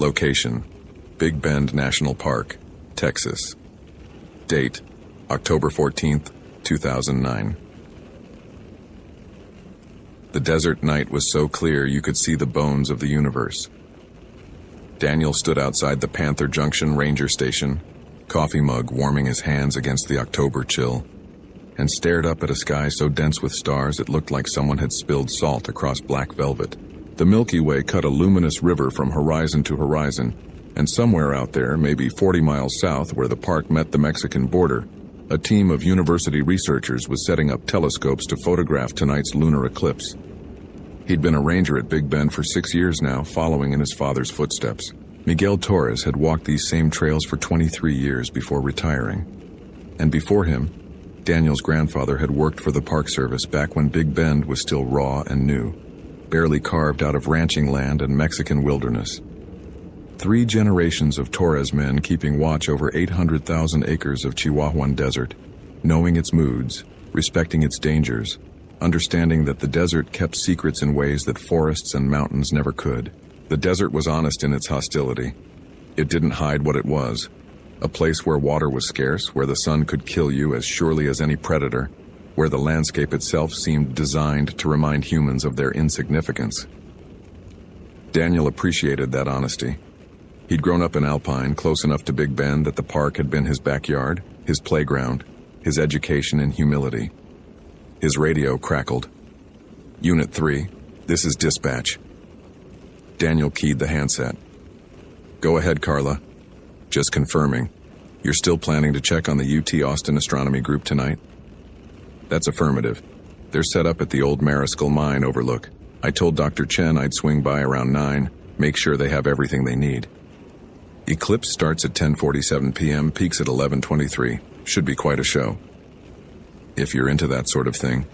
Location: Big Bend National Park, Texas. Date: October 14th, 2009. The desert night was so clear you could see the bones of the universe. Daniel stood outside the Panther Junction Ranger Station, coffee mug warming his hands against the October chill, and stared up at a sky so dense with stars it looked like someone had spilled salt across black velvet. The Milky Way cut a luminous river from horizon to horizon, and somewhere out there, maybe 40 miles south where the park met the Mexican border, a team of university researchers was setting up telescopes to photograph tonight's lunar eclipse. He'd been a ranger at Big Bend for 6 years now, following in his father's footsteps. Miguel Torres had walked these same trails for 23 years before retiring. And before him, Daniel's grandfather had worked for the Park Service back when Big Bend was still raw and new, barely carved out of ranching land and Mexican wilderness. 3 generations of Torres men keeping watch over 800,000 acres of Chihuahuan desert, knowing its moods, respecting its dangers, understanding that the desert kept secrets in ways that forests and mountains never could. The desert was honest in its hostility. It didn't hide what it was. A place where water was scarce, where the sun could kill you as surely as any predator, where the landscape itself seemed designed to remind humans of their insignificance. Daniel appreciated that honesty. He'd grown up in Alpine, close enough to Big Bend that the park had been his backyard, his playground, his education in humility. His radio crackled. "Unit 3, this is dispatch." Daniel keyed the handset. "Go ahead, Carla. Just confirming. You're still planning to check on the UT Austin astronomy group tonight?" "That's affirmative. They're set up at the old Mariscal mine overlook. I told Dr. Chen I'd swing by around 9, make sure they have everything they need." Eclipse starts at 10:47 p.m., peaks at 11:23. Should be quite a show. If you're into that sort of thing.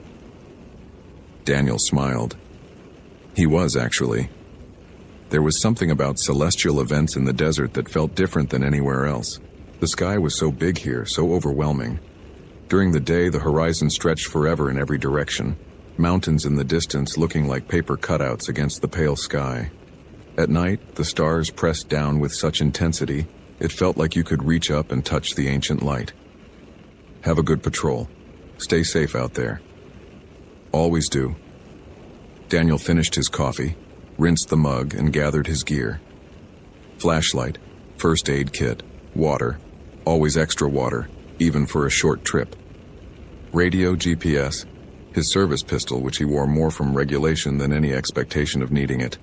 Daniel smiled. He was, actually. There was something about celestial events in the desert that felt different than anywhere else. The sky was so big here, so overwhelming. During the day, the horizon stretched forever in every direction, mountains in the distance looking like paper cutouts against the pale sky. At night, the stars pressed down with such intensity, it felt like you could reach up and touch the ancient light. "Have a good patrol. Stay safe out there." "Always do." Daniel finished his coffee, rinsed the mug, and gathered his gear. Flashlight, first aid kit, water, always extra water, even for a short trip. Radio, GPS, his service pistol, which he wore more from regulation than any expectation of needing it.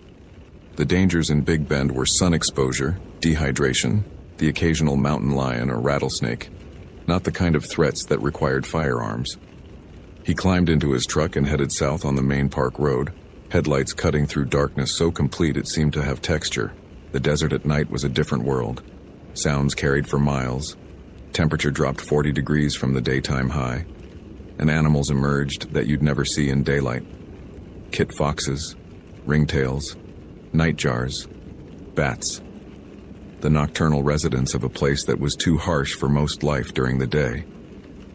The dangers in Big Bend were sun exposure, dehydration, the occasional mountain lion or rattlesnake, not the kind of threats that required firearms. He climbed into his truck and headed south on the main park road, headlights cutting through darkness so complete it seemed to have texture. The desert at night was a different world. Sounds carried for miles. Temperature dropped 40 degrees from the daytime high, and animals emerged that you'd never see in daylight. Kit foxes, ringtails, nightjars, bats. The nocturnal residents of a place that was too harsh for most life during the day.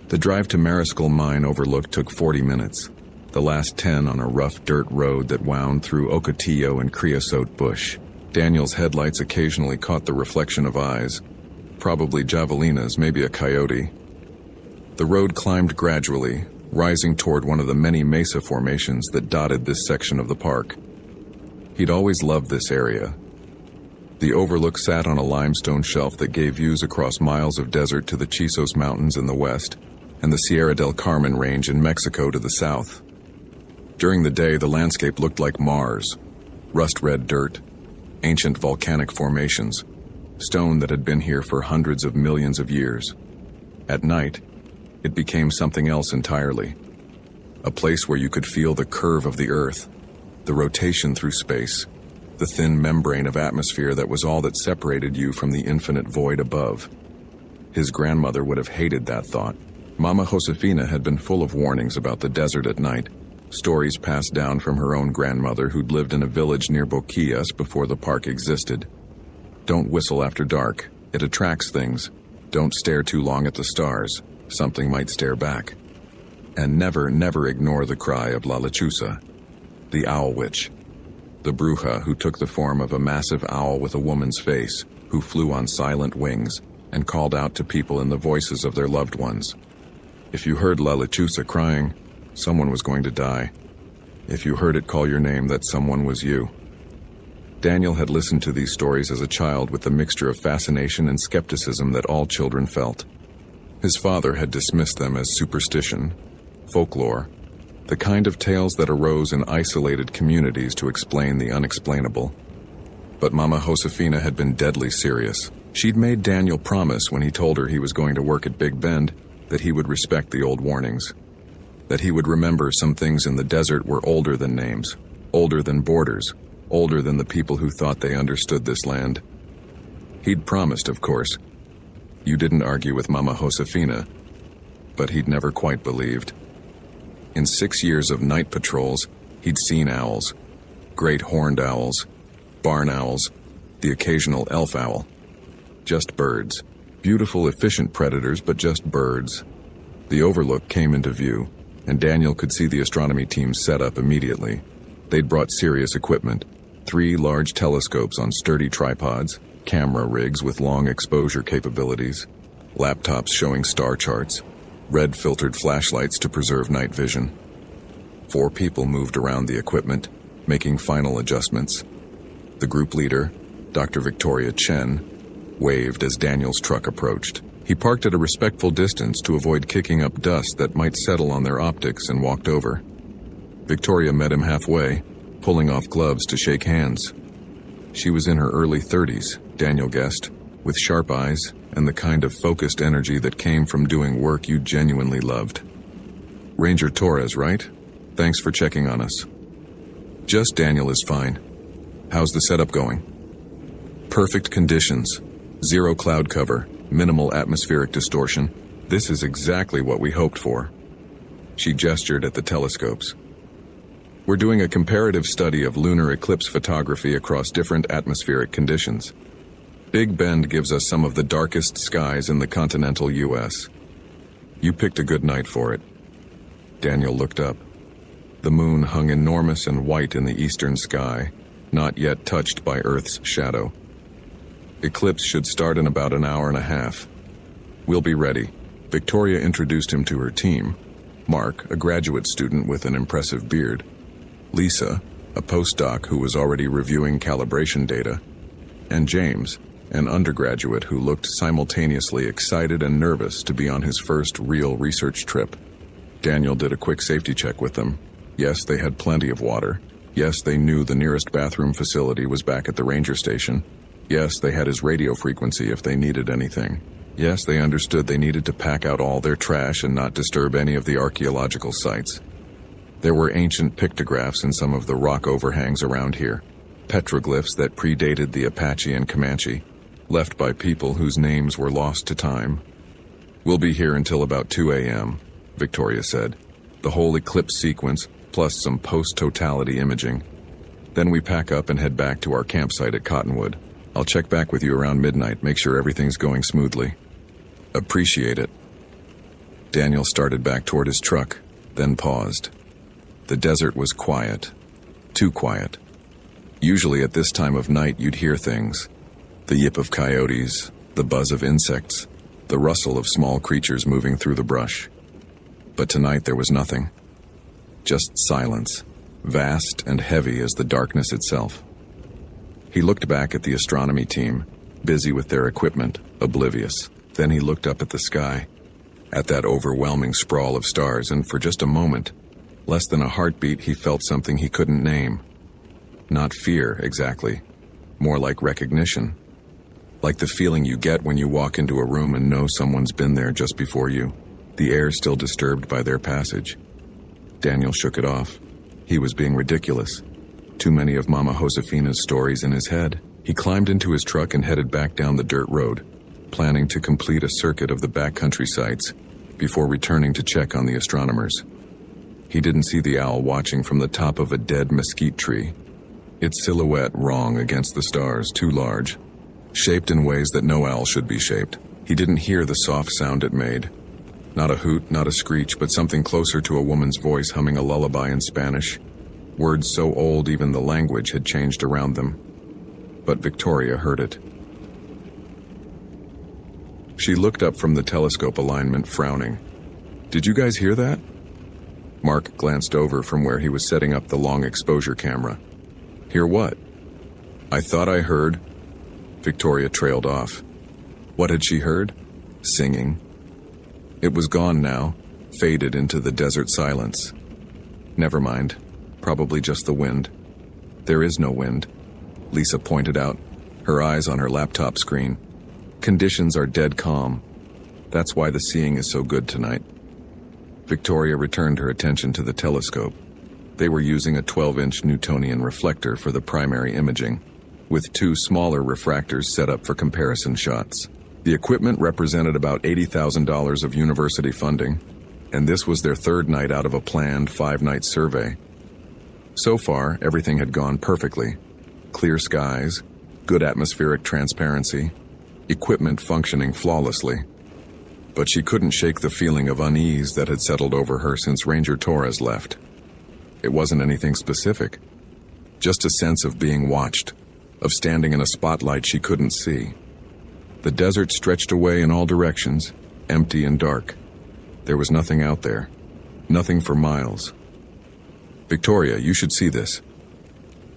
The drive to Mariscal Mine overlook took 40 minutes, the last 10 on a rough dirt road that wound through Ocotillo and creosote bush. Daniel's headlights occasionally caught the reflection of eyes, probably javelinas, maybe a coyote. The road climbed gradually, rising toward one of the many mesa formations that dotted this section of the park. He'd always loved this area. The overlook sat on a limestone shelf that gave views across miles of desert to the Chisos Mountains in the west and the Sierra del Carmen Range in Mexico to the south. During the day, the landscape looked like Mars. Rust-red dirt, ancient volcanic formations, stone that had been here for hundreds of millions of years. At night, it became something else entirely. A place where you could feel the curve of the earth, the rotation through space, the thin membrane of atmosphere that was all that separated you from the infinite void above. His grandmother would have hated that thought. Mama Josefina had been full of warnings about the desert at night, stories passed down from her own grandmother who'd lived in a village near Boquillas before the park existed. Don't whistle after dark. It attracts things. Don't stare too long at the stars. Something might stare back. And never, never ignore the cry of La Lechuza, the owl witch. the bruja who took the form of a massive owl with a woman's face, who flew on silent wings and called out to people in the voices of their loved ones. If you heard La Lechuza crying, someone was going to die. If you heard it call your name, that someone was you. Daniel had listened to these stories as a child with the mixture of fascination and skepticism that all children felt. His father had dismissed them as superstition, folklore, the kind of tales that arose in isolated communities to explain the unexplainable. But Mama Josefina had been deadly serious. She'd made Daniel promise when he told her he was going to work at Big Bend that he would respect the old warnings, that he would remember some things in the desert were older than names, older than borders, older than the people who thought they understood this land. He'd promised, of course. You didn't argue with Mama Josefina, but he'd never quite believed. In 6 years of night patrols, he'd seen owls, great horned owls, barn owls, the occasional elf owl. Just birds. Beautiful, efficient predators, but just birds. The overlook came into view, and Daniel could see the astronomy team set up immediately. They'd brought serious equipment. 3 large telescopes on sturdy tripods, camera rigs with long exposure capabilities, laptops showing star charts, red-filtered flashlights to preserve night vision. 4 people moved around the equipment, making final adjustments. The group leader, Dr. Victoria Chen, waved as Daniel's truck approached. He parked at a respectful distance to avoid kicking up dust that might settle on their optics and walked over. Victoria met him halfway, pulling off gloves to shake hands. She was in her early 30s, Daniel guessed, with sharp eyes and the kind of focused energy that came from doing work you genuinely loved. Ranger Torres, right? Thanks for checking on us. Just Daniel is fine. How's the setup going? Perfect conditions. 0 cloud cover, minimal atmospheric distortion. This is exactly what we hoped for. She gestured at the telescopes. We're doing a comparative study of lunar eclipse photography across different atmospheric conditions. Big Bend gives us some of the darkest skies in the continental U.S. You picked a good night for it. Daniel looked up. The moon hung enormous and white in the eastern sky, not yet touched by Earth's shadow. Eclipse should start in about an hour and a half. We'll be ready. Victoria introduced him to her team. Mark, a graduate student with an impressive beard. Lisa, a postdoc who was already reviewing calibration data. And James, an undergraduate who looked simultaneously excited and nervous to be on his first real research trip. Daniel did a quick safety check with them. Yes, they had plenty of water. Yes, they knew the nearest bathroom facility was back at the ranger station. Yes, they had his radio frequency if they needed anything. Yes, they understood they needed to pack out all their trash and not disturb any of the archaeological sites. There were ancient pictographs in some of the rock overhangs around here, petroglyphs that predated the Apache and Comanche, left by people whose names were lost to time. We'll be here until about 2 a.m., Victoria said. The whole eclipse sequence, plus some post-totality imaging. Then we pack up and head back to our campsite at Cottonwood. I'll check back with you around midnight, make sure everything's going smoothly. Appreciate it. Daniel started back toward his truck, then paused. The desert was quiet. Too quiet. Usually at this time of night you'd hear things. The yip of coyotes, the buzz of insects, the rustle of small creatures moving through the brush. But tonight there was nothing. Just silence, vast and heavy as the darkness itself. He looked back at the astronomy team, busy with their equipment, oblivious. Then he looked up at the sky, at that overwhelming sprawl of stars, and for just a moment, less than a heartbeat, he felt something he couldn't name. Not fear, exactly. More like recognition. Like the feeling you get when you walk into a room and know someone's been there just before you, the air still disturbed by their passage. Daniel shook it off. He was being ridiculous. Too many of Mama Josefina's stories in his head. He climbed into his truck and headed back down the dirt road, planning to complete a circuit of the backcountry sites before returning to check on the astronomers. He didn't see the owl watching from the top of a dead mesquite tree, its silhouette wrong against the stars, too large, shaped in ways that no owl should be shaped. He didn't hear the soft sound it made. Not a hoot, not a screech, but something closer to a woman's voice humming a lullaby in Spanish. words so old even the language had changed around them. But Victoria heard it. She looked up from the telescope alignment, frowning. "Did you guys hear that?" Mark glanced over from where he was setting up the long exposure camera. "Hear what?" "I thought I heard..." Victoria trailed off. What had she heard? Singing. It was gone now, faded into the desert silence. Never mind. Probably just the wind. There is no wind, Lisa pointed out, her eyes on her laptop screen. Conditions are dead calm. That's why the seeing is so good tonight. Victoria returned her attention to the telescope. They were using a 12-inch Newtonian reflector for the primary imaging, with 2 smaller refractors set up for comparison shots. The equipment represented about $80,000 of university funding, and this was their 3rd night out of a planned 5-night survey. So far, everything had gone perfectly. Clear skies, good atmospheric transparency, equipment functioning flawlessly. But she couldn't shake the feeling of unease that had settled over her since Ranger Torres left. It wasn't anything specific, just a sense of being watched, of standing in a spotlight she couldn't see. The desert stretched away in all directions, empty and dark. There was nothing out there, nothing for miles. "Victoria, you should see this."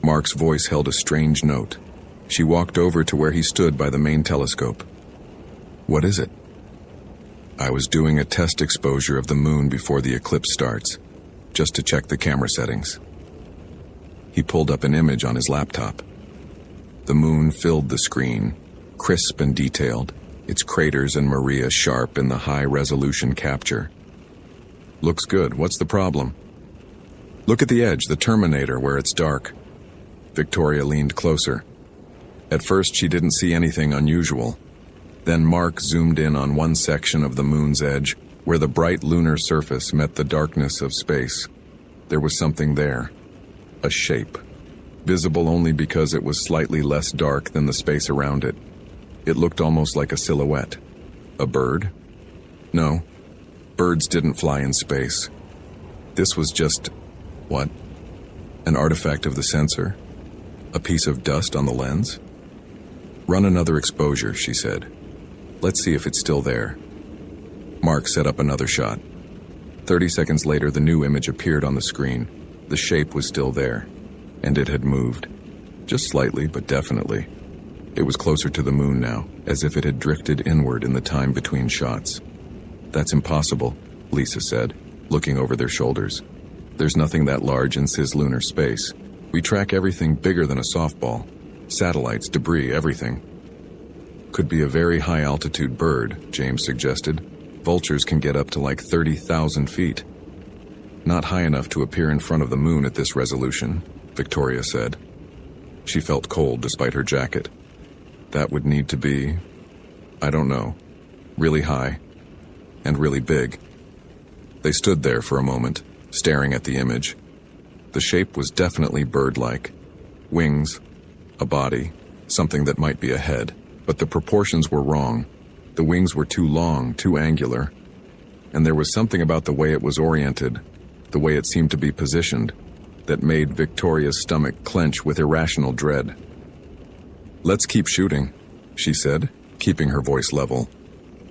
Mark's voice held a strange note. She walked over to where he stood by the main telescope. "What is it?" "I was doing a test exposure of the moon before the eclipse starts, just to check the camera settings." He pulled up an image on his laptop. The moon filled the screen, crisp and detailed, its craters and Maria sharp in the high-resolution capture. "Looks good. What's the problem?" "Look at the edge, the terminator, where it's dark." Victoria leaned closer. At first, she didn't see anything unusual. Then Mark zoomed in on one section of the moon's edge, where the bright lunar surface met the darkness of space. There was something there. A shape. Visible only because it was slightly less dark than the space around it. It looked almost like a silhouette. A bird? No. Birds didn't fly in space. This was just... what? An artifact of the sensor? A piece of dust on the lens? "Run another exposure," she said. "Let's see if it's still there." Mark set up another shot. 30 seconds later, the new image appeared on the screen. The shape was still there, and it had moved. Just slightly, but definitely. It was closer to the moon now, as if it had drifted inward in the time between shots. "That's impossible," Lisa said, looking over their shoulders. "There's nothing that large in cislunar space. We track everything bigger than a softball. Satellites, debris, everything." "Could be a very high-altitude bird," James suggested. "Vultures can get up to like 30,000 feet. "Not high enough to appear in front of the moon at this resolution," Victoria said. She felt cold despite her jacket. "That would need to be, I don't know, really high and really big." They stood there for a moment, staring at the image. The shape was definitely bird-like. Wings, a body, something that might be a head, but the proportions were wrong. The wings were too long, too angular, and there was something about the way it was oriented, the way it seemed to be positioned, that made Victoria's stomach clench with irrational dread. "Let's keep shooting," she said, keeping her voice level.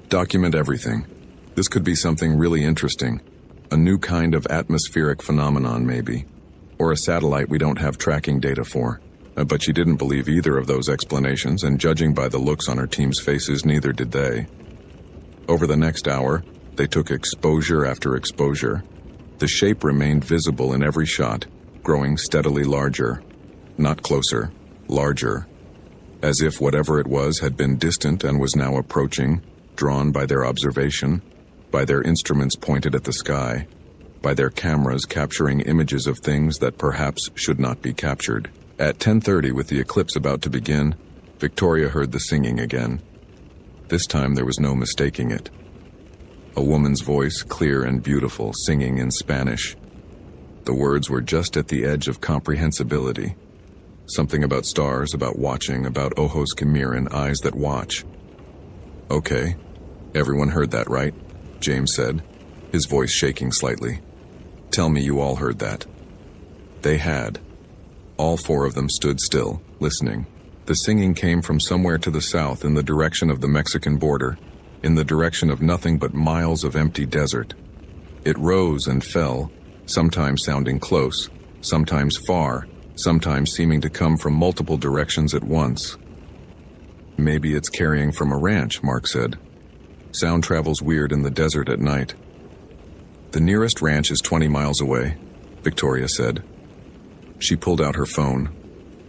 "Document everything. This could be something really interesting. A new kind of atmospheric phenomenon, maybe. Or a satellite we don't have tracking data for." But she didn't believe either of those explanations, and judging by the looks on her team's faces, neither did they. Over the next hour, they took exposure after exposure. The shape remained visible in every shot, growing steadily larger. Not closer, larger. As if whatever it was had been distant and was now approaching, drawn by their observation, by their instruments pointed at the sky, by their cameras capturing images of things that perhaps should not be captured. At 10:30, with the eclipse about to begin, Victoria heard the singing again. This time there was no mistaking it. A woman's voice, clear and beautiful, singing in Spanish. The words were just at the edge of comprehensibility. Something about stars, about watching, about ojos que miran, eyes that watch. "Okay, everyone heard that, right?" James said, his voice shaking slightly. "Tell me you all heard that." They had. All four of them stood still, listening. The singing came from somewhere to the south in the direction of the Mexican border, in the direction of nothing but miles of empty desert. It rose and fell, sometimes sounding close, sometimes far, sometimes seeming to come from multiple directions at once. Maybe it's carrying from a ranch, Mark said. Sound travels weird in the desert at night. The nearest ranch is 20 miles away, Victoria said. She pulled out her phone.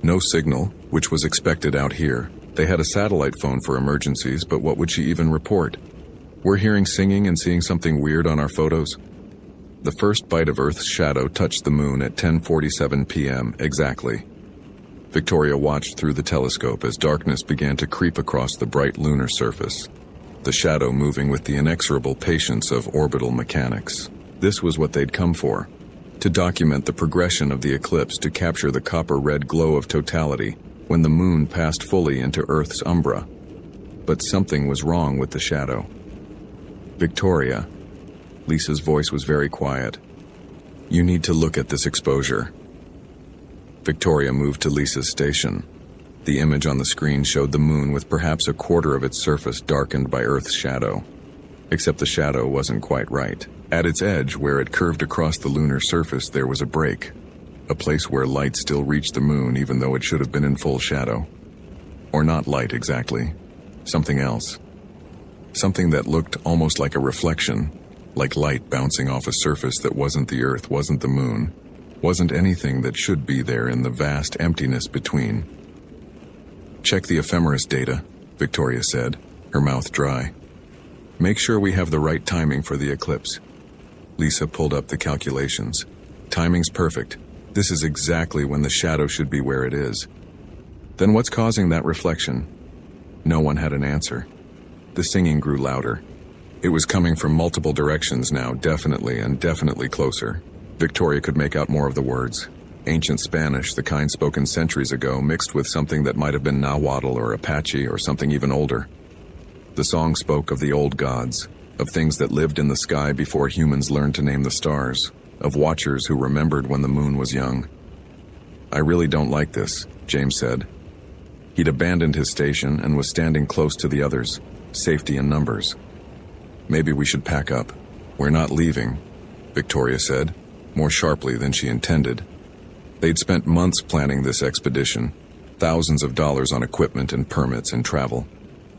No signal, which was expected out here. They had a satellite phone for emergencies, but what would she even report? We're hearing singing and seeing something weird on our photos. The first bite of Earth's shadow touched the moon at 10:47 p.m. exactly. Victoria watched through the telescope as darkness began to creep across the bright lunar surface, the shadow moving with the inexorable patience of orbital mechanics. This was what they'd come for, to document the progression of the eclipse, to capture the copper-red glow of totality when the moon passed fully into Earth's umbra. But something was wrong with the shadow. Victoria, Lisa's voice was very quiet. You need to look at this exposure. Victoria moved to Lisa's station. The image on the screen showed the moon with perhaps a quarter of its surface darkened by Earth's shadow. Except the shadow wasn't quite right. At its edge, where it curved across the lunar surface, there was a break. A place where light still reached the moon even though it should have been in full shadow. Or not light exactly. Something else. Something that looked almost like a reflection, like light bouncing off a surface that wasn't the Earth, wasn't the moon, wasn't anything that should be there in the vast emptiness between. Check the ephemeris data, Victoria said, her mouth dry. Make sure we have the right timing for the eclipse. Lisa pulled up the calculations. Timing's perfect. This is exactly when the shadow should be where it is. Then what's causing that reflection? No one had an answer. The singing grew louder. It was coming from multiple directions now, definitely and definitely closer. Victoria could make out more of the words. Ancient Spanish, the kind spoken centuries ago, mixed with something that might have been Nahuatl or Apache or something even older. The song spoke of the old gods, of things that lived in the sky before humans learned to name the stars, of watchers who remembered when the moon was young. I really don't like this, James said. He'd abandoned his station and was standing close to the others, safety in numbers. Maybe we should pack up. We're not leaving, Victoria said, more sharply than she intended. They'd spent months planning this expedition, thousands of dollars on equipment and permits and travel.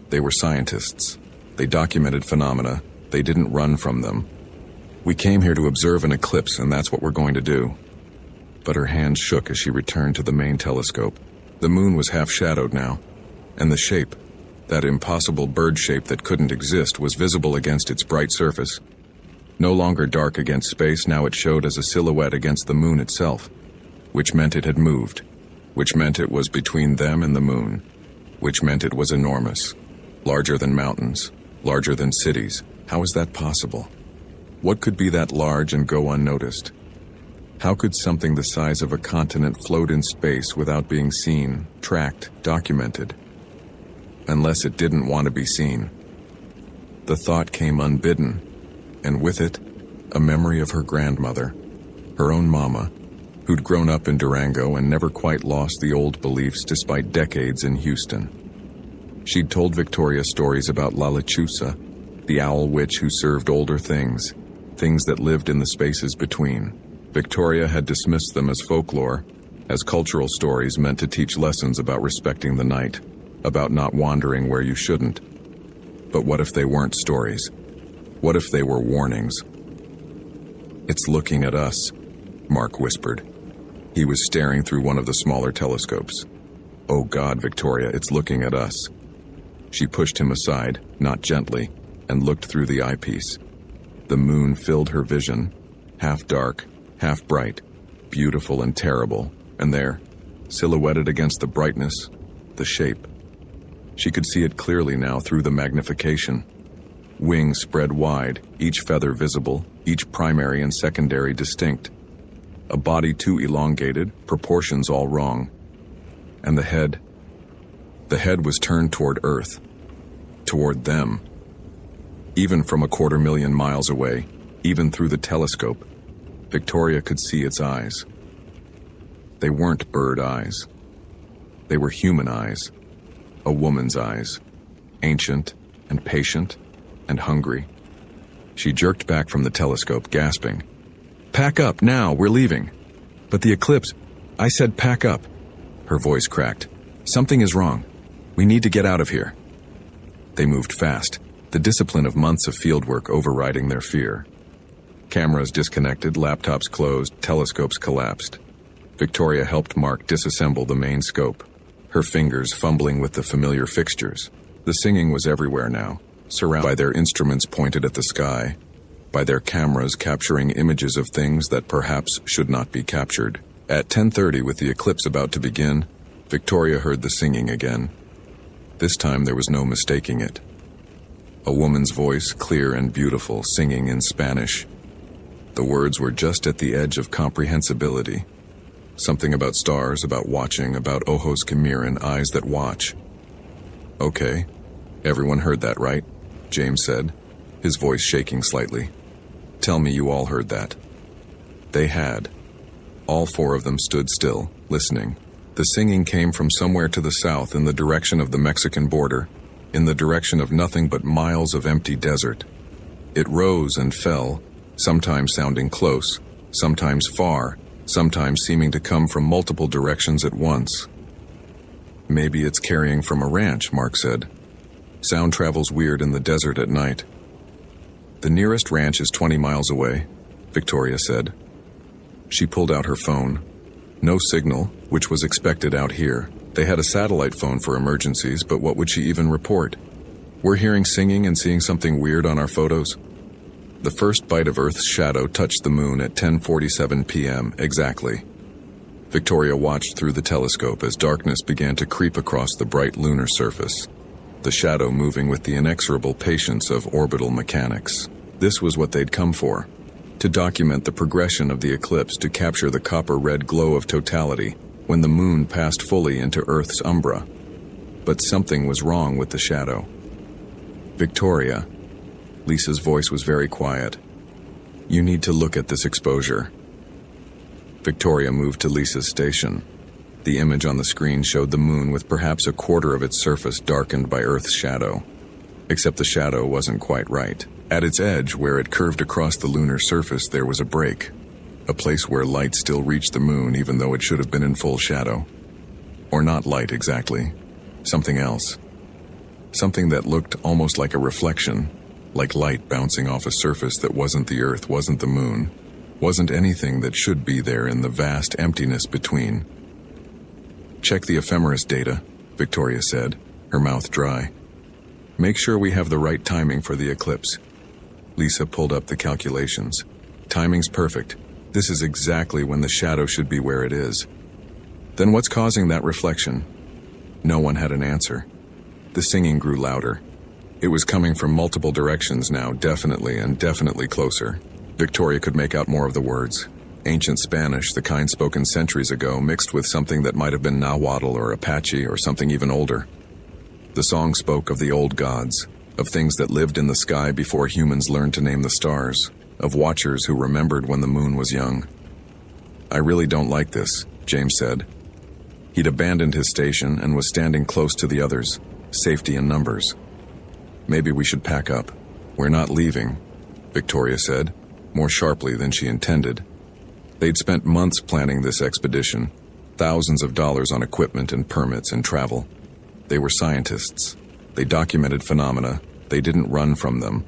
They were scientists. They documented phenomena. They didn't run from them. We came here to observe an eclipse, and that's what we're going to do. But her hands shook as she returned to the main telescope. The moon was half-shadowed now, and the shape, that impossible bird shape that couldn't exist, was visible against its bright surface. No longer dark against space, now it showed as a silhouette against the moon itself, which meant it had moved, which meant it was between them and the moon, which meant it was enormous, larger than mountains, larger than cities. How is that possible? What could be that large and go unnoticed? How could something the size of a continent float in space without being seen, tracked, documented? Unless it didn't want to be seen. The thought came unbidden, and with it, a memory of her grandmother, her own mama, who'd grown up in Durango and never quite lost the old beliefs despite decades in Houston. She'd told Victoria stories about La Lechuza, the owl witch who served older things, things that lived in the spaces between. Victoria had dismissed them as folklore, as cultural stories meant to teach lessons about respecting the night, about not wandering where you shouldn't. But what if they weren't stories? What if they were warnings? It's looking at us, Mark whispered. He was staring through one of the smaller telescopes. Oh God, Victoria, it's looking at us. She pushed him aside, not gently, and looked through the eyepiece. The moon filled her vision, half dark, half bright, beautiful and terrible, and there, silhouetted against the brightness, the shape. She could see it clearly now through the magnification. Wings spread wide, each feather visible, each primary and secondary distinct. A body too elongated, proportions all wrong. And the head? The head was turned toward Earth, toward them. Even from 250,000 miles away, even through the telescope, Victoria could see its eyes. They weren't bird eyes. They were human eyes. A woman's eyes. Ancient and patient and hungry. She jerked back from the telescope, gasping. "Pack up, now, we're leaving." "But the eclipse—" "I said pack up." Her voice cracked. "Something is wrong. We need to get out of here." They moved fast, the discipline of months of fieldwork overriding their fear. Cameras disconnected, laptops closed, telescopes collapsed. Victoria helped Mark disassemble the main scope, her fingers fumbling with the familiar fixtures. The singing was everywhere now, surrounded by their instruments pointed at the sky, by their cameras capturing images of things that perhaps should not be captured. At 10:30, with the eclipse about to begin, Victoria heard the singing again. This time there was no mistaking it. A woman's voice, clear and beautiful, singing in Spanish. The words were just at the edge of comprehensibility. Something about stars, about watching, about ojos que miran, eyes that watch. "Okay, everyone heard that, right?" James said, his voice shaking slightly. "Tell me you all heard that." They had. All four of them stood still, listening. The singing came from somewhere to the south, in the direction of the Mexican border, in the direction of nothing but miles of empty desert. It rose and fell, sometimes sounding close, sometimes far, sometimes seeming to come from multiple directions at once. "Maybe it's carrying from a ranch," Mark said. "Sound travels weird in the desert at night." "The nearest ranch is 20 miles away," Victoria said. She pulled out her phone. No signal, which was expected out here. They had a satellite phone for emergencies, but what would she even report? "We're hearing singing and seeing something weird on our photos." The first bite of Earth's shadow touched the moon at 10:47 p.m. exactly. Victoria watched through the telescope as darkness began to creep across the bright lunar surface, the shadow moving with the inexorable patience of orbital mechanics. This was what they'd come for, to document the progression of the eclipse, to capture the copper-red glow of totality when the moon passed fully into Earth's umbra. But something was wrong with the shadow. "Victoria," Lisa's voice was very quiet, "you need to look at this exposure." Victoria moved to Lisa's station. The image on the screen showed the moon with perhaps a quarter of its surface darkened by Earth's shadow. Except the shadow wasn't quite right. At its edge, where it curved across the lunar surface, there was a break. A place where light still reached the moon even though it should have been in full shadow. Or not light exactly. Something else. Something that looked almost like a reflection, like light bouncing off a surface that wasn't the Earth, wasn't the moon, wasn't anything that should be there in the vast emptiness between. "Check the ephemeris data," Victoria said, her mouth dry. "Make sure we have the right timing for the eclipse." Lisa pulled up the calculations. "Timing's perfect. This is exactly when the shadow should be where it is." "Then what's causing that reflection?" No one had an answer. The singing grew louder. It was coming from multiple directions now, definitely and definitely closer. Victoria could make out more of the words. Ancient Spanish, the kind spoken centuries ago, mixed with something that might have been Nahuatl or Apache or something even older. The song spoke of the old gods, of things that lived in the sky before humans learned to name the stars, of watchers who remembered when the moon was young. "I really don't like this," James said. He'd abandoned his station and was standing close to the others, safety in numbers. "Maybe we should pack up. We're not leaving," Victoria said, more sharply than she intended. They'd spent months planning this expedition, thousands of dollars on equipment and permits and travel. They were scientists. They documented phenomena. They didn't run from them.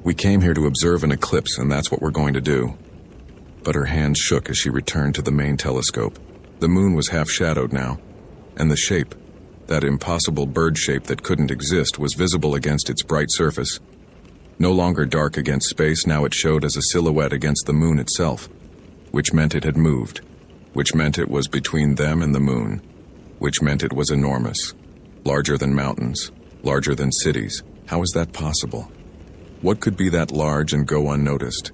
"We came here to observe an eclipse, and that's what we're going to do." But her hands shook as she returned to the main telescope. The moon was half-shadowed now, and the shape, that impossible bird shape that couldn't exist, was visible against its bright surface. No longer dark against space, now it showed as a silhouette against the moon itself, which meant it had moved, which meant it was between them and the moon, which meant it was enormous, larger than mountains, larger than cities. How is that possible? What could be that large and go unnoticed?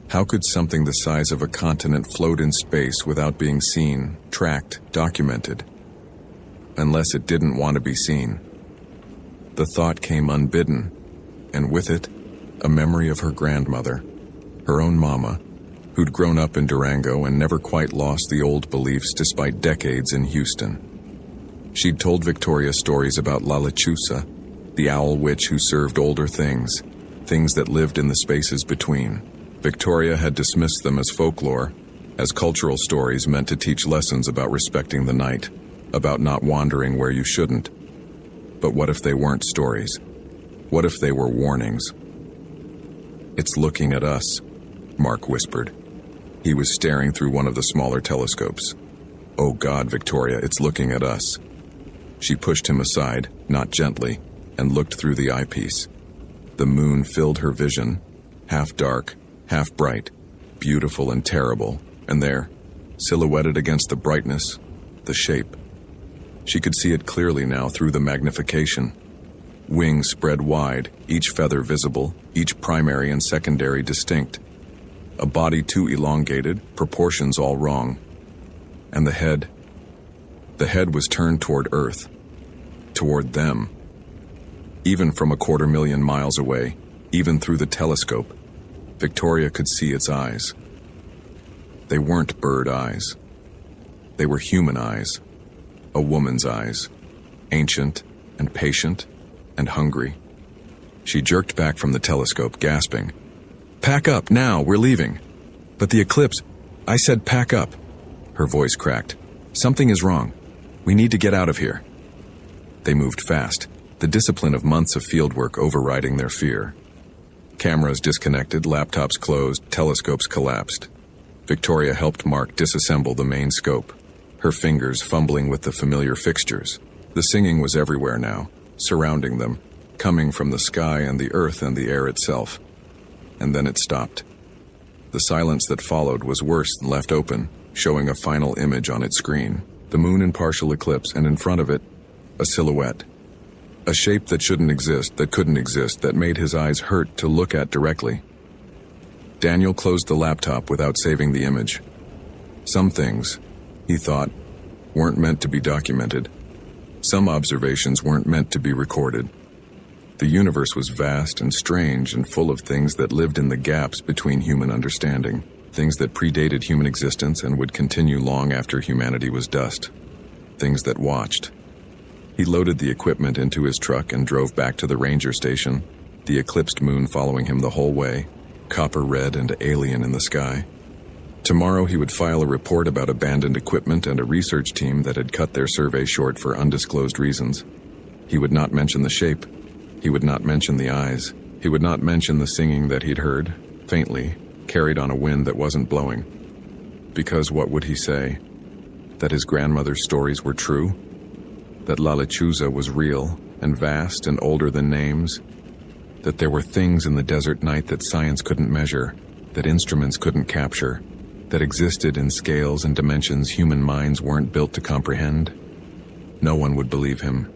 How could something the size of a continent float in space without being seen, tracked, documented? Unless it didn't want to be seen. The thought came unbidden, and with it, a memory of her grandmother, her own mama, who'd grown up in Durango and never quite lost the old beliefs despite decades in Houston. She'd told Victoria stories about La Lechuza, the owl witch who served older things that lived in the spaces between. Victoria had dismissed them as folklore, as cultural stories meant to teach lessons about respecting the night, about not wandering where you shouldn't. But what if they weren't stories? What if they were warnings? "It's looking at us," Mark whispered. He was staring through one of the smaller telescopes. "Oh God, Victoria, it's looking at us." She pushed him aside, not gently, and looked through the eyepiece. The moon filled her vision, half dark, half bright, beautiful and terrible, and there, silhouetted against the brightness, the shape. She could see it clearly now through the magnification. Wings spread wide, each feather visible, each primary and secondary distinct. A body too elongated, proportions all wrong. And the head was turned toward Earth, toward them. Even from 250,000 miles away, even through the telescope, Victoria could see its eyes. They weren't bird eyes. They were human eyes, a woman's eyes, ancient and patient and hungry. She jerked back from the telescope, gasping, "Pack up, now, we're leaving." "But the eclipse, I said pack up." Her voice cracked. "Something is wrong. We need to get out of here." They moved fast, the discipline of months of fieldwork overriding their fear. Cameras disconnected, laptops closed, telescopes collapsed. Victoria helped Mark disassemble the main scope, her fingers fumbling with the familiar fixtures. The singing was everywhere now, surrounding them, coming from the sky and the earth and the air itself. And then it stopped. The silence that followed was worse than left open, showing a final image on its screen. The moon in partial eclipse, and in front of it, a silhouette. A shape that shouldn't exist, that couldn't exist, that made his eyes hurt to look at directly. Daniel closed the laptop without saving the image. Some things, he thought, weren't meant to be documented. Some observations weren't meant to be recorded. The universe was vast and strange and full of things that lived in the gaps between human understanding, things that predated human existence and would continue long after humanity was dust, things that watched. He loaded the equipment into his truck and drove back to the ranger station, the eclipsed moon following him the whole way, copper red and alien in the sky. Tomorrow he would file a report about abandoned equipment and a research team that had cut their survey short for undisclosed reasons. He would not mention the shape. He would not mention the eyes. He would not mention the singing that he'd heard, faintly, carried on a wind that wasn't blowing. Because what would he say? That his grandmother's stories were true? That La Lechuza was real and vast and older than names? That there were things in the desert night that science couldn't measure, that instruments couldn't capture, that existed in scales and dimensions human minds weren't built to comprehend? No one would believe him.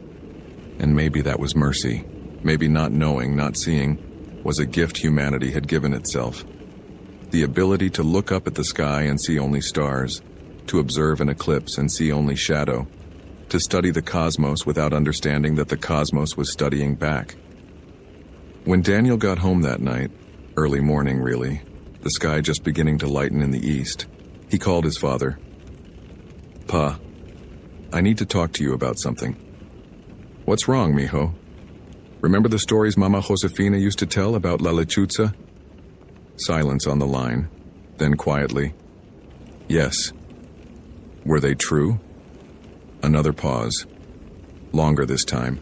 And maybe that was mercy. Maybe not knowing, not seeing, was a gift humanity had given itself. The ability to look up at the sky and see only stars, to observe an eclipse and see only shadow, to study the cosmos without understanding that the cosmos was studying back. When Daniel got home that night, early morning really, the sky just beginning to lighten in the east, he called his father. "Pa, I need to talk to you about something." "What's wrong, mijo?" "Remember the stories Mama Josefina used to tell about La Lechuza?" Silence on the line, then quietly, "Yes." "Were they true?" Another pause. Longer this time.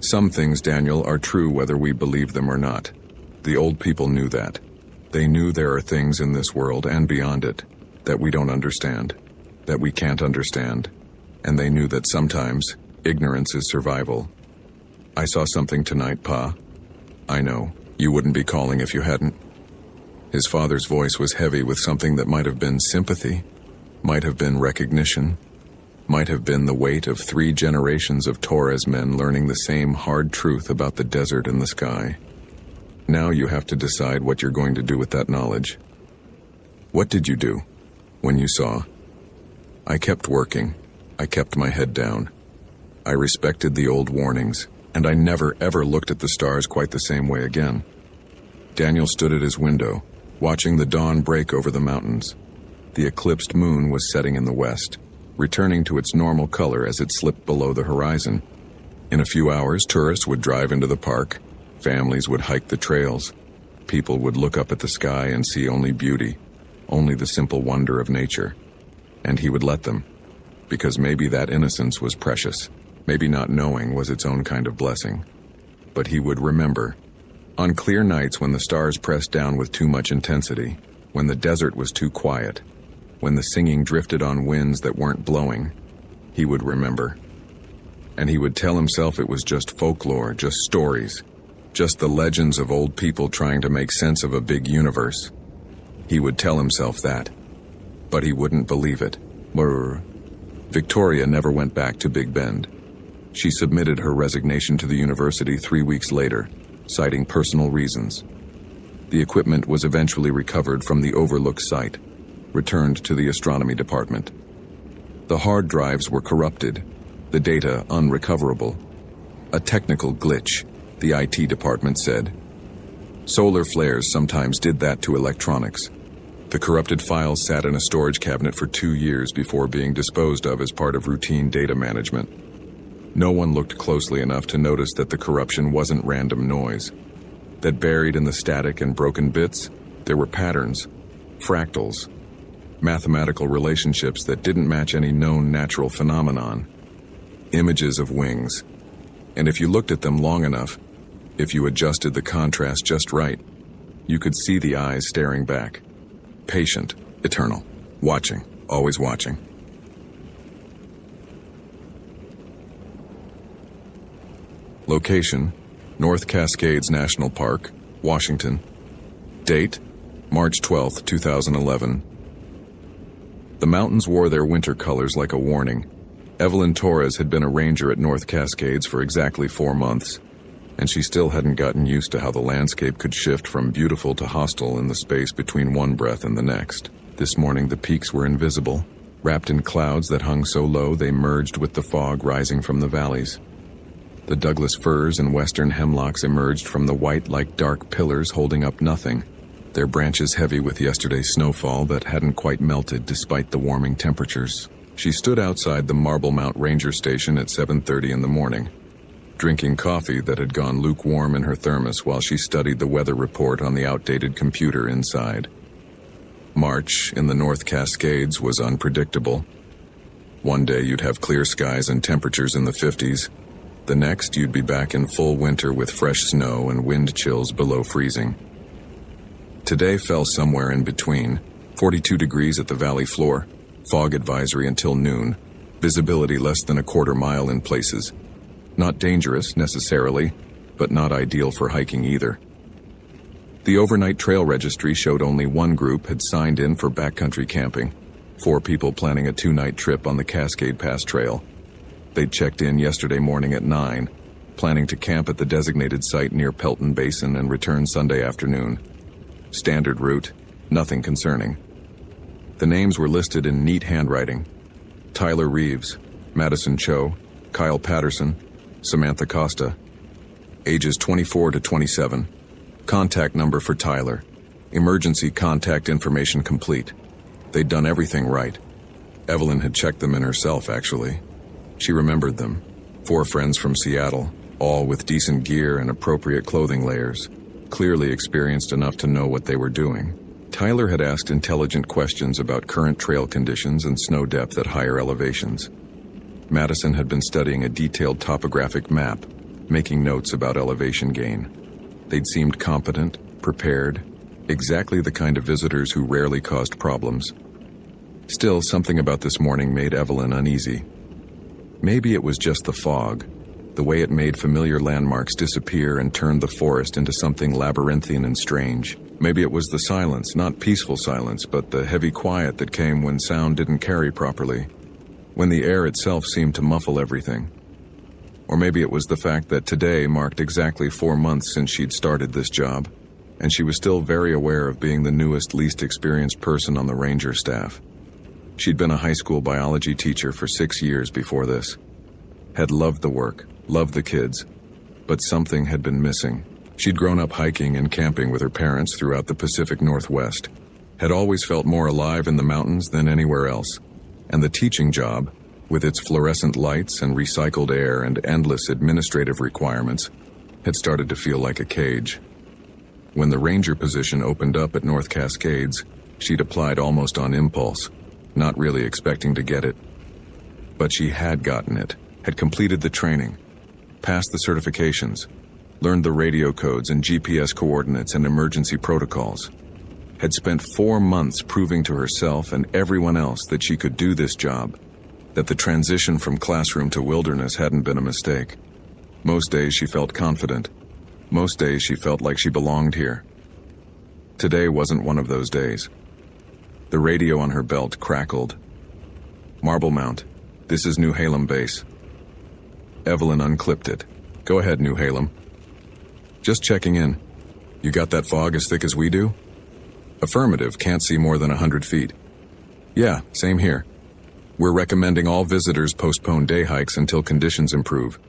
"Some things, Daniel, are true whether we believe them or not. The old people knew that. They knew there are things in this world and beyond it that we don't understand, that we can't understand, and they knew that sometimes ignorance is survival. I saw something tonight, Pa. I know, you wouldn't be calling if you hadn't." His father's voice was heavy with something that might have been sympathy, might have been recognition, might have been the weight of 3 generations of Torres men learning the same hard truth about the desert and the sky. Now you have to decide what you're going to do with that knowledge. What did you do when you saw? I kept working. I kept my head down. I respected the old warnings, and I never ever looked at the stars quite the same way again. Daniel stood at his window, watching the dawn break over the mountains. The eclipsed moon was setting in the west, returning to its normal color as it slipped below the horizon. In a few hours, tourists would drive into the park, families would hike the trails, people would look up at the sky and see only beauty, only the simple wonder of nature. And he would let them, because maybe that innocence was precious, maybe not knowing was its own kind of blessing. But he would remember. On clear nights when the stars pressed down with too much intensity, when the desert was too quiet, when the singing drifted on winds that weren't blowing, he would remember. And he would tell himself it was just folklore, just stories, just the legends of old people trying to make sense of a big universe. He would tell himself that. But he wouldn't believe it. Brr. Victoria never went back to Big Bend. She submitted her resignation to the university 3 weeks later, citing personal reasons. The equipment was eventually recovered from the overlooked site, returned to the astronomy department. The hard drives were corrupted, the data unrecoverable. A technical glitch, the IT department said. Solar flares sometimes did that to electronics. The corrupted files sat in a storage cabinet for 2 years before being disposed of as part of routine data management. No one looked closely enough to notice that the corruption wasn't random noise. That buried in the static and broken bits, there were patterns, fractals, mathematical relationships that didn't match any known natural phenomenon. Images of wings. And if you looked at them long enough, if you adjusted the contrast just right, you could see the eyes staring back. Patient, eternal, watching, always watching. Location, North Cascades National Park, Washington. Date, March 12, 2011. The mountains wore their winter colors like a warning. Evelyn Torres had been a ranger at North Cascades for exactly 4 months, and she still hadn't gotten used to how the landscape could shift from beautiful to hostile in the space between one breath and the next. This morning the peaks were invisible, wrapped in clouds that hung so low they merged with the fog rising from the valleys. The Douglas firs and western hemlocks emerged from the white like dark pillars holding up nothing, their branches heavy with yesterday's snowfall that hadn't quite melted despite the warming temperatures. She stood outside the Marble Mount Ranger Station at 7:30 in the morning, drinking coffee that had gone lukewarm in her thermos while she studied the weather report on the outdated computer inside. March in the North Cascades was unpredictable. One day you'd have clear skies and temperatures in the 50s. The next you'd be back in full winter with fresh snow and wind chills below freezing. Today fell somewhere in between, 42 degrees at the valley floor, fog advisory until noon, visibility less than a quarter mile in places. Not dangerous, necessarily, but not ideal for hiking either. The overnight trail registry showed only one group had signed in for backcountry camping, 4 people planning a 2-night trip on the Cascade Pass Trail. They'd checked in yesterday morning at 9, planning to camp at the designated site near Pelton Basin and return Sunday afternoon. Standard route, nothing concerning. The names were listed in neat handwriting. Tyler Reeves, Madison Cho, Kyle Patterson, Samantha Costa. Ages 24 to 27. Contact number for Tyler. Emergency contact information complete. They'd done everything right. Evelyn had checked them in herself, actually. She remembered them. 4 friends from Seattle, all with decent gear and appropriate clothing layers, clearly experienced enough to know what they were doing. Tyler had asked intelligent questions about current trail conditions and snow depth at higher elevations. Madison had been studying a detailed topographic map, making notes about elevation gain. They'd seemed competent, prepared, exactly the kind of visitors who rarely caused problems. Still, something about this morning made Evelyn uneasy. Maybe it was just the fog, the way it made familiar landmarks disappear and turned the forest into something labyrinthine and strange. Maybe it was the silence, not peaceful silence, but the heavy quiet that came when sound didn't carry properly, when the air itself seemed to muffle everything. Or maybe it was the fact that today marked exactly 4 months since she'd started this job, and she was still very aware of being the newest, least experienced person on the ranger staff. She'd been a high school biology teacher for 6 years before this, had loved the work, loved the kids, but something had been missing. She'd grown up hiking and camping with her parents throughout the Pacific Northwest, had always felt more alive in the mountains than anywhere else, and the teaching job, with its fluorescent lights and recycled air and endless administrative requirements, had started to feel like a cage. When the ranger position opened up at North Cascades, she'd applied almost on impulse, not really expecting to get it. But she had gotten it, had completed the training, passed the certifications, learned the radio codes and GPS coordinates and emergency protocols, had spent 4 months proving to herself and everyone else that she could do this job, that the transition from classroom to wilderness hadn't been a mistake. Most days she felt confident. Most days she felt like she belonged here. Today wasn't one of those days. The radio on her belt crackled. Marble Mount, this is New Halem Base. Evelyn unclipped it. Go ahead, New Halem. Just checking in. You got that fog as thick as we do? Affirmative, can't see more than 100 feet. Yeah, same here. We're recommending all visitors postpone day hikes until conditions improve.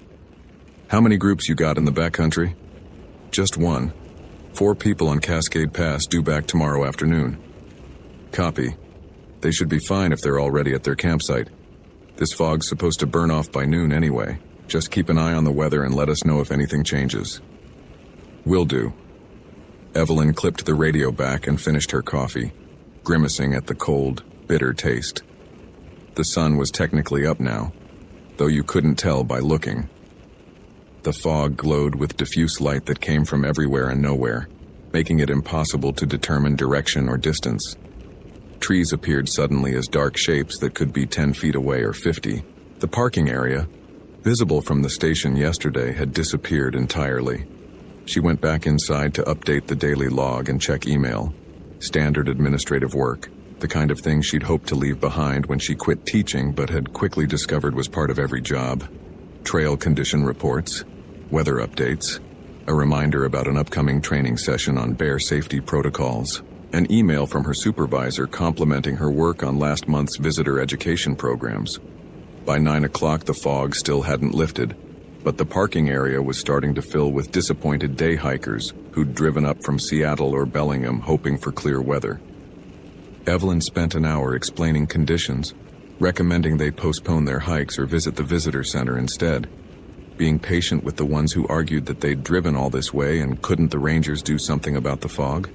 How many groups you got in the backcountry? Just one. 4 people on Cascade Pass due back tomorrow afternoon. Copy. They should be fine if they're already at their campsite. This fog's supposed to burn off by noon anyway. Just keep an eye on the weather and let us know if anything changes. Will do. Evelyn clipped the radio back and finished her coffee, grimacing at the cold, bitter taste. The sun was technically up now, though you couldn't tell by looking. The fog glowed with diffuse light that came from everywhere and nowhere, making it impossible to determine direction or distance. Trees appeared suddenly as dark shapes that could be 10 feet away or 50. The parking area, visible from the station yesterday, had disappeared entirely. She went back inside to update the daily log and check email. Standard administrative work, the kind of thing she'd hoped to leave behind when she quit teaching but had quickly discovered was part of every job. Trail condition reports, weather updates, a reminder about an upcoming training session on bear safety protocols, an email from her supervisor complimenting her work on last month's visitor education programs. By 9 o'clock, the fog still hadn't lifted, but the parking area was starting to fill with disappointed day hikers who'd driven up from Seattle or Bellingham hoping for clear weather. Evelyn spent an hour explaining conditions, recommending they postpone their hikes or visit the visitor center instead, being patient with the ones who argued that they'd driven all this way and couldn't the rangers do something about the fog.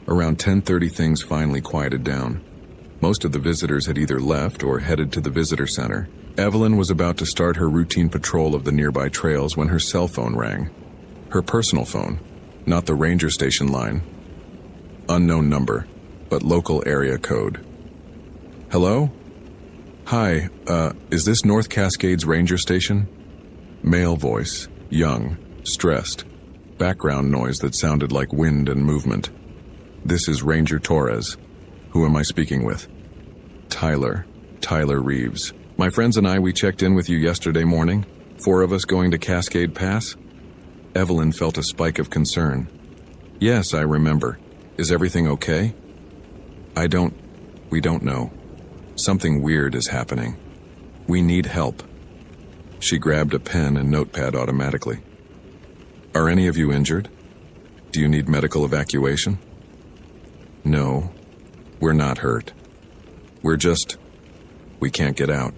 Around 10:30 things finally quieted down. Most of the visitors had either left or headed to the visitor center. Evelyn was about to start her routine patrol of the nearby trails when her cell phone rang. Her personal phone, not the ranger station line. Unknown number, but local area code. Hello? Hi, is this North Cascades Ranger Station? Male voice, young, stressed. Background noise that sounded like wind and movement. This is Ranger Torres. Who am I speaking with? Tyler Reeves. My friends and I, we checked in with you yesterday morning. 4 of us going to Cascade Pass? Evelyn felt a spike of concern. Yes, I remember. Is everything okay? We don't know. Something weird is happening. We need help. She grabbed a pen and notepad automatically. Are any of you injured? Do you need medical evacuation? No, we're not hurt. We can't get out.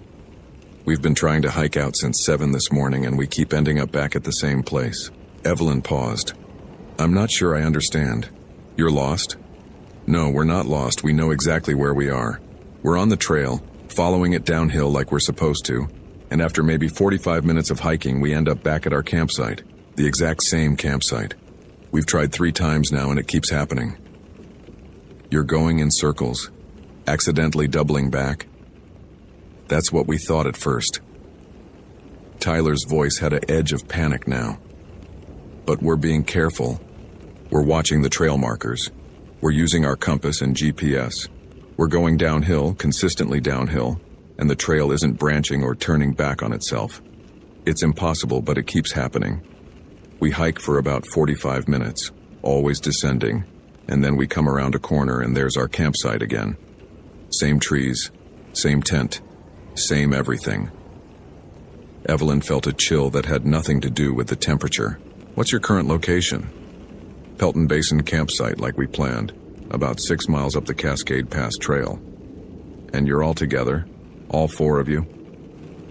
We've been trying to hike out since 7 this morning and we keep ending up back at the same place. Evelyn paused. I'm not sure I understand. You're lost? No, we're not lost. We know exactly where we are. We're on the trail, following it downhill like we're supposed to, and after maybe 45 minutes of hiking, we end up back at our campsite, the exact same campsite. We've tried 3 times now and it keeps happening. You're going in circles, accidentally doubling back. That's what we thought at first. Tyler's voice had an edge of panic now. But we're being careful. We're watching the trail markers. We're using our compass and GPS. We're going downhill, consistently downhill, and the trail isn't branching or turning back on itself. It's impossible, but it keeps happening. We hike for about 45 minutes, always descending, and then we come around a corner and there's our campsite again. Same trees, same tent, same everything. Evelyn felt a chill that had nothing to do with the temperature. What's your current location? Pelton Basin campsite like we planned, about 6 miles up the Cascade Pass Trail. And you're all together? All 4 of you?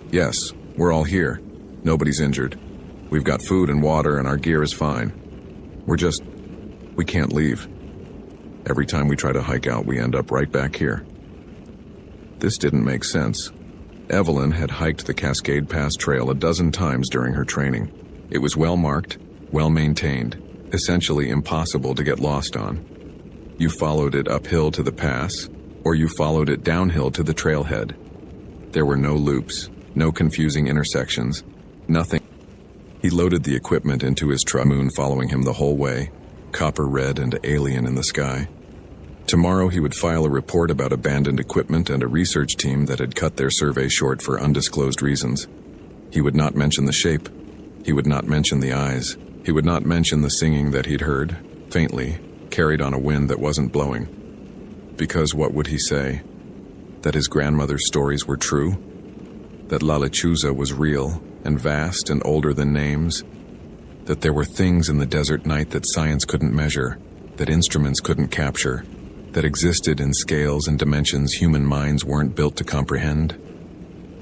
Yes, we're all here. Nobody's injured. We've got food and water and our gear is fine. We can't leave. Every time we try to hike out, we end up right back here. This didn't make sense. Evelyn had hiked the Cascade Pass Trail a dozen times during her training. It was well marked, well maintained, essentially impossible to get lost on. You followed it uphill to the pass, or you followed it downhill to the trailhead. There were no loops, no confusing intersections, nothing. He loaded the equipment into his truck, moon following him the whole way, copper red and alien in the sky. Tomorrow he would file a report about abandoned equipment and a research team that had cut their survey short for undisclosed reasons. He would not mention the shape. He would not mention the eyes. He would not mention the singing that he'd heard, faintly, carried on a wind that wasn't blowing. Because what would he say? That his grandmother's stories were true? That La Lechuza was real and vast and older than names? That there were things in the desert night that science couldn't measure, that instruments couldn't capture, that existed in scales and dimensions human minds weren't built to comprehend?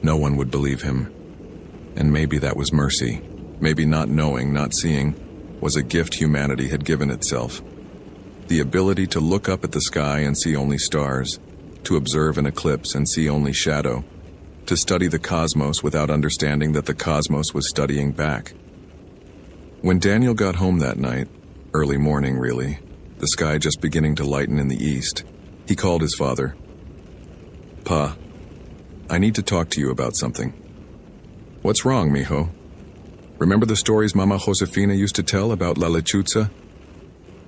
No one would believe him. And maybe that was mercy. Maybe not knowing, not seeing, was a gift humanity had given itself. The ability to look up at the sky and see only stars, to observe an eclipse and see only shadow, to study the cosmos without understanding that the cosmos was studying back. When Daniel got home that night, early morning really, the sky just beginning to lighten in the east, he called his father. Pa, I need to talk to you about something. What's wrong, mijo? Remember the stories Mama Josefina used to tell about La Lechuza?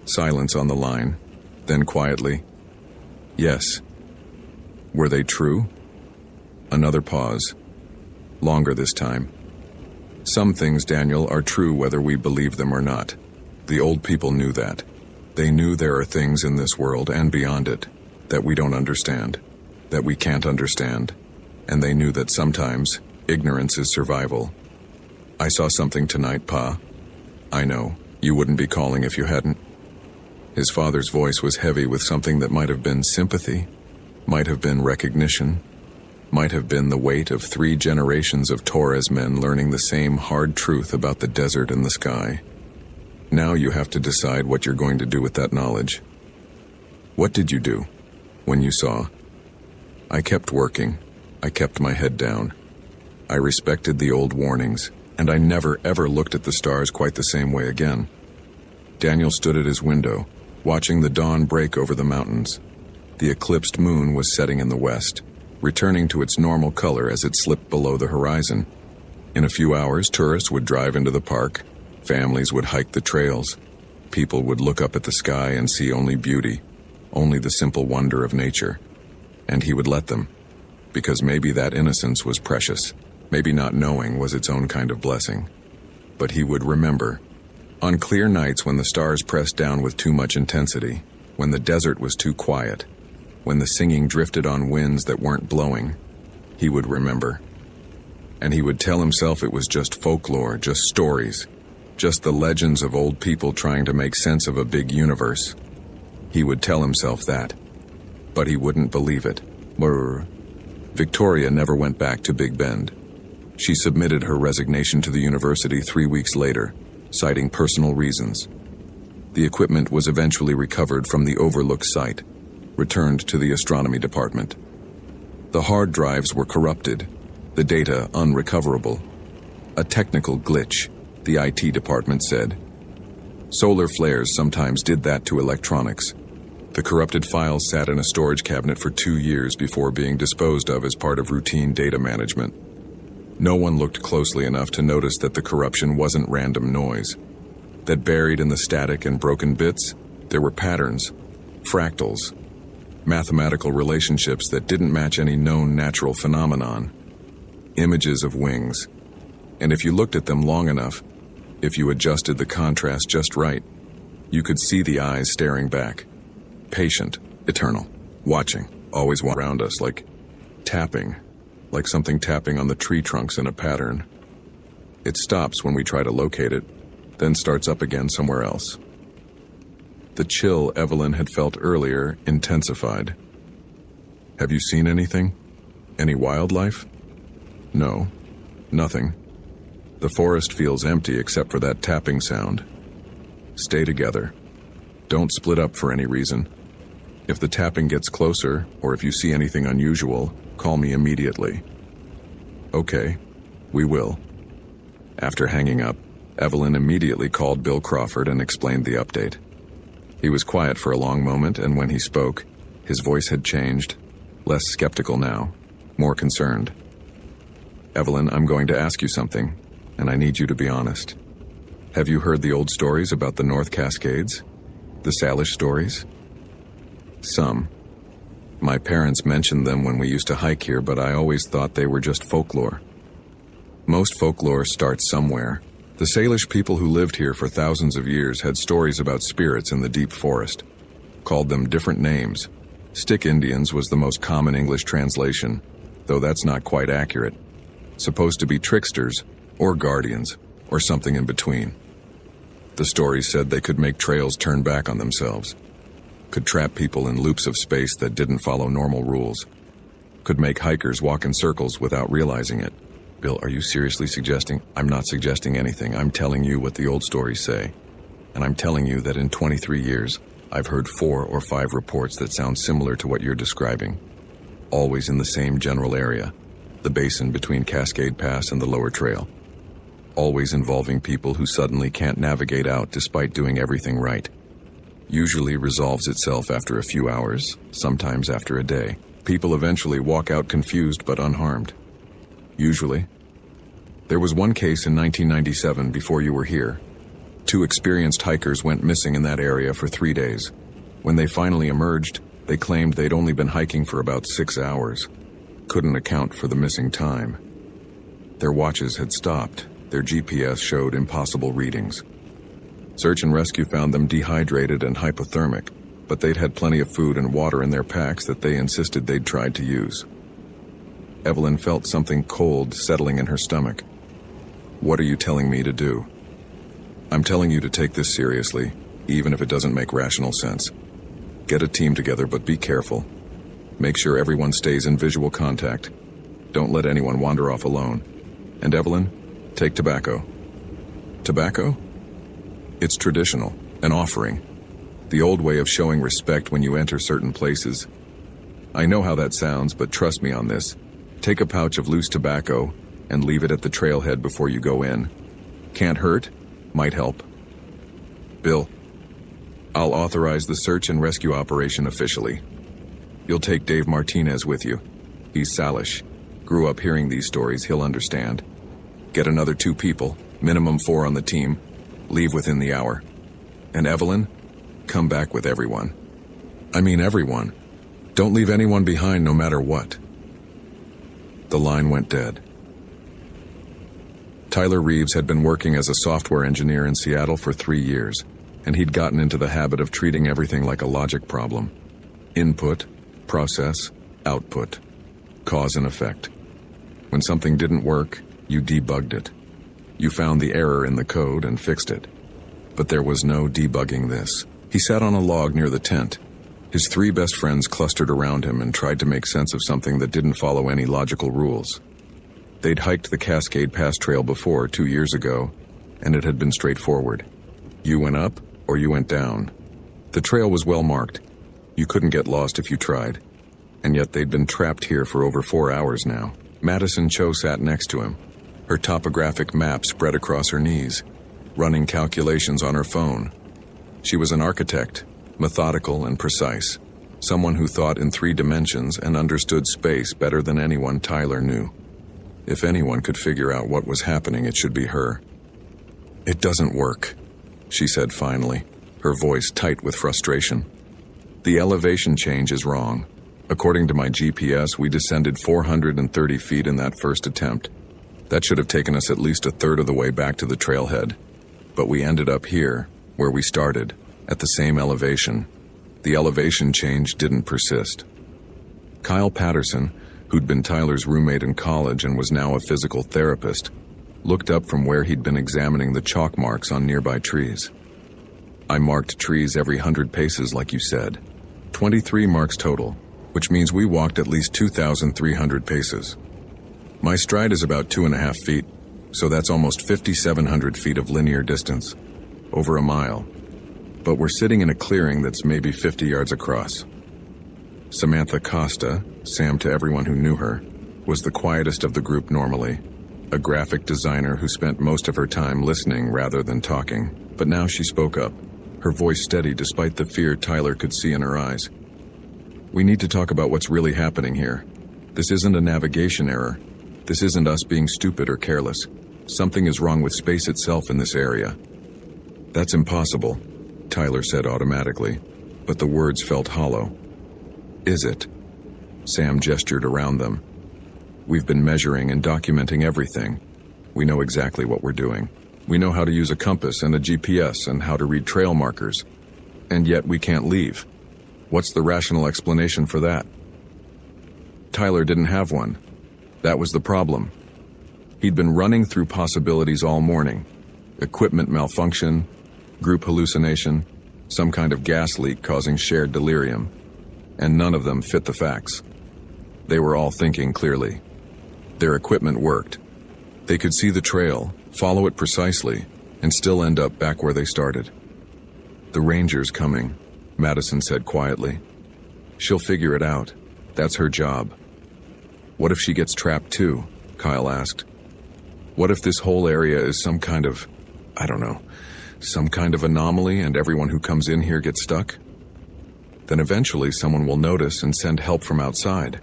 Silence on the line, then quietly, yes. Were they true? Another pause. Longer this time. Some things, Daniel, are true whether we believe them or not. The old people knew that. They knew there are things in this world and beyond it that we don't understand, that we can't understand, and they knew that sometimes ignorance is survival. I saw something tonight, Pa. I know, you wouldn't be calling if you hadn't. His father's voice was heavy with something that might have been sympathy, might have been recognition, might have been the weight of 3 generations of Torres men learning the same hard truth about the desert and the sky. Now you have to decide what you're going to do with that knowledge. What did you do when you saw? I kept working. I kept my head down. I respected the old warnings, and I never ever looked at the stars quite the same way again. Daniel stood at his window, watching the dawn break over the mountains. The eclipsed moon was setting in the west, returning to its normal color as it slipped below the horizon. In a few hours, tourists would drive into the park, families would hike the trails, people would look up at the sky and see only beauty, only the simple wonder of nature. And he would let them, because maybe that innocence was precious, maybe not knowing was its own kind of blessing. But he would remember. On clear nights when the stars pressed down with too much intensity, when the desert was too quiet, when the singing drifted on winds that weren't blowing, he would remember. And he would tell himself it was just folklore, just stories, just the legends of old people trying to make sense of a big universe. He would tell himself that. But he wouldn't believe it. Brr. Victoria never went back to Big Bend. She submitted her resignation to the university 3 weeks later, citing personal reasons. The equipment was eventually recovered from the overlooked site, returned to the astronomy department. The hard drives were corrupted, the data unrecoverable. A technical glitch, the IT department said. Solar flares sometimes did that to electronics. The corrupted files sat in a storage cabinet for 2 years before being disposed of as part of routine data management. No one looked closely enough to notice that the corruption wasn't random noise. That buried in the static and broken bits, there were patterns, fractals, mathematical relationships that didn't match any known natural phenomenon. Images of wings. And if you looked at them long enough, if you adjusted the contrast just right, you could see the eyes staring back. Patient, eternal, watching, always around us, like tapping, like something tapping on the tree trunks in a pattern. It stops when we try to locate it, then starts up again somewhere else. The chill Evelyn had felt earlier intensified. Have you seen anything? Any wildlife? No, nothing. The forest feels empty except for that tapping sound. Stay together. Don't split up for any reason. If the tapping gets closer, or if you see anything unusual, call me immediately. Okay, we will. After hanging up, Evelyn immediately called Bill Crawford and explained the update. He was quiet for a long moment, and when he spoke, his voice had changed, less skeptical now, more concerned. Evelyn, I'm going to ask you something, and I need you to be honest. Have you heard the old stories about the North Cascades? The Salish stories? Some. My parents mentioned them when we used to hike here, but I always thought they were just folklore. Most folklore starts somewhere. The Salish people who lived here for thousands of years had stories about spirits in the deep forest. Called them different names. Stick Indians was the most common English translation, though that's not quite accurate. Supposed to be tricksters, or guardians, or something in between. The stories said they could make trails turn back on themselves. Could trap people in loops of space that didn't follow normal rules. Could make hikers walk in circles without realizing it. Bill, are you seriously suggesting? I'm not suggesting anything. I'm telling you what the old stories say. And I'm telling you that in 23 years, I've heard 4 or 5 reports that sound similar to what you're describing. Always in the same general area, the basin between Cascade Pass and the lower trail. Always involving people who suddenly can't navigate out despite doing everything right. Usually resolves itself after a few hours, sometimes after a day. People eventually walk out confused but unharmed. Usually. There was one case in 1997 before you were here. 2 experienced hikers went missing in that area for 3 days. When they finally emerged, they claimed they'd only been hiking for about 6 hours. Couldn't account for the missing time. Their watches had stopped. Their GPS showed impossible readings. Search and rescue found them dehydrated and hypothermic, but they'd had plenty of food and water in their packs that they insisted they'd tried to use. Evelyn felt something cold settling in her stomach. What are you telling me to do? I'm telling you to take this seriously, even if it doesn't make rational sense. Get a team together, but be careful. Make sure everyone stays in visual contact. Don't let anyone wander off alone. And Evelyn, take tobacco. Tobacco? It's traditional, an offering. The old way of showing respect when you enter certain places. I know how that sounds, but trust me on this. Take a pouch of loose tobacco and leave it at the trailhead before you go in. Can't hurt, might help. Bill, I'll authorize the search and rescue operation officially. You'll take Dave Martinez with you. He's Salish. Grew up hearing these stories, he'll understand. Get another 2 people, minimum 4 on the team. Leave within the hour. And Evelyn, come back with everyone. I mean everyone. Don't leave anyone behind no matter what. The line went dead. Tyler Reeves had been working as a software engineer in Seattle for 3 years, and he'd gotten into the habit of treating everything like a logic problem. Input, process, output, cause and effect. When something didn't work, you debugged it. You found the error in the code and fixed it. But there was no debugging this. He sat on a log near the tent. His 3 best friends clustered around him and tried to make sense of something that didn't follow any logical rules. They'd hiked the Cascade Pass Trail before 2 years ago, and it had been straightforward. You went up or you went down. The trail was well marked. You couldn't get lost if you tried. And yet they'd been trapped here for over 4 hours now. Madison Cho sat next to him, her topographic map spread across her knees, running calculations on her phone. She was an architect, methodical and precise, someone who thought in 3 dimensions and understood space better than anyone Tyler knew. If anyone could figure out what was happening, it should be her. It doesn't work, she said finally, her voice tight with frustration. The elevation change is wrong. According to my GPS, we descended 430 feet in that first attempt. That should have taken us at least a third of the way back to the trailhead. But we ended up here, where we started, at the same elevation. The elevation change didn't persist. Kyle Patterson, who'd been Tyler's roommate in college and was now a physical therapist, looked up from where he'd been examining the chalk marks on nearby trees. I marked trees every 100 paces like you said. 23 marks total, which means we walked at least 2,300 paces. My stride is about 2.5 feet, so that's almost 5,700 feet of linear distance, over a mile. But we're sitting in a clearing that's maybe 50 yards across. Samantha Costa, Sam to everyone who knew her, was the quietest of the group normally, a graphic designer who spent most of her time listening rather than talking. But now she spoke up, her voice steady despite the fear Tyler could see in her eyes. We need to talk about what's really happening here. This isn't a navigation error. This isn't us being stupid or careless. Something is wrong with space itself in this area. That's impossible, Tyler said automatically, but the words felt hollow. Is it? Sam gestured around them. We've been measuring and documenting everything. We know exactly what we're doing. We know how to use a compass and a GPS and how to read trail markers. And yet we can't leave. What's the rational explanation for that? Tyler didn't have one. That was the problem. He'd been running through possibilities all morning. Equipment malfunction, group hallucination, some kind of gas leak causing shared delirium. And none of them fit the facts. They were all thinking clearly. Their equipment worked. They could see the trail, follow it precisely, and still end up back where they started. The ranger's coming, Madison said quietly. She'll figure it out. That's her job. What if she gets trapped too? Kyle asked. What if this whole area is some kind of, some kind of anomaly and everyone who comes in here gets stuck? Then eventually someone will notice and send help from outside.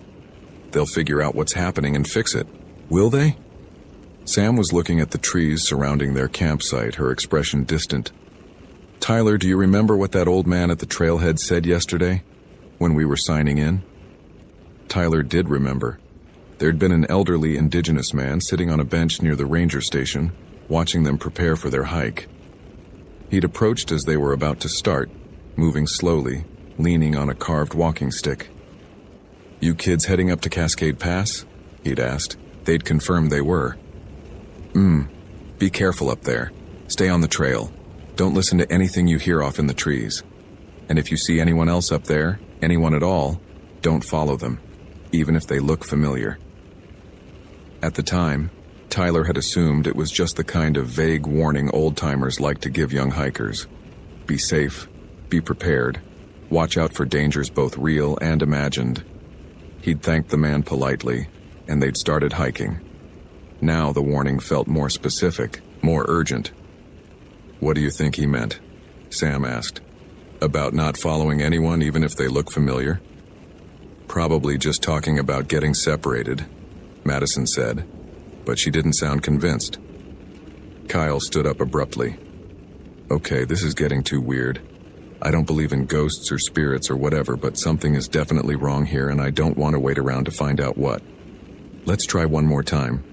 They'll figure out what's happening and fix it. Will they? Sam was looking at the trees surrounding their campsite, her expression distant. Tyler, do you remember what that old man at the trailhead said yesterday, when we were signing in? Tyler did remember. There'd been an elderly indigenous man sitting on a bench near the ranger station, watching them prepare for their hike. He'd approached as they were about to start, moving slowly, leaning on a carved walking stick. You kids heading up to Cascade Pass? He'd asked. They'd confirmed they were. Be careful up there. Stay on the trail. Don't listen to anything you hear off in the trees. And if you see anyone else up there, anyone at all, don't follow them, even if they look familiar. At the time, Tyler had assumed it was just the kind of vague warning old-timers like to give young hikers. Be safe, be prepared, watch out for dangers both real and imagined. He'd thanked the man politely, and they'd started hiking. Now the warning felt more specific, more urgent. What do you think he meant? Sam asked. About not following anyone even if they look familiar? Probably just talking about getting separated, Madison said, but she didn't sound convinced. Kyle stood up abruptly. Okay, this is getting too weird. I don't believe in ghosts or spirits or whatever, but something is definitely wrong here and I don't want to wait around to find out what. Let's try one more time.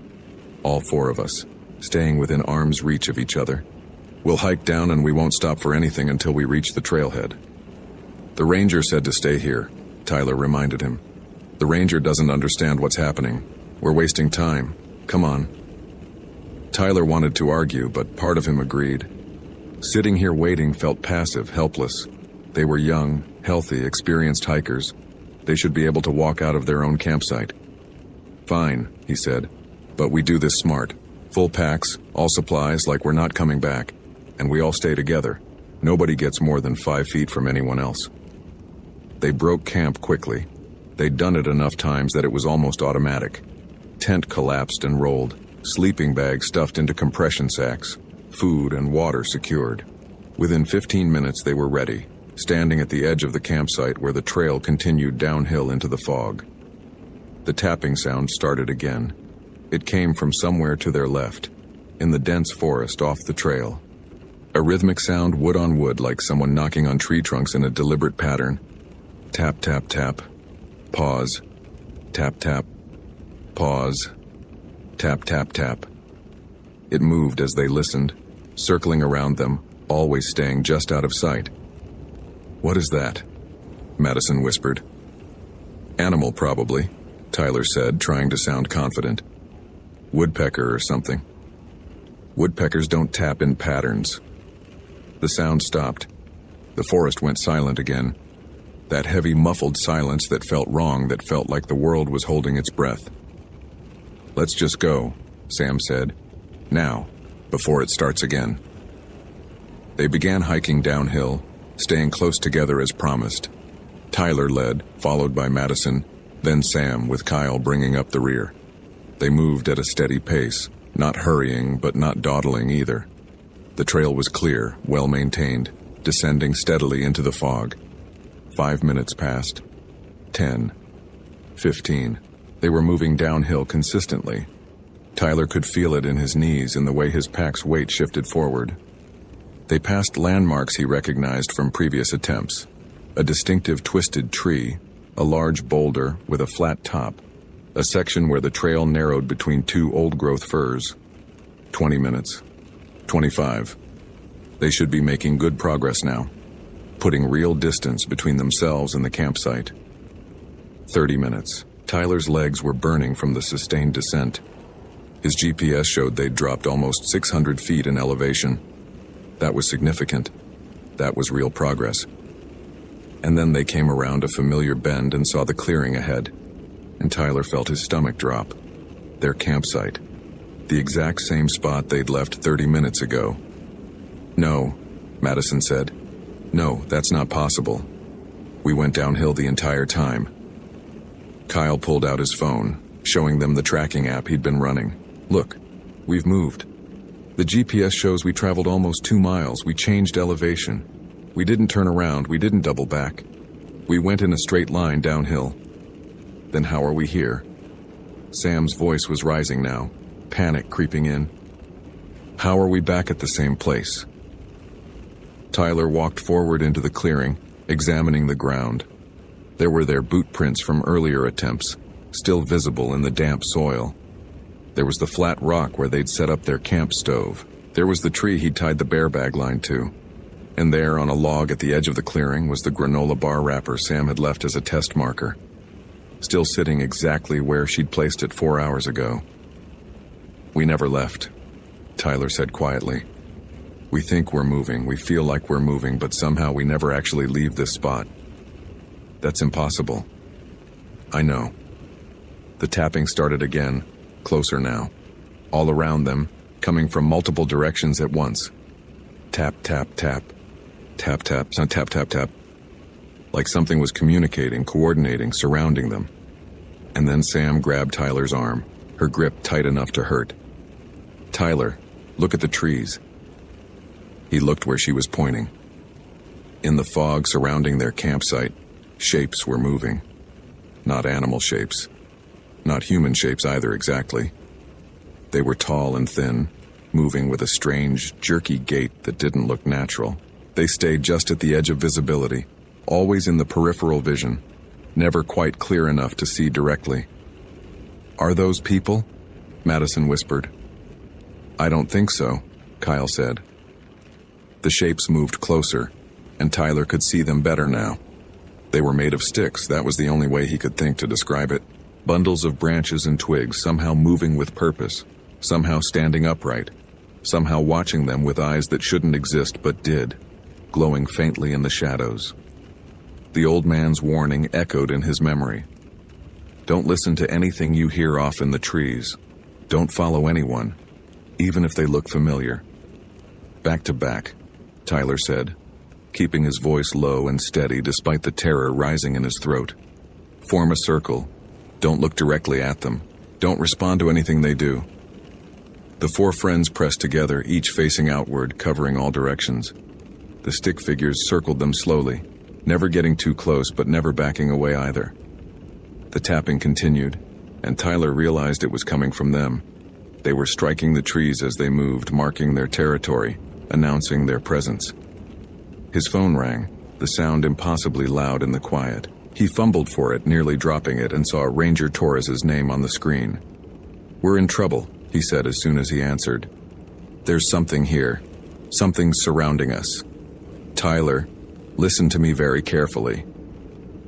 All four of us, staying within arm's reach of each other. We'll hike down and we won't stop for anything until we reach the trailhead. The ranger said to stay here, Tyler reminded him. The ranger doesn't understand what's happening. We're wasting time. Come on. Tyler wanted to argue, but part of him agreed. Sitting here waiting felt passive, helpless. They were young, healthy, experienced hikers. They should be able to walk out of their own campsite. Fine, he said, but we do this smart. Full packs, all supplies like we're not coming back, and we all stay together. Nobody gets more than 5 feet from anyone else. They broke camp quickly. They'd done it enough times that it was almost automatic. Tent collapsed and rolled, sleeping bags stuffed into compression sacks, food and water secured. Within 15 minutes they were ready, standing at the edge of the campsite where the trail continued downhill into the fog. The tapping sound started again. It came from somewhere to their left, in the dense forest off the trail. A rhythmic sound wood on wood like someone knocking on tree trunks in a deliberate pattern. Tap, tap, tap. Pause. Tap, tap. Pause. Tap, tap, tap. It moved as they listened, circling around them, always staying just out of sight. What is that? Madison whispered. Animal, probably, Tyler said, trying to sound confident. Woodpecker or something. Woodpeckers don't tap in patterns. The sound stopped. The forest went silent again. That heavy, muffled silence that felt wrong, that felt like the world was holding its breath. "Let's just go," Sam said. "Now, before it starts again." They began hiking downhill, staying close together as promised. Tyler led, followed by Madison, then Sam, with Kyle bringing up the rear. They moved at a steady pace, not hurrying but not dawdling either. The trail was clear, well maintained, descending steadily into the fog. 5 minutes passed. 10. 15. They were moving downhill consistently. Tyler could feel it in his knees, in the way his pack's weight shifted forward. They passed landmarks he recognized from previous attempts. A distinctive twisted tree, a large boulder with a flat top, a section where the trail narrowed between two old-growth firs. 20 minutes. 25. They should be making good progress now, putting real distance between themselves and the campsite. 30 minutes. Tyler's legs were burning from the sustained descent. His GPS showed they'd dropped almost 600 feet in elevation. That was significant. That was real progress. And then they came around a familiar bend and saw the clearing ahead, and Tyler felt his stomach drop. Their campsite. The exact same spot they'd left 30 minutes ago. "No," Madison said. "No, that's not possible. We went downhill the entire time." Kyle pulled out his phone, showing them the tracking app he'd been running. "Look, we've moved. The GPS shows we traveled almost 2 miles. We changed elevation. We didn't turn around. We didn't double back. We went in a straight line downhill. Then how are we here?" Sam's voice was rising now, panic creeping in. "How are we back at the same place?" Tyler walked forward into the clearing, examining the ground. There were their boot prints from earlier attempts, still visible in the damp soil. There was the flat rock where they'd set up their camp stove. There was the tree he'd tied the bear bag line to. And there, on a log at the edge of the clearing, was the granola bar wrapper Sam had left as a test marker, still sitting exactly where she'd placed it 4 hours ago. "We never left," Tyler said quietly. "We think we're moving, we feel like we're moving, but somehow we never actually leave this spot. That's impossible." "I know." The tapping started again, closer now. All around them, coming from multiple directions at once. Tap, tap, tap. Tap, tap, tap, tap, tap. Like something was communicating, coordinating, surrounding them. And then Sam grabbed Tyler's arm, her grip tight enough to hurt. "Tyler, look at the trees." He looked where she was pointing. In the fog surrounding their campsite, shapes were moving. Not animal shapes. Not human shapes either, exactly. They were tall and thin, moving with a strange, jerky gait that didn't look natural. They stayed just at the edge of visibility, always in the peripheral vision, never quite clear enough to see directly. "Are those people?" Madison whispered. "I don't think so," Kyle said. The shapes moved closer, and Tyler could see them better now. They were made of sticks, that was the only way he could think to describe it. Bundles of branches and twigs, somehow moving with purpose, somehow standing upright, somehow watching them with eyes that shouldn't exist but did, glowing faintly in the shadows. The old man's warning echoed in his memory. "Don't listen to anything you hear off in the trees. Don't follow anyone, even if they look familiar." "Back to back," Tyler said, keeping his voice low and steady despite the terror rising in his throat. "Form a circle. Don't look directly at them. Don't respond to anything they do." The 4 friends pressed together, each facing outward, covering all directions. The stick figures circled them slowly, never getting too close but never backing away either. The tapping continued, and Tyler realized it was coming from them. They were striking the trees as they moved, marking their territory, announcing their presence. His phone rang, the sound impossibly loud in the quiet. He fumbled for it, nearly dropping it, and saw Ranger Torres's name on the screen. "We're in trouble," he said as soon as he answered. "There's something here. Something surrounding us. Tyler, listen to me very carefully."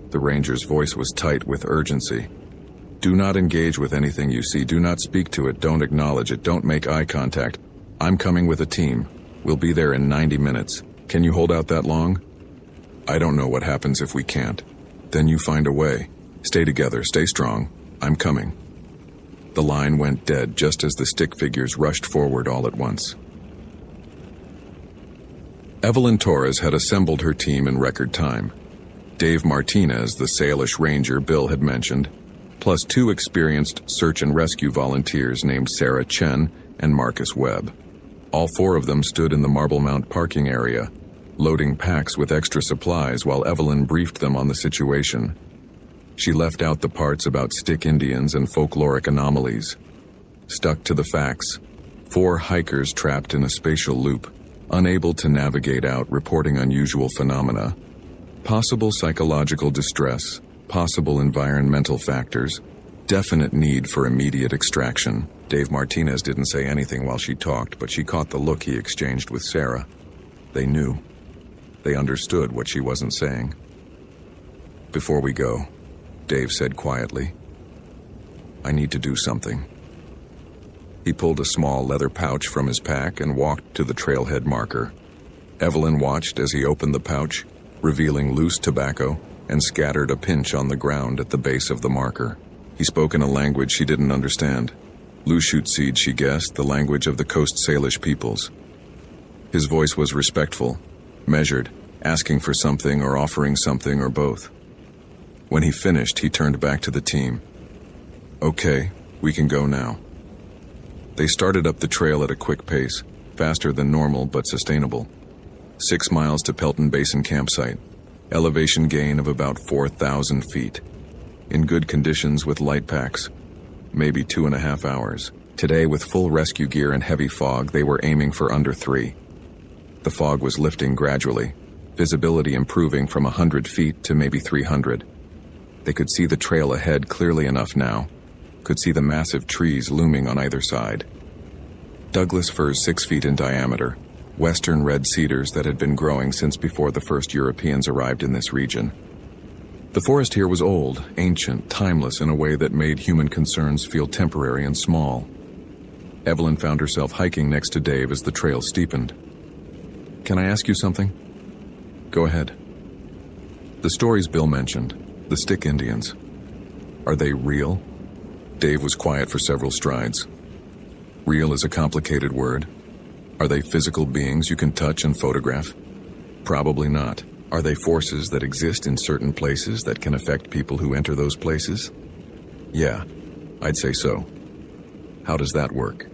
The ranger's voice was tight with urgency. "Do not engage with anything you see. Do not speak to it. Don't acknowledge it. Don't make eye contact. I'm coming with a team. We'll be there in 90 minutes. Can you hold out that long? I don't know what happens if we can't. Then you find a way. Stay together, stay strong. I'm coming. The line went dead just as the stick figures rushed forward all at once. Evelyn Torres had assembled her team in record time. Dave Martinez, the Salish ranger Bill had mentioned, plus 2 experienced search and rescue volunteers named Sarah Chen and Marcus Webb. All 4 of them stood in the Marble Mount parking area, loading packs with extra supplies while Evelyn briefed them on the situation. She left out the parts about stick Indians and folkloric anomalies. Stuck to the facts. 4 hikers trapped in a spatial loop, unable to navigate out, reporting unusual phenomena. Possible psychological distress, possible environmental factors, definite need for immediate extraction. Dave Martinez didn't say anything while she talked, but she caught the look he exchanged with Sarah. They knew. They understood what she wasn't saying. Before we go, Dave said quietly, I need to do something. He pulled a small leather pouch from his pack and walked to the trailhead marker. Evelyn watched as he opened the pouch, revealing loose tobacco, and scattered a pinch on the ground at the base of the marker. He spoke in a language she didn't understand. Lushootseed, she guessed, the language of the Coast Salish peoples. His voice was respectful, measured, asking for something or offering something or both. When he finished, he turned back to the team. Okay, we can go now. They started up the trail at a quick pace, faster than normal but sustainable. 6 miles to Pelton Basin campsite, elevation gain of about 4,000 feet. In good conditions with light packs, maybe 2.5 hours. Today, with full rescue gear and heavy fog, they were aiming for under 3. The fog was lifting gradually, visibility improving from 100 feet to maybe 300. They could see the trail ahead clearly enough now, could see the massive trees looming on either side. Douglas firs 6 feet in diameter, western red cedars that had been growing since before the first Europeans arrived in this region. The forest here was old, ancient, timeless in a way that made human concerns feel temporary and small. Evelyn found herself hiking next to Dave as the trail steepened. Can I ask you something? Go ahead. The stories Bill mentioned, the stick Indians, are they real? Dave was quiet for several strides. Real is a complicated word. Are they physical beings you can touch and photograph? Probably not. Are they forces that exist in certain places that can affect people who enter those places? Yeah, I'd say so. How does that work?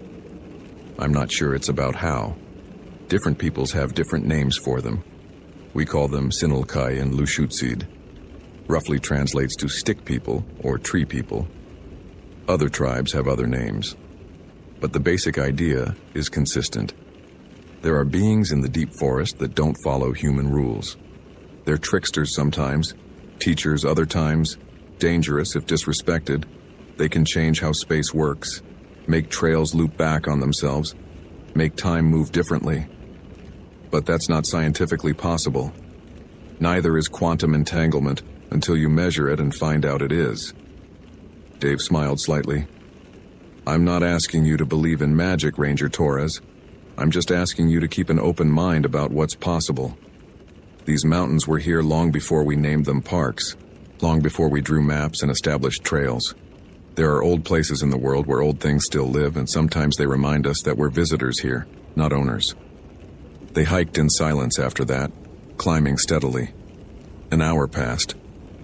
I'm not sure it's about how. Different peoples have different names for them. We call them Sinulkai and Lushootseed. Roughly translates to stick people or tree people. Other tribes have other names. But the basic idea is consistent. There are beings in the deep forest that don't follow human rules. They're tricksters sometimes, teachers other times, dangerous if disrespected. They can change how space works, make trails loop back on themselves, make time move differently. But that's not scientifically possible. Neither is quantum entanglement until you measure it and find out it is. Dave smiled slightly. I'm not asking you to believe in magic, Ranger Torres. I'm just asking you to keep an open mind about what's possible. These mountains were here long before we named them parks, long before we drew maps and established trails. There are old places in the world where old things still live, and sometimes they remind us that we're visitors here, not owners. They hiked in silence after that, climbing steadily. An hour passed,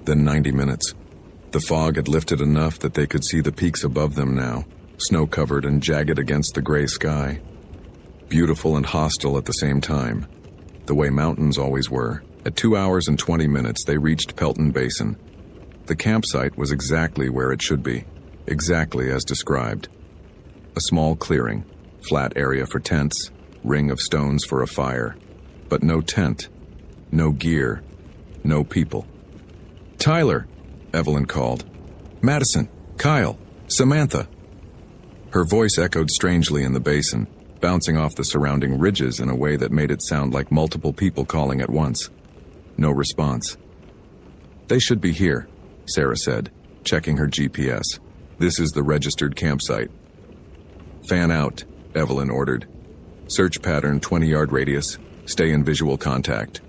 then 90 minutes. The fog had lifted enough that they could see the peaks above them now, snow-covered and jagged against the gray sky. Beautiful and hostile at the same time, the way mountains always were. At 2 hours and 20 minutes, they reached Pelton Basin. The campsite was exactly where it should be, exactly as described. A small clearing, flat area for tents, ring of stones for a fire. But no tent, no gear, no people. Tyler, Evelyn called. Madison, Kyle, Samantha. Her voice echoed strangely in the basin, bouncing off the surrounding ridges in a way that made it sound like multiple people calling at once. No response. They should be here, Sarah said, checking her GPS. This is the registered campsite. Fan out, Evelyn ordered. Search pattern 20-yard radius. Stay in visual contact.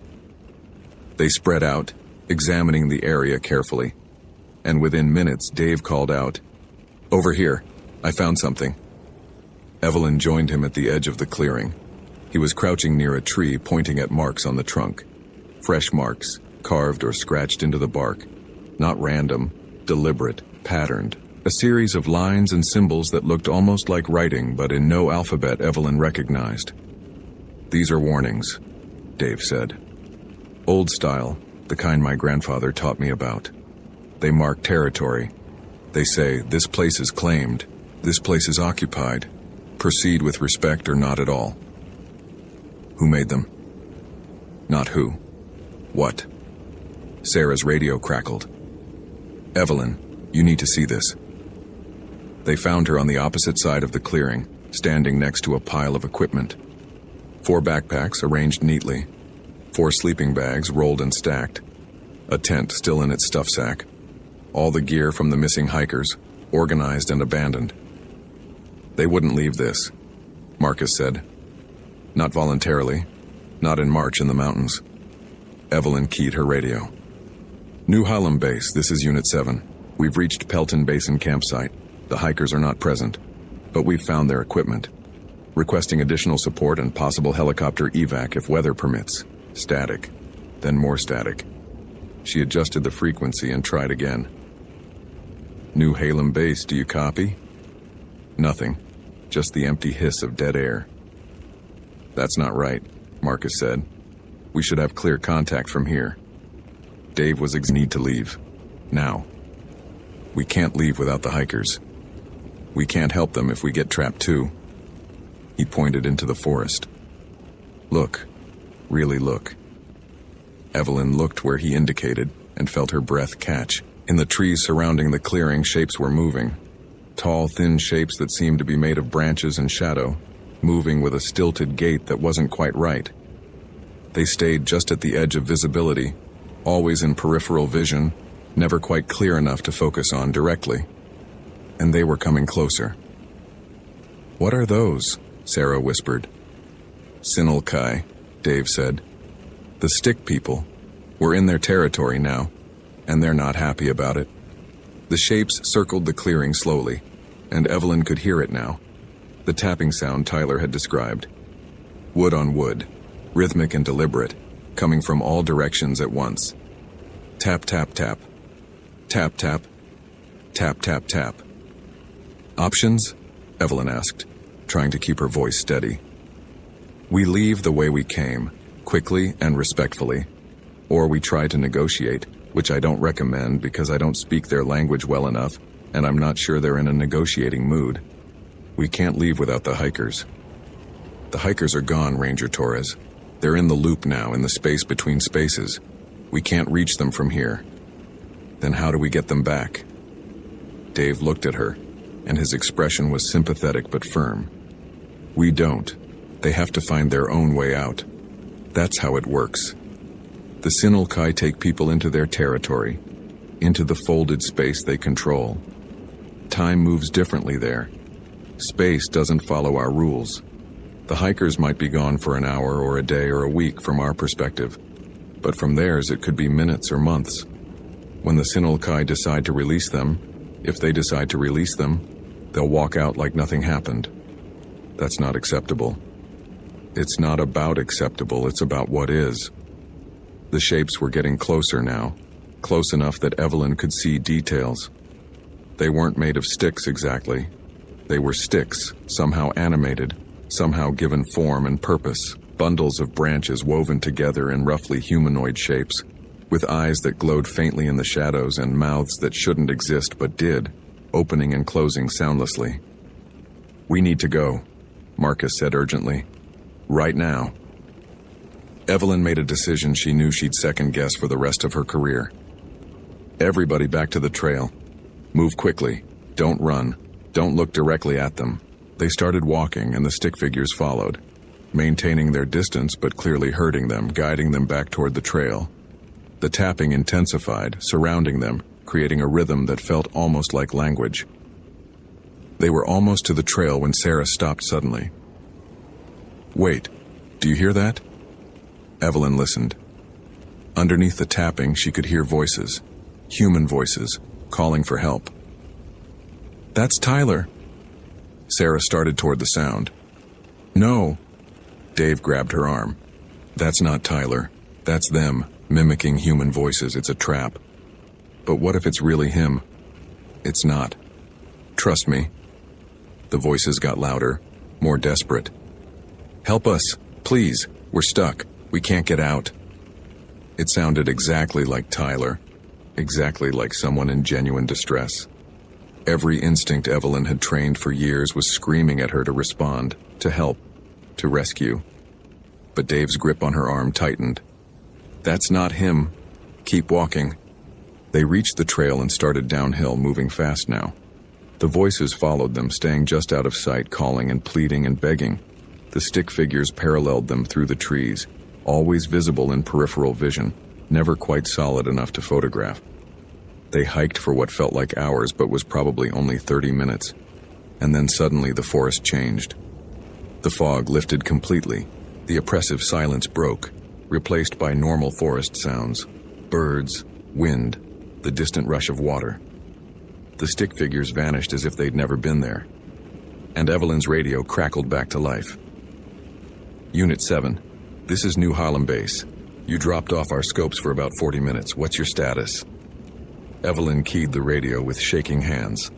They spread out, examining the area carefully. And within minutes, Dave called out, "Over here, I found something." Evelyn joined him at the edge of the clearing. He was crouching near a tree, pointing at marks on the trunk. Fresh marks, carved or scratched into the bark. Not random, deliberate, patterned. A series of lines and symbols that looked almost like writing, but in no alphabet Evelyn recognized. "These are warnings," Dave said. "Old style, the kind my grandfather taught me about. They mark territory. They say, this place is claimed, this place is occupied. Proceed with respect or not at all." Who made them? Not who. What? Sarah's radio crackled. "Evelyn, you need to see this." They found her on the opposite side of the clearing, standing next to a pile of equipment. 4 backpacks arranged neatly. 4 sleeping bags rolled and stacked. A tent still in its stuff sack. All the gear from the missing hikers, organized and abandoned. "They wouldn't leave this," Marcus said. "Not voluntarily. Not in March in the mountains." Evelyn keyed her radio. "New Hallam Base, this is Unit 7. We've reached Pelton Basin campsite. The hikers are not present, but we've found their equipment. Requesting additional support and possible helicopter evac if weather permits. Static. Then more static." She adjusted the frequency and tried again. "New Hallam Base, do you copy?" Nothing. Just the empty hiss of dead air. "That's not right," Marcus said. "We should have clear contact from here." Dave was need to leave. Now. "We can't leave without the hikers. We can't help them if we get trapped too." He pointed into the forest. "Look. Really look." Evelyn looked where he indicated and felt her breath catch. In the trees surrounding the clearing, shapes were moving. Tall, thin shapes that seemed to be made of branches and shadow, moving with a stilted gait that wasn't quite right. They stayed just at the edge of visibility, always in peripheral vision, never quite clear enough to focus on directly. And they were coming closer. "What are those?" Sarah whispered. "Sinulkai," Dave said. "The stick people. We're in their territory now, and they're not happy about it." The shapes circled the clearing slowly, and Evelyn could hear it now. The tapping sound Tyler had described. Wood on wood, rhythmic and deliberate, coming from all directions at once. Tap, tap, tap. Tap, tap. Tap, tap, tap. "Options?" Evelyn asked, trying to keep her voice steady. "We leave the way we came, quickly and respectfully. Or we try to negotiate, which I don't recommend because I don't speak their language well enough, and I'm not sure they're in a negotiating mood. We can't leave without the hikers." "The hikers are gone, Ranger Torres. They're in the loop now, in the space between spaces. We can't reach them from here." "Then how do we get them back?" Dave looked at her, and his expression was sympathetic but firm. "We don't. They have to find their own way out. That's how it works. The Sinulkai take people into their territory, into the folded space they control. Time moves differently there. Space doesn't follow our rules. The hikers might be gone for an hour or a day or a week from our perspective, but from theirs it could be minutes or months. When the Sinulkai decide to release them, if they decide to release them, they'll walk out like nothing happened. That's not acceptable. It's not about acceptable, it's about what is." The shapes were getting closer now, close enough that Evelyn could see details. They weren't made of sticks exactly. They were sticks, somehow animated, somehow given form and purpose, bundles of branches woven together in roughly humanoid shapes, with eyes that glowed faintly in the shadows and mouths that shouldn't exist but did, opening and closing soundlessly. "We need to go," Marcus said urgently. "Right now." Evelyn made a decision she knew she'd second-guess for the rest of her career. "Everybody back to the trail. Move quickly. Don't run. Don't look directly at them." They started walking, and the stick figures followed, maintaining their distance but clearly herding them, guiding them back toward the trail. The tapping intensified, surrounding them, creating a rhythm that felt almost like language. They were almost to the trail when Sarah stopped suddenly. Wait, do you hear that? Evelyn listened. Underneath the tapping, she could hear voices, human voices, calling for help. That's Tyler. Sarah started toward the sound. No. Dave grabbed her arm. That's not Tyler. That's them, mimicking human voices. It's a trap. But what if it's really him? It's not. Trust me. The voices got louder, more desperate. Help us, please. We're stuck. We can't get out. It sounded exactly like Tyler, exactly like someone in genuine distress. Every instinct Evelyn had trained for years was screaming at her to respond, to help, to rescue. But Dave's grip on her arm tightened. That's not him. Keep walking. They reached the trail and started downhill, moving fast now. The voices followed them, staying just out of sight, calling and pleading and begging. The stick figures paralleled them through the trees, always visible in peripheral vision, never quite solid enough to photograph. They hiked for what felt like hours but was probably only 30 minutes. And then suddenly the forest changed. The fog lifted completely. The oppressive silence broke, replaced by normal forest sounds. Birds, wind, the distant rush of water. The stick figures vanished as if they'd never been there. And Evelyn's radio crackled back to life. Unit 7, this is New Harlem Base. You dropped off our scopes for about 40 minutes. What's your status? Evelyn keyed the radio with shaking hands.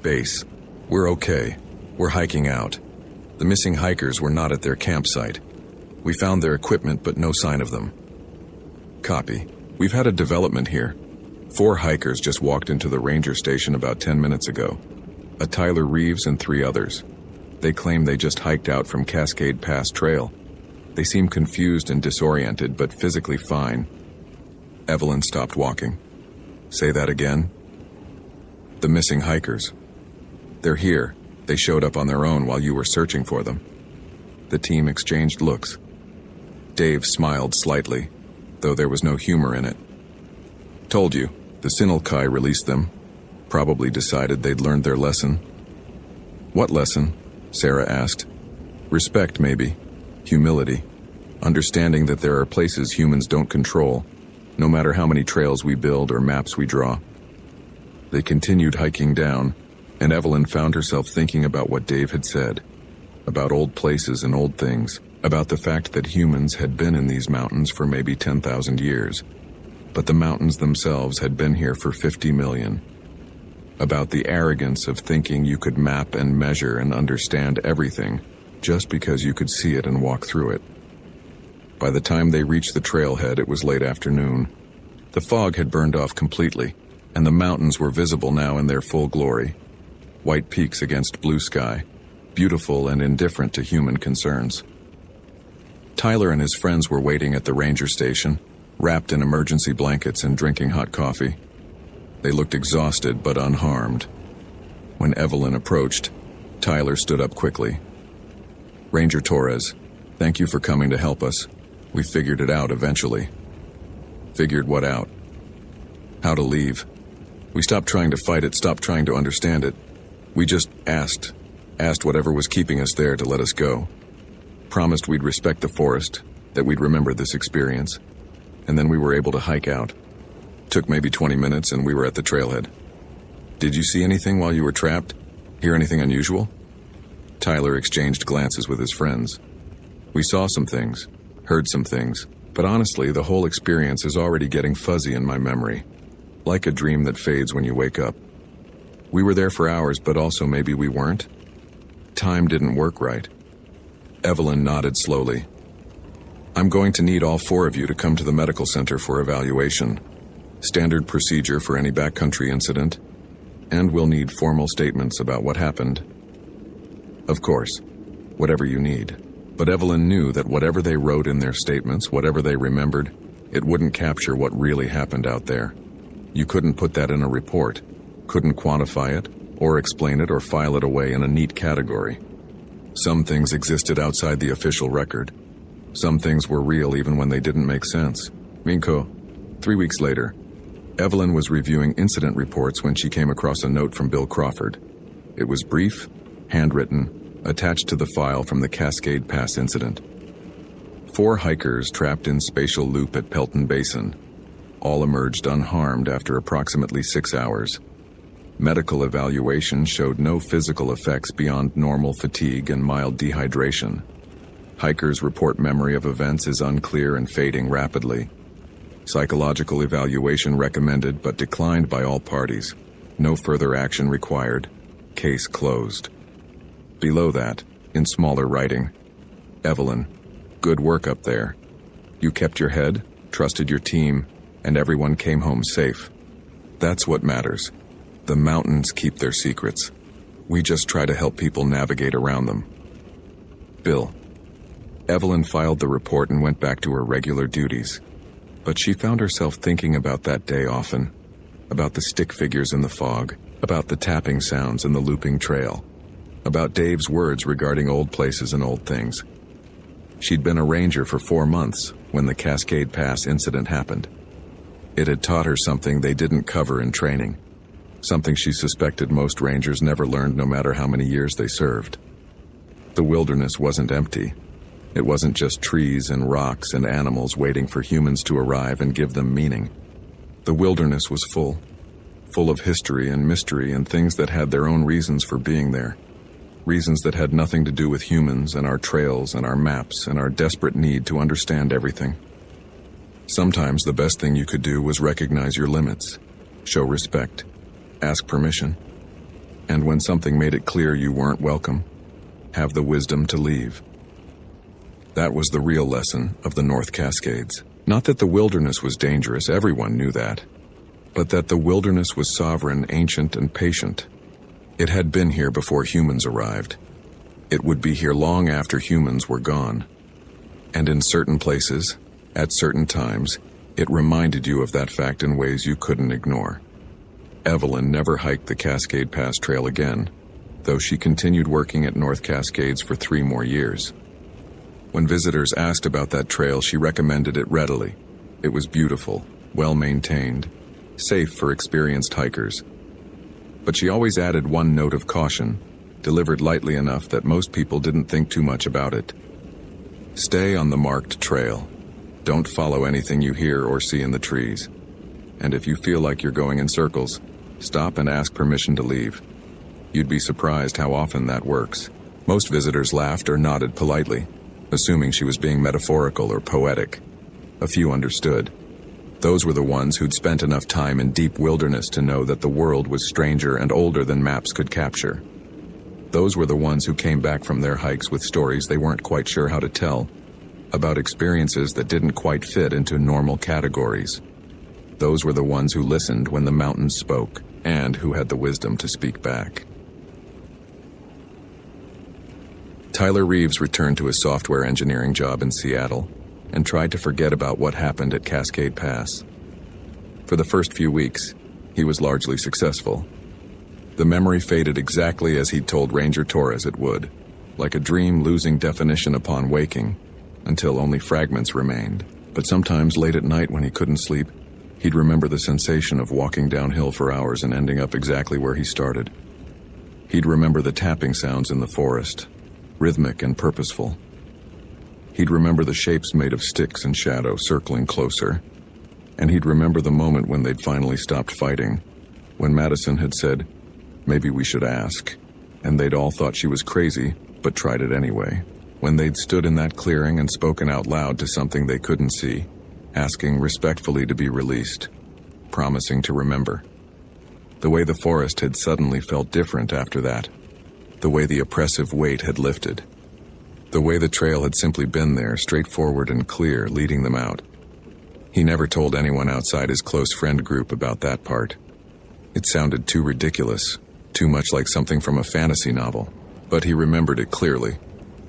Base, we're okay. We're hiking out. The missing hikers were not at their campsite. We found their equipment but no sign of them. Copy. We've had a development here. 4 hikers just walked into the ranger station about 10 minutes ago. A Tyler Reeves and 3 others. They claim they just hiked out from Cascade Pass Trail. They seem confused and disoriented, but physically fine. Evelyn stopped walking. Say that again? The missing hikers. They're here. They showed up on their own while you were searching for them. The team exchanged looks. Dave smiled slightly, though there was no humor in it. Told you, the Sinulkai released them. Probably decided they'd learned their lesson. What lesson? Sarah asked. Respect, maybe. Humility. Understanding that there are places humans don't control, no matter how many trails we build or maps we draw. They continued hiking down, and Evelyn found herself thinking about what Dave had said, about old places and old things, about the fact that humans had been in these mountains for maybe 10,000 years, but the mountains themselves had been here for 50 million. About the arrogance of thinking you could map and measure and understand everything just because you could see it and walk through it. By the time they reached the trailhead, it was late afternoon. The fog had burned off completely, and the mountains were visible now in their full glory. White peaks against blue sky, beautiful and indifferent to human concerns. Tyler and his friends were waiting at the ranger station, wrapped in emergency blankets and drinking hot coffee. They looked exhausted but unharmed. When Evelyn approached, Tyler stood up quickly. Ranger Torres, thank you for coming to help us. We figured it out eventually. Figured what out? How to leave. We stopped trying to fight it, stopped trying to understand it. We just asked whatever was keeping us there to let us go. Promised we'd respect the forest, that we'd remember this experience, and then we were able to hike out. Took maybe 20 minutes and we were at the trailhead. Did you see anything while you were trapped? Hear anything unusual? Tyler exchanged glances with his friends. We saw some things, heard some things, but honestly, the whole experience is already getting fuzzy in my memory, like a dream that fades when you wake up. We were there for hours, but also maybe we weren't. Time didn't work right. Evelyn nodded slowly. I'm going to need all 4 of you to come to the medical center for evaluation. Standard procedure for any backcountry incident, and we'll need formal statements about what happened. Of course, whatever you need. But Evelyn knew that whatever they wrote in their statements, whatever they remembered, it wouldn't capture what really happened out there. You couldn't put that in a report, couldn't quantify it, or explain it or file it away in a neat category. Some things existed outside the official record. Some things were real even when they didn't make sense. Minko, 3 weeks later, Evelyn was reviewing incident reports when she came across a note from Bill Crawford. It was brief, handwritten, attached to the file from the Cascade Pass incident. 4 hikers trapped in spatial loop at Pelton Basin. All emerged unharmed after approximately 6 hours. Medical evaluation showed no physical effects beyond normal fatigue and mild dehydration. Hikers report memory of events is unclear and fading rapidly. Psychological evaluation recommended but declined by all parties. No further action required. Case closed. Below that, in smaller writing, Evelyn, good work up there. You kept your head, trusted your team, and everyone came home safe. That's what matters. The mountains keep their secrets. We just try to help people navigate around them. Bill. Evelyn filed the report and went back to her regular duties. But she found herself thinking about that day often. About the stick figures in the fog. About the tapping sounds in the looping trail. About Dave's words regarding old places and old things. She'd been a ranger for 4 months when the Cascade Pass incident happened. It had taught her something they didn't cover in training. Something she suspected most rangers never learned no matter how many years they served. The wilderness wasn't empty. It wasn't just trees and rocks and animals waiting for humans to arrive and give them meaning. The wilderness was full of history and mystery and things that had their own reasons for being there. Reasons that had nothing to do with humans and our trails and our maps and our desperate need to understand everything. Sometimes the best thing you could do was recognize your limits, show respect, ask permission, and when something made it clear you weren't welcome, have the wisdom to leave. That was the real lesson of the North Cascades. Not that the wilderness was dangerous, everyone knew that, but that the wilderness was sovereign, ancient, and patient. It had been here before humans arrived. It would be here long after humans were gone. And in certain places, at certain times, it reminded you of that fact in ways you couldn't ignore. Evelyn never hiked the Cascade Pass Trail again, though she continued working at North Cascades for 3 more years. When visitors asked about that trail, she recommended it readily. It was beautiful, well-maintained, safe for experienced hikers. But she always added one note of caution, delivered lightly enough that most people didn't think too much about it. Stay on the marked trail. Don't follow anything you hear or see in the trees. And if you feel like you're going in circles, stop and ask permission to leave. You'd be surprised how often that works. Most visitors laughed or nodded politely, assuming she was being metaphorical or poetic. A few understood. Those were the ones who'd spent enough time in deep wilderness to know that the world was stranger and older than maps could capture. Those were the ones who came back from their hikes with stories they weren't quite sure how to tell, about experiences that didn't quite fit into normal categories. Those were the ones who listened when the mountains spoke, and who had the wisdom to speak back. Tyler Reeves returned to his software engineering job in Seattle and tried to forget about what happened at Cascade Pass. For the first few weeks, he was largely successful. The memory faded exactly as he'd told Ranger Torres it would, like a dream losing definition upon waking, until only fragments remained. But sometimes late at night when he couldn't sleep, he'd remember the sensation of walking downhill for hours and ending up exactly where he started. He'd remember the tapping sounds in the forest, rhythmic and purposeful. He'd remember the shapes made of sticks and shadow circling closer. And he'd remember the moment when they'd finally stopped fighting, when Madison had said, "Maybe we should ask," and they'd all thought she was crazy, but tried it anyway. When they'd stood in that clearing and spoken out loud to something they couldn't see, asking respectfully to be released, promising to remember. The way the forest had suddenly felt different after that. The way the oppressive weight had lifted. The way the trail had simply been there, straightforward and clear, leading them out. He never told anyone outside his close friend group about that part. It sounded too ridiculous, too much like something from a fantasy novel. But he remembered it clearly,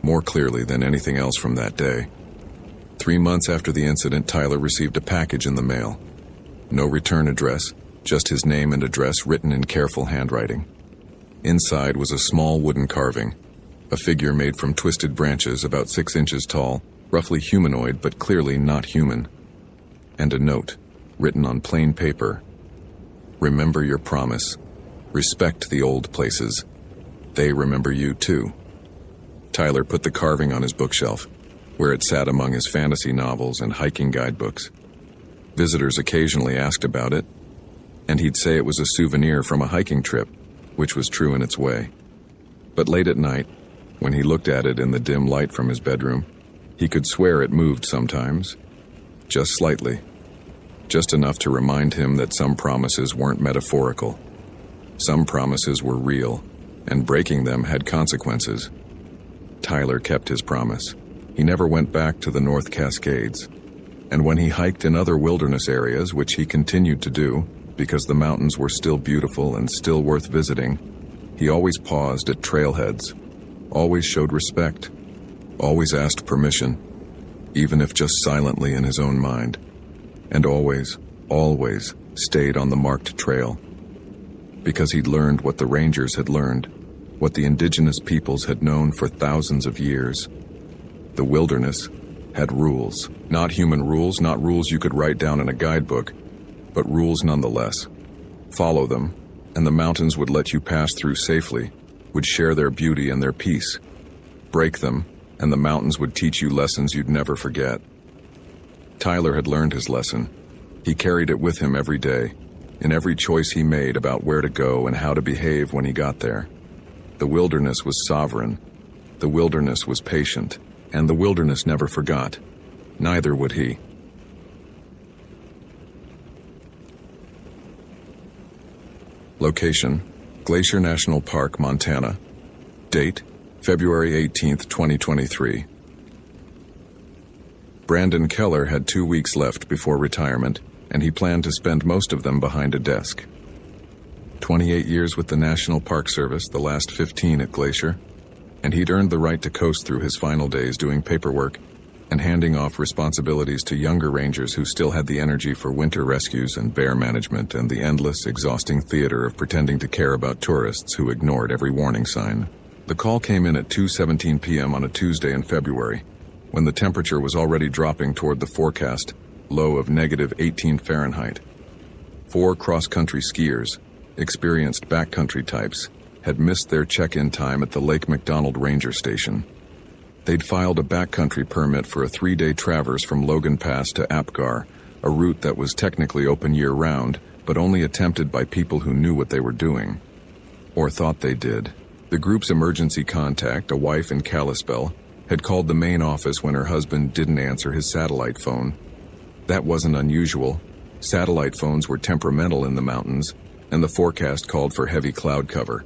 more clearly than anything else from that day. 3 months after the incident, Tyler received a package in the mail. No return address, just his name and address written in careful handwriting. Inside was a small wooden carving, a figure made from twisted branches about 6 inches tall, roughly humanoid but clearly not human. And a note, written on plain paper. Remember your promise. Respect the old places. They remember you too. Tyler put the carving on his bookshelf, where it sat among his fantasy novels and hiking guidebooks. Visitors occasionally asked about it, and he'd say it was a souvenir from a hiking trip, which was true in its way. But late at night, when he looked at it in the dim light from his bedroom, he could swear it moved sometimes, just slightly, just enough to remind him that some promises weren't metaphorical. Some promises were real, and breaking them had consequences. Tyler kept his promise. He never went back to the North Cascades, and when he hiked in other wilderness areas, which he continued to do, because the mountains were still beautiful and still worth visiting, he always paused at trailheads, always showed respect, always asked permission, even if just silently in his own mind, and always stayed on the marked trail. Because he'd learned what the rangers had learned, what the indigenous peoples had known for thousands of years. The wilderness had rules. Not human rules, not rules you could write down in a guidebook, but rules nonetheless. Follow them, and the mountains would let you pass through safely, would share their beauty and their peace. Break them, and the mountains would teach you lessons you'd never forget. Tyler had learned his lesson. He carried it with him every day, in every choice he made about where to go and how to behave when he got there. The wilderness was sovereign. The wilderness was patient, and the wilderness never forgot. Neither would he. Location: Glacier National Park, Montana. Date: February 18, 2023. Brandon Keller had 2 weeks left before retirement, and he planned to spend most of them behind a desk. 28 years with the National Park Service, the last 15 at Glacier, and he'd earned the right to coast through his final days doing paperwork and handing off responsibilities to younger rangers who still had the energy for winter rescues and bear management and the endless, exhausting theater of pretending to care about tourists who ignored every warning sign. The call came in at 2:17 p.m. on a Tuesday in February, when the temperature was already dropping toward the forecast low of -18 Fahrenheit. 4 cross-country skiers, experienced backcountry types, had missed their check-in time at the Lake McDonald Ranger Station. They'd filed a backcountry permit for a 3-day traverse from Logan Pass to Apgar, a route that was technically open year-round, but only attempted by people who knew what they were doing. Or thought they did. The group's emergency contact, a wife in Kalispell, had called the main office when her husband didn't answer his satellite phone. That wasn't unusual. Satellite phones were temperamental in the mountains, and the forecast called for heavy cloud cover.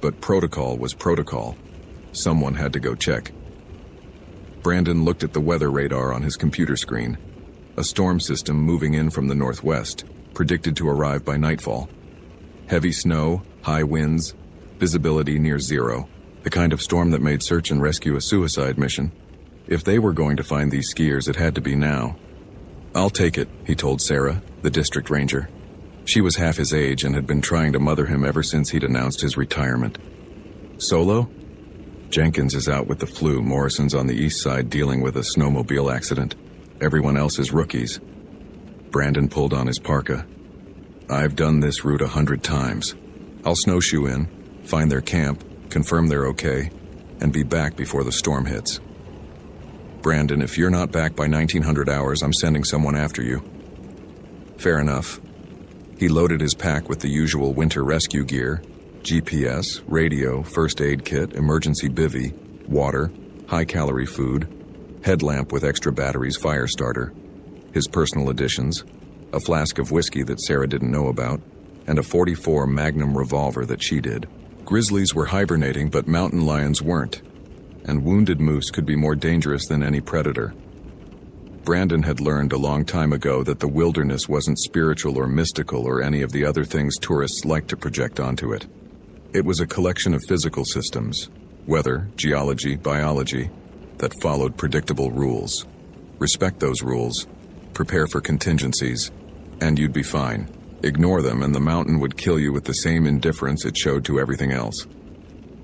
But protocol was protocol. Someone had to go check. Brandon looked at the weather radar on his computer screen. A storm system moving in from the northwest, predicted to arrive by nightfall. Heavy snow, high winds, visibility near zero. The kind of storm that made search and rescue a suicide mission. If they were going to find these skiers, it had to be now. "I'll take it," he told Sarah, the district ranger. She was half his age and had been trying to mother him ever since he'd announced his retirement. "Solo?" "Jenkins is out with the flu. Morrison's on the east side dealing with a snowmobile accident. Everyone else is rookies." Brandon pulled on his parka. "I've done this route 100 times. I'll snowshoe in, find their camp, confirm they're okay, and be back before the storm hits." "Brandon, if you're not back by 1900 hours, I'm sending someone after you." "Fair enough." He loaded his pack with the usual winter rescue gear: GPS, radio, first aid kit, emergency bivvy, water, high-calorie food, headlamp with extra batteries, fire starter, his personal additions, a flask of whiskey that Sarah didn't know about, and a .44 Magnum revolver that she did. Grizzlies were hibernating, but mountain lions weren't, and wounded moose could be more dangerous than any predator. Brandon had learned a long time ago that the wilderness wasn't spiritual or mystical or any of the other things tourists like to project onto it. It was a collection of physical systems, weather, geology, biology, that followed predictable rules. Respect those rules, prepare for contingencies, and you'd be fine. Ignore them and the mountain would kill you with the same indifference it showed to everything else.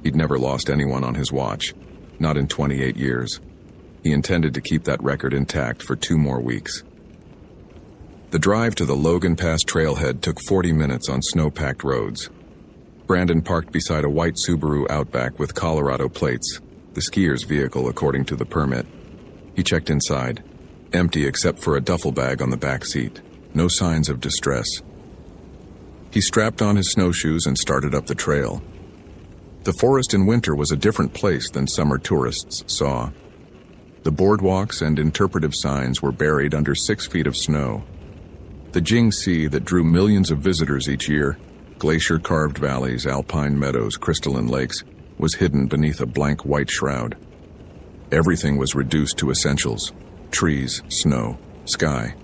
He'd never lost anyone on his watch, not in 28 years. He intended to keep that record intact for 2 more weeks. The drive to the Logan Pass trailhead took 40 minutes on snow-packed roads. Brandon parked beside a white Subaru Outback with Colorado plates, The skier's vehicle, according to the permit. He checked inside. Empty except for a duffel bag on the back seat. No signs of distress. He strapped on his snowshoes and started up the trail. The forest in winter was a different place than summer tourists saw. The boardwalks and interpretive signs were buried under 6 feet of snow. The Jingxi that drew millions of visitors each year, glacier-carved valleys, alpine meadows, crystalline lakes, was hidden beneath a blank white shroud. Everything was reduced to essentials: trees, snow, sky.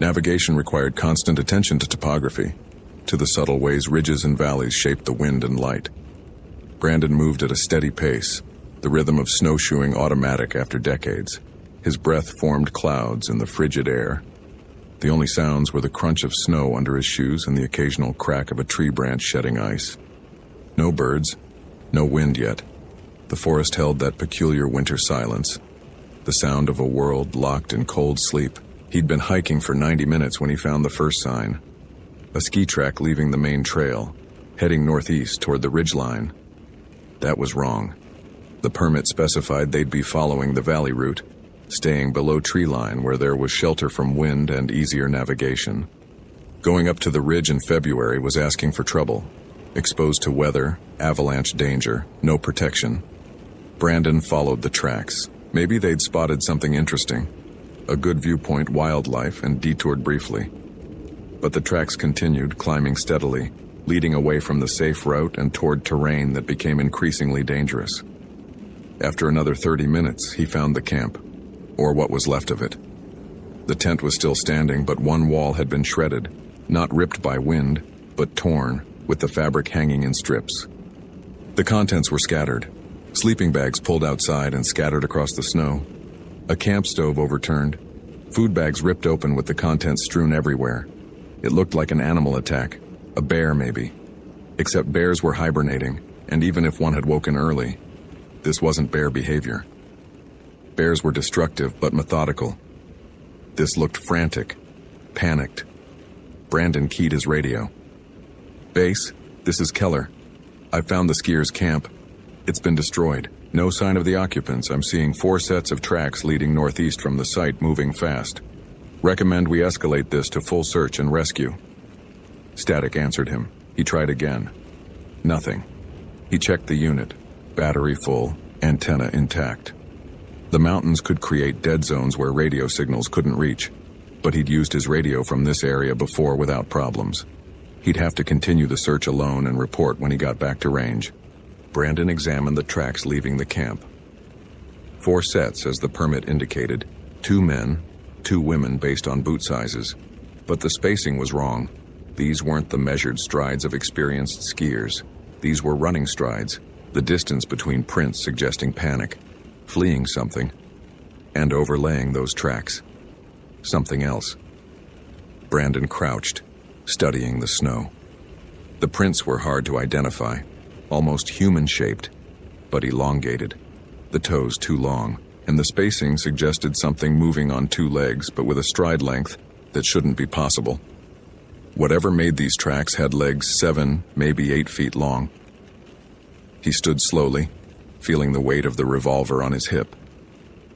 Navigation required constant attention to topography, to the subtle ways ridges and valleys shaped the wind and light. Brandon moved at a steady pace, the rhythm of snowshoeing automatic after decades. His breath formed clouds in the frigid air. The only sounds were the crunch of snow under his shoes and the occasional crack of a tree branch shedding ice. No birds, no wind yet. The forest held that peculiar winter silence, the sound of a world locked in cold sleep. He'd been hiking for 90 minutes when he found the first sign. A ski track leaving the main trail, heading northeast toward the ridgeline. That was wrong. The permit specified they'd be following the valley route, staying below tree line where there was shelter from wind and easier navigation. Going up to the ridge in February was asking for trouble. Exposed to weather, avalanche danger, no protection. Brandon followed the tracks. Maybe they'd spotted something interesting. A good viewpoint, wildlife, and detoured briefly. But the tracks continued, climbing steadily, leading away from the safe route and toward terrain that became increasingly dangerous. After another 30 minutes, he found the camp, or what was left of it. The tent was still standing, but one wall had been shredded, not ripped by wind, but torn, with the fabric hanging in strips. The contents were scattered, sleeping bags pulled outside and scattered across the snow, a camp stove overturned, food bags ripped open with the contents strewn everywhere. It looked like an animal attack, a bear maybe. Except bears were hibernating, and even if one had woken early, this wasn't bear behavior. Bears were destructive but methodical. This looked frantic, panicked. Brandon keyed his radio. "Base, this is Keller. I found the skiers' camp. It's been destroyed. No sign of the occupants. I'm seeing 4 sets of tracks leading northeast from the site moving fast. Recommend we escalate this to full search and rescue." Static answered him. He tried again. Nothing. He checked the unit. Battery full, antenna intact. The mountains could create dead zones where radio signals couldn't reach, but he'd used his radio from this area before without problems. He'd have to continue the search alone and report when he got back to range. Brandon examined the tracks leaving the camp. 4 sets, as the permit indicated. 2 men, 2 women based on boot sizes. But the spacing was wrong. These weren't the measured strides of experienced skiers. These were running strides, the distance between prints suggesting panic, fleeing something, and overlaying those tracks. Something else. Brandon crouched, studying the snow. The prints were hard to identify, almost human-shaped, but elongated. The toes too long, and the spacing suggested something moving on 2 legs, but with a stride length that shouldn't be possible. Whatever made these tracks had legs 7, maybe 8 feet long. He stood slowly, feeling the weight of the revolver on his hip.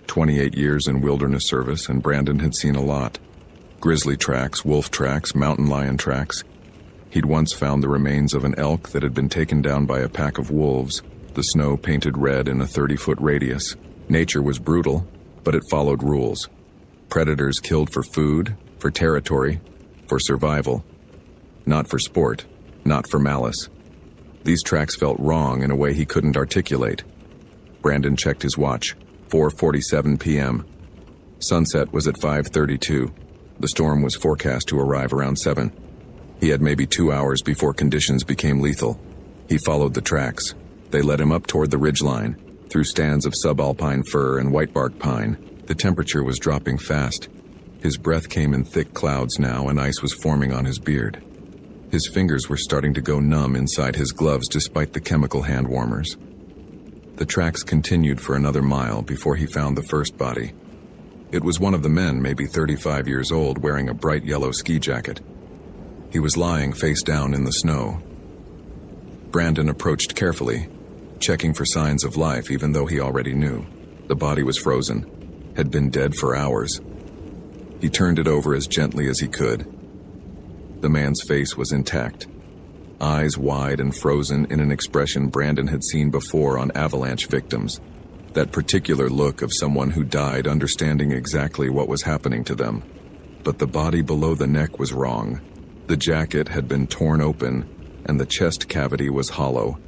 28 years in wilderness service, and Brandon had seen a lot. Grizzly tracks, wolf tracks, mountain lion tracks. He'd once found the remains of an elk that had been taken down by a pack of wolves, the snow painted red in a 30-foot radius. Nature was brutal, but it followed rules. Predators killed for food, for territory, for survival. Not for sport, not for malice. These tracks felt wrong in a way he couldn't articulate. Brandon checked his watch. 4:47 p.m. Sunset was at 5:32. The storm was forecast to arrive around 7. He had maybe 2 hours before conditions became lethal. He followed the tracks. They led him up toward the ridgeline, through stands of subalpine fir and whitebark pine. The temperature was dropping fast. His breath came in thick clouds now, and ice was forming on his beard. His fingers were starting to go numb inside his gloves despite the chemical hand warmers. The tracks continued for another mile before he found the first body. It was one of the men, maybe 35 years old, wearing a bright yellow ski jacket. He was lying face down in the snow. Brandon approached carefully, checking for signs of life even though he already knew. The body was frozen, had been dead for hours. He turned it over as gently as he could. The man's face was intact, eyes wide and frozen in an expression Brandon had seen before on avalanche victims. That particular look of someone who died understanding exactly what was happening to them. But the body below the neck was wrong. The jacket had been torn open, and the chest cavity was hollow.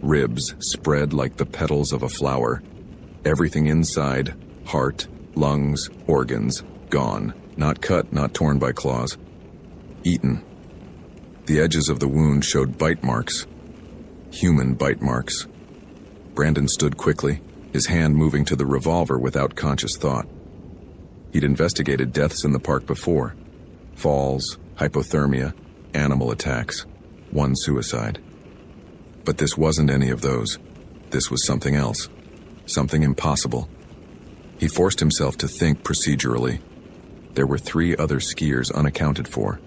Ribs spread like the petals of a flower. Everything inside, heart, lungs, organs, gone. Not cut, not torn by claws. Eaten. The edges of the wound showed bite marks. Human bite marks. Brandon stood quickly, his hand moving to the revolver without conscious thought. He'd investigated deaths in the park before. Falls, hypothermia, animal attacks, one suicide. But this wasn't any of those. This was something else. Something impossible. He forced himself to think procedurally. There were 3 other skiers unaccounted for.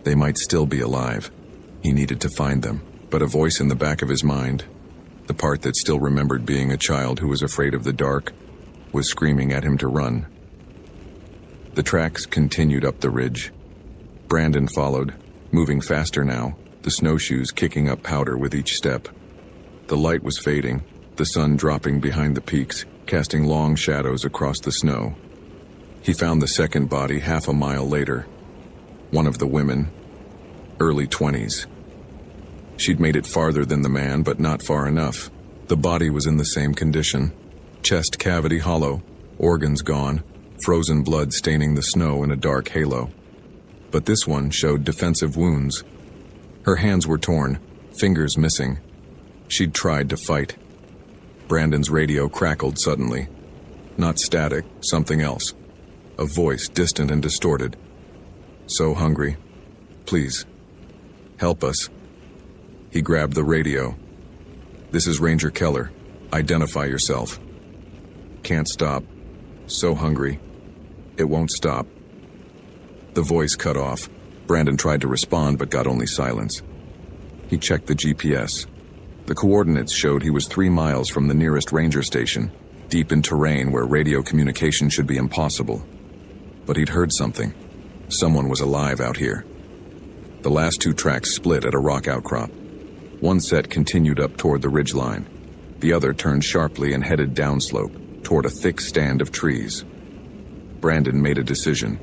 They might still be alive. He needed to find them. But a voice in the back of his mind, the part that still remembered being a child who was afraid of the dark, was screaming at him to run. The tracks continued up the ridge. Brandon followed, moving faster now, the snowshoes kicking up powder with each step. The light was fading, the sun dropping behind the peaks, casting long shadows across the snow. He found the second body half a mile later. One of the women, early 20s. She'd made it farther than the man, but not far enough. The body was in the same condition. Chest cavity hollow, organs gone, frozen blood staining the snow in a dark halo. But this one showed defensive wounds. Her hands were torn, fingers missing. She'd tried to fight. Brandon's radio crackled suddenly. Not static, something else. A voice distant and distorted. So hungry. Please. Help us. He grabbed the radio. This is Ranger Keller. Identify yourself. Can't stop. So hungry. It won't stop. The voice cut off. Brandon tried to respond but got only silence. He checked the GPS. The coordinates showed he was 3 miles from the nearest ranger station, deep in terrain where radio communication should be impossible. But he'd heard something. Someone was alive out here. The last 2 tracks split at a rock outcrop. One set continued up toward the ridgeline. The other turned sharply and headed downslope, toward a thick stand of trees. Brandon made a decision.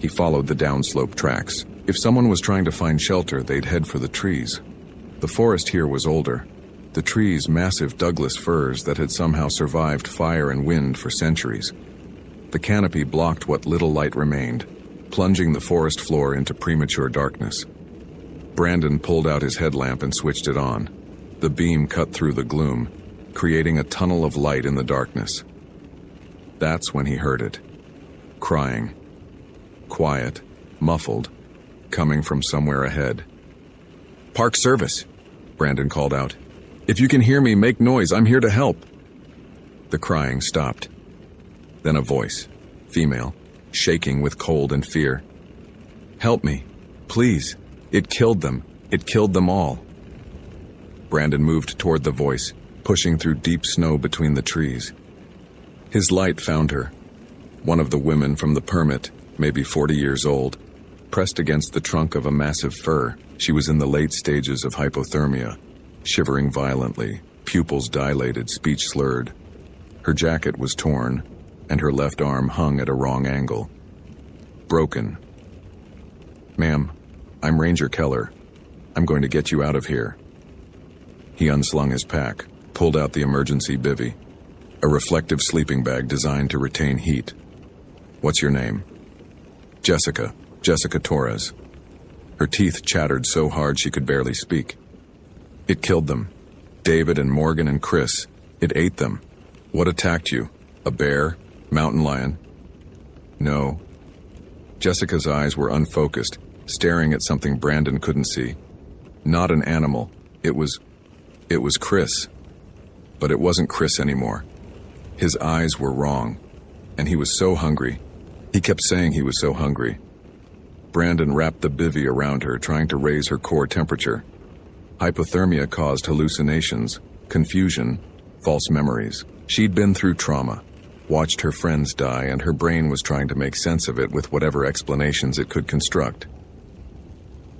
He followed the downslope tracks. If someone was trying to find shelter, they'd head for the trees. The forest here was older. The trees, massive Douglas firs that had somehow survived fire and wind for centuries. The canopy blocked what little light remained, plunging the forest floor into premature darkness. Brandon pulled out his headlamp and switched it on. The beam cut through the gloom, creating a tunnel of light in the darkness. That's when he heard it. Crying. Quiet, muffled, coming from somewhere ahead. "Park Service," Brandon called out. "If you can hear me, make noise. I'm here to help." The crying stopped. Then a voice, female, shaking with cold and fear. "Help me, please. It killed them. It killed them all." Brandon moved toward the voice, pushing through deep snow between the trees. His light found her. One of the women from the permit, maybe 40 years old, pressed against the trunk of a massive fir. She was in the late stages of hypothermia, shivering violently, pupils dilated, speech slurred. Her jacket was torn, and her left arm hung at a wrong angle. Broken. "Ma'am, I'm Ranger Keller. I'm going to get you out of here." He unslung his pack, pulled out the emergency bivvy, a reflective sleeping bag designed to retain heat. "What's your name?" Jessica Torres." Her teeth chattered so hard she could barely speak. "It killed them. David and Morgan and Chris. It ate them." "What attacked you? A bear? Mountain lion?" "No." Jessica's eyes were unfocused, staring at something Brandon couldn't see. Not an animal. It was Chris. But it wasn't Chris anymore. His eyes were wrong, and he was so hungry. He kept saying he was so hungry. Brandon wrapped the bivvy around her, trying to raise her core temperature. Hypothermia caused hallucinations, confusion, false memories. She'd been through trauma, watched her friends die, and her brain was trying to make sense of it with whatever explanations it could construct.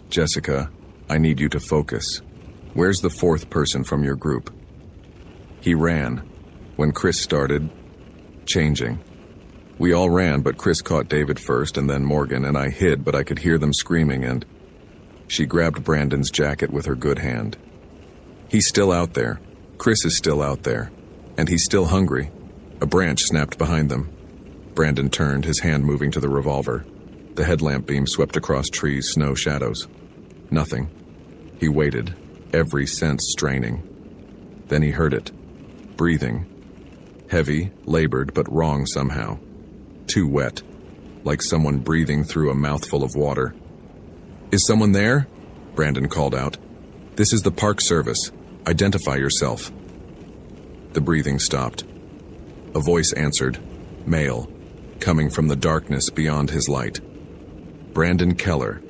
Jessica, I need you to focus. Where's the fourth person from your group? He ran when Chris started changing. We all ran, but Chris caught David first and then Morgan, and I hid, but I could hear them screaming, and she grabbed Brandon's jacket with her good hand. He's still out there. Chris is still out there. And he's still hungry. A branch snapped behind them. Brandon turned, his hand moving to the revolver. The headlamp beam swept across trees, snow, shadows. Nothing. He waited, every sense straining. Then he heard it. Breathing. Heavy, labored, but wrong somehow. Too wet. Like someone breathing through a mouthful of water. Is someone there? Brandon called out. This is the Park Service. Identify yourself. The breathing stopped. A voice answered, male, coming from the darkness beyond his light. Brandon Keller,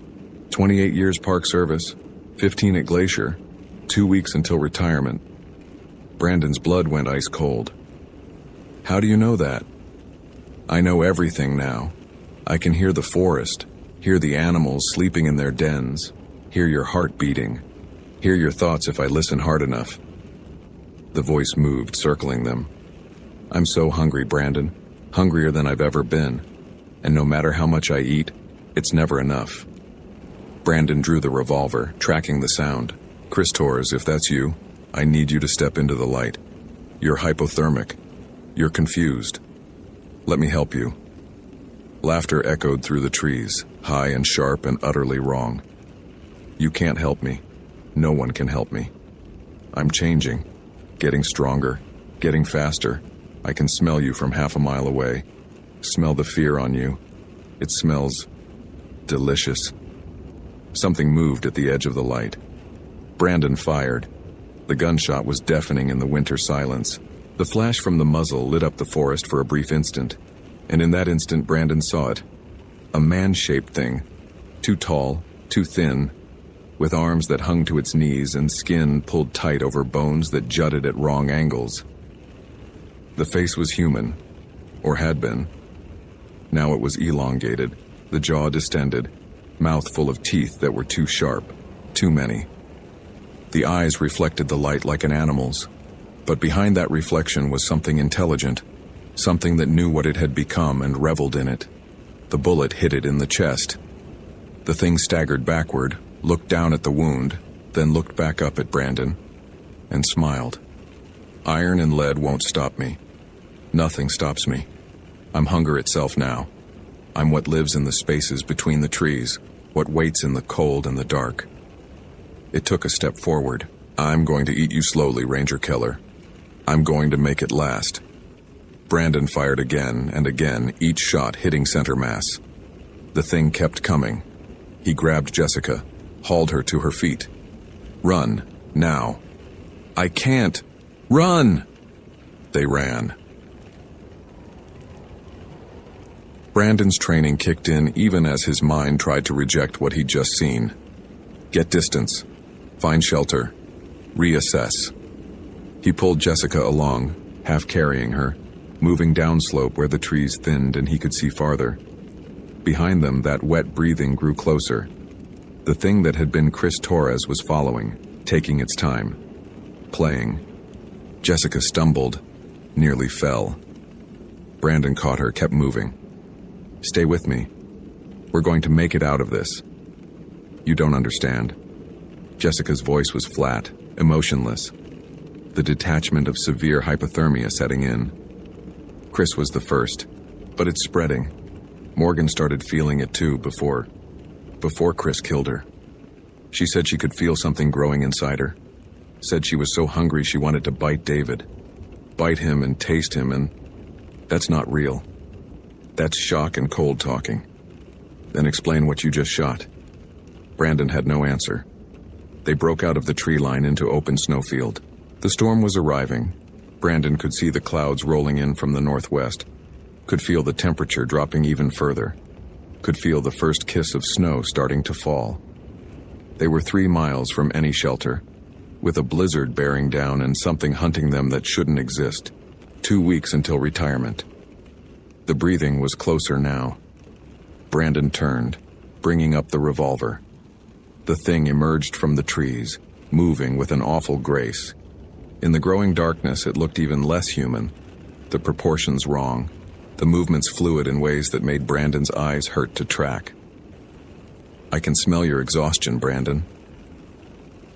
28 years Park Service, 15 at Glacier, 2 weeks until retirement. Brandon's blood went ice cold. How do you know that? I know everything now. I can hear the forest, hear the animals sleeping in their dens, hear your heart beating, hear your thoughts if I listen hard enough. The voice moved, circling them. I'm so hungry, Brandon, hungrier than I've ever been, and no matter how much I eat, it's never enough. Brandon drew the revolver, tracking the sound. Chris Torres, if that's you, I need you to step into the light. You're hypothermic. You're confused. Let me help you. Laughter echoed through the trees, high and sharp and utterly wrong. You can't help me. No one can help me. I'm changing, getting stronger, getting faster. I can smell you from half a mile away. Smell the fear on you. It smells delicious. Something moved at the edge of the light. Brandon fired. The gunshot was deafening in the winter silence. The flash from the muzzle lit up the forest for a brief instant, and in that instant Brandon saw it. A man-shaped thing, too tall, too thin, with arms that hung to its knees and skin pulled tight over bones that jutted at wrong angles. The face was human, or had been. Now it was elongated, the jaw distended, mouth full of teeth that were too sharp, too many. The eyes reflected the light like an animal's, but behind that reflection was something intelligent, something that knew what it had become and reveled in it. The bullet hit it in the chest. The thing staggered backward, looked down at the wound, then looked back up at Brandon, and smiled. Iron and lead won't stop me. Nothing stops me. I'm hunger itself now. I'm what lives in the spaces between the trees, what waits in the cold and the dark. It took a step forward. I'm going to eat you slowly, Ranger Keller. I'm going to make it last. Brandon fired again and again, each shot hitting center mass. The thing kept coming. He grabbed Jessica, hauled her to her feet. Run, now. I can't. Run! They ran. Brandon's training kicked in even as his mind tried to reject what he'd just seen. Get distance. Find shelter. Reassess. He pulled Jessica along, half carrying her, moving downslope where the trees thinned and he could see farther. Behind them, that wet breathing grew closer. The thing that had been Chris Torres was following, taking its time, playing. Jessica stumbled, nearly fell. Brandon caught her, kept moving. Stay with me. We're going to make it out of this. You don't understand. Jessica's voice was flat, emotionless. The detachment of severe hypothermia setting in. Chris was the first, but it's spreading. Morgan started feeling it too before Chris killed her. She said she could feel something growing inside her. Said she was so hungry she wanted to bite David. Bite him and taste him, and that's not real. That's shock and cold talking. Then explain what you just shot. Brandon had no answer. They broke out of the tree line into open snowfield. The storm was arriving. Brandon could see the clouds rolling in from the northwest, could feel the temperature dropping even further, could feel the first kiss of snow starting to fall. They were 3 miles from any shelter, with a blizzard bearing down and something hunting them that shouldn't exist. 2 weeks until retirement. The breathing was closer now. Brandon turned, bringing up the revolver. The thing emerged from the trees, moving with an awful grace. In the growing darkness, it looked even less human. The proportions wrong. The movements fluid in ways that made Brandon's eyes hurt to track. "I can smell your exhaustion, Brandon."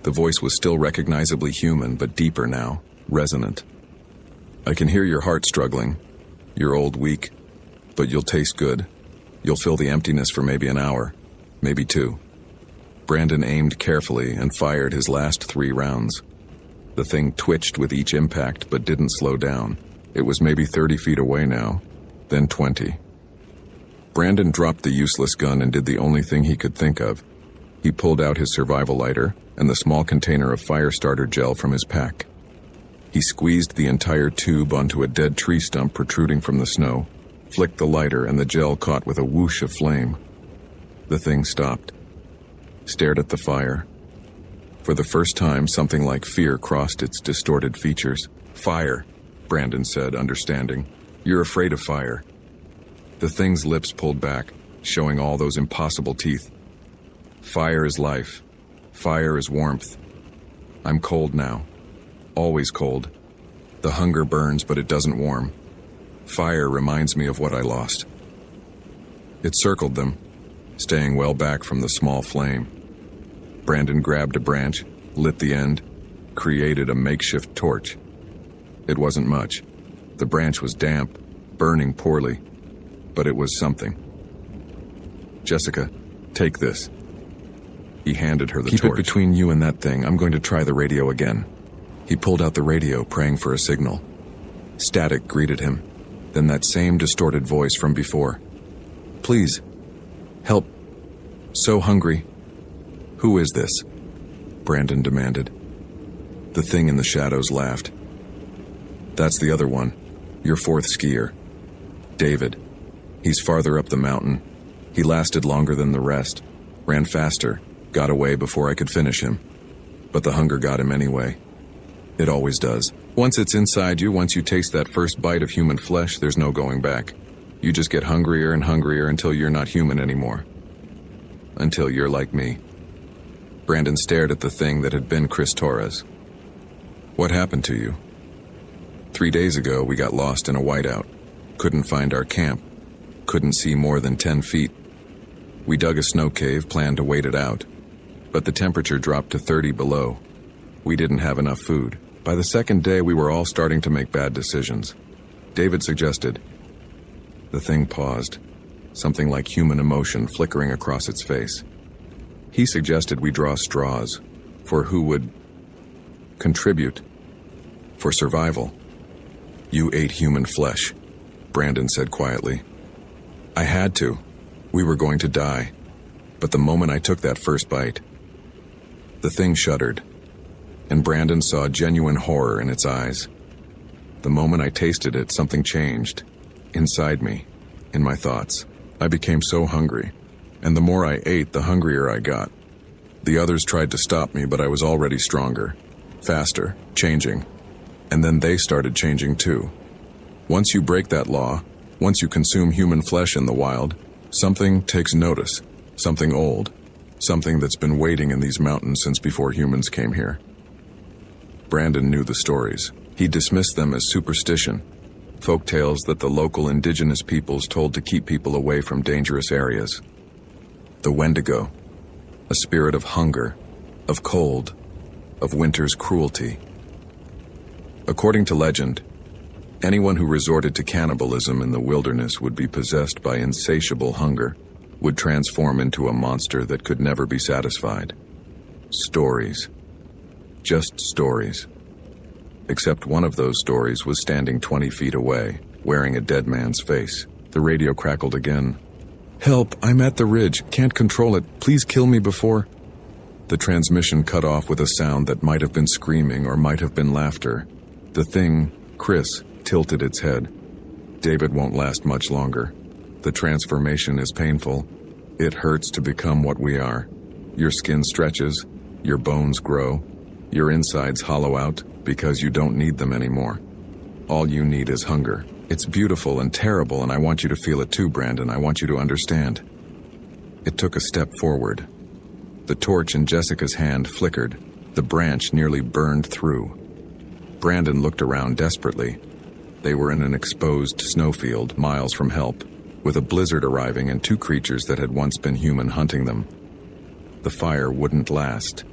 The voice was still recognizably human, but deeper now, resonant. "I can hear your heart struggling. You're old, weak, but you'll taste good. You'll fill the emptiness for maybe an hour, maybe 2. Brandon aimed carefully and fired his last 3 rounds. The thing twitched with each impact, but didn't slow down. It was maybe 30 feet away now, then 20. Brandon dropped the useless gun and did the only thing he could think of. He pulled out his survival lighter and the small container of fire starter gel from his pack. He squeezed the entire tube onto a dead tree stump protruding from the snow, flicked the lighter, and the gel caught with a whoosh of flame. The thing stopped, stared at the fire. For the first time, something like fear crossed its distorted features. "Fire," Brandon said, understanding. "You're afraid of fire." The thing's lips pulled back, showing all those impossible teeth. "Fire is life. Fire is warmth. I'm cold now. Always cold. The hunger burns, but it doesn't warm. Fire reminds me of what I lost." It circled them, staying well back from the small flame. Brandon grabbed a branch, lit the end, created a makeshift torch. It wasn't much. The branch was damp, burning poorly, but it was something. "Jessica, take this." He handed her the torch. "Keep it between you and that thing. I'm going to try the radio again." He pulled out the radio, praying for a signal. Static greeted him, then that same distorted voice from before. "Please, help. So hungry." "Who is this?" Brandon demanded. The thing in the shadows laughed. "That's the other one. Your 4th skier. David. He's farther up the mountain. He lasted longer than the rest. Ran faster. Got away before I could finish him. But the hunger got him anyway. It always does. Once it's inside you, once you taste that first bite of human flesh, there's no going back. You just get hungrier and hungrier until you're not human anymore. Until you're like me." Brandon stared at the thing that had been Chris Torres. "What happened to you?" 3 days ago, we got lost in a whiteout. Couldn't find our camp. Couldn't see more than 10 feet. We dug a snow cave, planned to wait it out. But the temperature dropped to 30 below. We didn't have enough food. By the 2nd day, we were all starting to make bad decisions. David suggested. The thing paused, something like human emotion flickering across its face. He suggested we draw straws for who would contribute, for survival. "You ate human flesh," Brandon said quietly. "I had to. We were going to die. But the moment I took that first bite..." The thing shuddered, and Brandon saw genuine horror in its eyes. "The moment I tasted it, something changed. Inside me, in my thoughts. I became so hungry, and the more I ate, the hungrier I got. The others tried to stop me, but I was already stronger, faster, changing. And then they started changing too. Once you break that law, once you consume human flesh in the wild, something takes notice, something old, something that's been waiting in these mountains since before humans came here." Brandon knew the stories. He dismissed them as superstition, folk tales that the local indigenous peoples told to keep people away from dangerous areas. The Wendigo, a spirit of hunger, of cold, of winter's cruelty. According to legend, anyone who resorted to cannibalism in the wilderness would be possessed by insatiable hunger, would transform into a monster that could never be satisfied. Stories. Just stories. Except one of those stories was standing 20 feet away, wearing a dead man's face. The radio crackled again. "Help, I'm at the ridge, can't control it, please kill me before..." The transmission cut off with a sound that might have been screaming or might have been laughter. The thing, Chris, tilted its head. "David won't last much longer. The transformation is painful. It hurts to become what we are. Your skin stretches, your bones grow, Your insides hollow out because you don't need them anymore. All you need is hunger. It's beautiful and terrible, and I want you to feel it too, Brandon. I want you to understand. It took a step forward. The torch in Jessica's hand flickered. The branch nearly burned through. Brandon looked around desperately. They were in an exposed snowfield, miles from help, with a blizzard arriving and 2 creatures that had once been human hunting them. The fire wouldn't last.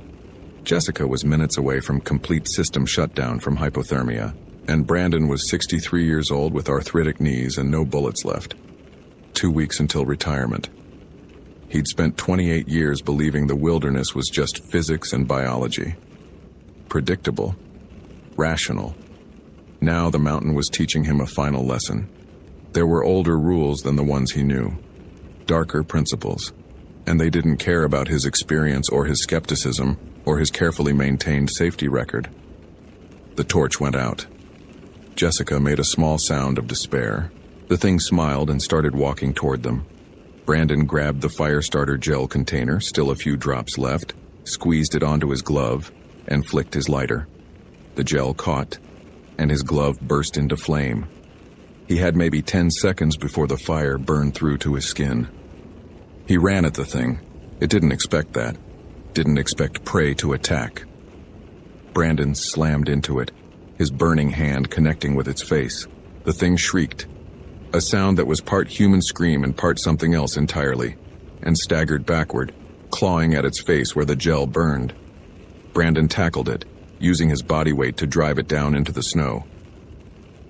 Jessica was minutes away from complete system shutdown from hypothermia, and Brandon was 63 years old with arthritic knees and no bullets left. 2 weeks until retirement. He'd spent 28 years believing the wilderness was just physics and biology. Predictable. Rational. Now the mountain was teaching him a final lesson. There were older rules than the ones he knew. Darker principles. And they didn't care about his experience or his skepticism or his carefully maintained safety record. The torch went out. Jessica made a small sound of despair. The thing smiled and started walking toward them. Brandon grabbed the fire starter gel container, still a few drops left, squeezed it onto his glove, and flicked his lighter. The gel caught, and his glove burst into flame. He had maybe 10 seconds before the fire burned through to his skin. He ran at the thing. It didn't expect that. Didn't expect prey to attack. Brandon slammed into it, his burning hand connecting with its face. The thing shrieked, a sound that was part human scream and part something else entirely, and staggered backward, clawing at its face where the gel burned. Brandon tackled it, using his body weight to drive it down into the snow.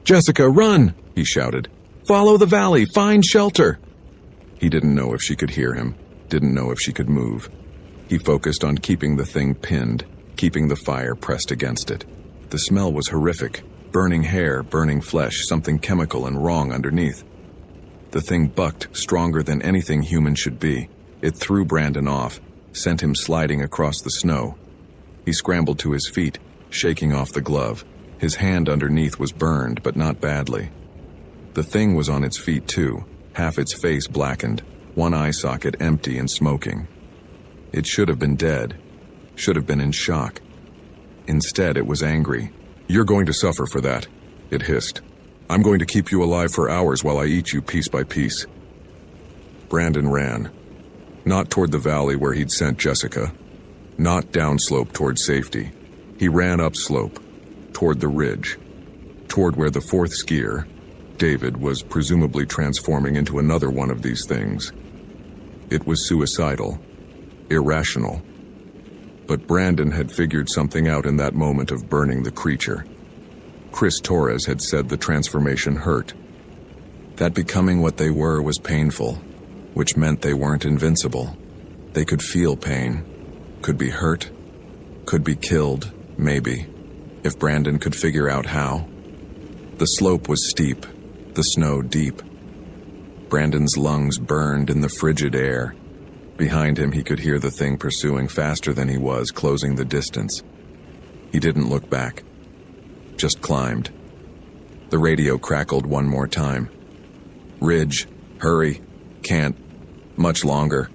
"Jessica, run!" he shouted. "Follow the valley, find shelter!" He didn't know if she could hear him, didn't know if she could move. He focused on keeping the thing pinned, keeping the fire pressed against it. The smell was horrific. Burning hair, burning flesh, something chemical and wrong underneath. The thing bucked, stronger than anything human should be. It threw Brandon off, sent him sliding across the snow. He scrambled to his feet, shaking off the glove. His hand underneath was burned, but not badly. The thing was on its feet too, half its face blackened, one eye socket empty and smoking. It should have been dead, should have been in shock. Instead, it was angry. "You're going to suffer for that," it hissed. "I'm going to keep you alive for hours while I eat you piece by piece." Brandon ran. Not toward the valley where he'd sent Jessica. Not downslope toward safety. He ran upslope, toward the ridge. Toward where the 4th skier, David, was presumably transforming into another one of these things. It was suicidal. Irrational. But Brandon had figured something out in that moment of burning the creature. Chris Torres had said the transformation hurt. That becoming what they were was painful, which meant they weren't invincible. They could feel pain, could be hurt, could be killed, maybe, if Brandon could figure out how. The slope was steep, the snow deep. Brandon's lungs burned in the frigid air. Behind him, he could hear the thing pursuing faster than he was, closing the distance. He didn't look back, just climbed. The radio crackled one more time. "Ridge, hurry, can't, much longer."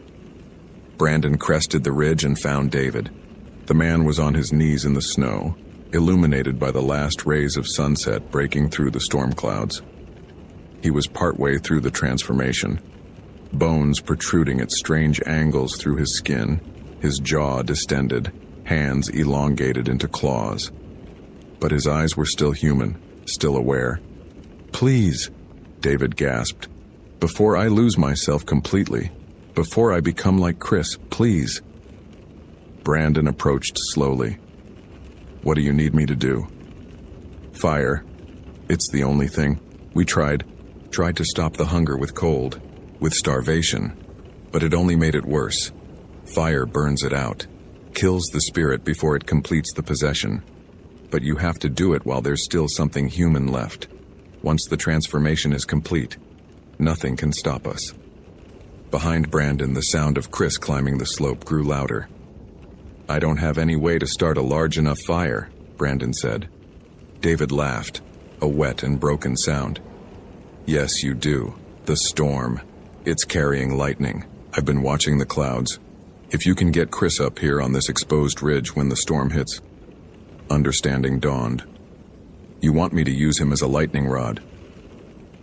Brandon crested the ridge and found David. The man was on his knees in the snow, illuminated by the last rays of sunset breaking through the storm clouds. He was partway through the transformation. Bones protruding at strange angles through his skin, his jaw distended, hands elongated into claws. But his eyes were still human, still aware. "Please," David gasped, "before I lose myself completely, before I become like Chris, please." Brandon approached slowly. "What do you need me to do?" "Fire. It's the only thing. We tried to stop the hunger with cold. With starvation, but it only made it worse. Fire burns it out, kills the spirit before it completes the possession. But you have to do it while there's still something human left. Once the transformation is complete, nothing can stop us." Behind Brandon, the sound of Chris climbing the slope grew louder. "I don't have any way to start a large enough fire," Brandon said. David laughed, a wet and broken sound. "Yes, you do. The storm. It's carrying lightning. I've been watching the clouds. If you can get Chris up here on this exposed ridge when the storm hits, Understanding dawned. You want me to use him as a lightning rod?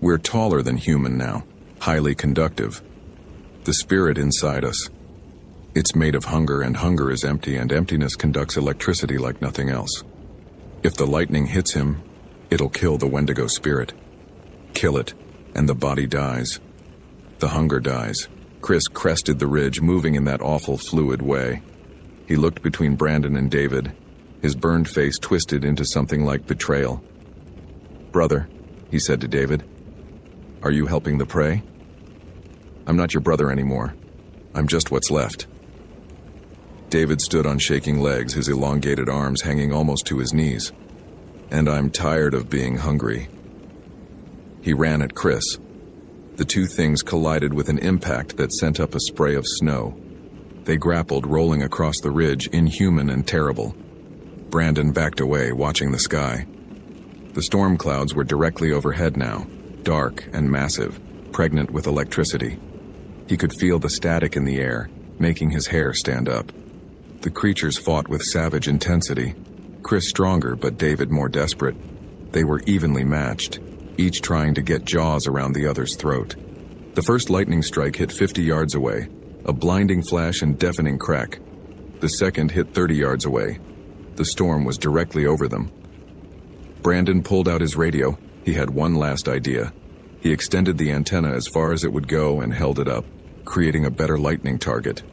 We're taller than human now, highly conductive. The spirit inside us. It's made of hunger, and hunger is empty, and emptiness conducts electricity like nothing else. If the lightning hits him, it'll kill the Wendigo spirit. Kill it, and the body dies. The hunger dies. Chris crested the ridge, moving in that awful fluid way. He looked between Brandon and David, his burned face twisted into something like betrayal. "Brother," he said to David, "are you helping the prey? I'm not your brother anymore. I'm just what's left." David stood on shaking legs, his elongated arms hanging almost to his knees. "And I'm tired of being hungry." He ran at Chris. The two things collided with an impact that sent up a spray of snow. They grappled, rolling across the ridge, inhuman and terrible. Brandon backed away, watching the sky. The storm clouds were directly overhead now, dark and massive, pregnant with electricity. He could feel the static in the air, making his hair stand up. The creatures fought with savage intensity. Chris stronger, but David more desperate. They were evenly matched, each trying to get jaws around the other's throat. The first lightning strike hit 50 yards away, a blinding flash and deafening crack. The second hit 30 yards away. The storm was directly over them. Brandon pulled out his radio. He had one last idea. He extended the antenna as far as it would go and held it up, creating a better lightning target.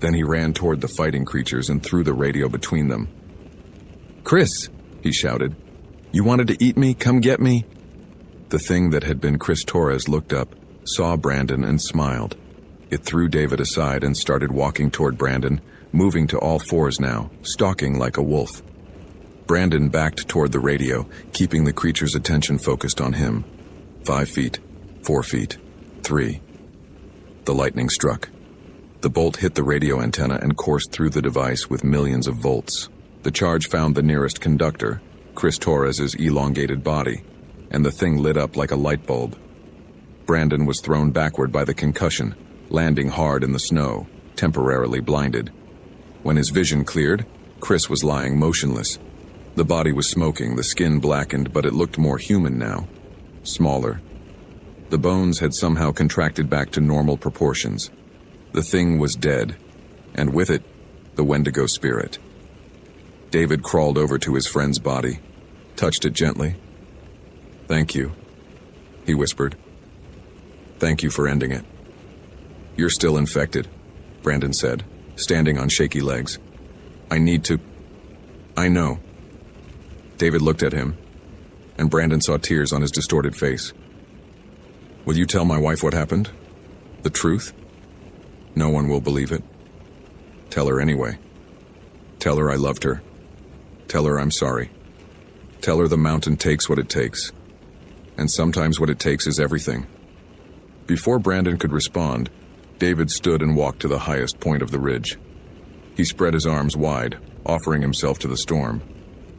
Then he ran toward the fighting creatures and threw the radio between them. "Chris," he shouted. "You wanted to eat me? Come get me." The thing that had been Chris Torres looked up, saw Brandon, and smiled. It threw David aside and started walking toward Brandon, moving to all fours now, stalking like a wolf. Brandon backed toward the radio, keeping the creature's attention focused on him. 5 feet, 4 feet, 3. The lightning struck. The bolt hit the radio antenna and coursed through the device with millions of volts. The charge found the nearest conductor, Chris Torres's elongated body, and the thing lit up like a light bulb. Brandon was thrown backward by the concussion, landing hard in the snow, temporarily blinded. When his vision cleared, Chris was lying motionless. The body was smoking, the skin blackened, but it looked more human now. Smaller. The bones had somehow contracted back to normal proportions. The thing was dead, and with it, the Wendigo spirit. David crawled over to his friend's body, touched it gently. "Thank you," he whispered. "Thank you for ending it." "You're still infected," Brandon said, standing on shaky legs. "I need to..." "I know." David looked at him, and Brandon saw tears on his distorted face. "Will you tell my wife what happened? The truth? No one will believe it. Tell her anyway. Tell her I loved her. Tell her I'm sorry. Tell her the mountain takes what it takes. And sometimes what it takes is everything." Before Brandon could respond, David stood and walked to the highest point of the ridge. He spread his arms wide, offering himself to the storm.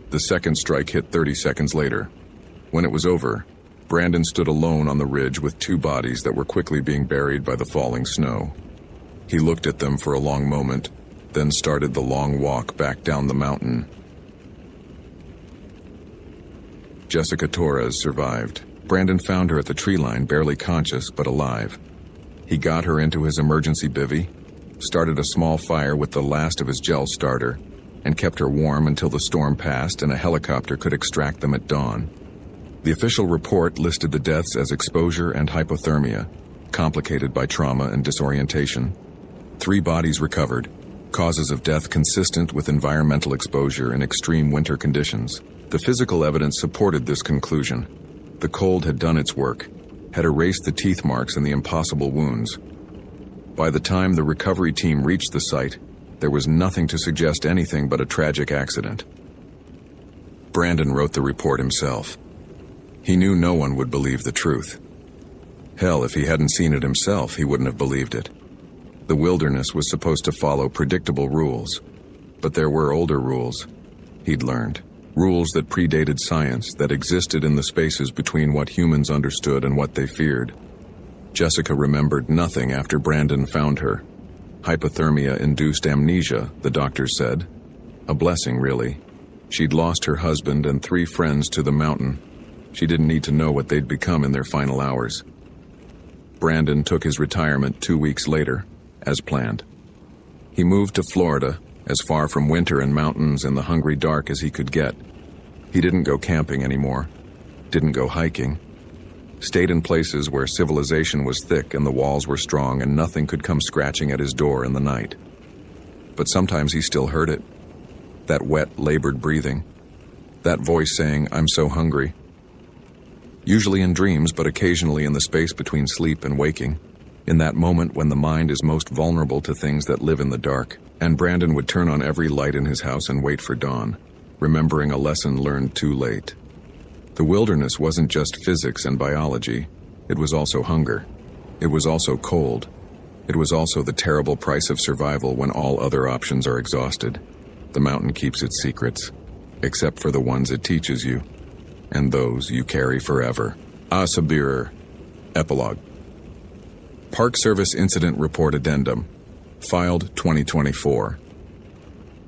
The second strike hit 30 seconds later. When it was over, Brandon stood alone on the ridge with two bodies that were quickly being buried by the falling snow. He looked at them for a long moment, then started the long walk back down the mountain. Jessica Torres survived. Brandon found her at the tree line, barely conscious but alive. He got her into his emergency bivvy, started a small fire with the last of his gel starter, and kept her warm until the storm passed and a helicopter could extract them at dawn. The official report listed the deaths as exposure and hypothermia, complicated by trauma and disorientation. 3 bodies recovered, causes of death consistent with environmental exposure in extreme winter conditions. The physical evidence supported this conclusion. The cold had done its work, had erased the teeth marks and the impossible wounds. By the time the recovery team reached the site, there was nothing to suggest anything but a tragic accident. Brandon wrote the report himself. He knew no one would believe the truth. Hell, if he hadn't seen it himself, he wouldn't have believed it. The wilderness was supposed to follow predictable rules, but there were older rules, he'd learned. Rules that predated science, that existed in the spaces between what humans understood and what they feared. Jessica remembered nothing after Brandon found her. Hypothermia-induced amnesia, the doctors said. A blessing, really. She'd lost her husband and 3 friends to the mountain. She didn't need to know what they'd become in their final hours. Brandon took his retirement 2 weeks later, as planned. He moved to Florida, as far from winter and mountains and the hungry dark as he could get. He didn't go camping anymore, didn't go hiking, stayed in places where civilization was thick and the walls were strong and nothing could come scratching at his door in the night. But sometimes he still heard it. That wet, labored breathing. That voice saying, "I'm so hungry." Usually in dreams, but occasionally in the space between sleep and waking. In that moment when the mind is most vulnerable to things that live in the dark. And Brandon would turn on every light in his house and wait for dawn, remembering a lesson learned too late. The wilderness wasn't just physics and biology. It was also hunger. It was also cold. It was also the terrible price of survival when all other options are exhausted. The mountain keeps its secrets, except for the ones it teaches you, and those you carry forever. Sabir. Epilogue. Park Service Incident Report Addendum. Filed 2024.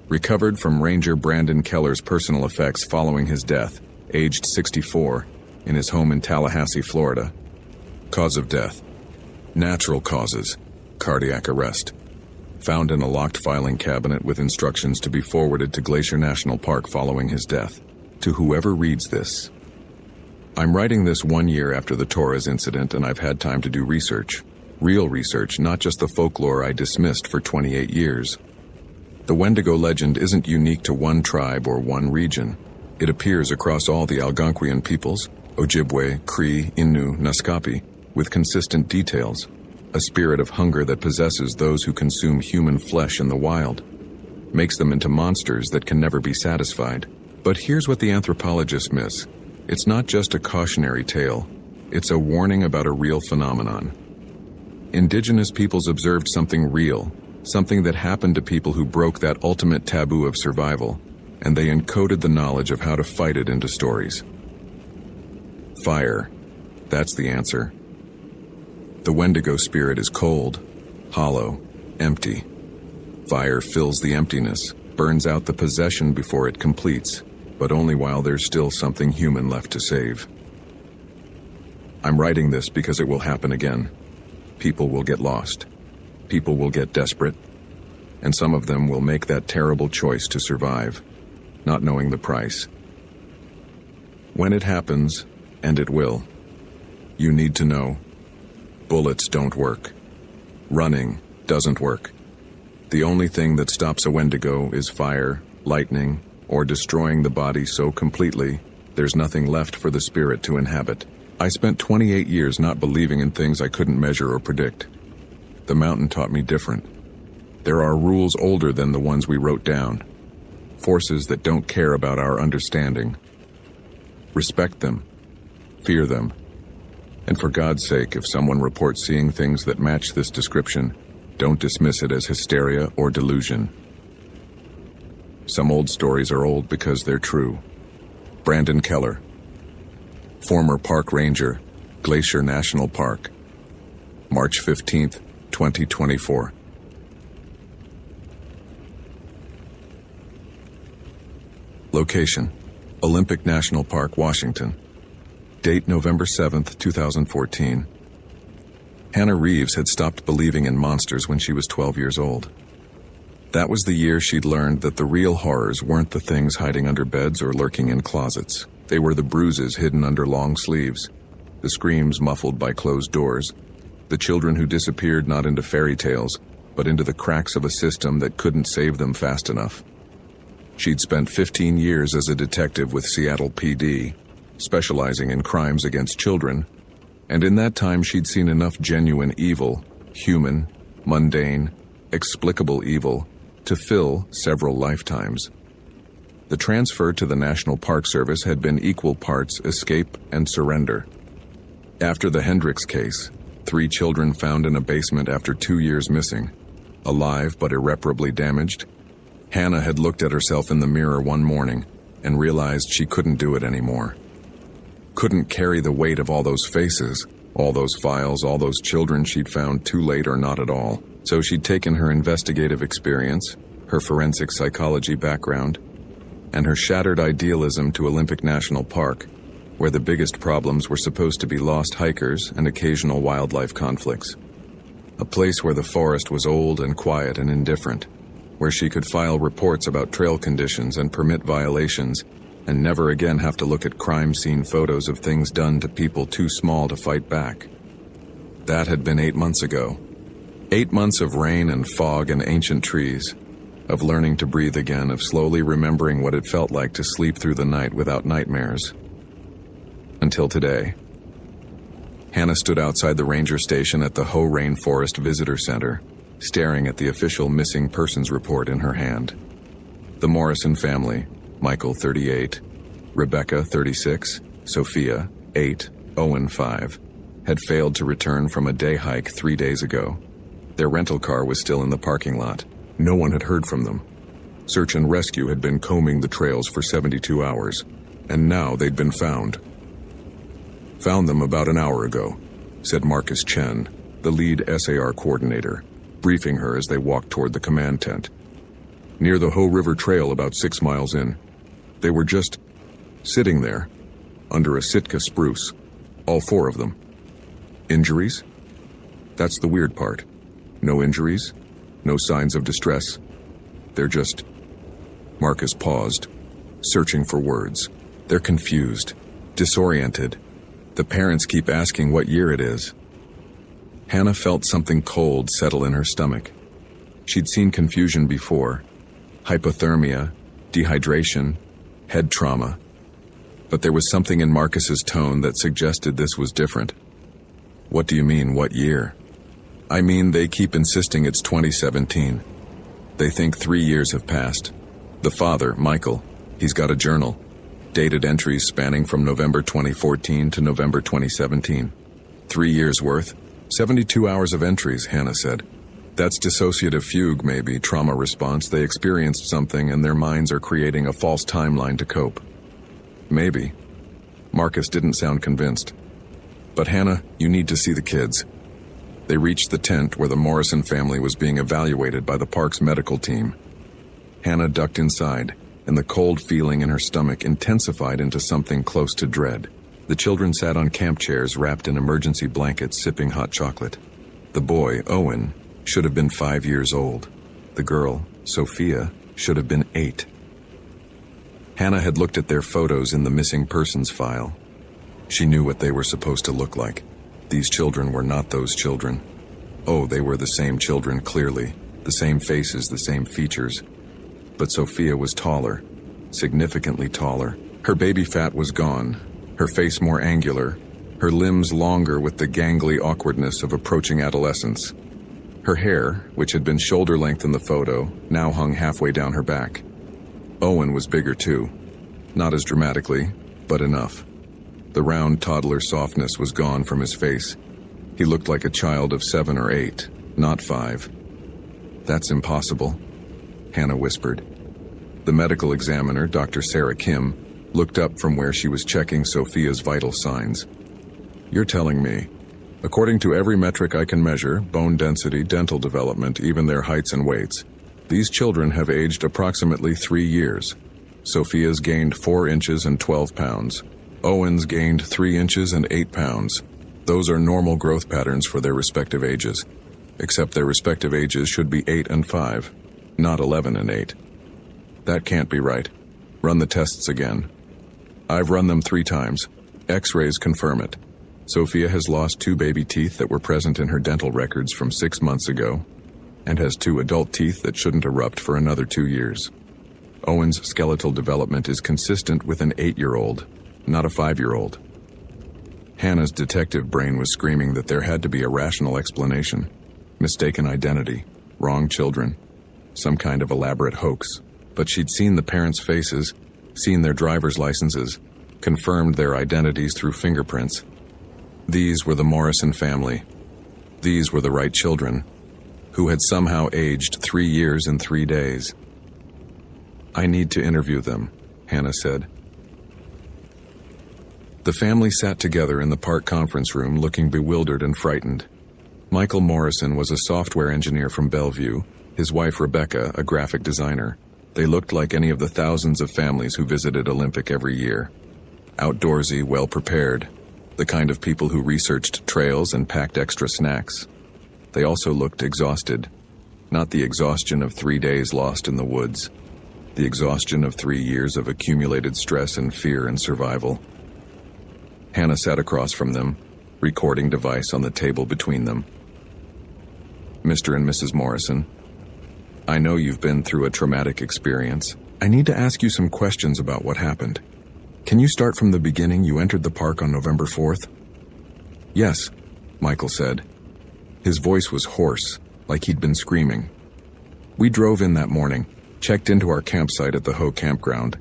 Recovered from Ranger Brandon Keller's personal effects following his death, aged 64, in his home in Tallahassee, Florida. Cause of death: natural causes, cardiac arrest. Found in a locked filing cabinet with instructions to be forwarded to Glacier National Park following his death. To whoever reads this. I'm writing this 1 year after the Torres incident, and I've had time to do research. Real research, not just the folklore I dismissed for 28 years. The Wendigo legend isn't unique to one tribe or one region. It appears across all the Algonquian peoples, Ojibwe, Cree, Innu, Naskapi, with consistent details. A spirit of hunger that possesses those who consume human flesh in the wild. Makes them into monsters that can never be satisfied. But here's what the anthropologists miss. It's not just a cautionary tale. It's a warning about a real phenomenon. Indigenous peoples observed something real, something that happened to people who broke that ultimate taboo of survival, and they encoded the knowledge of how to fight it into stories. Fire. That's the answer. The Wendigo spirit is cold, hollow, empty. Fire fills the emptiness, burns out the possession before it completes, but only while there's still something human left to save. I'm writing this because it will happen again. People will get lost. People will get desperate. And some of them will make that terrible choice to survive, not knowing the price. When it happens, and it will, you need to know. Bullets don't work. Running doesn't work. The only thing that stops a Wendigo is fire, lightning, or destroying the body so completely there's nothing left for the spirit to inhabit. I spent 28 years not believing in things I couldn't measure or predict. The mountain taught me different. There are rules older than the ones we wrote down. Forces that don't care about our understanding. Respect them. Fear them. And for God's sake, if someone reports seeing things that match this description, don't dismiss it as hysteria or delusion. Some old stories are old because they're true. Brandon Keller, former park ranger, Glacier National Park, March 15th, 2024. Location: Olympic National Park, Washington. Date: November 7th, 2014. Hannah Reeves had stopped believing in monsters when she was 12 years old. That was the year she'd learned that the real horrors weren't the things hiding under beds or lurking in closets. They were the bruises hidden under long sleeves, the screams muffled by closed doors, the children who disappeared not into fairy tales, but into the cracks of a system that couldn't save them fast enough. She'd spent 15 years as a detective with Seattle PD, specializing in crimes against children, and in that time she'd seen enough genuine evil, human, mundane, explicable evil, to fill several lifetimes. The transfer to the National Park Service had been equal parts escape and surrender. After the Hendricks case, 3 children found in a basement after 2 years missing, alive but irreparably damaged, Hannah had looked at herself in the mirror one morning and realized she couldn't do it anymore. Couldn't carry the weight of all those faces, all those files, all those children she'd found too late or not at all. So she'd taken her investigative experience, her forensic psychology background, and her shattered idealism to Olympic National Park, where the biggest problems were supposed to be lost hikers and occasional wildlife conflicts. A place where the forest was old and quiet and indifferent, where she could file reports about trail conditions and permit violations, and never again have to look at crime scene photos of things done to people too small to fight back. That had been 8 months ago. 8 months of rain and fog and ancient trees, of learning to breathe again, of slowly remembering what it felt like to sleep through the night without nightmares. Until today. Hannah stood outside the ranger station at the Hoh Rainforest Visitor Center, staring at the official missing persons report in her hand. The Morrison family, Michael, 38, Rebecca, 36, Sophia, 8, Owen, 5, had failed to return from a day hike 3 days ago. Their rental car was still in the parking lot. No one had heard from them. Search and rescue had been combing the trails for 72 hours, and now they'd been found. "Found them about an hour ago," said Marcus Chen, the lead SAR coordinator, briefing her as they walked toward the command tent. "Near the Hoh River Trail, about 6 miles in. They were just sitting there, under a Sitka spruce, all 4 of them. Injuries? That's the weird part. No injuries, no signs of distress. They're just..." Marcus paused, searching for words. "They're confused, disoriented. The parents keep asking what year it is." Hannah felt something cold settle in her stomach. She'd seen confusion before. Hypothermia, dehydration, head trauma. But there was something in Marcus's tone that suggested this was different. "What do you mean, what year?" "I mean, they keep insisting it's 2017. They think 3 years have passed. The father, Michael, he's got a journal. Dated entries spanning from November 2014 to November 2017. 3 years worth. 72 hours of entries," Hannah said. "That's dissociative fugue, maybe, trauma response. They experienced something and their minds are creating a false timeline to cope." "Maybe." Marcus didn't sound convinced. "But Hannah, you need to see the kids." They reached the tent where the Morrison family was being evaluated by the park's medical team. Hannah ducked inside, and the cold feeling in her stomach intensified into something close to dread. The children sat on camp chairs wrapped in emergency blankets sipping hot chocolate. The boy, Owen, should have been 5 years old. The girl, Sophia, should have been 8. Hannah had looked at their photos in the missing persons file. She knew what they were supposed to look like. These children were not those children. Oh, they were the same children, clearly. The same faces, the same features. But Sophia was taller, significantly taller. Her baby fat was gone, her face more angular, her limbs longer with the gangly awkwardness of approaching adolescence. Her hair, which had been shoulder length in the photo, now hung halfway down her back. Owen was bigger too. Not as dramatically, but enough. The round toddler softness was gone from his face. He looked like a child of 7 or 8, not 5. "That's impossible," Hannah whispered. The medical examiner, Dr. Sarah Kim, looked up from where she was checking Sophia's vital signs. "You're telling me, according to every metric I can measure, bone density, dental development, even their heights and weights, these children have aged approximately 3 years. Sophia's gained 4 inches and 12 pounds. Owen's gained 3 inches and 8 pounds. Those are normal growth patterns for their respective ages. Except their respective ages should be 8 and 5, not 11 and 8. That can't be right. Run the tests again." "I've run them 3 times. X-rays confirm it. Sophia has lost 2 baby teeth that were present in her dental records from 6 months ago, and has 2 adult teeth that shouldn't erupt for another 2 years. Owen's skeletal development is consistent with an 8-year-old, not a 5-year-old. Hannah's detective brain was screaming that there had to be a rational explanation. Mistaken identity, wrong children, some kind of elaborate hoax. But she'd seen the parents' faces, seen their driver's licenses, confirmed their identities through fingerprints. These were the Morrison family. These were the right children, who had somehow aged 3 years and 3 days. "I need to interview them," Hannah said. The family sat together in the park conference room looking bewildered and frightened. Michael Morrison was a software engineer from Bellevue, his wife Rebecca a graphic designer. They looked like any of the thousands of families who visited Olympic every year. Outdoorsy, well-prepared, the kind of people who researched trails and packed extra snacks. They also looked exhausted, not the exhaustion of 3 days lost in the woods, the exhaustion of 3 years of accumulated stress and fear and survival. Hannah sat across from them, recording device on the table between them. Mr. and Mrs. Morrison, I know you've been through a traumatic experience. I need to ask you some questions about what happened. Can you start from the beginning? You entered the park on November 4th? Yes, Michael said. His voice was hoarse, like he'd been screaming. We drove in that morning, checked into our campsite at the Hoh campground.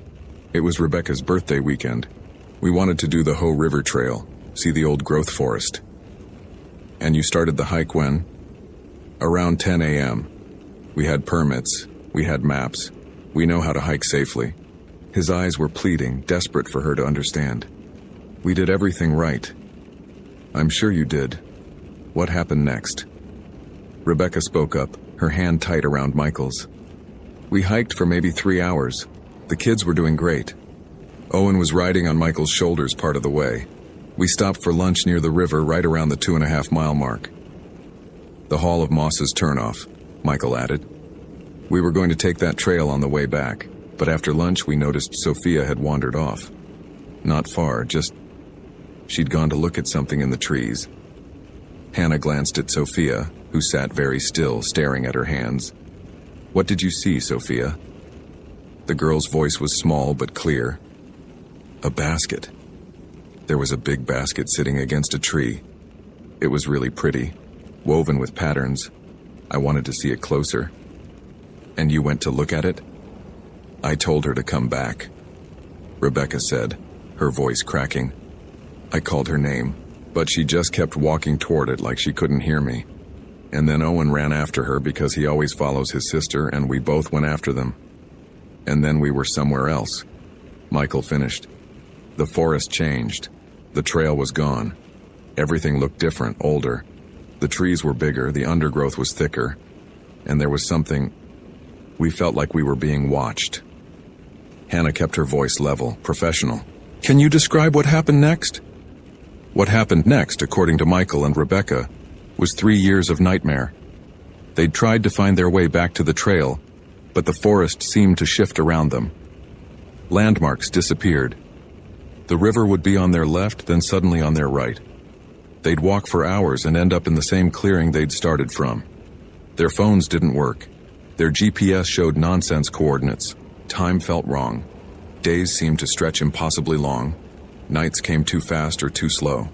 It was Rebecca's birthday weekend. We wanted to do the Hoh River Trail, see the old growth forest. And you started the hike when? Around 10 a.m. We had permits, we had maps, we know how to hike safely. His eyes were pleading, desperate for her to understand. We did everything right. I'm sure you did. What happened next? Rebecca spoke up, her hand tight around Michael's. We hiked for maybe 3 hours. The kids were doing great. Owen was riding on Michael's shoulders part of the way. We stopped for lunch near the river right around the 2.5-mile mark. The Hall of Moss's turnoff, Michael added. We were going to take that trail on the way back, but after lunch we noticed Sophia had wandered off. Not far, she'd gone to look at something in the trees. Hannah glanced at Sophia, who sat very still, staring at her hands. What did you see, Sophia? The girl's voice was small but clear. A basket. There was a big basket sitting against a tree. It was really pretty, woven with patterns. I wanted to see it closer. And you went to look at it? I told her to come back, Rebecca said, her voice cracking. I called her name, but she just kept walking toward it like she couldn't hear me. And then Owen ran after her because he always follows his sister, and we both went after them. And then we were somewhere else. Michael finished. The forest changed. The trail was gone. Everything looked different, older. The trees were bigger, the undergrowth was thicker, and there was something. We felt like we were being watched. Hannah kept her voice level, professional. Can you describe what happened next? What happened next, according to Michael and Rebecca, was 3 years of nightmare. They'd tried to find their way back to the trail, but the forest seemed to shift around them. Landmarks disappeared. The river would be on their left, then suddenly on their right. They'd walk for hours and end up in the same clearing they'd started from. Their phones didn't work. Their GPS showed nonsense coordinates. Time felt wrong. Days seemed to stretch impossibly long. Nights came too fast or too slow.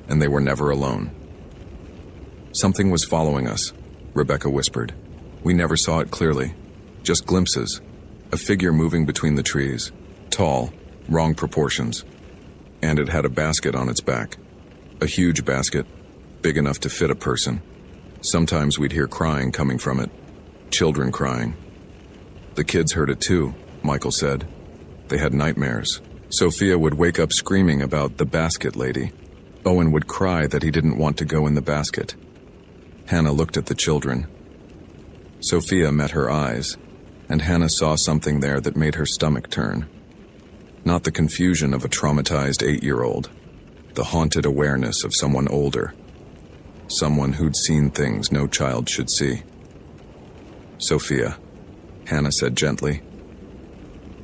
And they were never alone. Something was following us, Rebecca whispered. We never saw it clearly. Just glimpses. A figure moving between the trees. Tall, wrong proportions. And it had a basket on its back. A huge basket, big enough to fit a person. Sometimes we'd hear crying coming from it. Children crying. The kids heard it too, Michael said. They had nightmares. Sophia would wake up screaming about the basket lady. Owen would cry that he didn't want to go in the basket. Hannah looked at the children. Sophia met her eyes, and Hannah saw something there that made her stomach turn. Not the confusion of a traumatized 8-year-old, the haunted awareness of someone older. Someone who'd seen things no child should see. Sophia, Hannah said gently,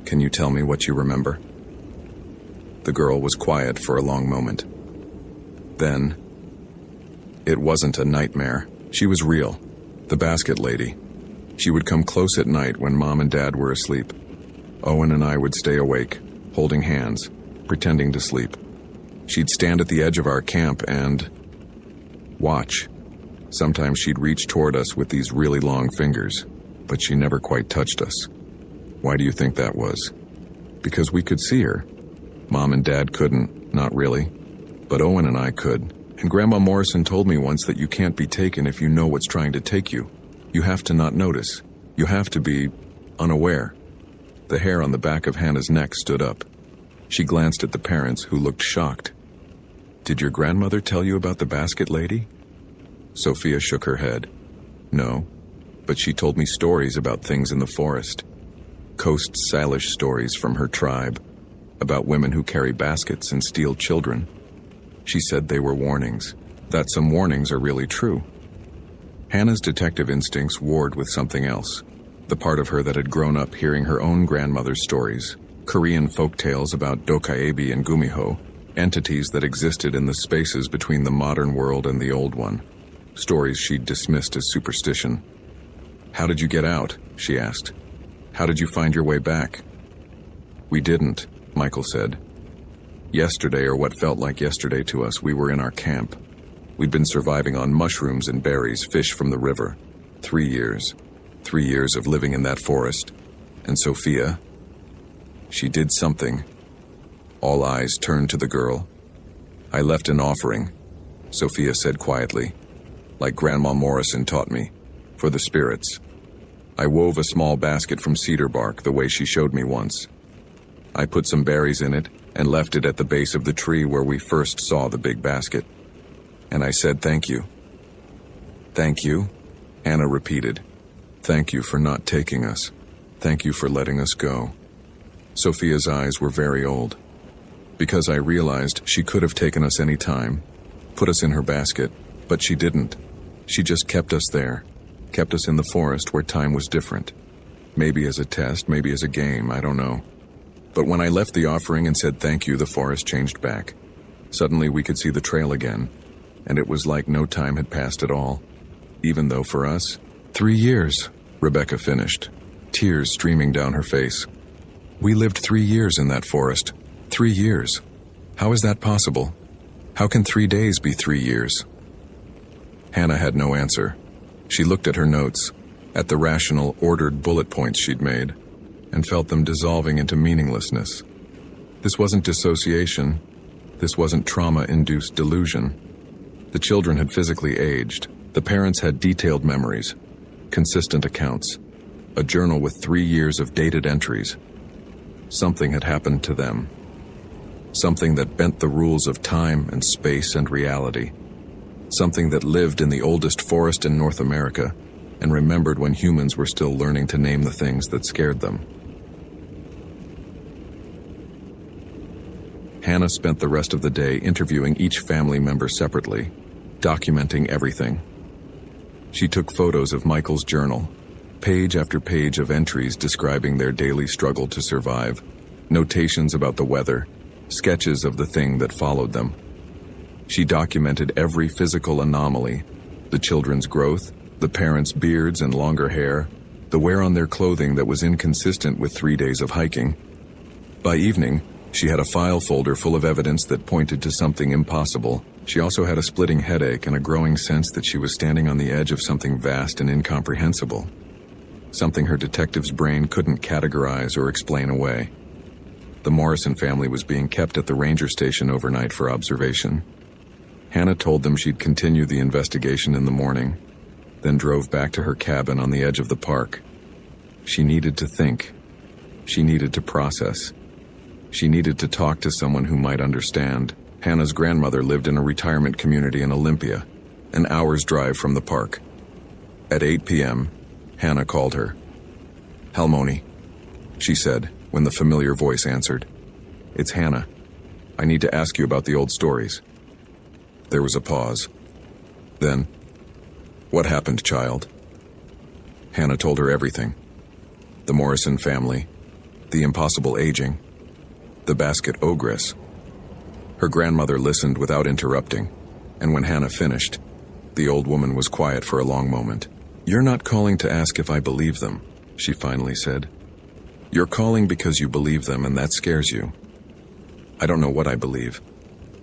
can you tell me what you remember? The girl was quiet for a long moment. Then, it wasn't a nightmare. She was real. The basket lady. She would come close at night when Mom and Dad were asleep. Owen and I would stay awake, holding hands, pretending to sleep. She'd stand at the edge of our camp and watch. Sometimes she'd reach toward us with these really long fingers, but she never quite touched us. Why do you think that was? Because we could see her. Mom and Dad couldn't, not really. But Owen and I could. And Grandma Morrison told me once that you can't be taken if you know what's trying to take you. You have to not notice. You have to be unaware. The hair on the back of Hannah's neck stood up. She glanced at the parents, who looked shocked. Did your grandmother tell you about the basket lady? Sophia shook her head. No, but she told me stories about things in the forest. Coast Salish stories from her tribe, about women who carry baskets and steal children. She said they were warnings, that some warnings are really true. Hannah's detective instincts warred with something else, the part of her that had grown up hearing her own grandmother's stories, Korean folk tales about dokaebi and gumiho, entities that existed in the spaces between the modern world and the old one, stories she'd dismissed as superstition. "How did you get out?" she asked. "How did you find your way back?" "We didn't," Michael said. "Yesterday, or what felt like yesterday to us, we were in our camp. We'd been surviving on mushrooms and berries, fish from the river. 3 years. 3 years of living in that forest. And Sophia, she did something." All eyes turned to the girl. "I left an offering," Sophia said quietly, "like Grandma Morrison taught me, for the spirits. I wove a small basket from cedar bark the way she showed me once. I put some berries in it and left it at the base of the tree where we first saw the big basket. And I said thank you." "Thank you?" Hannah repeated. "Thank you for not taking us. Thank you for letting us go." Sophia's eyes were very old. "Because I realized she could have taken us any time, put us in her basket, but she didn't. She just kept us there, kept us in the forest where time was different. Maybe as a test, maybe as a game, I don't know. But when I left the offering and said thank you, the forest changed back. Suddenly we could see the trail again, and it was like no time had passed at all. Even though for us, 3 years, Rebecca finished, tears streaming down her face. We lived 3 years in that forest. 3 years. How is that possible? How can 3 days be 3 years? Hannah had no answer. She looked at her notes, at the rational, ordered bullet points she'd made, and felt them dissolving into meaninglessness. This wasn't dissociation. This wasn't trauma-induced delusion. The children had physically aged. The parents had detailed memories, consistent accounts, a journal with 3 years of dated entries. Something had happened to them. Something that bent the rules of time and space and reality. Something that lived in the oldest forest in North America and remembered when humans were still learning to name the things that scared them. Hannah spent the rest of the day interviewing each family member separately, documenting everything. She took photos of Michael's journal, page after page of entries describing their daily struggle to survive, notations about the weather, sketches of the thing that followed them. She documented every physical anomaly, the children's growth, the parents' beards and longer hair, the wear on their clothing that was inconsistent with 3 days of hiking. By evening, she had a file folder full of evidence that pointed to something impossible. She also had a splitting headache and a growing sense that she was standing on the edge of something vast and incomprehensible. Something her detective's brain couldn't categorize or explain away. The Morrison family was being kept at the ranger station overnight for observation. Hannah told them she'd continue the investigation in the morning, then drove back to her cabin on the edge of the park. She needed to think. She needed to process. She needed to talk to someone who might understand. Hannah's grandmother lived in a retirement community in Olympia, an hour's drive from the park. At 8 p.m., Hannah called her. "Halmoni," she said, when the familiar voice answered. "It's Hannah. I need to ask you about the old stories." There was a pause. Then, "What happened, child?" Hannah told her everything. The Morrison family, the impossible aging, the basket ogress. Her grandmother listened without interrupting, and when Hannah finished, the old woman was quiet for a long moment. "You're not calling to ask if I believe them," she finally said. "You're calling because you believe them, and that scares you. I don't know what I believe.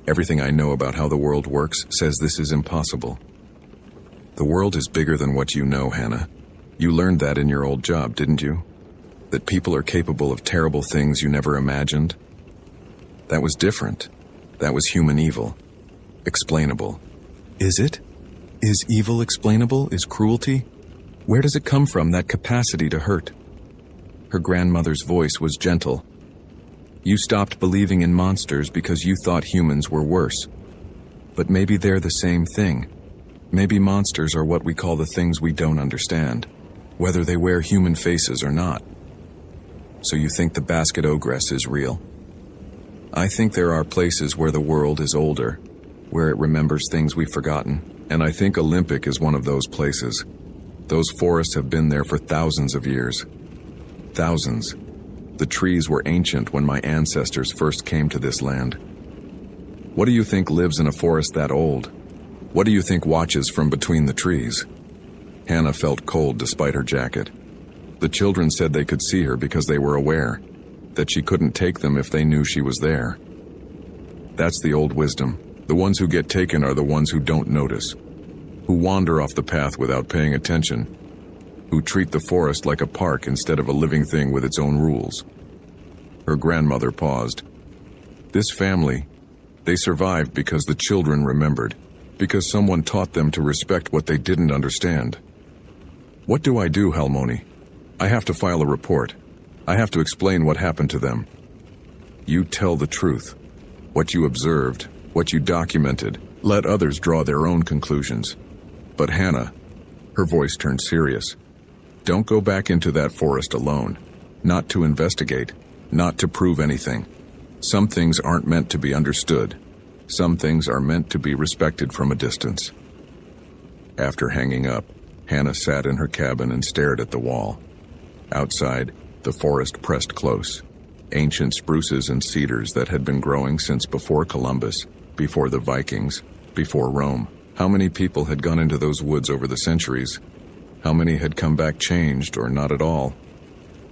Everything I know about how the world works says this is impossible. The world is bigger than what you know, Hannah. You learned that in your old job, didn't you? That people are capable of terrible things you never imagined? That was different. That was human evil. Explainable. Is it? Is evil explainable? Is cruelty? Where does it come from, that capacity to hurt?" Her grandmother's voice was gentle. "You stopped believing in monsters because you thought humans were worse. But maybe they're the same thing. Maybe monsters are what we call the things we don't understand, whether they wear human faces or not." So you think the basket ogress is real? I think there are places where the world is older, where it remembers things we've forgotten, and I think Olympic is one of those places. Those forests have been there for thousands of years. Thousands. The trees were ancient when my ancestors first came to this land. What do you think lives in a forest that old? What do you think watches from between the trees? Hannah felt cold despite her jacket. The children said they could see her because they were aware, that she couldn't take them if they knew she was there. That's the old wisdom. The ones who get taken are the ones who don't notice, who wander off the path without paying attention, who treat the forest like a park instead of a living thing with its own rules. Her grandmother paused. This family, they survived because the children remembered, because someone taught them to respect what they didn't understand. What do I do, Halmoni? I have to file a report. I have to explain what happened to them. You tell the truth. What you observed, what you documented. Let others draw their own conclusions. But Hannah, her voice turned serious. Don't go back into that forest alone. Not to investigate, not to prove anything. Some things aren't meant to be understood. Some things are meant to be respected from a distance. After hanging up, Hannah sat in her cabin and stared at the wall. Outside, the forest pressed close. Ancient spruces and cedars that had been growing since before Columbus, before the Vikings, before Rome. How many people had gone into those woods over the centuries? How many had come back changed or not at all?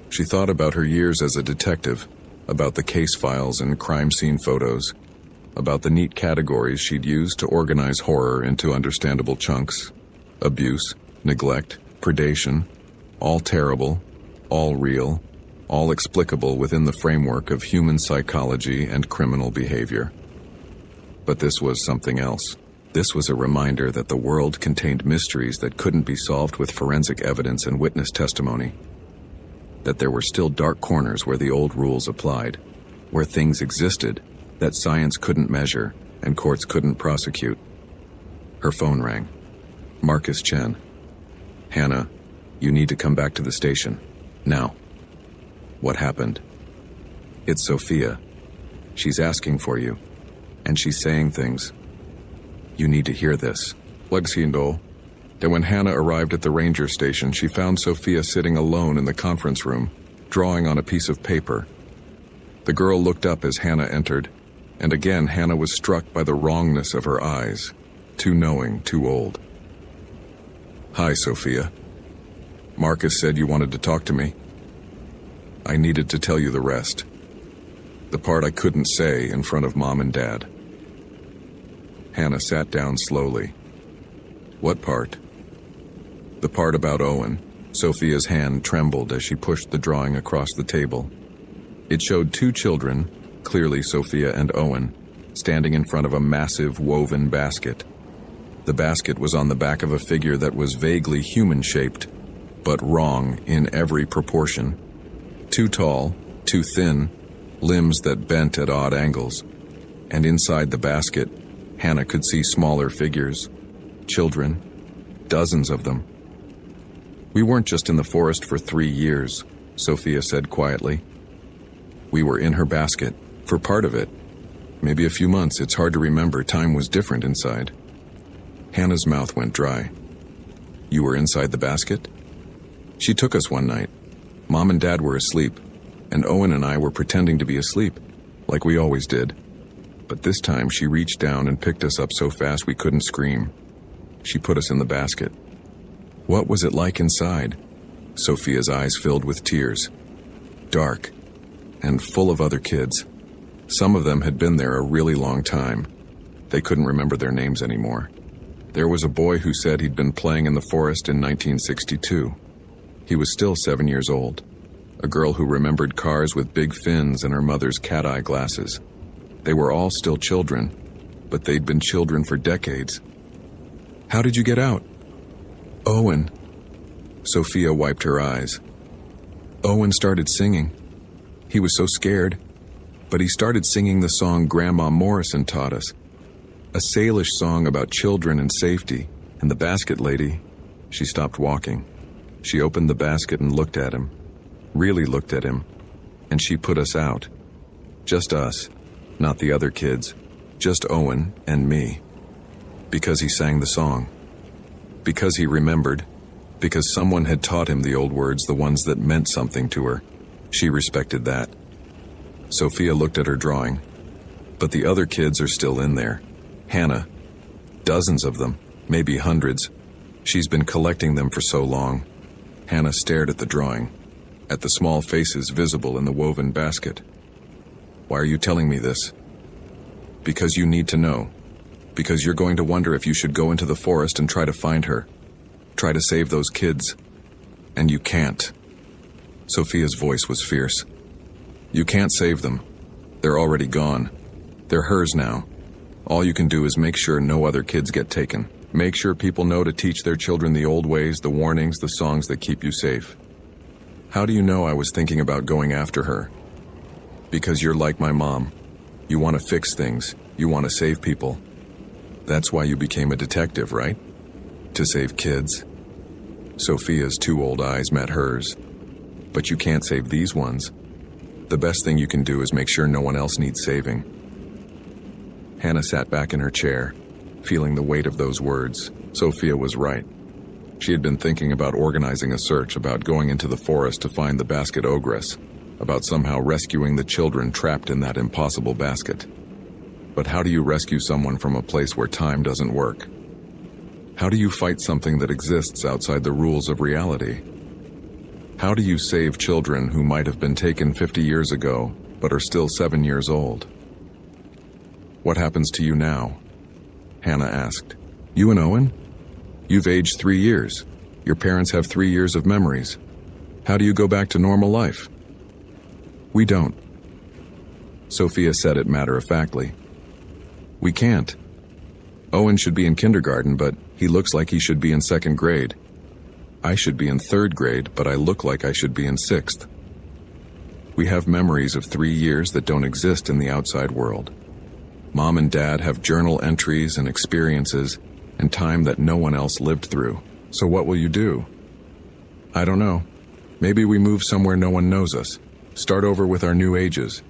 She thought about her years as a detective, about the case files and crime scene photos, about the neat categories she'd used to organize horror into understandable chunks. Abuse, neglect, predation, all terrible, all real, all explicable within the framework of human psychology and criminal behavior. But this was something else. This was a reminder that the world contained mysteries that couldn't be solved with forensic evidence and witness testimony. That there were still dark corners where the old rules applied, where things existed that science couldn't measure and courts couldn't prosecute. Her phone rang. Marcus Chen. Hannah, you need to come back to the station. Now. What happened? It's Sophia. She's asking for you. And she's saying things. You need to hear this. Legsindo. Then when Hannah arrived at the ranger station, she found Sophia sitting alone in the conference room, drawing on a piece of paper. The girl looked up as Hannah entered, and again Hannah was struck by the wrongness of her eyes. Too knowing, too old. Hi, Sophia. Marcus said you wanted to talk to me. I needed to tell you the rest. The part I couldn't say in front of Mom and Dad. Hannah sat down slowly. What part? The part about Owen. Sophia's hand trembled as she pushed the drawing across the table. It showed two children, clearly Sophia and Owen, standing in front of a massive woven basket. The basket was on the back of a figure that was vaguely human-shaped, but wrong in every proportion. Too tall, too thin, limbs that bent at odd angles. And inside the basket, Hannah could see smaller figures, children, dozens of them. We weren't just in the forest for 3 years, Sophia said quietly. We were in her basket, for part of it. Maybe a few months, it's hard to remember, time was different inside. Hannah's mouth went dry. You were inside the basket? She took us one night. Mom and Dad were asleep, and Owen and I were pretending to be asleep, like we always did. But this time she reached down and picked us up so fast we couldn't scream. She put us in the basket. What was it like inside? Sophia's eyes filled with tears. Dark, and full of other kids. Some of them had been there a really long time. They couldn't remember their names anymore. There was a boy who said he'd been playing in the forest in 1962. He was still 7 years old. A girl who remembered cars with big fins and her mother's cat-eye glasses. They were all still children, but they'd been children for decades. How did you get out? Owen. Sophia wiped her eyes. Owen started singing. He was so scared, but he started singing the song Grandma Morrison taught us. A Salish song about children and safety, and the basket lady. She stopped walking. She opened the basket and looked at him. Really looked at him. and she put us out. Just us, not the other kids, just Owen and me. Because he sang the song. Because he remembered. Because someone had taught him the old words, the ones that meant something to her. She respected that. Sophia looked at her drawing. But the other kids are still in there. Hannah. Dozens of them, maybe hundreds. She's been collecting them for so long. Hannah stared at the drawing, at the small faces visible in the woven basket. Why are you telling me this? Because you need to know. Because you're going to wonder if you should go into the forest and try to find her. Try to save those kids. And you can't. Sophia's voice was fierce. You can't save them. They're already gone. They're hers now. All you can do is make sure no other kids get taken. Make sure people know to teach their children the old ways, the warnings, the songs that keep you safe. How do you know I was thinking about going after her? Because you're like my mom. You want to fix things. You want to save people. That's why you became a detective, right? To save kids. Sophia's two old eyes met hers. But you can't save these ones. The best thing you can do is make sure no one else needs saving. Hannah sat back in her chair, feeling the weight of those words. Sophia was right. She had been thinking about organizing a search, about going into the forest to find the basket ogress, about somehow rescuing the children trapped in that impossible basket. But how do you rescue someone from a place where time doesn't work? How do you fight something that exists outside the rules of reality? How do you save children who might have been taken 50 years ago, but are still 7 years old? What happens to you now? Hannah asked. You and Owen? You've aged 3 years. Your parents have 3 years of memories. How do you go back to normal life? We don't. Sophia said it matter-of-factly. We can't. Owen should be in kindergarten, but he looks like he should be in 2nd grade. I should be in 3rd grade, but I look like I should be in 6th. We have memories of 3 years that don't exist in the outside world. Mom and Dad have journal entries and experiences and time that no one else lived through. So what will you do? I don't know. Maybe we move somewhere no one knows us. Start over with our new ages.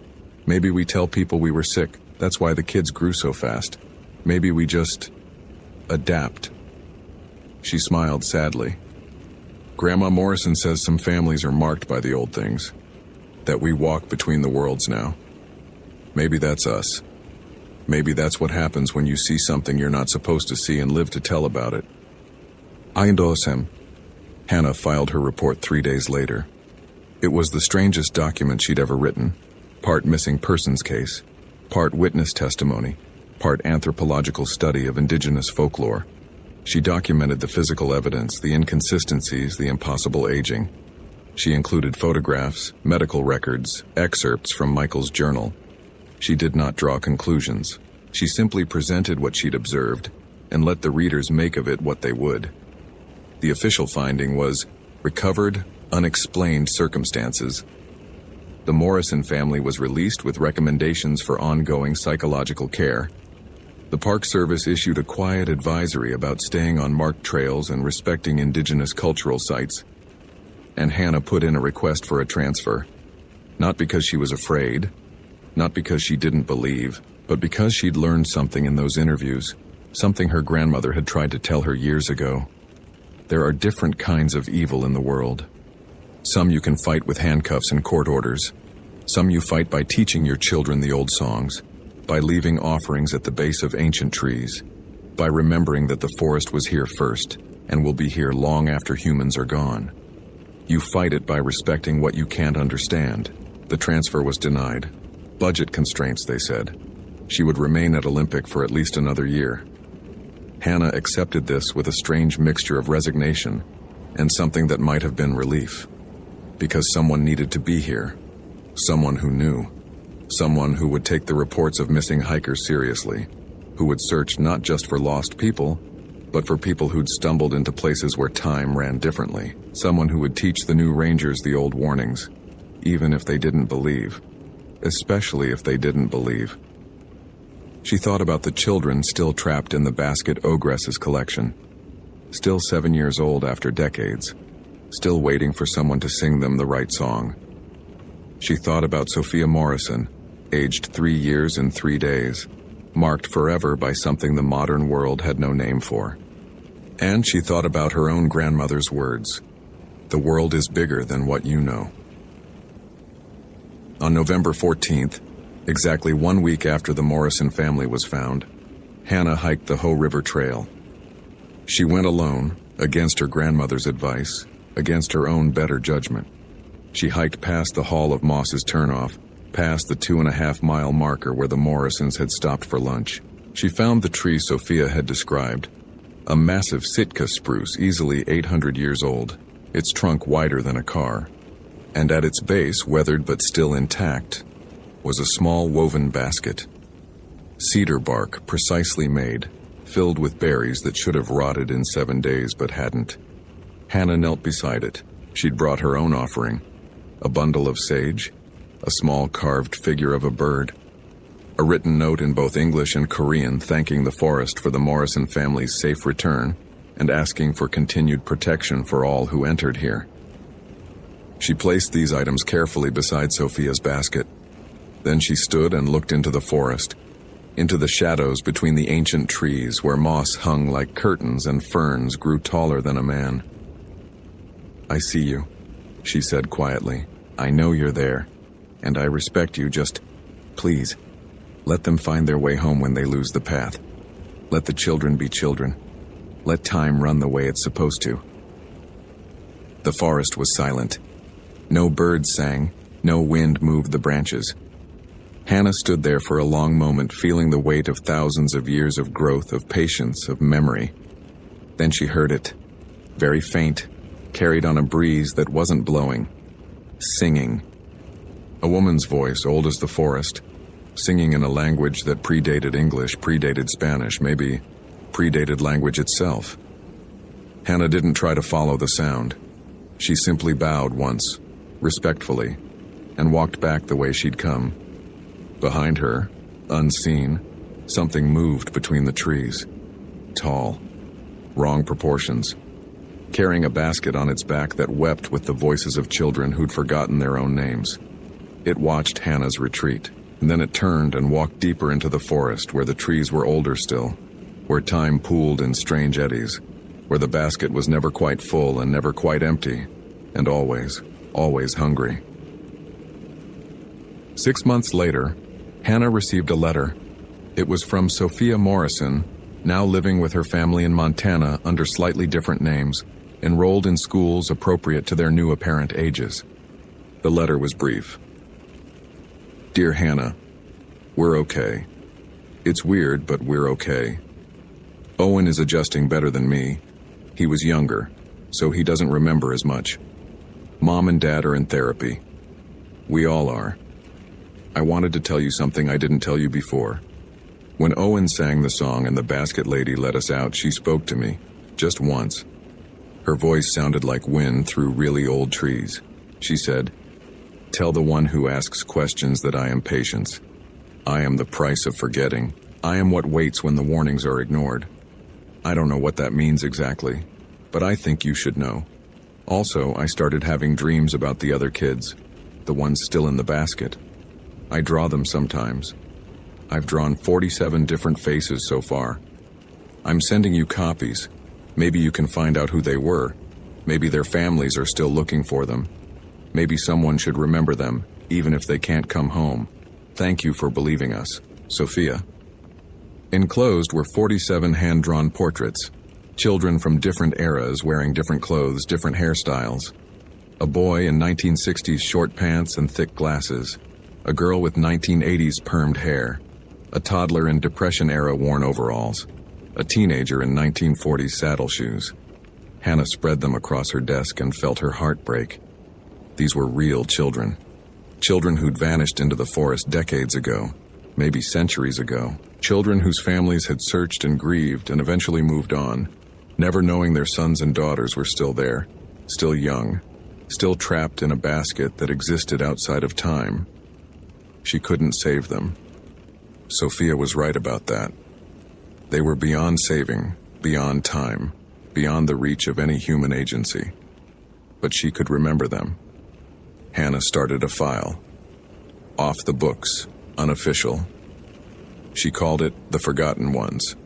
Maybe we tell people we were sick. That's why the kids grew so fast. Maybe we just adapt. She smiled sadly. Grandma Morrison says some families are marked by the old things, that we walk between the worlds now. Maybe that's us. Maybe that's what happens when you see something you're not supposed to see and live to tell about it. I endorse him. Hannah filed her report 3 days later. It was the strangest document she'd ever written. Part missing persons case, part witness testimony, part anthropological study of indigenous folklore. She documented the physical evidence, the inconsistencies, the impossible aging. She included photographs, medical records, excerpts from Michael's journal. She did not draw conclusions. She simply presented what she'd observed and let the readers make of it what they would. The official finding was recovered, unexplained circumstances. The Morrison family was released with recommendations for ongoing psychological care. The Park Service issued a quiet advisory about staying on marked trails and respecting indigenous cultural sites. And Hannah put in a request for a transfer. Not because she was afraid, not because she didn't believe, but because she'd learned something in those interviews, something her grandmother had tried to tell her years ago. There are different kinds of evil in the world. Some you can fight with handcuffs and court orders. Some you fight by teaching your children the old songs, by leaving offerings at the base of ancient trees, by remembering that the forest was here first and will be here long after humans are gone. You fight it by respecting what you can't understand. The transfer was denied. Budget constraints, they said. She would remain at Olympic for at least another year. Hannah accepted this with a strange mixture of resignation and something that might have been relief. Because someone needed to be here. Someone who knew. Someone who would take the reports of missing hikers seriously. Who would search not just for lost people, but for people who'd stumbled into places where time ran differently. Someone who would teach the new rangers the old warnings, even if they didn't believe. Especially if they didn't believe. She thought about the children still trapped in the basket Ogress's collection. Still 7 years old after decades. Still waiting for someone to sing them the right song. She thought about Sophia Morrison, aged 3 years and 3 days, marked forever by something the modern world had no name for. And she thought about her own grandmother's words, "The world is bigger than what you know." On November 14th, exactly 1 week after the Morrison family was found, Hannah hiked the Hoh River Trail. She went alone, against her grandmother's advice, against her own better judgment. She hiked past the Hall of Moss's turnoff, past the 2.5-mile marker where the Morrisons had stopped for lunch. She found the tree Sophia had described, a massive Sitka spruce easily 800 years old, its trunk wider than a car. And at its base, weathered but still intact, was a small woven basket. Cedar bark, precisely made, filled with berries that should have rotted in 7 days but hadn't. Hannah knelt beside it. She'd brought her own offering, a bundle of sage, a small carved figure of a bird, a written note in both English and Korean thanking the forest for the Morrison family's safe return and asking for continued protection for all who entered here. She placed these items carefully beside Sophia's basket. Then she stood and looked into the forest, into the shadows between the ancient trees where moss hung like curtains and ferns grew taller than a man. "I see you," she said quietly. "I know you're there, and I respect you. Just, please, let them find their way home when they lose the path. Let the children be children. Let time run the way it's supposed to." The forest was silent. No birds sang, no wind moved the branches. Hannah stood there for a long moment, feeling the weight of thousands of years of growth, of patience, of memory. Then she heard it, very faint, carried on a breeze that wasn't blowing, singing. A woman's voice, old as the forest, singing in a language that predated English, predated Spanish, maybe predated language itself. Hannah didn't try to follow the sound. She simply bowed once, respectfully, and walked back the way she'd come. Behind her, unseen, something moved between the trees. Tall, wrong proportions, carrying a basket on its back that wept with the voices of children who'd forgotten their own names. It watched Hannah's retreat, and then it turned and walked deeper into the forest where the trees were older still, where time pooled in strange eddies, where the basket was never quite full and never quite empty, and always, always hungry. 6 months later, Hannah received a letter. It was from Sophia Morrison, now living with her family in Montana under slightly different names, enrolled in schools appropriate to their new apparent ages. The letter was brief. "Dear Hannah, we're okay. It's weird, but we're okay. Owen is adjusting better than me. He was younger, so he doesn't remember as much. Mom and Dad are in therapy. We all are. I wanted to tell you something I didn't tell you before. When Owen sang the song and the basket lady let us out, she spoke to me, just once. Her voice sounded like wind through really old trees. She said, 'Tell the one who asks questions that I am patience. I am the price of forgetting. I am what waits when the warnings are ignored.' I don't know what that means exactly, but I think you should know. Also, I started having dreams about the other kids, the ones still in the basket. I draw them sometimes. I've drawn 47 different faces so far. I'm sending you copies. Maybe you can find out who they were. Maybe their families are still looking for them. Maybe someone should remember them, even if they can't come home. Thank you for believing us. Sophia." Enclosed were 47 hand-drawn portraits, children from different eras wearing different clothes, different hairstyles. A boy in 1960s short pants and thick glasses. A girl with 1980s permed hair. A toddler in Depression-era worn overalls. A teenager in 1940s saddle shoes. Hannah spread them across her desk and felt her heart break. These were real children. Children who'd vanished into the forest decades ago, maybe centuries ago. Children whose families had searched and grieved and eventually moved on, never knowing their sons and daughters were still there, still young, still trapped in a basket that existed outside of time. She couldn't save them. Sophia was right about that. They were beyond saving, beyond time, beyond the reach of any human agency. But she could remember them. Hannah started a file, off the books, unofficial. She called it the Forgotten Ones.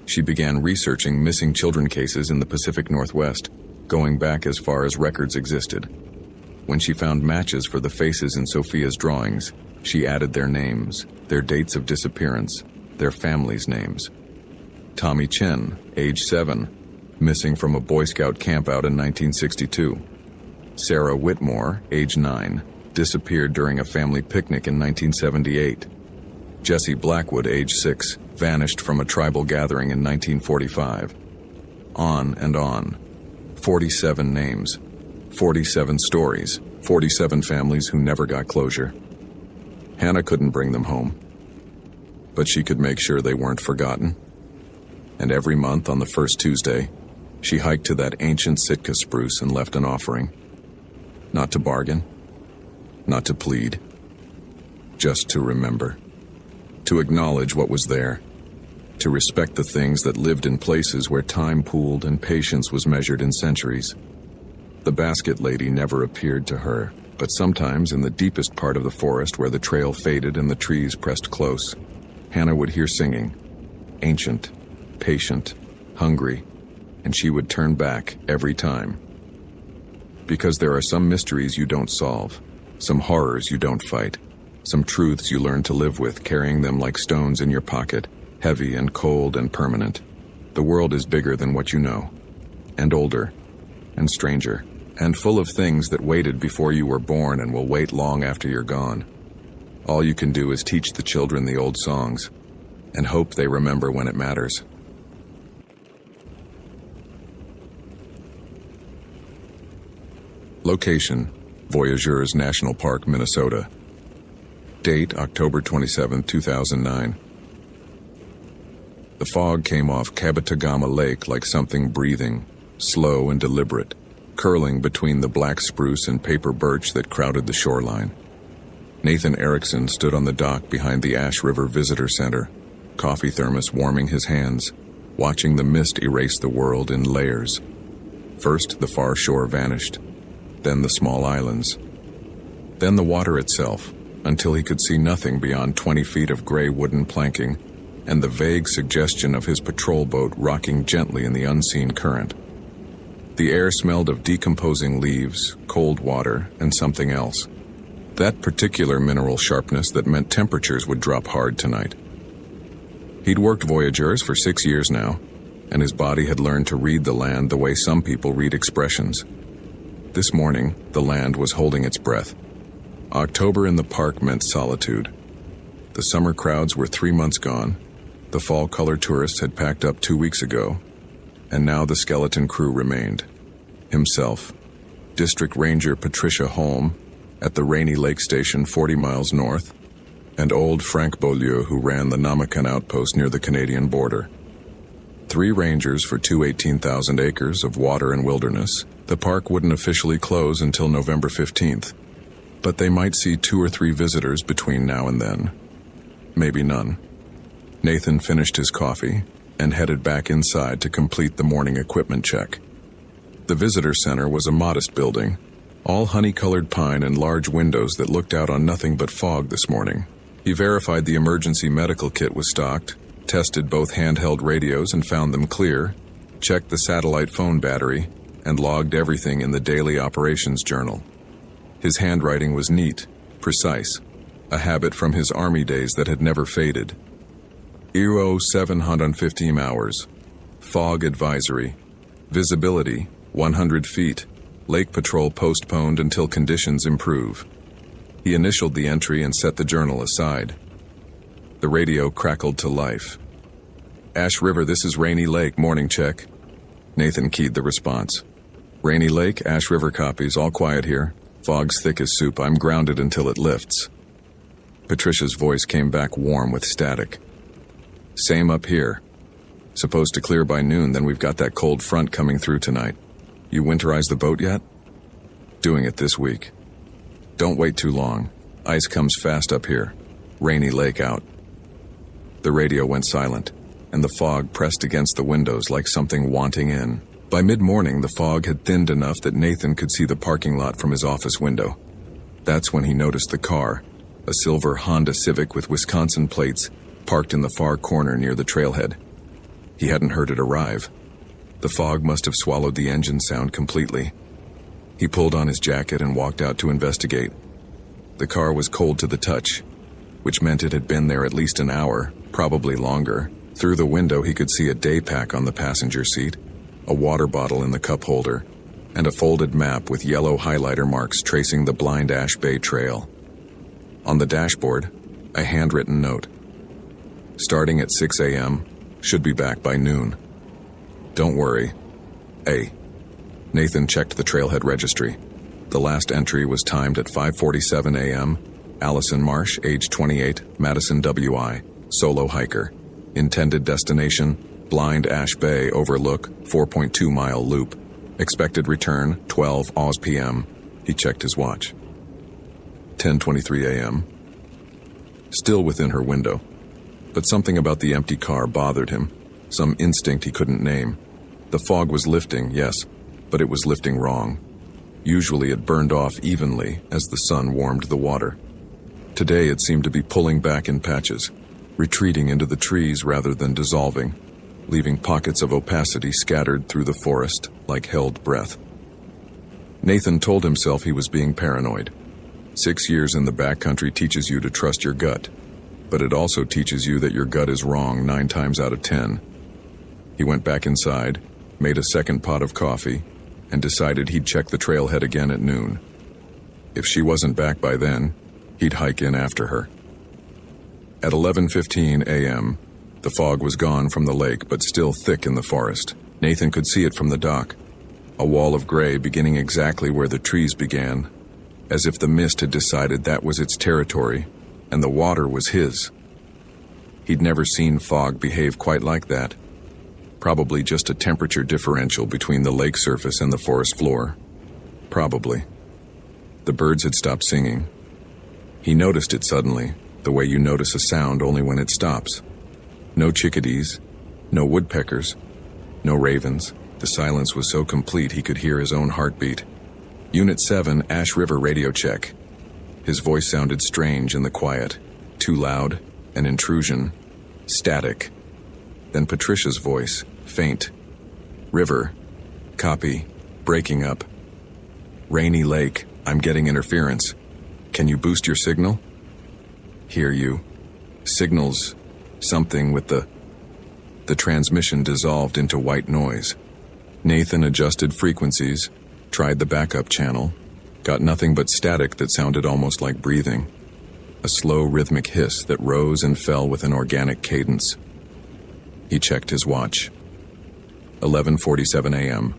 She began researching missing children cases in the Pacific Northwest, going back as far as records existed. When she found matches for the faces in Sophia's drawings, she added their names, their dates of disappearance, their families' names. Tommy Chen, age 7, missing from a Boy Scout campout in 1962. Sarah Whitmore, age 9, disappeared during a family picnic in 1978. Jesse Blackwood, age 6, vanished from a tribal gathering in 1945. On and on. 47 names, 47 stories, 47 families who never got closure. Hannah couldn't bring them home, but she could make sure they weren't forgotten. And every month on the first Tuesday, she hiked to that ancient Sitka spruce and left an offering. Not to bargain, not to plead, just to remember. To acknowledge what was there. To respect the things that lived in places where time pooled and patience was measured in centuries. The basket lady never appeared to her, but sometimes in the deepest part of the forest where the trail faded and the trees pressed close, Hannah would hear singing, ancient, patient, hungry, and she would turn back every time. Because there are some mysteries you don't solve, some horrors you don't fight, some truths you learn to live with, carrying them like stones in your pocket, heavy and cold and permanent. The world is bigger than what you know, and older, and stranger, and full of things that waited before you were born and will wait long after you're gone. All you can do is teach the children the old songs, and hope they remember when it matters. Location: Voyageurs National Park, Minnesota. Date: October 27, 2009. The fog came off Kabetogama Lake like something breathing, slow and deliberate, curling between the black spruce and paper birch that crowded the shoreline. Nathan Erickson stood on the dock behind the Ash River Visitor Center, coffee thermos warming his hands, watching the mist erase the world in layers. First, the far shore vanished, then the small islands, then the water itself, until he could see nothing beyond 20 feet of gray wooden planking and the vague suggestion of his patrol boat rocking gently in the unseen current. The air smelled of decomposing leaves, cold water, and something else. That particular mineral sharpness that meant temperatures would drop hard tonight. He'd worked Voyageurs for 6 years now, and his body had learned to read the land the way some people read expressions. This morning, the land was holding its breath. October in the park meant solitude. The summer crowds were 3 months gone. The fall-color tourists had packed up 2 weeks ago, and now the skeleton crew remained. Himself, District Ranger Patricia Holm, at the Rainy Lake Station 40 miles north, and old Frank Beaulieu, who ran the Namakan outpost near the Canadian border. 3 rangers for 18,000 acres of water and wilderness. The park wouldn't officially close until November 15th, but they might see 2 or 3 visitors between now and then. Maybe none. Nathan finished his coffee and headed back inside to complete the morning equipment check. The visitor center was a modest building, all honey-colored pine and large windows that looked out on nothing but fog this morning. He verified the emergency medical kit was stocked, tested both handheld radios and found them clear, checked the satellite phone battery, and logged everything in the daily operations journal. His handwriting was neat, precise, a habit from his army days that had never faded. ERO 715 hours. Fog advisory. Visibility 100 feet. Lake patrol postponed until conditions improve. He initialed the entry and set the journal aside. The radio crackled to life. Ash River, this is Rainy Lake, morning check. Nathan keyed the response. Rainy Lake, Ash River copies, all quiet here. Fog's thick as soup, I'm grounded until it lifts. Patricia's voice came back warm with static. Same up here. Supposed to clear by noon, then we've got that cold front coming through tonight. You winterized the boat yet? Doing it this week. Don't wait too long. Ice comes fast up here. Rainy Lake out. The radio went silent, and the fog pressed against the windows like something wanting in. By mid-morning, the fog had thinned enough that Nathan could see the parking lot from his office window. That's when he noticed the car, a silver Honda Civic with Wisconsin plates, parked in the far corner near the trailhead. He hadn't heard it arrive. The fog must have swallowed the engine sound completely. He pulled on his jacket and walked out to investigate. The car was cold to the touch, which meant it had been there at least an hour, probably longer. Through the window he could see a day pack on the passenger seat, a water bottle in the cup holder, and a folded map with yellow highlighter marks tracing the Blind Ash Bay Trail. On the dashboard, a handwritten note. Starting at 6 a.m., should be back by noon. Don't worry. A. Nathan checked the trailhead registry. The last entry was timed at 5:47 a.m. Allison Marsh, age 28, Madison, WI, solo hiker. Intended destination, Blind Ash Bay Overlook, 4.2-mile loop. Expected return, 12 Oz p.m. He checked his watch. 10:23 a.m. Still within her window. But something about the empty car bothered him, some instinct he couldn't name. The fog was lifting, yes, but it was lifting wrong. Usually it burned off evenly as the sun warmed the water. Today it seemed to be pulling back in patches, retreating into the trees rather than dissolving, leaving pockets of opacity scattered through the forest like held breath. Nathan told himself he was being paranoid. 6 years in the backcountry teaches you to trust your gut, but it also teaches you that your gut is wrong 9 times out of 10. He went back inside, made a second pot of coffee, and decided he'd check the trailhead again at noon. If she wasn't back by then, he'd hike in after her. At 11:15 a.m., the fog was gone from the lake but still thick in the forest. Nathan could see it from the dock, a wall of gray beginning exactly where the trees began, as if the mist had decided that was its territory and the water was his. He'd never seen fog behave quite like that. Probably just a temperature differential between the lake surface and the forest floor. Probably. The birds had stopped singing. He noticed it suddenly, the way you notice a sound only when it stops. No chickadees, no woodpeckers, no ravens. The silence was so complete he could hear his own heartbeat. Unit 7, Ash River radio check. His voice sounded strange in the quiet, too loud, an intrusion, static. Then Patricia's voice, faint. River, copy, breaking up. Rainy Lake, I'm getting interference. Can you boost your signal? Hear you. Signals, something with the transmission dissolved into white noise. Nathan adjusted frequencies, tried the backup channel, got nothing but static that sounded almost like breathing. A slow rhythmic hiss that rose and fell with an organic cadence. He checked his watch. 11:47 a.m.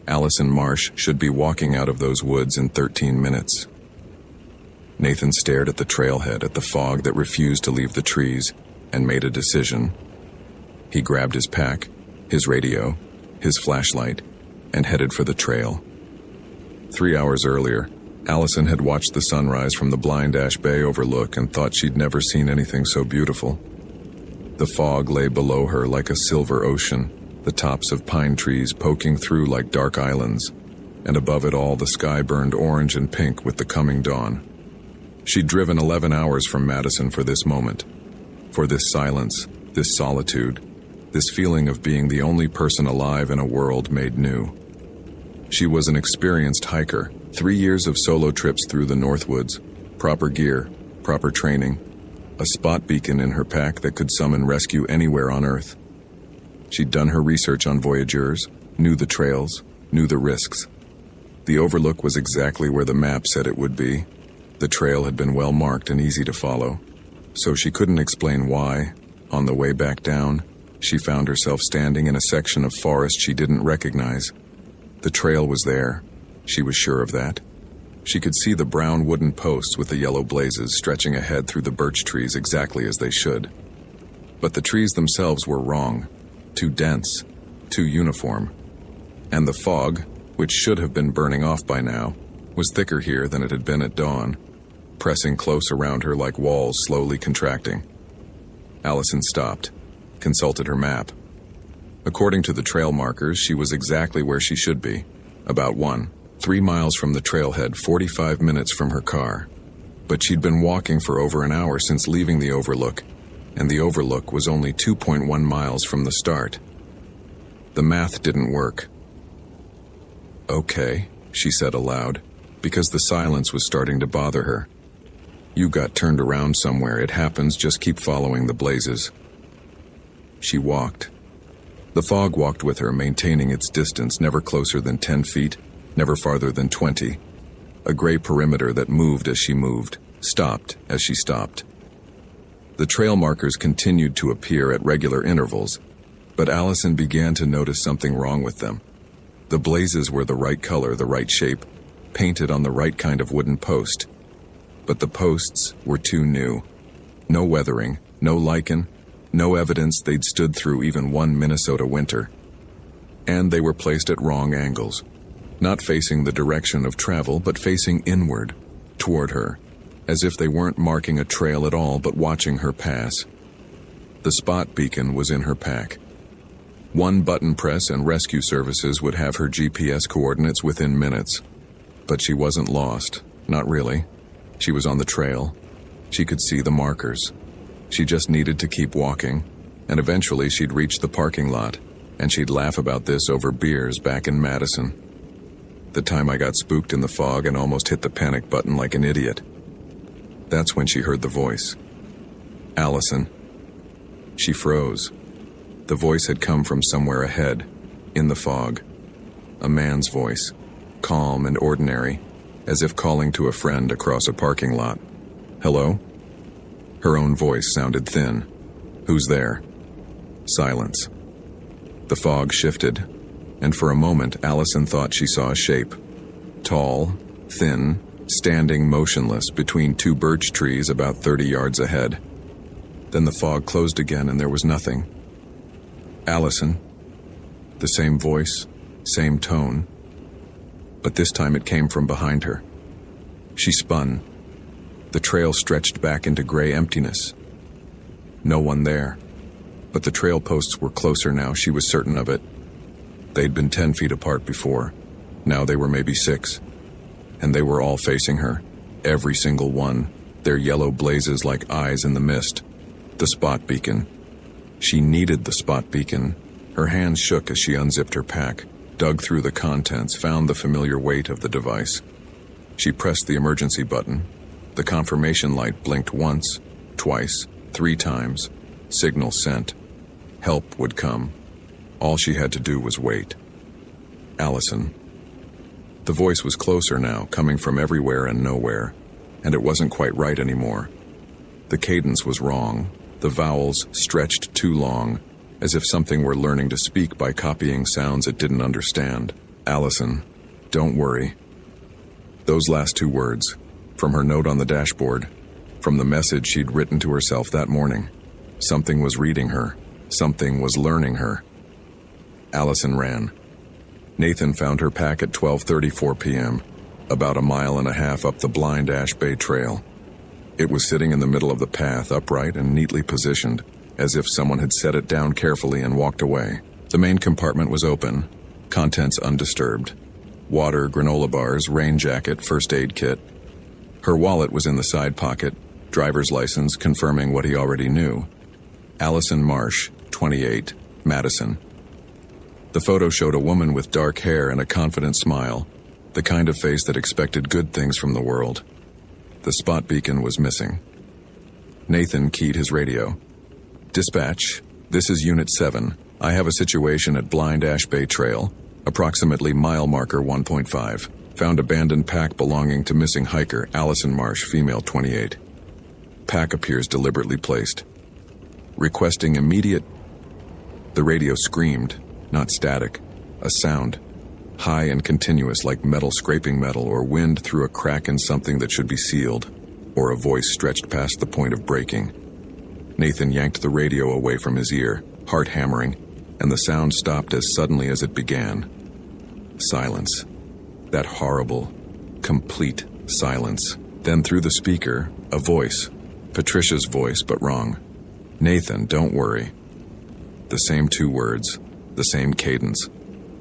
Allison Marsh should be walking out of those woods in 13 minutes. Nathan stared at the trailhead, at the fog that refused to leave the trees, and made a decision. He grabbed his pack, his radio, his flashlight, and headed for the trail. 3 hours earlier, Allison had watched the sunrise from the Blind Ash Bay Overlook and thought she'd never seen anything so beautiful. The fog lay below her like a silver ocean, the tops of pine trees poking through like dark islands, and above it all the sky burned orange and pink with the coming dawn. She'd driven 11 hours from Madison for this moment, for this silence, this solitude, this feeling of being the only person alive in a world made new. She was an experienced hiker, 3 years of solo trips through the Northwoods, proper gear, proper training, a spot beacon in her pack that could summon rescue anywhere on Earth. She'd done her research on voyageurs, knew the trails, knew the risks. The overlook was exactly where the map said it would be. The trail had been well marked and easy to follow, so she couldn't explain why, on the way back down, she found herself standing in a section of forest she didn't recognize. The trail was there. She was sure of that. She could see the brown wooden posts with the yellow blazes stretching ahead through the birch trees exactly as they should. But the trees themselves were wrong. Too dense. Too uniform. And the fog, which should have been burning off by now, was thicker here than it had been at dawn, pressing close around her like walls slowly contracting. Allison stopped, consulted her map. According to the trail markers, she was exactly where she should be, about 3 miles from the trailhead, 45 minutes from her car. But she'd been walking for over an hour since leaving the overlook, and the overlook was only 2.1 miles from the start. The math didn't work. "Okay," she said aloud, because the silence was starting to bother her. "You got turned around somewhere. It happens. Just keep following the blazes." She walked. The fog walked with her, maintaining its distance, never closer than 10 feet, never farther than 20. A gray perimeter that moved as she moved, stopped as she stopped. The trail markers continued to appear at regular intervals, but Allison began to notice something wrong with them. The blazes were the right color, the right shape, painted on the right kind of wooden post. But the posts were too new. No weathering, no lichen, no evidence they'd stood through even one Minnesota winter. And they were placed at wrong angles, not facing the direction of travel, but facing inward, toward her, as if they weren't marking a trail at all, but watching her pass. The spot beacon was in her pack. One button press and rescue services would have her GPS coordinates within minutes. But she wasn't lost, not really. She was on the trail. She could see the markers. She just needed to keep walking, and eventually she'd reach the parking lot, and she'd laugh about this over beers back in Madison. The time I got spooked in the fog and almost hit the panic button like an idiot. That's when she heard the voice. "Allison." She froze. The voice had come from somewhere ahead, in the fog. A man's voice, calm and ordinary, as if calling to a friend across a parking lot. "Hello?" Her own voice sounded thin. "Who's there?" Silence. The fog shifted, and for a moment Allison thought she saw a shape. Tall, thin, standing motionless between two birch trees about 30 yards ahead. Then the fog closed again and there was nothing. "Allison." The same voice, same tone, but this time it came from behind her. She spun. The trail stretched back into gray emptiness. No one there, but the trail posts were closer now, she was certain of it. They'd been 10 feet apart before. Now they were maybe 6. And they were all facing her, every single one, their yellow blazes like eyes in the mist. The spot beacon. She needed the spot beacon. Her hands shook as she unzipped her pack, dug through the contents, found the familiar weight of the device. She pressed the emergency button. The confirmation light blinked once, twice, 3 times. Signal sent. Help would come. All she had to do was wait. Allison. The voice was closer now, coming from everywhere and nowhere, and it wasn't quite right anymore. The cadence was wrong. The vowels stretched too long, as if something were learning to speak by copying sounds it didn't understand. "Allison, don't worry." Those last 2 words, from her note on the dashboard, from the message she'd written to herself that morning. Something was reading her. Something was learning her. Allison ran. Nathan found her pack at 12:34 p.m., about a mile and a half up the Blind Ash Bay Trail. It was sitting in the middle of the path, upright and neatly positioned, as if someone had set it down carefully and walked away. The main compartment was open, contents undisturbed. Water, granola bars, rain jacket, first aid kit. Her wallet was in the side pocket, driver's license confirming what he already knew. Allison Marsh, 28, Madison. The photo showed a woman with dark hair and a confident smile, the kind of face that expected good things from the world. The spot beacon was missing. Nathan keyed his radio. "Dispatch, this is Unit 7. I have a situation at Blind Ash Bay Trail, approximately mile marker 1.5. Found abandoned pack belonging to missing hiker Allison Marsh, female, 28. Pack appears deliberately placed. Requesting immediate..." The radio screamed, not static, a sound, high and continuous like metal scraping metal or wind through a crack in something that should be sealed, or a voice stretched past the point of breaking. Nathan yanked the radio away from his ear, heart hammering, and the sound stopped as suddenly as it began. Silence. That horrible, complete silence. Then through the speaker, a voice. Patricia's voice, but wrong. "Nathan, don't worry." The same 2 words, the same cadence,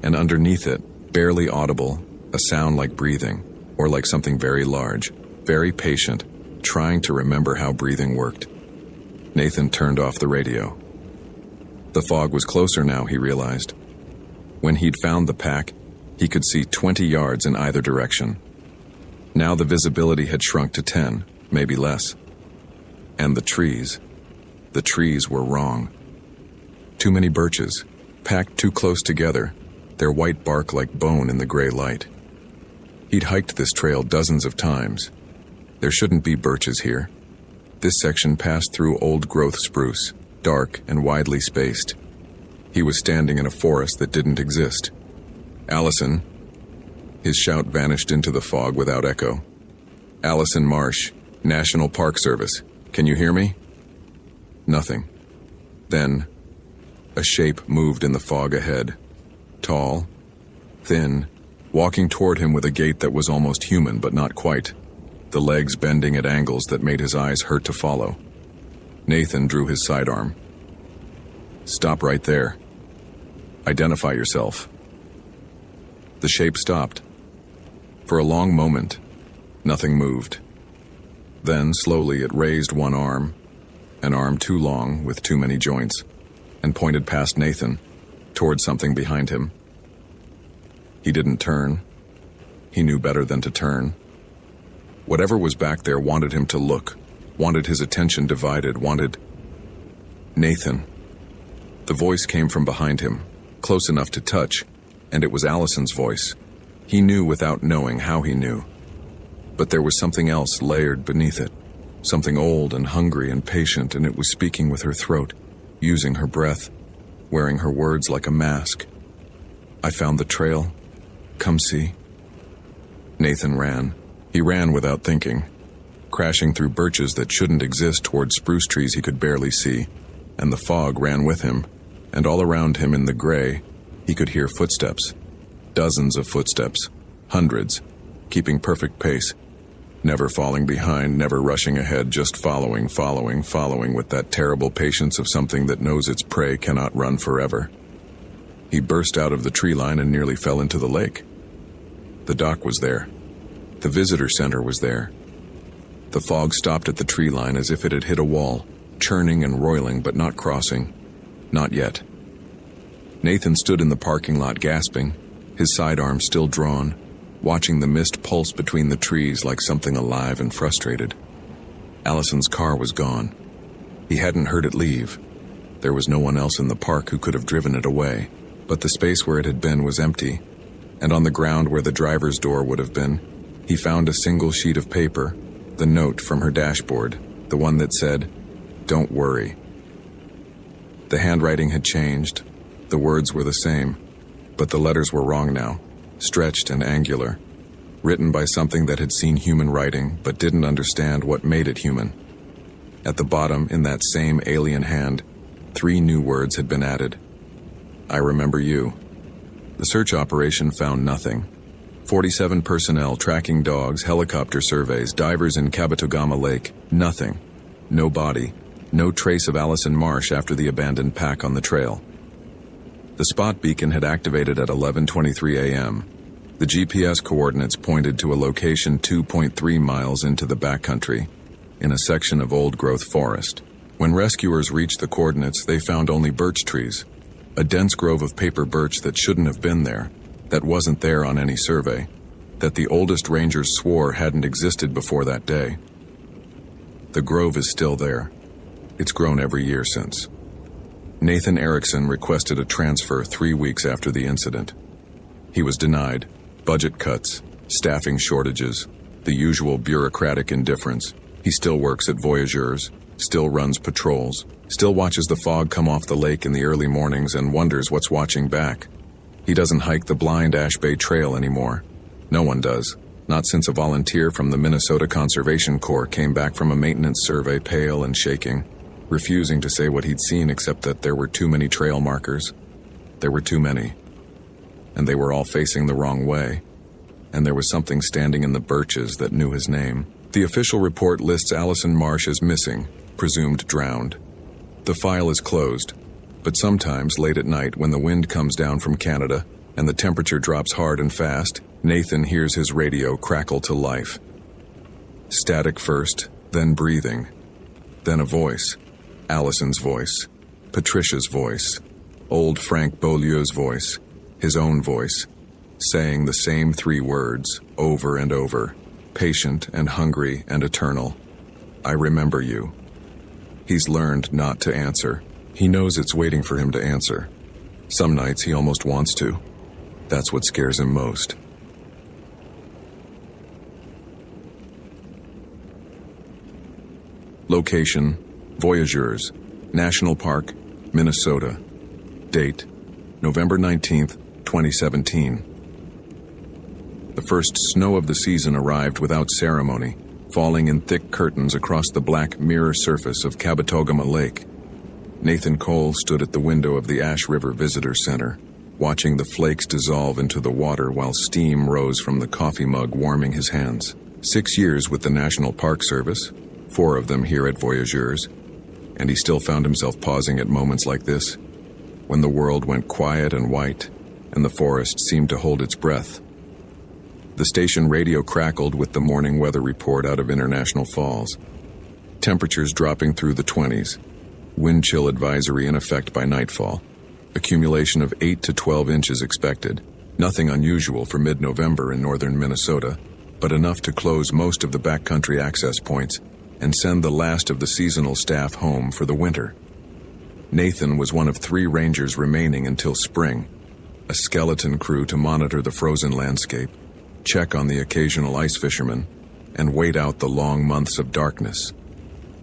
and underneath it, barely audible, a sound like breathing, or like something very large, very patient, trying to remember how breathing worked. Nathan turned off the radio. The fog was closer now, he realized. When he'd found the pack, he could see 20 yards in either direction. Now the visibility had shrunk to 10, maybe less. And the trees were wrong. Too many birches, packed too close together, their white bark like bone in the gray light. He'd hiked this trail dozens of times. There shouldn't be birches here. This section passed through old-growth spruce, dark and widely spaced. He was standing in a forest that didn't exist. Allison. His shout vanished into the fog without echo. Allison Marsh, National Park Service. Can you hear me? Nothing. Then, a shape moved in the fog ahead. Tall, thin, walking toward him with a gait that was almost human but not quite, the legs bending at angles that made his eyes hurt to follow. Nathan drew his sidearm. Stop right there. Identify yourself. The shape stopped. For a long moment, nothing moved. Then, slowly, it raised one arm, an arm too long with too many joints, and pointed past Nathan, toward something behind him. He didn't turn. He knew better than to turn. Whatever was back there wanted him to look, wanted his attention divided, wanted... Nathan. The voice came from behind him, close enough to touch, and it was Allison's voice. He knew without knowing how he knew. But there was something else layered beneath it, something old and hungry and patient, and it was speaking with her throat, using her breath, wearing her words like a mask. I found the trail. Come see. Nathan ran. He ran without thinking, crashing through birches that shouldn't exist toward spruce trees he could barely see, and the fog ran with him, and all around him in the gray, he could hear footsteps. Dozens of footsteps. Hundreds. Keeping perfect pace. Never falling behind, never rushing ahead, just following with that terrible patience of something that knows its prey cannot run forever. He burst out of the tree line and nearly fell into the lake. The dock was there. The visitor center was there. The fog stopped at the tree line as if it had hit a wall, churning and roiling but not crossing. Not yet. Nathan stood in the parking lot gasping, his sidearm still drawn, watching the mist pulse between the trees like something alive and frustrated. Allison's car was gone. He hadn't heard it leave. There was no one else in the park who could have driven it away, but the space where it had been was empty, and on the ground where the driver's door would have been, he found a single sheet of paper, the note from her dashboard, the one that said, "Don't worry." The handwriting had changed. The words were the same, but the letters were wrong now, stretched and angular, written by something that had seen human writing but didn't understand what made it human. At the bottom, in that same alien hand, 3 new words had been added. I remember you. The search operation found nothing. 47 personnel, tracking dogs, helicopter surveys, divers in Kabetogama Lake. Nothing. No body. No trace of Allison Marsh after the abandoned pack on the trail. The spot beacon had activated at 11:23 a.m. The GPS coordinates pointed to a location 2.3 miles into the backcountry, in a section of old-growth forest. When rescuers reached the coordinates, they found only birch trees, a dense grove of paper birch that shouldn't have been there, that wasn't there on any survey, that the oldest rangers swore hadn't existed before that day. The grove is still there. It's grown every year since. Nathan Erickson requested a transfer 3 weeks after the incident. He was denied. Budget cuts, staffing shortages, the usual bureaucratic indifference. He still works at Voyageurs, still runs patrols, still watches the fog come off the lake in the early mornings and wonders what's watching back. He doesn't hike the blind Ash Bay Trail anymore. No one does. Not since a volunteer from the Minnesota Conservation Corps came back from a maintenance survey pale and shaking, refusing to say what he'd seen except that there were too many trail markers. There were too many. And they were all facing the wrong way. And there was something standing in the birches that knew his name. The official report lists Allison Marsh as missing, presumed drowned. The file is closed, but sometimes late at night when the wind comes down from Canada and the temperature drops hard and fast, Nathan hears his radio crackle to life. Static first, then breathing, then a voice, Allison's voice, Patricia's voice, old Frank Beaulieu's voice, his own voice, saying the same 3 words over and over, patient and hungry and eternal. I remember you. He's learned not to answer. He knows it's waiting for him to answer. Some nights he almost wants to. That's what scares him most. Location, Voyageurs, National Park, Minnesota. Date, November 19th, 2017. The first snow of the season arrived without ceremony, falling in thick curtains across the black mirror surface of Kabetogama Lake. Nathan Cole stood at the window of the Ash River Visitor Center, watching the flakes dissolve into the water while steam rose from the coffee mug warming his hands. 6 years with the National Park Service, 4 of them here at Voyageurs, and he still found himself pausing at moments like this, when the world went quiet and white, and the forest seemed to hold its breath. The station radio crackled with the morning weather report out of International Falls. Temperatures dropping through the 20s. Wind chill advisory in effect by nightfall. Accumulation of 8 to 12 inches expected. Nothing unusual for mid-November in northern Minnesota, but enough to close most of the backcountry access points and send the last of the seasonal staff home for the winter. Nathan was one of 3 rangers remaining until spring, a skeleton crew to monitor the frozen landscape, check on the occasional ice fisherman, and wait out the long months of darkness.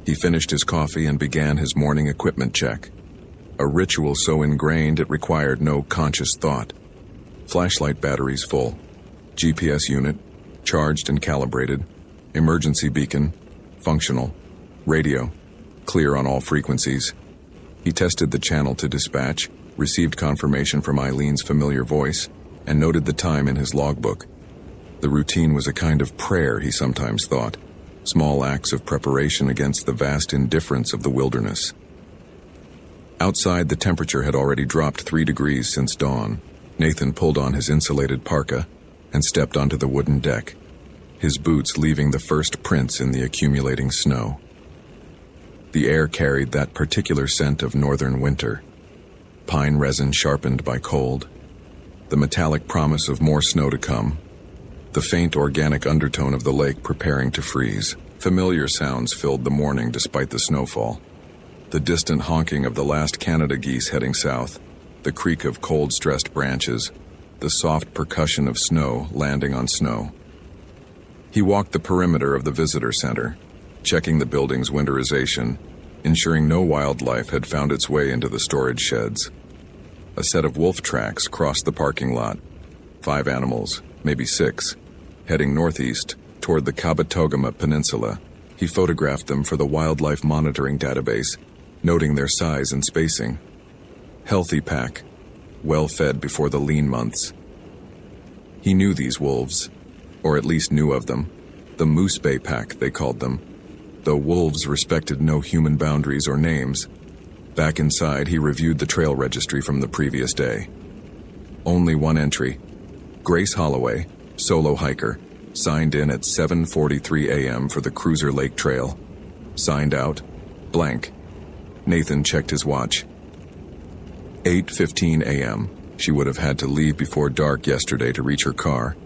He finished his coffee and began his morning equipment check, a ritual so ingrained it required no conscious thought. Flashlight batteries full, GPS unit, charged and calibrated, emergency beacon, functional, radio, clear on all frequencies. He tested the channel to dispatch, received confirmation from Eileen's familiar voice, and noted the time in his logbook. The routine was a kind of prayer, he sometimes thought, small acts of preparation against the vast indifference of the wilderness. Outside, the temperature had already dropped 3 degrees since dawn. Nathan pulled on his insulated parka and stepped onto the wooden deck, his boots leaving the first prints in the accumulating snow. The air carried that particular scent of northern winter, pine resin sharpened by cold, the metallic promise of more snow to come, the faint organic undertone of the lake preparing to freeze. Familiar sounds filled the morning despite the snowfall. The distant honking of the last Canada geese heading south, the creak of cold-stressed branches, the soft percussion of snow landing on snow. He walked the perimeter of the visitor center, checking the building's winterization, ensuring no wildlife had found its way into the storage sheds. A set of wolf tracks crossed the parking lot. 5 animals, maybe 6, heading northeast toward the Kabetogama Peninsula. He photographed them for the wildlife monitoring database, noting their size and spacing. Healthy pack, well-fed before the lean months. He knew these wolves, or at least knew of them. The Moose Bay Pack, they called them, though wolves respected no human boundaries or names. Back inside, he reviewed the trail registry from the previous day. Only one entry. Grace Holloway, solo hiker, signed in at 7:43 a.m. for the Cruiser Lake Trail. Signed out, blank. Nathan checked his watch. 8:15 a.m. She would have had to leave before dark yesterday to reach her car,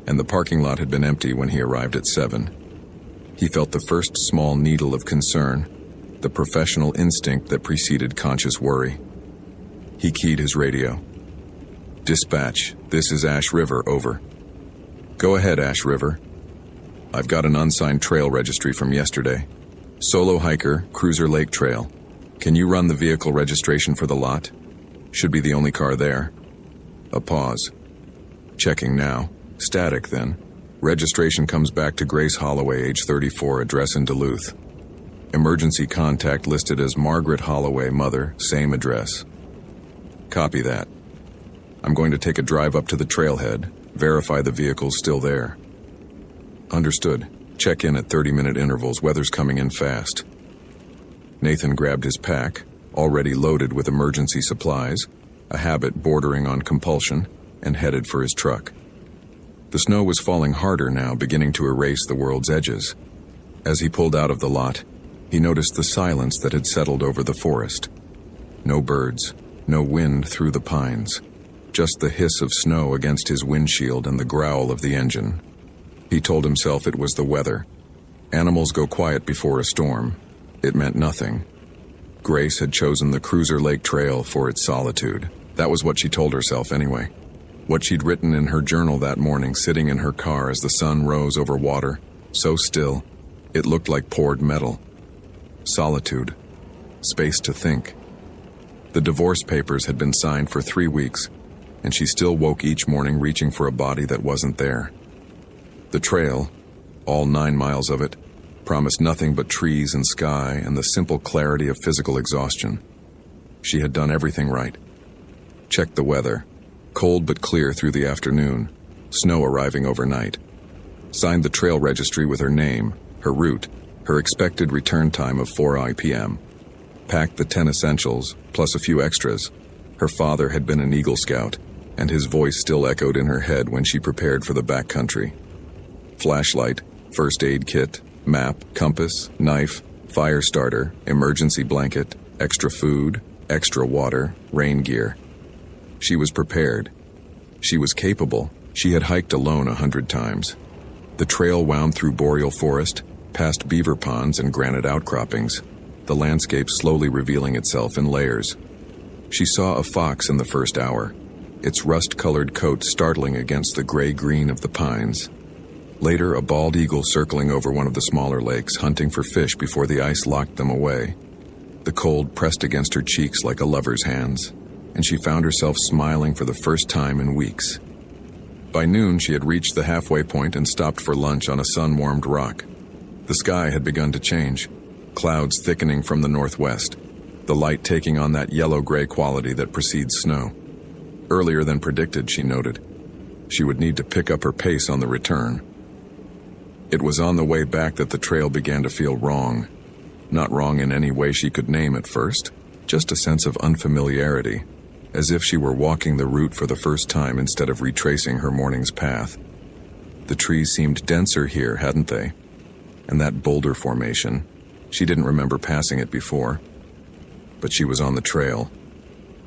and the parking lot had been empty when he arrived at 7. He felt the first small needle of concern, the professional instinct that preceded conscious worry. He keyed his radio. Dispatch, this is Ash River, over. Go ahead, Ash River. I've got an unsigned trail registry from yesterday. Solo hiker, Cruiser Lake Trail. Can you run the vehicle registration for the lot? Should be the only car there. A pause. Checking now. Static, then. Registration comes back to Grace Holloway, age 34, address in Duluth. Emergency contact listed as Margaret Holloway, mother, same address. Copy that. I'm going to take a drive up to the trailhead, verify the vehicle's still there. Understood. Check in at 30-minute intervals, weather's coming in fast. Nathan grabbed his pack, already loaded with emergency supplies, a habit bordering on compulsion, and headed for his truck. The snow was falling harder now, beginning to erase the world's edges. As he pulled out of the lot, he noticed the silence that had settled over the forest. No birds, no wind through the pines, just the hiss of snow against his windshield and the growl of the engine. He told himself it was the weather. Animals go quiet before a storm. It meant nothing. Grace had chosen the Cruiser Lake Trail for its solitude. That was what she told herself anyway. What she'd written in her journal that morning, sitting in her car as the sun rose over water, so still, it looked like poured metal. Solitude. Space to think. The divorce papers had been signed for 3 weeks, and she still woke each morning reaching for a body that wasn't there. The trail, all 9 miles of it, promised nothing but trees and sky and the simple clarity of physical exhaustion. She had done everything right. Checked the weather. Cold but clear through the afternoon. Snow arriving overnight. Signed the trail registry with her name, her route, her expected return time of 4 p.m. Packed the 10 essentials, plus a few extras. Her father had been an Eagle Scout, and his voice still echoed in her head when she prepared for the backcountry. Flashlight, first aid kit, map, compass, knife, fire starter, emergency blanket, extra food, extra water, rain gear. She was prepared. She was capable. She had hiked alone 100 times. The trail wound through boreal forest, past beaver ponds and granite outcroppings, the landscape slowly revealing itself in layers. She saw a fox in the first hour, its rust-colored coat startling against the gray-green of the pines. Later, a bald eagle circling over one of the smaller lakes, hunting for fish before the ice locked them away. The cold pressed against her cheeks like a lover's hands, and she found herself smiling for the first time in weeks. By noon, she had reached the halfway point and stopped for lunch on a sun-warmed rock. The sky had begun to change, clouds thickening from the northwest, the light taking on that yellow-gray quality that precedes snow. Earlier than predicted, she noted. She would need to pick up her pace on the return. It was on the way back that the trail began to feel wrong. Not wrong in any way she could name at first, just a sense of unfamiliarity, as if she were walking the route for the first time instead of retracing her morning's path. The trees seemed denser here, hadn't they? And that boulder formation, she didn't remember passing it before. But she was on the trail.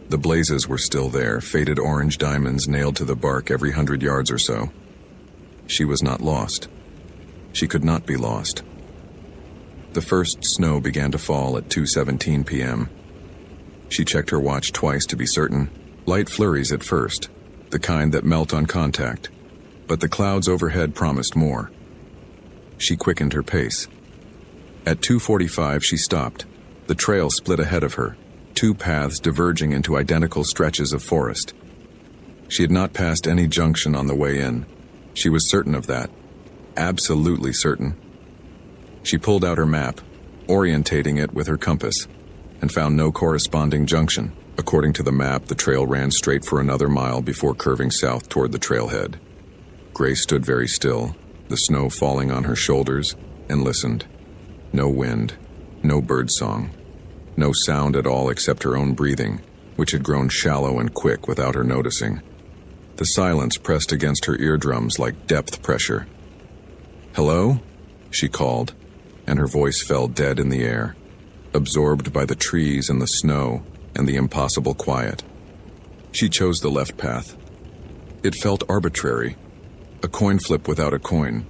The blazes were still there, faded orange diamonds nailed to the bark every 100 yards or so. She was not lost. She could not be lost. The first snow began to fall at 2:17 p.m. She checked her watch twice to be certain. Light flurries at first, the kind that melt on contact, but the clouds overhead promised more. She quickened her pace. At 2:45 she stopped. The trail split ahead of her, 2 paths diverging into identical stretches of forest. She had not passed any junction on the way in. She was certain of that. Absolutely certain. She pulled out her map, orientating it with her compass, and found no corresponding junction. According to the map, the trail ran straight for another mile before curving south toward the trailhead. Grace stood very still, the snow falling on her shoulders, and listened. No wind, no birdsong, no sound at all except her own breathing, which had grown shallow and quick without her noticing. The silence pressed against her eardrums like depth pressure. "Hello?" she called, and her voice fell dead in the air, absorbed by the trees and the snow and the impossible quiet. She chose the left path. It felt arbitrary, a coin flip without a coin.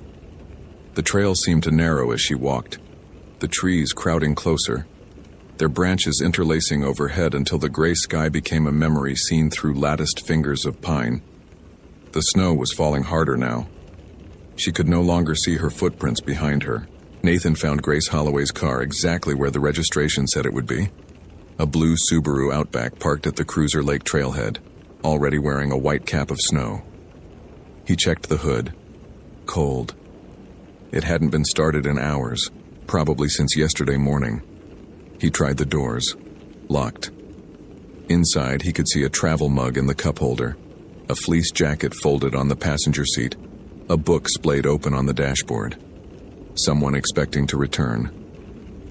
The trail seemed to narrow as she walked, the trees crowding closer, their branches interlacing overhead until the gray sky became a memory seen through latticed fingers of pine. The snow was falling harder now. She could no longer see her footprints behind her. Nathan found Grace Holloway's car exactly where the registration said it would be. A blue Subaru Outback parked at the Cruiser Lake trailhead, already wearing a white cap of snow. He checked the hood. Cold. It hadn't been started in hours, probably since yesterday morning. He tried the doors. Locked. Inside, he could see a travel mug in the cup holder, a fleece jacket folded on the passenger seat, a book splayed open on the dashboard. Someone expecting to return.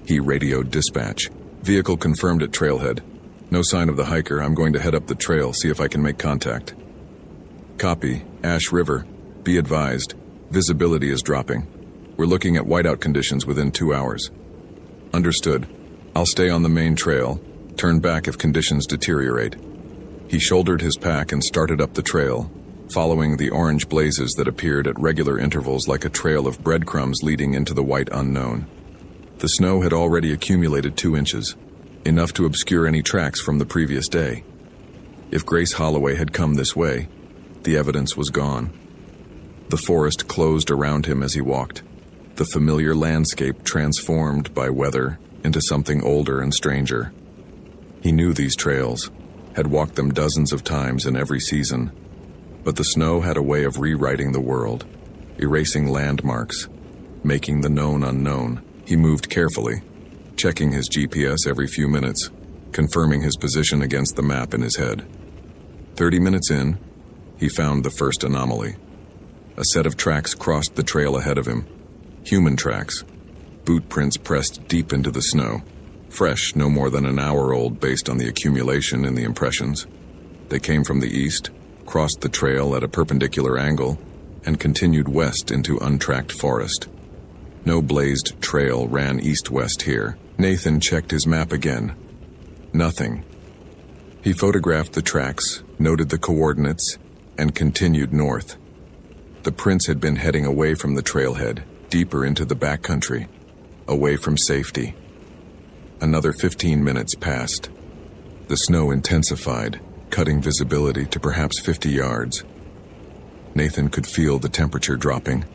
He radioed dispatch. "Vehicle confirmed at trailhead. No sign of the hiker. I'm going to head up the trail, see if I can make contact." "Copy. Ash River. Be advised. Visibility is dropping." We're looking at whiteout conditions within 2 hours. Understood. I'll stay on the main trail, turn back if conditions deteriorate. He shouldered his pack and started up the trail, following the orange blazes that appeared at regular intervals like a trail of breadcrumbs leading into the white unknown. The snow had already accumulated 2 inches, enough to obscure any tracks from the previous day. If Grace Holloway had come this way, the evidence was gone. The forest closed around him as he walked, the familiar landscape transformed by weather into something older and stranger. He knew these trails, had walked them dozens of times in every season, but the snow had a way of rewriting the world, erasing landmarks, making the known unknown. He moved carefully, checking his GPS every few minutes, confirming his position against the map in his head. 30 minutes in, he found the first anomaly. A set of tracks crossed the trail ahead of him. Human tracks. Boot prints pressed deep into the snow. Fresh, no more than an hour old based on the accumulation in the impressions. They came from the east, crossed the trail at a perpendicular angle, and continued west into untracked forest. No blazed trail ran east-west here. Nathan checked his map again. Nothing. He photographed the tracks, noted the coordinates, and continued north. The prints had been heading away from the trailhead, deeper into the backcountry, away from safety. Another 15 minutes passed. The snow intensified, cutting visibility to perhaps 50 yards. Nathan could feel the temperature dropping,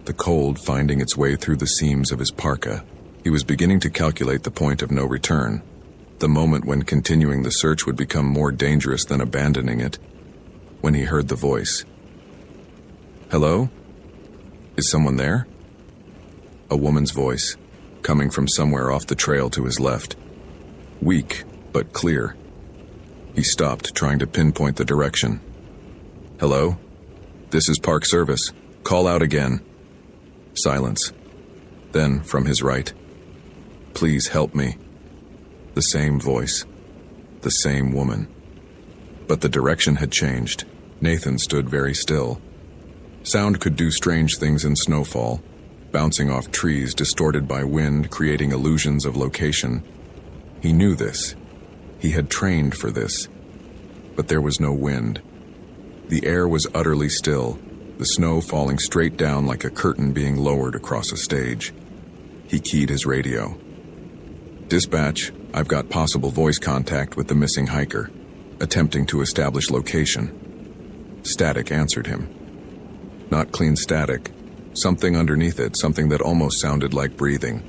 the cold finding its way through the seams of his parka. He was beginning to calculate the point of no return, the moment when continuing the search would become more dangerous than abandoning it, when he heard the voice. Hello? Is someone there? A woman's voice, coming from somewhere off the trail to his left. Weak, but clear. He stopped, trying to pinpoint the direction. Hello? This is Park Service. Call out again. Silence. Then, from his right, please help me. The same voice. The same woman. But the direction had changed. Nathan stood very still. Sound could do strange things in snowfall, bouncing off trees distorted by wind, creating illusions of location. He knew this. He had trained for this. But there was no wind. The air was utterly still, the snow falling straight down like a curtain being lowered across a stage. He keyed his radio. Dispatch, I've got possible voice contact with the missing hiker, attempting to establish location. Static answered him. Not clean static. Something underneath it, something that almost sounded like breathing.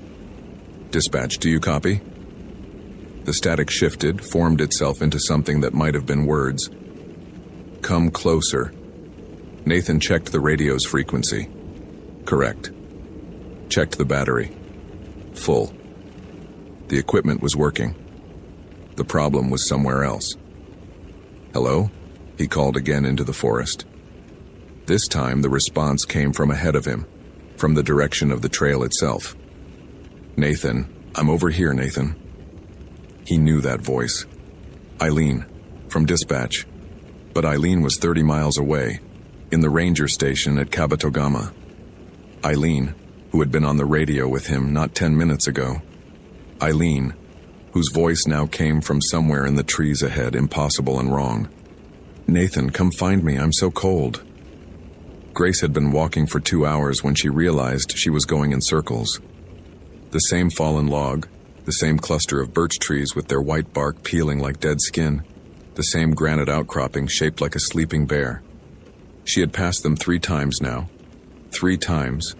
Dispatch, do you copy? The static shifted, formed itself into something that might have been words. Come closer. Nathan checked the radio's frequency. Correct. Checked the battery. Full. The equipment was working. The problem was somewhere else. Hello? He called again into the forest. This time the response came from ahead of him, from the direction of the trail itself. Nathan, I'm over here, Nathan. He knew that voice. Eileen, from dispatch. But Eileen was 30 miles away, in the ranger station at Kabetogama. Eileen, who had been on the radio with him not 10 minutes ago. Eileen, whose voice now came from somewhere in the trees ahead, impossible and wrong. Nathan, come find me, I'm so cold. Grace had been walking for 2 hours when she realized she was going in circles. The same fallen log, the same cluster of birch trees with their white bark peeling like dead skin, the same granite outcropping shaped like a sleeping bear. She had passed them 3 times now. 3 times,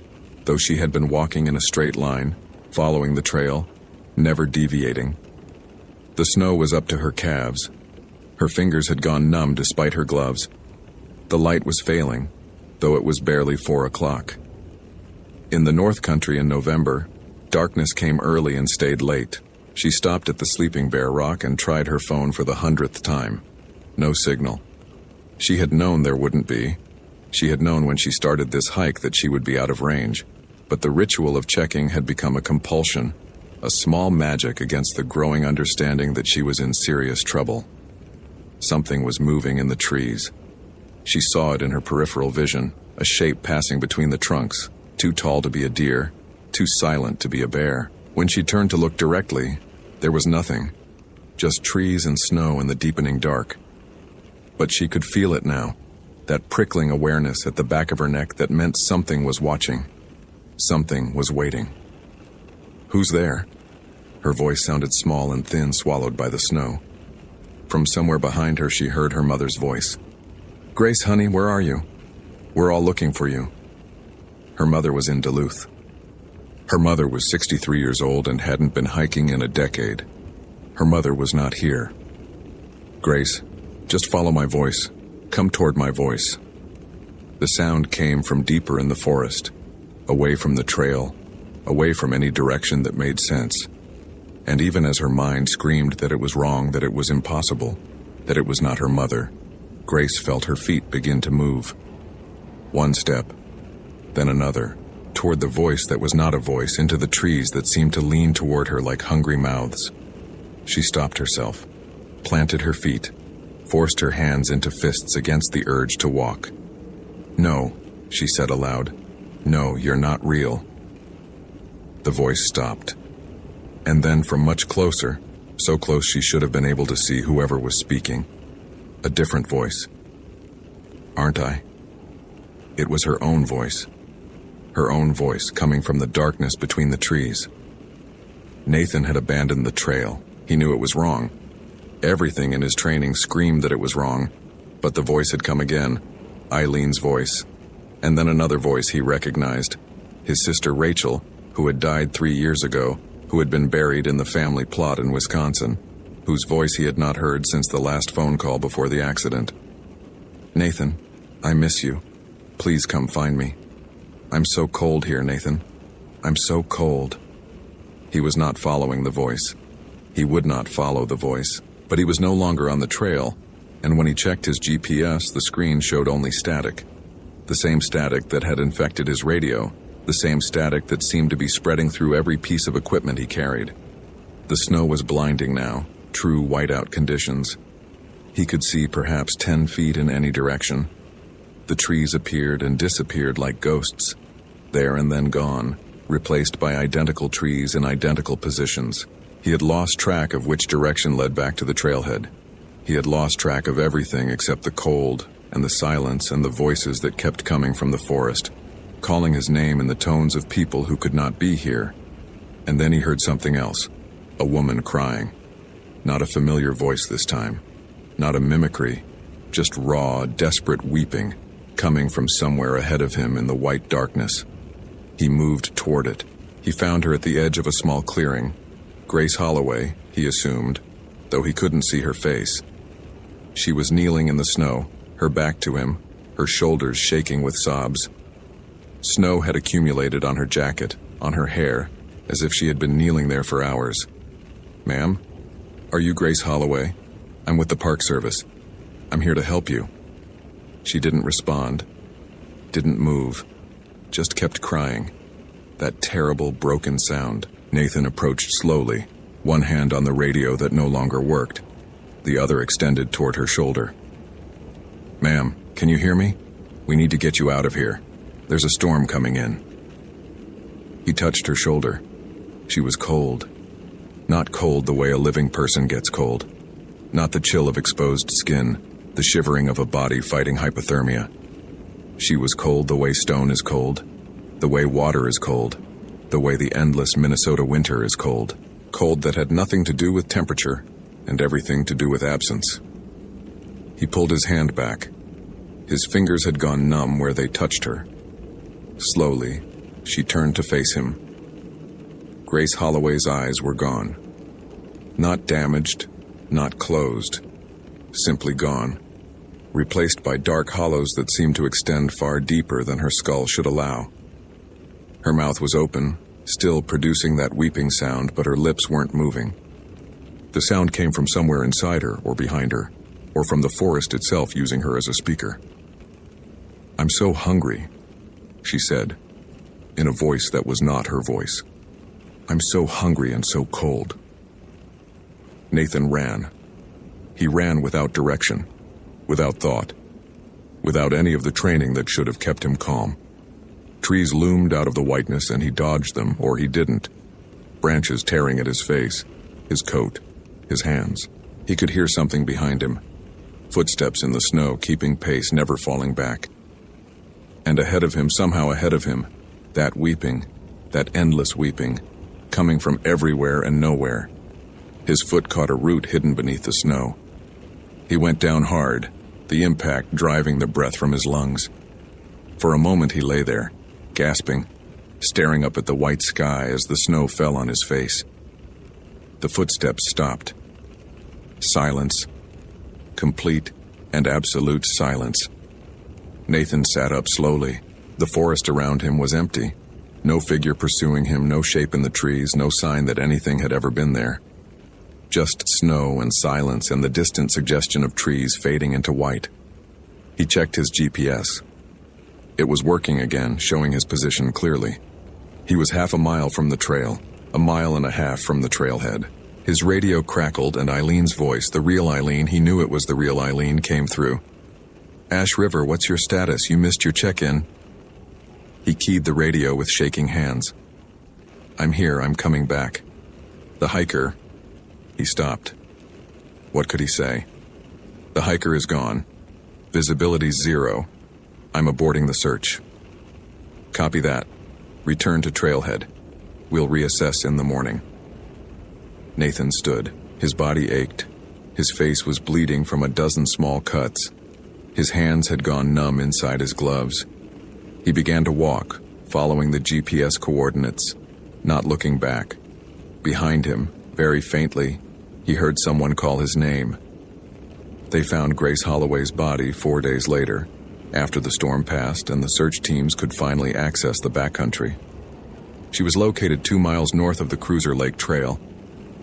though she had been walking in a straight line, following the trail, never deviating. The snow was up to her calves. Her fingers had gone numb despite her gloves. The light was failing, though it was barely 4 o'clock. In the North Country in November, darkness came early and stayed late. She stopped at the Sleeping Bear Rock and tried her phone for the 100th time. No signal. She had known there wouldn't be. She had known when she started this hike that she would be out of range. But the ritual of checking had become a compulsion, a small magic against the growing understanding that she was in serious trouble. Something was moving in the trees. She saw it in her peripheral vision, a shape passing between the trunks, too tall to be a deer, too silent to be a bear. When she turned to look directly, there was nothing, just trees and snow in the deepening dark. But she could feel it now, that prickling awareness at the back of her neck that meant something was watching. Something was waiting. "Who's there?" Her voice sounded small and thin, swallowed by the snow. From somewhere behind her, she heard her mother's voice. "Grace, honey, where are you? We're all looking for you." Her mother was in Duluth. Her mother was 63 years old and hadn't been hiking in a decade. Her mother was not here. "Grace, just follow my voice. Come toward my voice." The sound came from deeper in the forest, away from the trail, away from any direction that made sense. And even as her mind screamed that it was wrong, that it was impossible, that it was not her mother, Grace felt her feet begin to move. One step, then another, toward the voice that was not a voice, into the trees that seemed to lean toward her like hungry mouths. She stopped herself, planted her feet, forced her hands into fists against the urge to walk. "No," she said aloud. "No, you're not real." The voice stopped. And then from much closer, so close she should have been able to see whoever was speaking, a different voice. "Aren't I?" It was her own voice. Her own voice coming from the darkness between the trees. Nathan had abandoned the trail. He knew it was wrong. Everything in his training screamed that it was wrong, but the voice had come again, Eileen's voice. And then another voice he recognized, his sister Rachel, who had died 3 years ago, who had been buried in the family plot in Wisconsin, whose voice he had not heard since the last phone call before the accident. "Nathan, I miss you. Please come find me. I'm so cold here, Nathan. I'm so cold." He was not following the voice. He would not follow the voice, but he was no longer on the trail, and when he checked his GPS, the screen showed only static. The same static that had infected his radio, the same static that seemed to be spreading through every piece of equipment he carried. The snow was blinding now, true whiteout conditions. He could see perhaps 10 feet in any direction. The trees appeared and disappeared like ghosts, there and then gone, replaced by identical trees in identical positions. He had lost track of which direction led back to the trailhead. He had lost track of everything except the cold and the silence and the voices that kept coming from the forest, calling his name in the tones of people who could not be here. And then he heard something else, a woman crying. Not a familiar voice this time, not a mimicry, just raw, desperate weeping, coming from somewhere ahead of him in the white darkness. He moved toward it. He found her at the edge of a small clearing. Grace Holloway, he assumed, though he couldn't see her face. She was kneeling in the snow, her back to him, her shoulders shaking with sobs. Snow had accumulated on her jacket, on her hair, as if she had been kneeling there for hours. "Ma'am, are you Grace Holloway? I'm with the Park Service. I'm here to help you." She didn't respond, didn't move, just kept crying. That terrible, broken sound. Nathan approached slowly, one hand on the radio that no longer worked, the other extended toward her shoulder. "Ma'am, can you hear me? We need to get you out of here. There's a storm coming in." He touched her shoulder. She was cold. Not cold the way a living person gets cold. Not the chill of exposed skin, the shivering of a body fighting hypothermia. She was cold the way stone is cold, the way water is cold, the way the endless Minnesota winter is cold. Cold that had nothing to do with temperature and everything to do with absence. He pulled his hand back. His fingers had gone numb where they touched her. Slowly, she turned to face him. Grace Holloway's eyes were gone. Not damaged, not closed. Simply gone. Replaced by dark hollows that seemed to extend far deeper than her skull should allow. Her mouth was open, still producing that weeping sound, but her lips weren't moving. The sound came from somewhere inside her or behind her, or from the forest itself using her as a speaker. "I'm so hungry," she said, in a voice that was not her voice. "I'm so hungry and so cold." Nathan ran. He ran without direction, without thought, without any of the training that should have kept him calm. Trees loomed out of the whiteness and he dodged them, or he didn't. Branches tearing at his face, his coat, his hands. He could hear something behind him. Footsteps in the snow, keeping pace, never falling back. And ahead of him, somehow ahead of him, that weeping, that endless weeping, coming from everywhere and nowhere. His foot caught a root hidden beneath the snow. He went down hard, the impact driving the breath from his lungs. For a moment he lay there, gasping, staring up at the white sky as the snow fell on his face. The footsteps stopped. Silence. Complete and absolute silence. Nathan sat up slowly. The forest around him was empty. No figure pursuing him, no shape in the trees, no sign that anything had ever been there. Just snow and silence and the distant suggestion of trees fading into white. He checked his GPS. It was working again, showing his position clearly. He was half a mile from the trail, a mile and a half from the trailhead. His radio crackled and Eileen's voice, the real Eileen, he knew it was the real Eileen, came through. "Ash River, what's your status? You missed your check-in." He keyed the radio with shaking hands. "I'm here, I'm coming back." The hiker... He stopped. What could he say? "The hiker is gone. Visibility's 0. I'm aborting the search." "Copy that. Return to trailhead. We'll reassess in the morning." Nathan stood. His body ached. His face was bleeding from a dozen small cuts. His hands had gone numb inside his gloves. He began to walk, following the GPS coordinates, not looking back. Behind him, very faintly, he heard someone call his name. They found Grace Holloway's body 4 days later, after the storm passed and the search teams could finally access the backcountry. She was located 2 miles north of the Cruiser Lake Trail,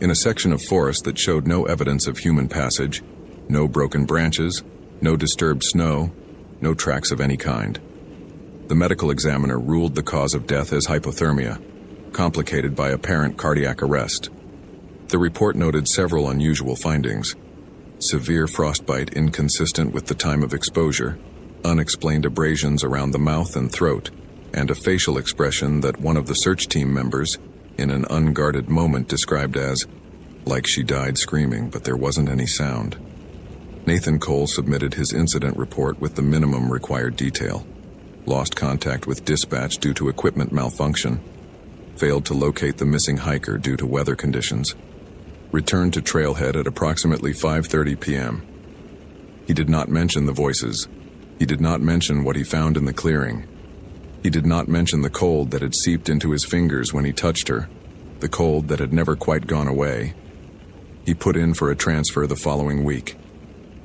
in a section of forest that showed no evidence of human passage, no broken branches, no disturbed snow, no tracks of any kind. The medical examiner ruled the cause of death as hypothermia, complicated by apparent cardiac arrest. The report noted several unusual findings: severe frostbite inconsistent with the time of exposure, unexplained abrasions around the mouth and throat, and a facial expression that one of the search team members, in an unguarded moment, described as, like she died screaming, but there wasn't any sound. Nathan Cole submitted his incident report with the minimum required detail. Lost contact with dispatch due to equipment malfunction. Failed to locate the missing hiker due to weather conditions. Returned to trailhead at approximately 5:30 p.m. He did not mention the voices. He did not mention what he found in the clearing. He did not mention the cold that had seeped into his fingers when he touched her, the cold that had never quite gone away. He put in for a transfer the following week.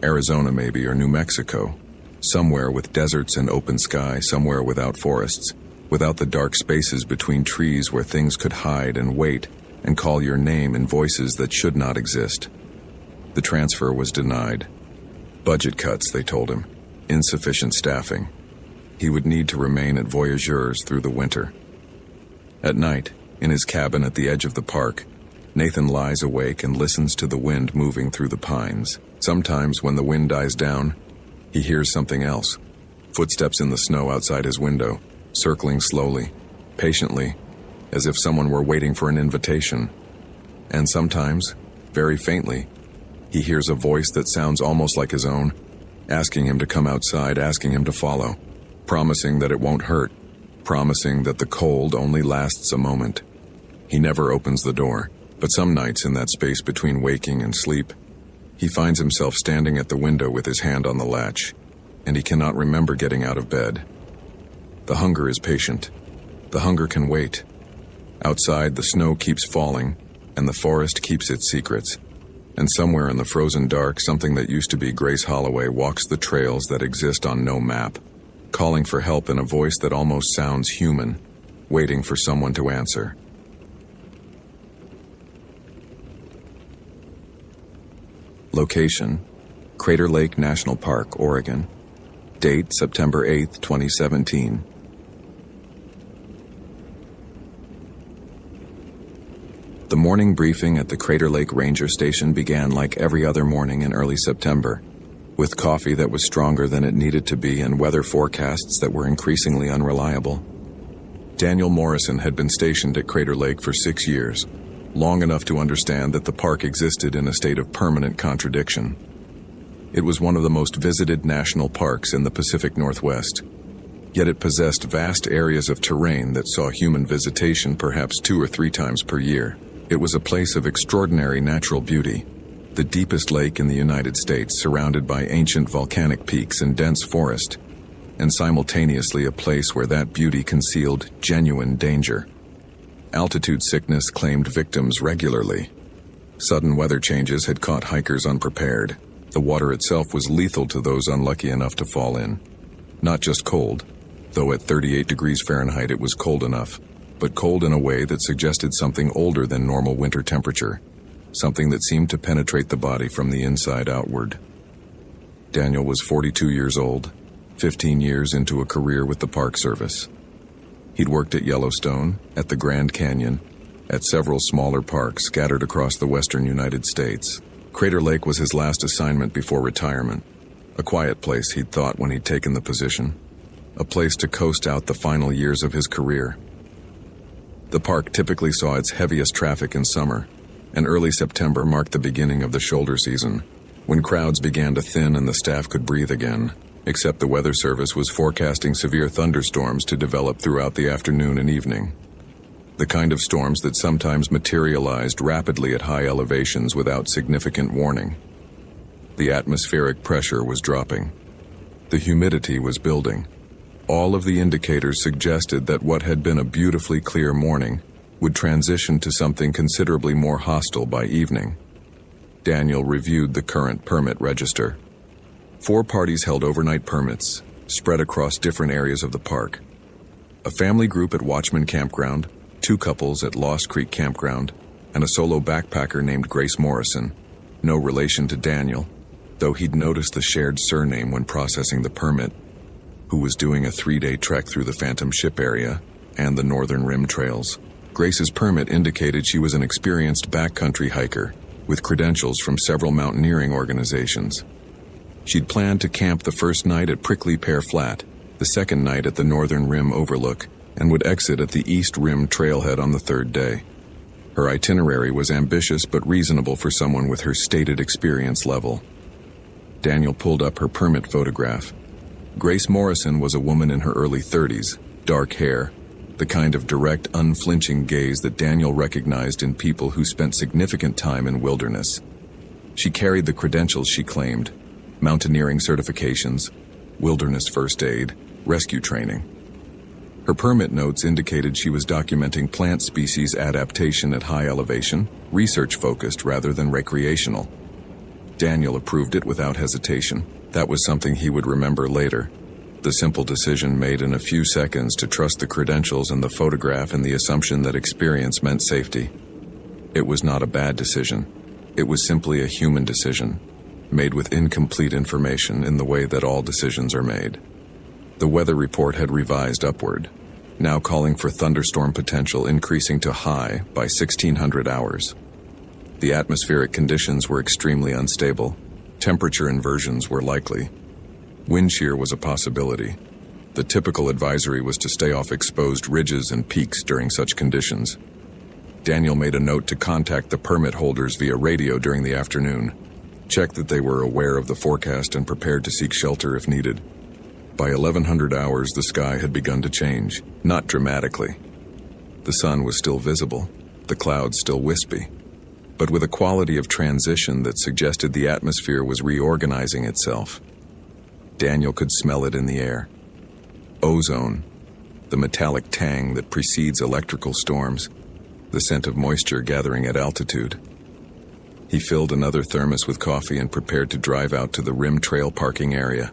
Arizona maybe, or New Mexico. Somewhere with deserts and open sky, somewhere without forests, without the dark spaces between trees where things could hide and wait and call your name in voices that should not exist. The transfer was denied. Budget cuts, they told him. Insufficient staffing. He would need to remain at Voyageurs through the winter. At night, in his cabin at the edge of the park, Nathan lies awake and listens to the wind moving through the pines. Sometimes, when the wind dies down, he hears something else. Footsteps in the snow outside his window, circling slowly, patiently, as if someone were waiting for an invitation. And sometimes, very faintly, he hears a voice that sounds almost like his own, asking him to come outside, asking him to follow, promising that it won't hurt, promising that the cold only lasts a moment. He never opens the door, but some nights in that space between waking and sleep, he finds himself standing at the window with his hand on the latch, and he cannot remember getting out of bed. The hunger is patient. The hunger can wait. Outside, the snow keeps falling, and the forest keeps its secrets. And somewhere in the frozen dark, something that used to be Grace Holloway walks the trails that exist on no map, calling for help in a voice that almost sounds human, waiting for someone to answer. Location: Crater Lake National Park, Oregon. Date: September 8, 2017. The morning briefing at the Crater Lake Ranger Station began like every other morning in early September, with coffee that was stronger than it needed to be and weather forecasts that were increasingly unreliable. Daniel Morrison had been stationed at Crater Lake for 6 years, long enough to understand that the park existed in a state of permanent contradiction. It was one of the most visited national parks in the Pacific Northwest, yet it possessed vast areas of terrain that saw human visitation perhaps 2 or 3 times per year. It was a place of extraordinary natural beauty, the deepest lake in the United States, surrounded by ancient volcanic peaks and dense forest, and simultaneously a place where that beauty concealed genuine danger. Altitude sickness claimed victims regularly. Sudden weather changes had caught hikers unprepared. The water itself was lethal to those unlucky enough to fall in. Not just cold, though at 38 degrees Fahrenheit it was cold enough, but cold in a way that suggested something older than normal winter temperature, something that seemed to penetrate the body from the inside outward. Daniel was 42 years old, 15 years into a career with the Park Service. He'd worked at Yellowstone, at the Grand Canyon, at several smaller parks scattered across the western United States. Crater Lake was his last assignment before retirement, a quiet place he'd thought when he'd taken the position, a place to coast out the final years of his career. The park typically saw its heaviest traffic in summer, and early September marked the beginning of the shoulder season, when crowds began to thin and the staff could breathe again, except the Weather Service was forecasting severe thunderstorms to develop throughout the afternoon and evening. The kind of storms that sometimes materialized rapidly at high elevations without significant warning. The atmospheric pressure was dropping. The humidity was building. All of the indicators suggested that what had been a beautifully clear morning would transition to something considerably more hostile by evening. Daniel reviewed the current permit register. 4 parties held overnight permits, spread across different areas of the park. A family group at Watchman Campground, 2 couples at Lost Creek Campground, and a solo backpacker named Grace Morrison, no relation to Daniel, though he'd noticed the shared surname when processing the permit, who was doing a 3-day trek through the Phantom Ship area and the Northern Rim trails. Grace's permit indicated she was an experienced backcountry hiker with credentials from several mountaineering organizations. She'd planned to camp the first night at Prickly Pear Flat, the second night at the Northern Rim Overlook, and would exit at the East Rim trailhead on the 3rd day. Her itinerary was ambitious but reasonable for someone with her stated experience level. Daniel pulled up her permit photograph. Grace Morrison was a woman in her early 30s, dark hair, the kind of direct, unflinching gaze that Daniel recognized in people who spent significant time in wilderness. She carried the credentials she claimed: mountaineering certifications, wilderness first aid, rescue training. Her permit notes indicated she was documenting plant species adaptation at high elevation, research-focused rather than recreational. Daniel approved it without hesitation. That was something he would remember later. The simple decision made in a few seconds to trust the credentials and the photograph in the assumption that experience meant safety. It was not a bad decision. It was simply a human decision, made with incomplete information in the way that all decisions are made. The weather report had revised upward, now calling for thunderstorm potential increasing to high by 1600 hours. The atmospheric conditions were extremely unstable. Temperature inversions were likely. Wind shear was a possibility. The typical advisory was to stay off exposed ridges and peaks during such conditions. Daniel made a note to contact the permit holders via radio during the afternoon, check that they were aware of the forecast and prepared to seek shelter if needed. By 1100 hours, the sky had begun to change, not dramatically. The sun was still visible, the clouds still wispy, but with a quality of transition that suggested the atmosphere was reorganizing itself. Daniel could smell it in the air. Ozone, the metallic tang that precedes electrical storms, the scent of moisture gathering at altitude. He filled another thermos with coffee and prepared to drive out to the Rim Trail parking area.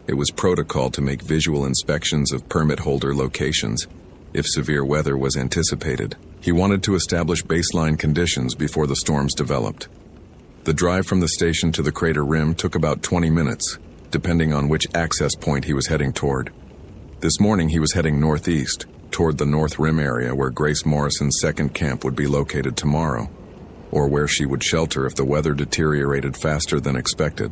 It was protocol to make visual inspections of permit holder locations if severe weather was anticipated. He wanted to establish baseline conditions before the storms developed. The drive from the station to the crater rim took about 20 minutes, depending on which access point he was heading toward. This morning he was heading northeast, toward the North Rim area where Grace Morrison's second camp would be located tomorrow, or where she would shelter if the weather deteriorated faster than expected.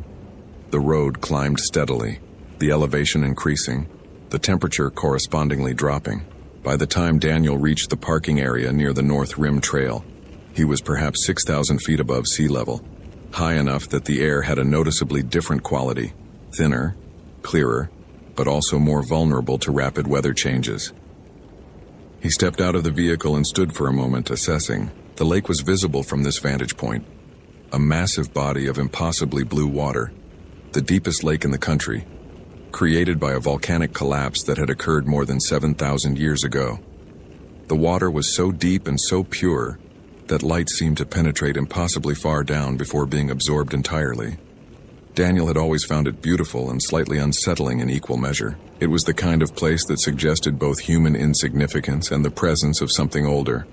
The road climbed steadily, the elevation increasing, the temperature correspondingly dropping. By the time Daniel reached the parking area near the North Rim Trail, he was perhaps 6,000 feet above sea level, high enough that the air had a noticeably different quality, thinner, clearer, but also more vulnerable to rapid weather changes. He stepped out of the vehicle and stood for a moment assessing. The lake was visible from this vantage point, a massive body of impossibly blue water, the deepest lake in the country, created by a volcanic collapse that had occurred more than 7,000 years ago. The water was so deep and so pure that light seemed to penetrate impossibly far down before being absorbed entirely. Daniel had always found it beautiful and slightly unsettling in equal measure. It was the kind of place that suggested both human insignificance and the presence of something older,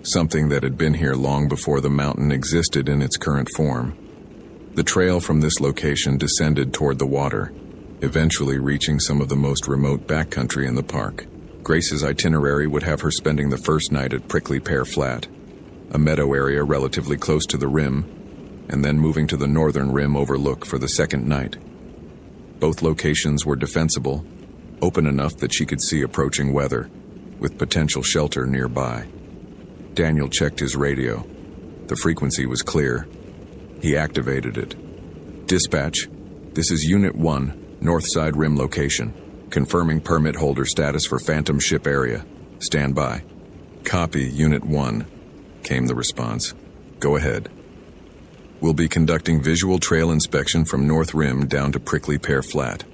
something that had been here long before the mountain existed in its current form. The trail from this location descended toward the water, eventually reaching some of the most remote backcountry in the park. Grace's itinerary would have her spending the first night at Prickly Pear Flat, a meadow area relatively close to the rim, and then moving to the northern rim overlook for the second night. Both locations were defensible, open enough that she could see approaching weather, with potential shelter nearby. Daniel checked his radio. The frequency was clear. He activated it. "Dispatch, this is Unit 1, Northside Rim location. Confirming permit holder status for Phantom Ship area. Stand by." "Copy, Unit 1, came the response. "Go ahead." "We'll be conducting visual trail inspection from North Rim down to Prickly Pear Flat.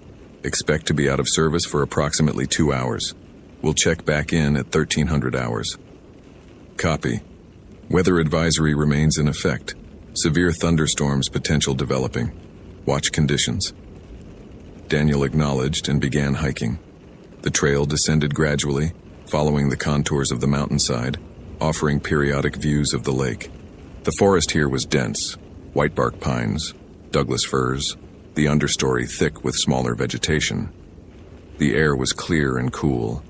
Expect to be out of service for approximately 2 hours. We'll check back in at 1300 hours. "Copy. Weather advisory remains in effect. Severe thunderstorms potential developing. Watch conditions." Daniel acknowledged and began hiking. The trail descended gradually, following the contours of the mountainside, offering periodic views of the lake. The forest here was dense, whitebark pines, Douglas firs, the understory thick with smaller vegetation. The air was clear and cool.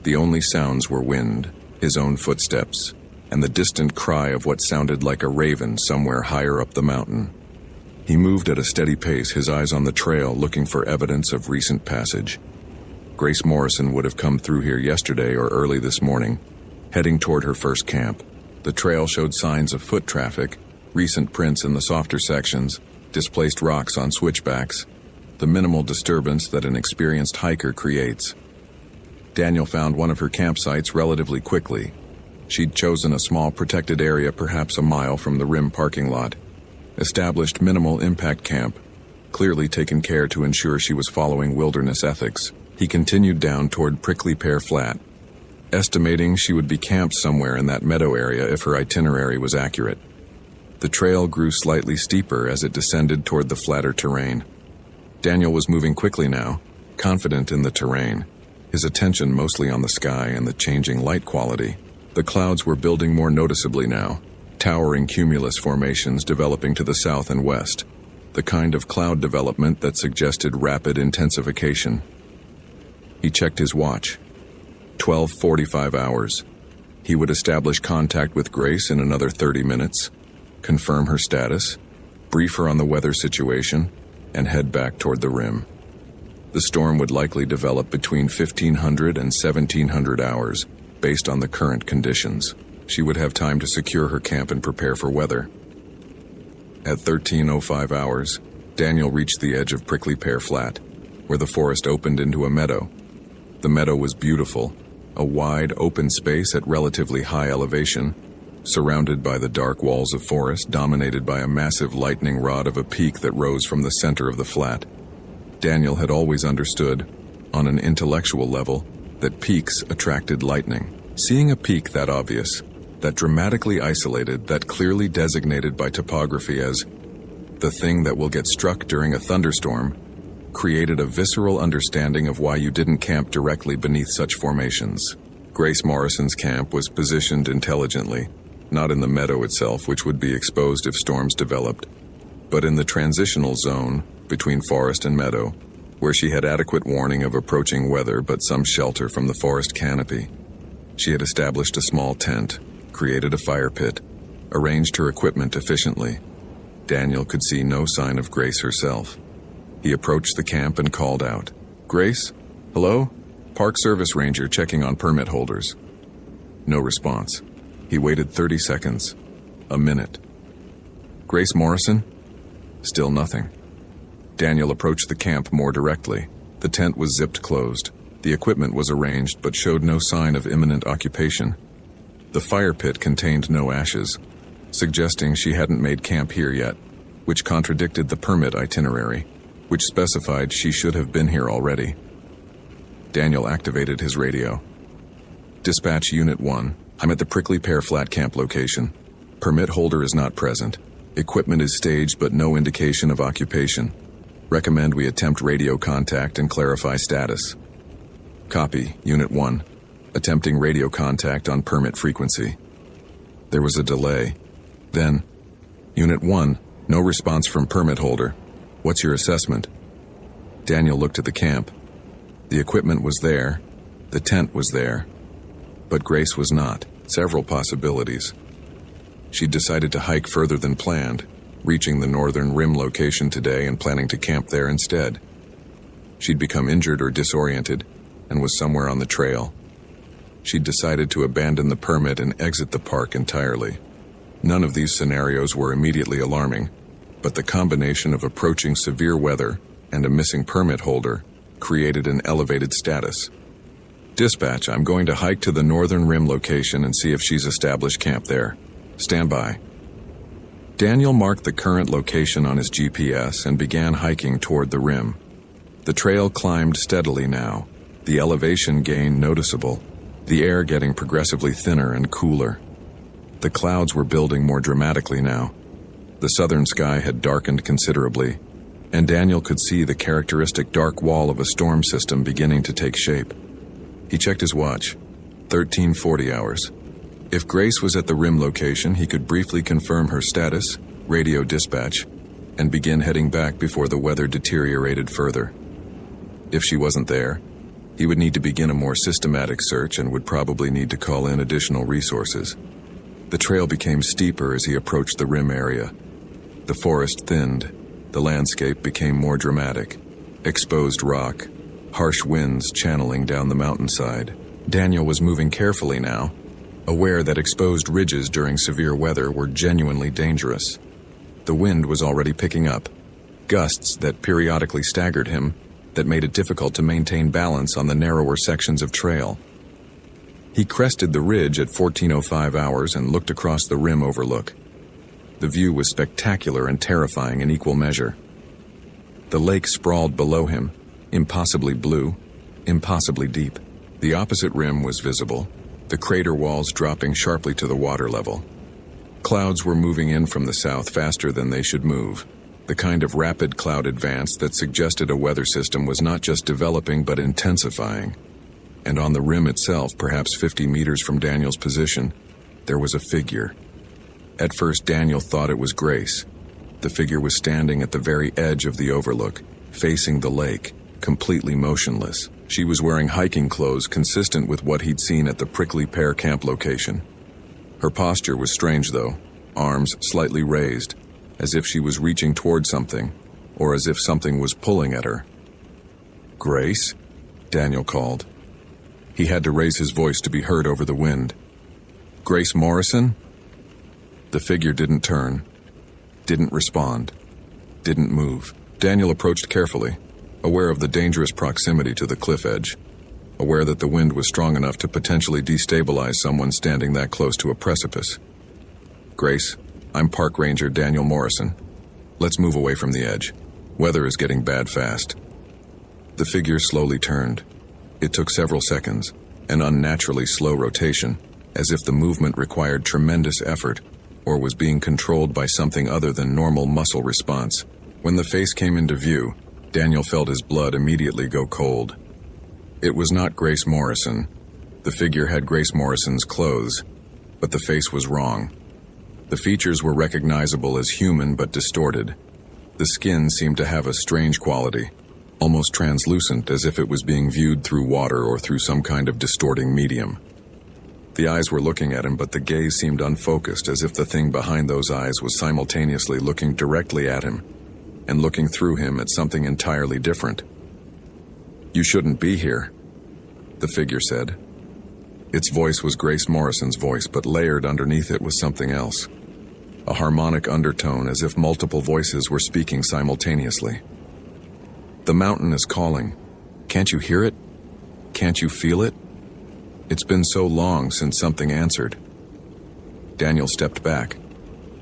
The only sounds were wind, his own footsteps, and the distant cry of what sounded like a raven somewhere higher up the mountain. He moved at a steady pace, his eyes on the trail, looking for evidence of recent passage. Grace Morrison would have come through here yesterday or early this morning, heading toward her first camp. The trail showed signs of foot traffic, recent prints in the softer sections, displaced rocks on switchbacks, the minimal disturbance that an experienced hiker creates. Daniel found one of her campsites relatively quickly. She'd chosen a small protected area perhaps a mile from the rim parking lot. Established minimal impact camp, clearly taken care to ensure she was following wilderness ethics. He continued down toward Prickly Pear Flat, estimating she would be camped somewhere in that meadow area if her itinerary was accurate. The trail grew slightly steeper as it descended toward the flatter terrain. Daniel was moving quickly now, confident in the terrain, his attention mostly on the sky and the changing light quality. The clouds were building more noticeably now, towering cumulus formations developing to the south and west, the kind of cloud development that suggested rapid intensification. He checked his watch. 12:45 hours. He would establish contact with Grace in another 30 minutes, confirm her status, brief her on the weather situation, and head back toward the rim. The storm would likely develop between 1500 and 1700 hours, based on the current conditions. She would have time to secure her camp and prepare for weather. At 13:05 hours, Daniel reached the edge of Prickly Pear Flat, where the forest opened into a meadow. The meadow was beautiful, a wide, open space at relatively high elevation, surrounded by the dark walls of forest dominated by a massive lightning rod of a peak that rose from the center of the flat. Daniel had always understood, on an intellectual level, that peaks attracted lightning. Seeing a peak that obvious, that dramatically isolated, that clearly designated by topography as the thing that will get struck during a thunderstorm, created a visceral understanding of why you didn't camp directly beneath such formations. Grace Morrison's camp was positioned intelligently, not in the meadow itself, which would be exposed if storms developed, but in the transitional zone between forest and meadow, where she had adequate warning of approaching weather but some shelter from the forest canopy. She had established a small tent, created a fire pit, arranged her equipment efficiently. Daniel could see no sign of Grace herself. He approached the camp and called out, "Grace? Hello? Park Service Ranger checking on permit holders. No response. He waited 30 seconds. A minute. Grace Morrison? Still nothing. Daniel approached the camp more directly. The tent was zipped closed. The equipment was arranged but showed no sign of imminent occupation. The fire pit contained no ashes, suggesting she hadn't made camp here yet, which contradicted the permit itinerary, which specified she should have been here already. Daniel activated his radio. Dispatch Unit 1, I'm at the Prickly Pear Flat Camp location. Permit holder is not present. Equipment is staged but no indication of occupation. Recommend we attempt radio contact and clarify status. Copy, Unit 1. Attempting radio contact on permit frequency. There was a delay. Then, Unit 1, no response from permit holder. What's your assessment? Daniel looked at the camp. The equipment was there. The tent was there. But Grace was not. Several possibilities. She'd decided to hike further than planned, reaching the northern rim location today and planning to camp there instead. She'd become injured or disoriented and was somewhere on the trail. She'd decided to abandon the permit and exit the park entirely. None of these scenarios were immediately alarming, but the combination of approaching severe weather and a missing permit holder created an elevated status. Dispatch, I'm going to hike to the northern rim location and see if she's established camp there. Stand by. Daniel marked the current location on his GPS and began hiking toward the rim. The trail climbed steadily now, the elevation gain noticeable, the air getting progressively thinner and cooler. The clouds were building more dramatically now. The southern sky had darkened considerably, and Daniel could see the characteristic dark wall of a storm system beginning to take shape. He checked his watch. 1340 hours. If Grace was at the rim location, he could briefly confirm her status, radio dispatch, and begin heading back before the weather deteriorated further. If she wasn't there, he would need to begin a more systematic search and would probably need to call in additional resources. The trail became steeper as he approached the rim area. The forest thinned. The landscape became more dramatic. Exposed rock, harsh winds channeling down the mountainside. Daniel was moving carefully now, aware that exposed ridges during severe weather were genuinely dangerous. The wind was already picking up, gusts that periodically staggered him, that made it difficult to maintain balance on the narrower sections of trail. He crested the ridge at 14:05 hours and looked across the rim overlook. The view was spectacular and terrifying in equal measure. The lake sprawled below him, impossibly blue, impossibly deep. The opposite rim was visible, the crater walls dropping sharply to the water level. Clouds were moving in from the south faster than they should move, the kind of rapid cloud advance that suggested a weather system was not just developing but intensifying. And on the rim itself, perhaps 50 meters from Daniel's position, there was a figure. At first, Daniel thought it was Grace. The figure was standing at the very edge of the overlook, facing the lake, completely motionless. She was wearing hiking clothes consistent with what he'd seen at the Prickly Pear camp location. Her posture was strange, though, arms slightly raised, as if she was reaching toward something, or as if something was pulling at her. "Grace?" Daniel called. He had to raise his voice to be heard over the wind. "Grace Morrison?" The figure didn't turn, didn't respond, didn't move. Daniel approached carefully, aware of the dangerous proximity to the cliff edge, aware that the wind was strong enough to potentially destabilize someone standing that close to a precipice. "Grace, I'm Park Ranger Daniel Morrison. Let's move away from the edge. Weather is getting bad fast." The figure slowly turned. It took several seconds, an unnaturally slow rotation, as if the movement required tremendous effort, or was being controlled by something other than normal muscle response. When the face came into view, Daniel felt his blood immediately go cold. It was not Grace Morrison. The figure had Grace Morrison's clothes, but the face was wrong. The features were recognizable as human but distorted. The skin seemed to have a strange quality, almost translucent, as if it was being viewed through water or through some kind of distorting medium. The eyes were looking at him, but the gaze seemed unfocused, as if the thing behind those eyes was simultaneously looking directly at him and looking through him at something entirely different. "You shouldn't be here." the figure said. Its voice was Grace Morrison's voice, but layered underneath it was something else. A harmonic undertone, as if multiple voices were speaking simultaneously. The mountain is calling. Can't you hear it? Can't you feel it? It's been so long since something answered. Daniel stepped back.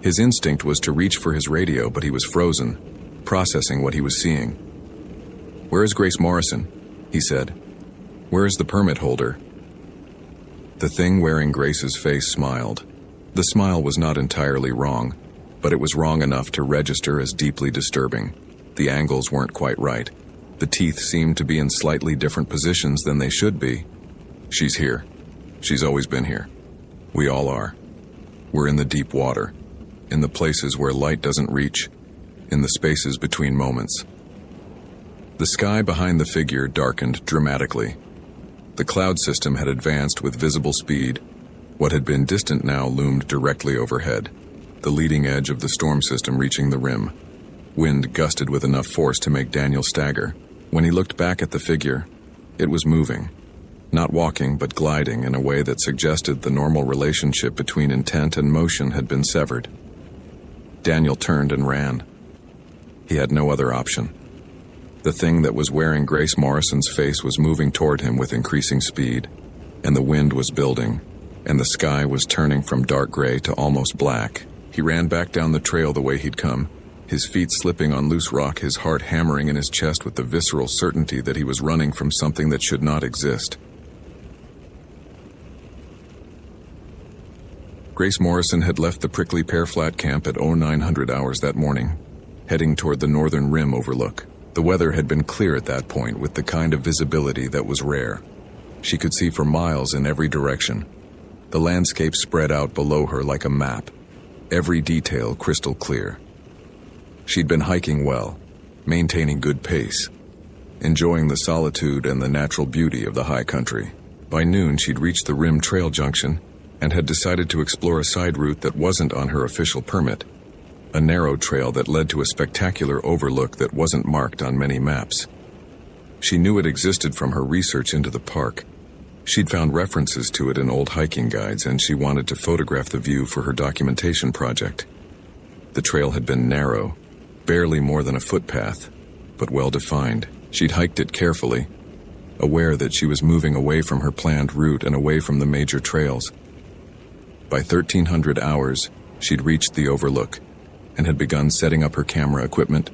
His instinct was to reach for his radio, but he was frozen, processing what he was seeing. "Where is Grace Morrison?" he said. "Where is the permit holder?" The thing wearing Grace's face smiled. The smile was not entirely wrong, but it was wrong enough to register as deeply disturbing. The angles weren't quite right. The teeth seemed to be in slightly different positions than they should be. "She's here. She's always been here. We all are. We're in the deep water, in the places where light doesn't reach, in the spaces between moments." The sky behind the figure darkened dramatically. The cloud system had advanced with visible speed. What had been distant now loomed directly overhead, the leading edge of the storm system reaching the rim. Wind gusted with enough force to make Daniel stagger. When he looked back at the figure, it was moving. Not walking, but gliding in a way that suggested the normal relationship between intent and motion had been severed. Daniel turned and ran. He had no other option. The thing that was wearing Grace Morrison's face was moving toward him with increasing speed, and the wind was building, and the sky was turning from dark gray to almost black. He ran back down the trail the way he'd come, his feet slipping on loose rock, his heart hammering in his chest with the visceral certainty that he was running from something that should not exist. Grace Morrison had left the prickly pear flat camp at 0900 hours that morning, heading toward the northern rim overlook. The weather had been clear at that point, with the kind of visibility that was rare. She could see for miles in every direction. The landscape spread out below her like a map, every detail crystal clear. She'd been hiking well, maintaining good pace, enjoying the solitude and the natural beauty of the high country. By noon, she'd reached the rim trail junction and had decided to explore a side route that wasn't on her official permit, a narrow trail that led to a spectacular overlook that wasn't marked on many maps. She knew it existed from her research into the park. She'd found references to it in old hiking guides, and she wanted to photograph the view for her documentation project. The trail had been narrow, barely more than a footpath, but well-defined. She'd hiked it carefully, aware that she was moving away from her planned route and away from the major trails. By 1300 hours, she'd reached the overlook and had begun setting up her camera equipment,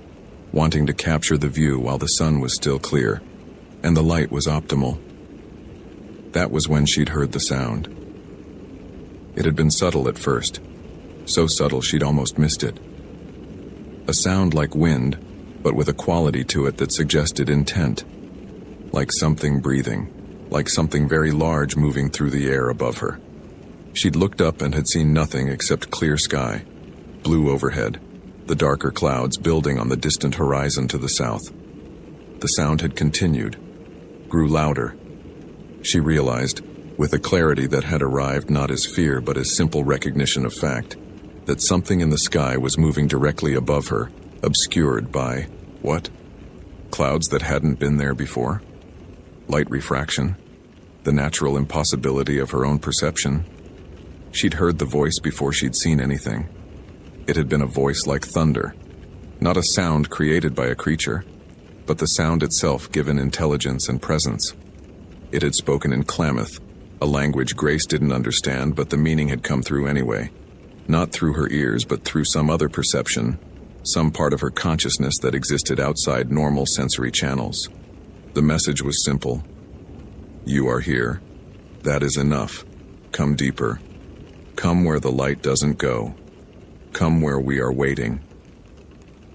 wanting to capture the view while the sun was still clear and the light was optimal. That was when she'd heard the sound. It had been subtle at first, so subtle she'd almost missed it. A sound like wind, but with a quality to it that suggested intent, like something breathing, like something very large moving through the air above her. She'd looked up and had seen nothing except clear sky, blue overhead, the darker clouds building on the distant horizon to the south. The sound had continued, grew louder. She realized, with a clarity that had arrived not as fear but as simple recognition of fact, that something in the sky was moving directly above her, obscured by, what? Clouds that hadn't been there before? Light refraction? The natural impossibility of her own perception? She'd heard the voice before she'd seen anything. It had been a voice like thunder, not a sound created by a creature, but the sound itself given intelligence and presence. It had spoken in Klamath, a language Grace didn't understand, but the meaning had come through anyway. Not through her ears, but through some other perception, some part of her consciousness that existed outside normal sensory channels. The message was simple. You are here. That is enough. Come deeper. Come where the light doesn't go. Come where we are waiting.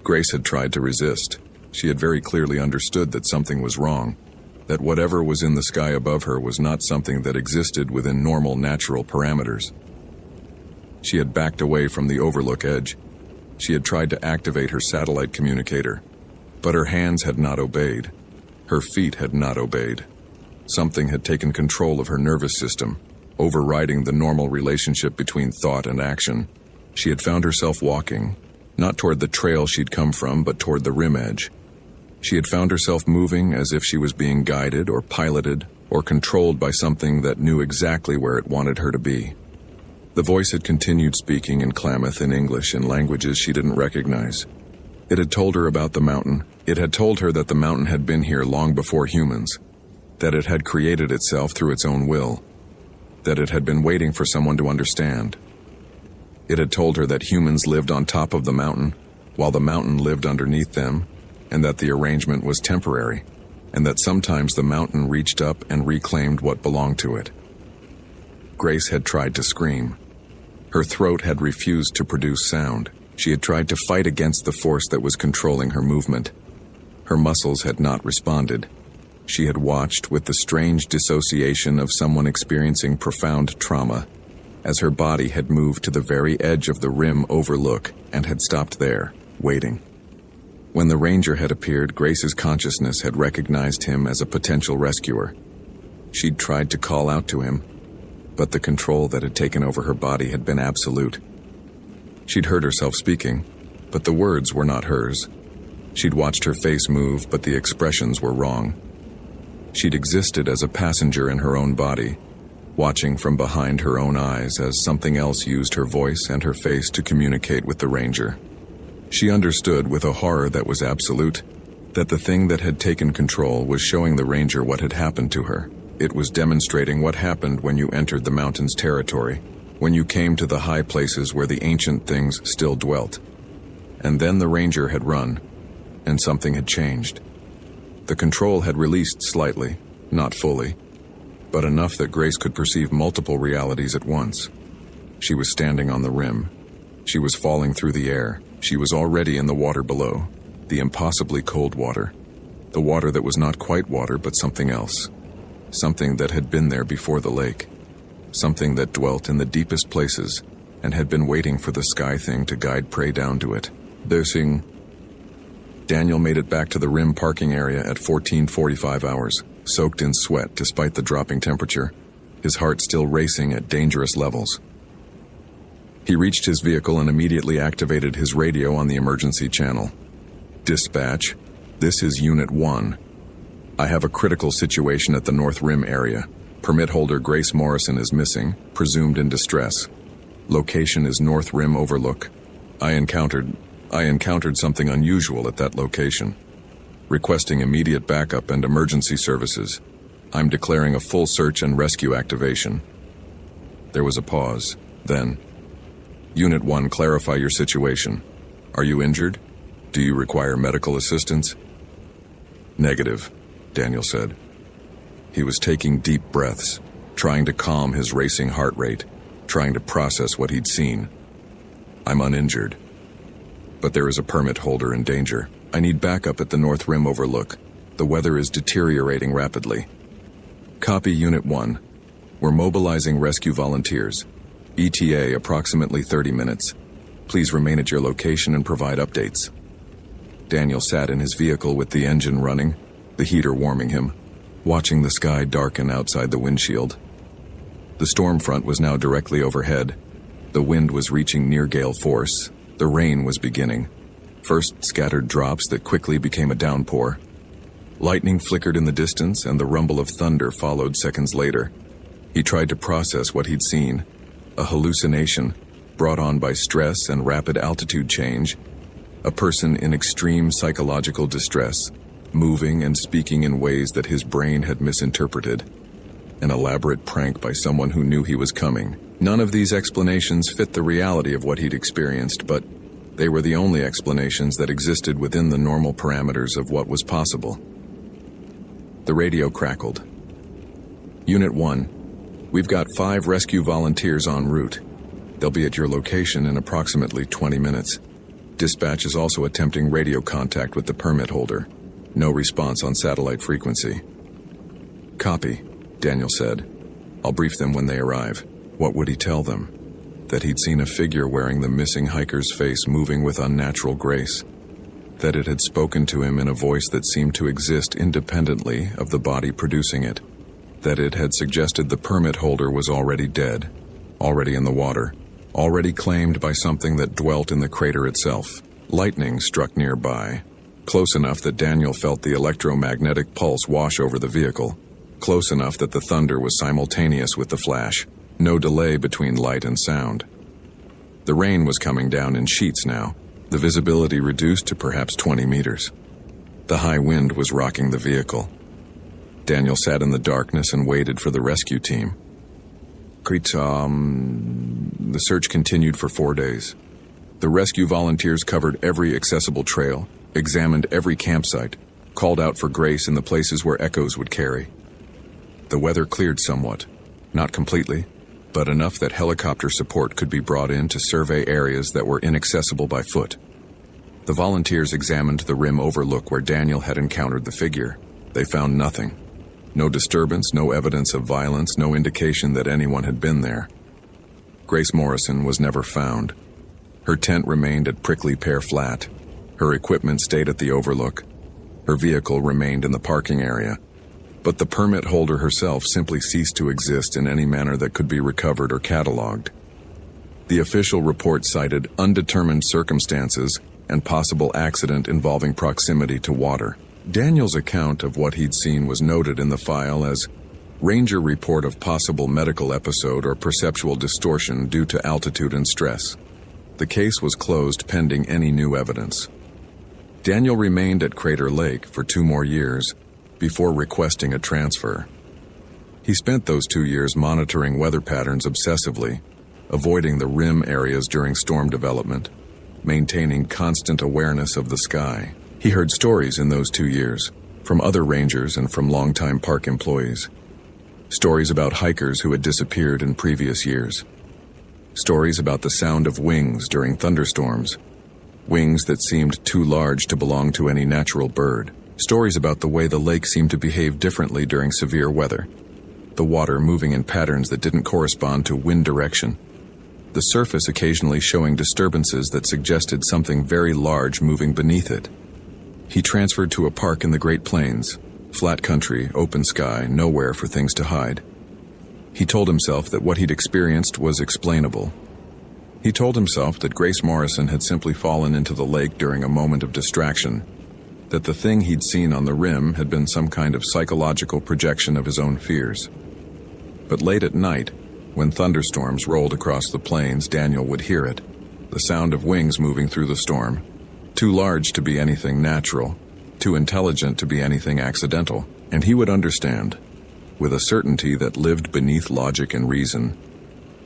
Grace had tried to resist. She had very clearly understood that something was wrong, that whatever was in the sky above her was not something that existed within normal natural parameters. She had backed away from the overlook edge. She had tried to activate her satellite communicator, but her hands had not obeyed. Her feet had not obeyed. Something had taken control of her nervous system, overriding the normal relationship between thought and action. She had found herself walking, not toward the trail she'd come from, but toward the rim edge. She had found herself moving as if she was being guided or piloted, or controlled by something that knew exactly where it wanted her to be. The voice had continued speaking in Klamath in English in languages she didn't recognize. It had told her about the mountain. It had told her that the mountain had been here long before humans, that it had created itself through its own will, that it had been waiting for someone to understand. It had told her that humans lived on top of the mountain, while the mountain lived underneath them, and that the arrangement was temporary, and that sometimes the mountain reached up and reclaimed what belonged to it. Grace had tried to scream. Her throat had refused to produce sound. She had tried to fight against the force that was controlling her movement. Her muscles had not responded. She had watched with the strange dissociation of someone experiencing profound trauma, as her body had moved to the very edge of the rim overlook and had stopped there, waiting. When the ranger had appeared, Grace's consciousness had recognized him as a potential rescuer. She'd tried to call out to him, but the control that had taken over her body had been absolute. She'd heard herself speaking, but the words were not hers. She'd watched her face move, but the expressions were wrong. She'd existed as a passenger in her own body, watching from behind her own eyes as something else used her voice and her face to communicate with the ranger. She understood with a horror that was absolute that the thing that had taken control was showing the ranger what had happened to her. It was demonstrating what happened when you entered the mountain's territory, when you came to the high places where the ancient things still dwelt. And then the ranger had run, and something had changed. The control had released slightly, not fully, but enough that Grace could perceive multiple realities at once. She was standing on the rim. She was falling through the air. She was already in the water below, the impossibly cold water. The water that was not quite water, but something else. Something that had been there before the lake. Something that dwelt in the deepest places and had been waiting for the sky thing to guide prey down to it. Daniel made it back to the rim parking area at 14:45 hours, soaked in sweat despite the dropping temperature, his heart still racing at dangerous levels. He reached his vehicle and immediately activated his radio on the emergency channel. "Dispatch, this is Unit 1. I have a critical situation at the North Rim area. Permit holder Grace Morrison is missing, presumed in distress. Location is North Rim Overlook. I encountered something unusual at that location. Requesting immediate backup and emergency services. I'm declaring a full search and rescue activation." There was a pause. Then, "Unit 1, clarify your situation. Are you injured? Do you require medical assistance?" "Negative," Daniel said. He was taking deep breaths, trying to calm his racing heart rate, trying to process what he'd seen. "I'm uninjured. But there is a permit holder in danger. I need backup at the North Rim Overlook. The weather is deteriorating rapidly." "Copy, Unit 1. We're mobilizing rescue volunteers. ETA approximately 30 minutes. Please remain at your location and provide updates." Daniel sat in his vehicle with the engine running, the heater warming him, watching the sky darken outside the windshield. The storm front was now directly overhead. The wind was reaching near gale force. The rain was beginning. First scattered drops that quickly became a downpour. Lightning flickered in the distance and the rumble of thunder followed seconds later. He tried to process what he'd seen. A hallucination, brought on by stress and rapid altitude change. A person in extreme psychological distress, moving and speaking in ways that his brain had misinterpreted. An elaborate prank by someone who knew he was coming. None of these explanations fit the reality of what he'd experienced, but they were the only explanations that existed within the normal parameters of what was possible. The radio crackled. "Unit 1, we've got 5 rescue volunteers en route. They'll be at your location in approximately 20 minutes. Dispatch is also attempting radio contact with the permit holder. No response on satellite frequency." "Copy," Daniel said. "I'll brief them when they arrive." What would he tell them? That he'd seen a figure wearing the missing hiker's face moving with unnatural grace. That it had spoken to him in a voice that seemed to exist independently of the body producing it. That it had suggested the permit holder was already dead, already in the water, already claimed by something that dwelt in the crater itself. Lightning struck nearby, close enough that Daniel felt the electromagnetic pulse wash over the vehicle. close enough that the thunder was simultaneous with the flash, no delay between light and sound. The rain was coming down in sheets now, the visibility reduced to perhaps 20 meters. The high wind was rocking the vehicle. Daniel sat in the darkness and waited for the rescue team. The search continued for 4 days. The rescue volunteers covered every accessible trail, examined every campsite, called out for Grace in the places where echoes would carry. The weather cleared somewhat, not completely, but enough that helicopter support could be brought in to survey areas that were inaccessible by foot. The volunteers examined the rim overlook where Daniel had encountered the figure. They found nothing. No disturbance, no evidence of violence, no indication that anyone had been there. Grace Morrison was never found. Her tent remained at Prickly Pear Flat. Her equipment stayed at the overlook. Her vehicle remained in the parking area. But the permit holder herself simply ceased to exist in any manner that could be recovered or cataloged. The official report cited undetermined circumstances and possible accident involving proximity to water. Daniel's account of what he'd seen was noted in the file as Ranger report of possible medical episode or perceptual distortion due to altitude and stress. The case was closed pending any new evidence. Daniel remained at Crater Lake for 2 more years before requesting a transfer. He spent those 2 years monitoring weather patterns obsessively, avoiding the rim areas during storm development, maintaining constant awareness of the sky. He heard stories in those 2 years, from other rangers and from longtime park employees. Stories about hikers who had disappeared in previous years. Stories about the sound of wings during thunderstorms. Wings that seemed too large to belong to any natural bird. Stories about the way the lake seemed to behave differently during severe weather. The water moving in patterns that didn't correspond to wind direction. The surface occasionally showing disturbances that suggested something very large moving beneath it. He transferred to a park in the Great Plains. Flat country, open sky, nowhere for things to hide. He told himself that what he'd experienced was explainable. He told himself that Grace Morrison had simply fallen into the lake during a moment of distraction, that the thing he'd seen on the rim had been some kind of psychological projection of his own fears. But late at night, when thunderstorms rolled across the plains, Daniel would hear it, the sound of wings moving through the storm, too large to be anything natural, too intelligent to be anything accidental, and he would understand, with a certainty that lived beneath logic and reason,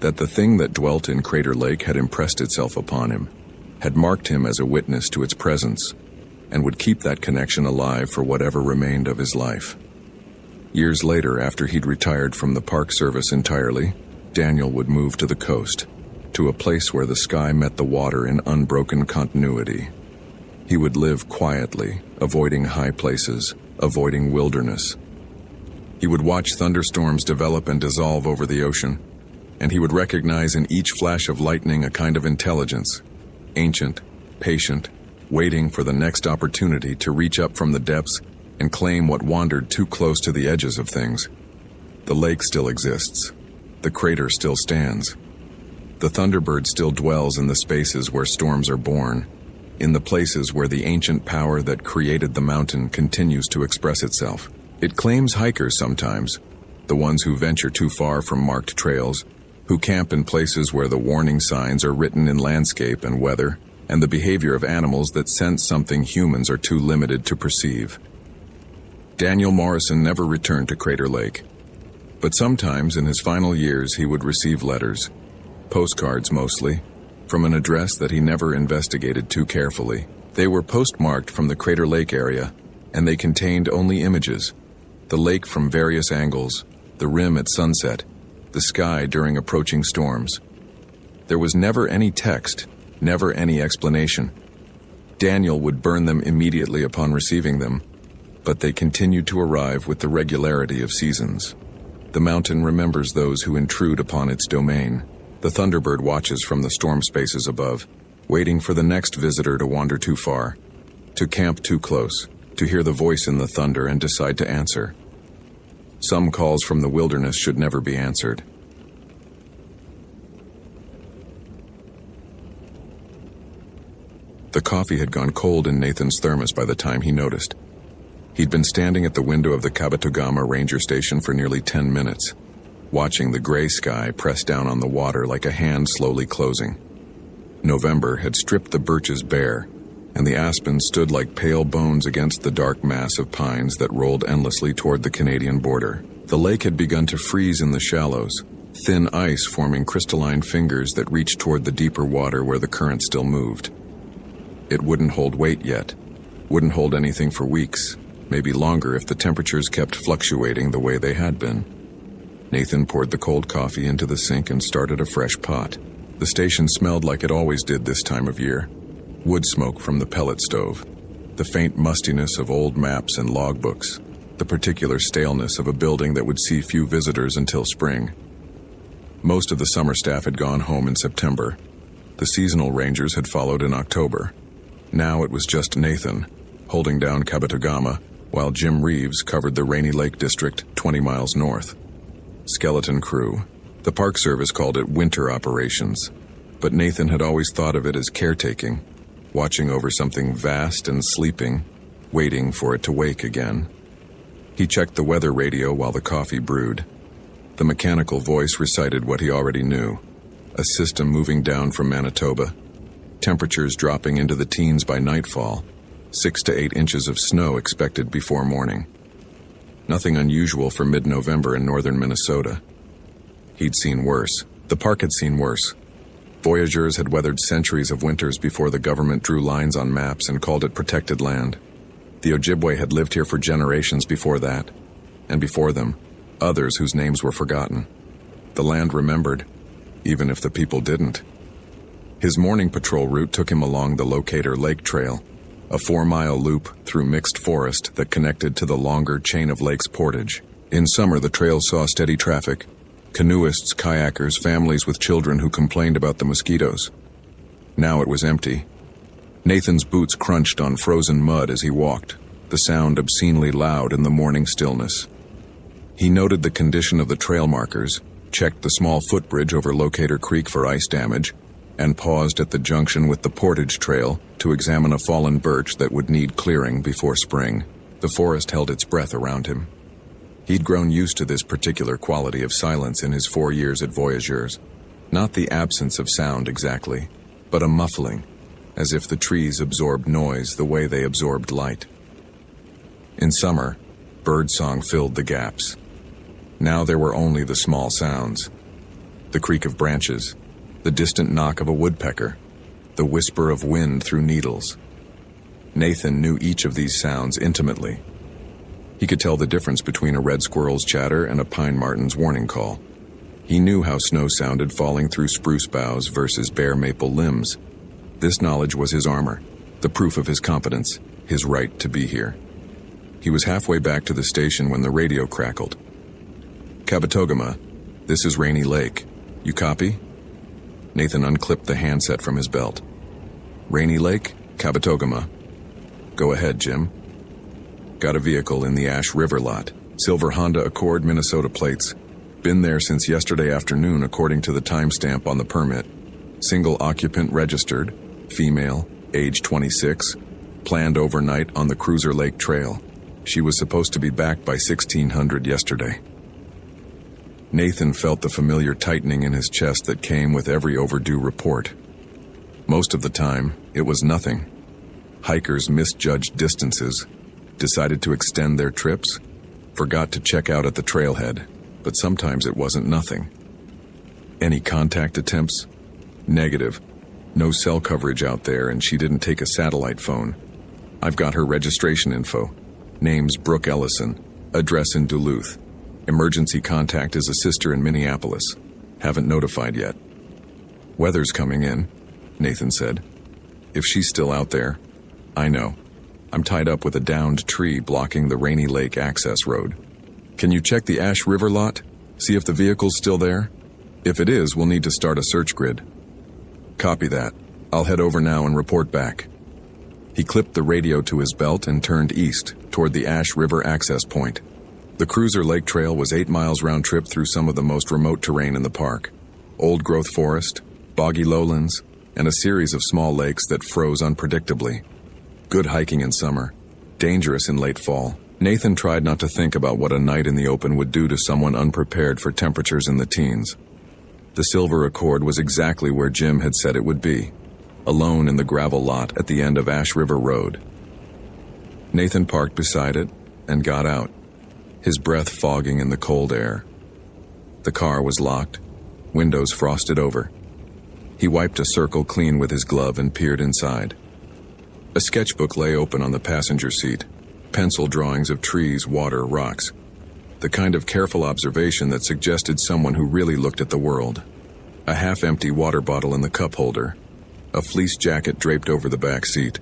that the thing that dwelt in Crater Lake had impressed itself upon him, had marked him as a witness to its presence, and would keep that connection alive for whatever remained of his life. Years later, after he'd retired from the Park Service entirely, Daniel would move to the coast, to a place where the sky met the water in unbroken continuity. He would live quietly, avoiding high places, avoiding wilderness. He would watch thunderstorms develop and dissolve over the ocean, and he would recognize in each flash of lightning a kind of intelligence, ancient, patient, waiting for the next opportunity to reach up from the depths and claim what wandered too close to the edges of things. The lake still exists. The crater still stands. The thunderbird still dwells in the spaces where storms are born, in the places where the ancient power that created the mountain continues to express itself. It claims hikers sometimes, the ones who venture too far from marked trails, who camp in places where the warning signs are written in landscape and weather, and the behavior of animals that sense something humans are too limited to perceive. Daniel Morrison never returned to Crater Lake, but sometimes in his final years he would receive letters, postcards mostly, from an address that he never investigated too carefully. They were postmarked from the Crater Lake area, and they contained only images: the lake from various angles, the rim at sunset, the sky during approaching storms. There was never any text, never any explanation. Daniel would burn them immediately upon receiving them, but they continued to arrive with the regularity of seasons. The mountain remembers those who intrude upon its domain. The thunderbird watches from the storm spaces above, waiting for the next visitor to wander too far, to camp too close, to hear the voice in the thunder and decide to answer. Some calls from the wilderness should never be answered. The coffee had gone cold in Nathan's thermos by the time he noticed. He'd been standing at the window of the Kabetogama ranger station for nearly 10 minutes, watching the gray sky press down on the water like a hand slowly closing. November had stripped the birches bare, and the aspens stood like pale bones against the dark mass of pines that rolled endlessly toward the Canadian border. The lake had begun to freeze in the shallows, thin ice forming crystalline fingers that reached toward the deeper water where the current still moved. It wouldn't hold weight yet, wouldn't hold anything for weeks, maybe longer if the temperatures kept fluctuating the way they had been. Nathan poured the cold coffee into the sink and started a fresh pot. The station smelled like it always did this time of year. Wood smoke from the pellet stove, the faint mustiness of old maps and logbooks, the particular staleness of a building that would see few visitors until spring. Most of the summer staff had gone home in September. The seasonal rangers had followed in October. Now it was just Nathan, holding down Kabetogama, while Jim Reeves covered the Rainy Lake District 20 miles north. Skeleton crew. The Park Service called it winter operations, but Nathan had always thought of it as caretaking, watching over something vast and sleeping, waiting for it to wake again. He checked the weather radio while the coffee brewed. The mechanical voice recited what he already knew. A system moving down from Manitoba. Temperatures dropping into the teens by nightfall. 6 to 8 inches of snow expected before morning. Nothing unusual for mid-November in northern Minnesota. He'd seen worse. The park had seen worse. Voyageurs had weathered centuries of winters before the government drew lines on maps and called it protected land. The Ojibwe had lived here for generations before that, and before them, others whose names were forgotten. The land remembered, even if the people didn't. His morning patrol route took him along the Locator Lake Trail, a 4-mile loop through mixed forest that connected to the longer chain of lakes portage. In summer, the trail saw steady traffic, canoeists, kayakers, families with children who complained about the mosquitoes. Now it was empty. Nathan's boots crunched on frozen mud as he walked, the sound obscenely loud in the morning stillness. He noted the condition of the trail markers, checked the small footbridge over Locator Creek for ice damage, and paused at the junction with the Portage Trail to examine a fallen birch that would need clearing before spring. The forest held its breath around him. He'd grown used to this particular quality of silence in his 4 years at Voyageurs. Not the absence of sound exactly, but a muffling, as if the trees absorbed noise the way they absorbed light. In summer, birdsong filled the gaps. Now there were only the small sounds. The creak of branches, the distant knock of a woodpecker, the whisper of wind through needles. Nathan knew each of these sounds intimately. He could tell the difference between a red squirrel's chatter and a pine marten's warning call. He knew how snow sounded falling through spruce boughs versus bare maple limbs. This knowledge was his armor, the proof of his competence, his right to be here. He was halfway back to the station when the radio crackled. Kabetogama, this is Rainy Lake. You copy? Nathan unclipped the handset from his belt. Rainy Lake, Kabetogama. Go ahead, Jim. Got a vehicle in the Ash River lot. Silver Honda Accord, Minnesota plates. Been there since yesterday afternoon according to the timestamp on the permit. Single occupant registered, female, age 26, planned overnight on the Cruiser Lake Trail. She was supposed to be back by 1600 yesterday. Nathan felt the familiar tightening in his chest that came with every overdue report. Most of the time, it was nothing. Hikers misjudged distances, decided to extend their trips, forgot to check out at the trailhead, but sometimes it wasn't nothing. Any contact attempts? Negative. No cell coverage out there, and she didn't take a satellite phone. I've got her registration info. Name's Brooke Ellison. Address in Duluth. Emergency contact is a sister in Minneapolis. Haven't notified yet. Weather's coming in, Nathan said. If she's still out there, I know. I'm tied up with a downed tree blocking the Rainy Lake access road. Can you check the Ash River lot? See if the vehicle's still there? If it is, we'll need to start a search grid. Copy that. I'll head over now and report back. He clipped the radio to his belt and turned east, toward the Ash River access point. The Cruiser Lake Trail was 8 miles round trip through some of the most remote terrain in the park. Old-growth forest, boggy lowlands, and a series of small lakes that froze unpredictably. Good hiking in summer, dangerous in late fall. Nathan tried not to think about what a night in the open would do to someone unprepared for temperatures in the teens. The silver Accord was exactly where Jim had said it would be, alone in the gravel lot at the end of Ash River Road. Nathan parked beside it and got out, his breath fogging in the cold air. The car was locked, windows frosted over. He wiped a circle clean with his glove and peered inside. A sketchbook lay open on the passenger seat, pencil drawings of trees, water, rocks. The kind of careful observation that suggested someone who really looked at the world. A half-empty water bottle in the cup holder, a fleece jacket draped over the back seat.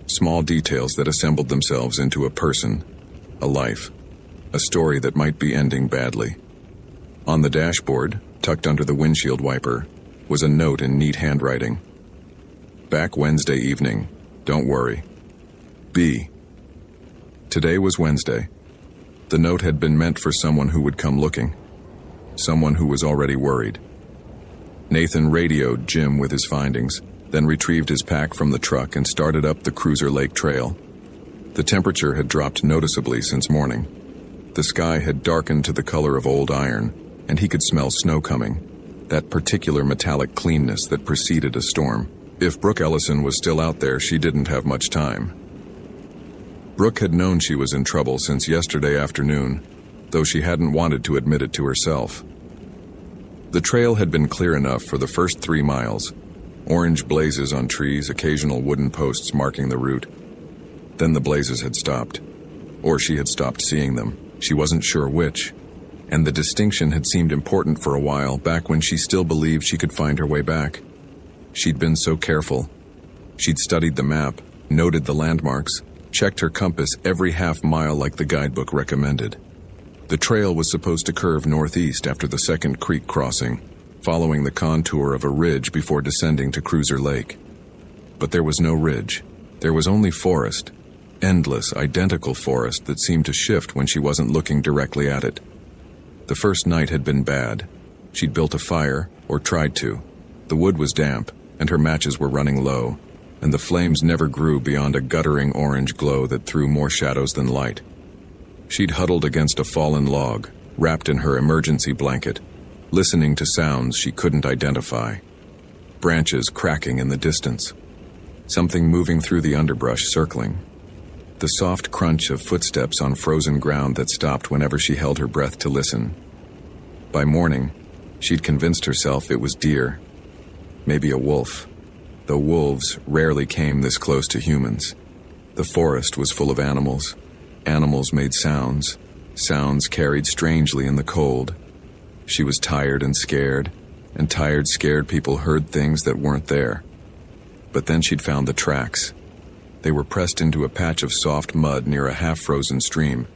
Small details that assembled themselves into a person, a life, a story that might be ending badly. On the dashboard, tucked under the windshield wiper, was a note in neat handwriting. Back Wednesday evening. Don't worry. B. Today was Wednesday. The note had been meant for someone who would come looking. Someone who was already worried. Nathan radioed Jim with his findings, then retrieved his pack from the truck and started up the Cruiser Lake Trail. The temperature had dropped noticeably since morning. The sky had darkened to the color of old iron, and he could smell snow coming. That particular metallic cleanness that preceded a storm. If Brooke Ellison was still out there, she didn't have much time. Brooke had known she was in trouble since yesterday afternoon, though she hadn't wanted to admit it to herself. The trail had been clear enough for the first 3 miles, orange blazes on trees, occasional wooden posts marking the route. Then the blazes had stopped, or she had stopped seeing them. She wasn't sure which. And the distinction had seemed important for a while, back when she still believed she could find her way back. She'd been so careful. She'd studied the map, noted the landmarks, checked her compass every half mile like the guidebook recommended. The trail was supposed to curve northeast after the second creek crossing, following the contour of a ridge before descending to Cruiser Lake. But there was no ridge. There was only forest, endless, identical forest that seemed to shift when she wasn't looking directly at it. The first night had been bad. She'd built a fire, or tried to. The wood was damp, and her matches were running low, and the flames never grew beyond a guttering orange glow that threw more shadows than light. She'd huddled against a fallen log, wrapped in her emergency blanket, listening to sounds she couldn't identify. Branches cracking in the distance. Something moving through the underbrush, circling. The soft crunch of footsteps on frozen ground that stopped whenever she held her breath to listen. By morning, she'd convinced herself it was deer. Maybe a wolf, though wolves rarely came this close to humans. The forest was full of animals. Animals made sounds. Sounds carried strangely in the cold. She was tired and scared, and tired, scared people heard things that weren't there. But then she'd found the tracks. They were pressed into a patch of soft mud near a half-frozen stream.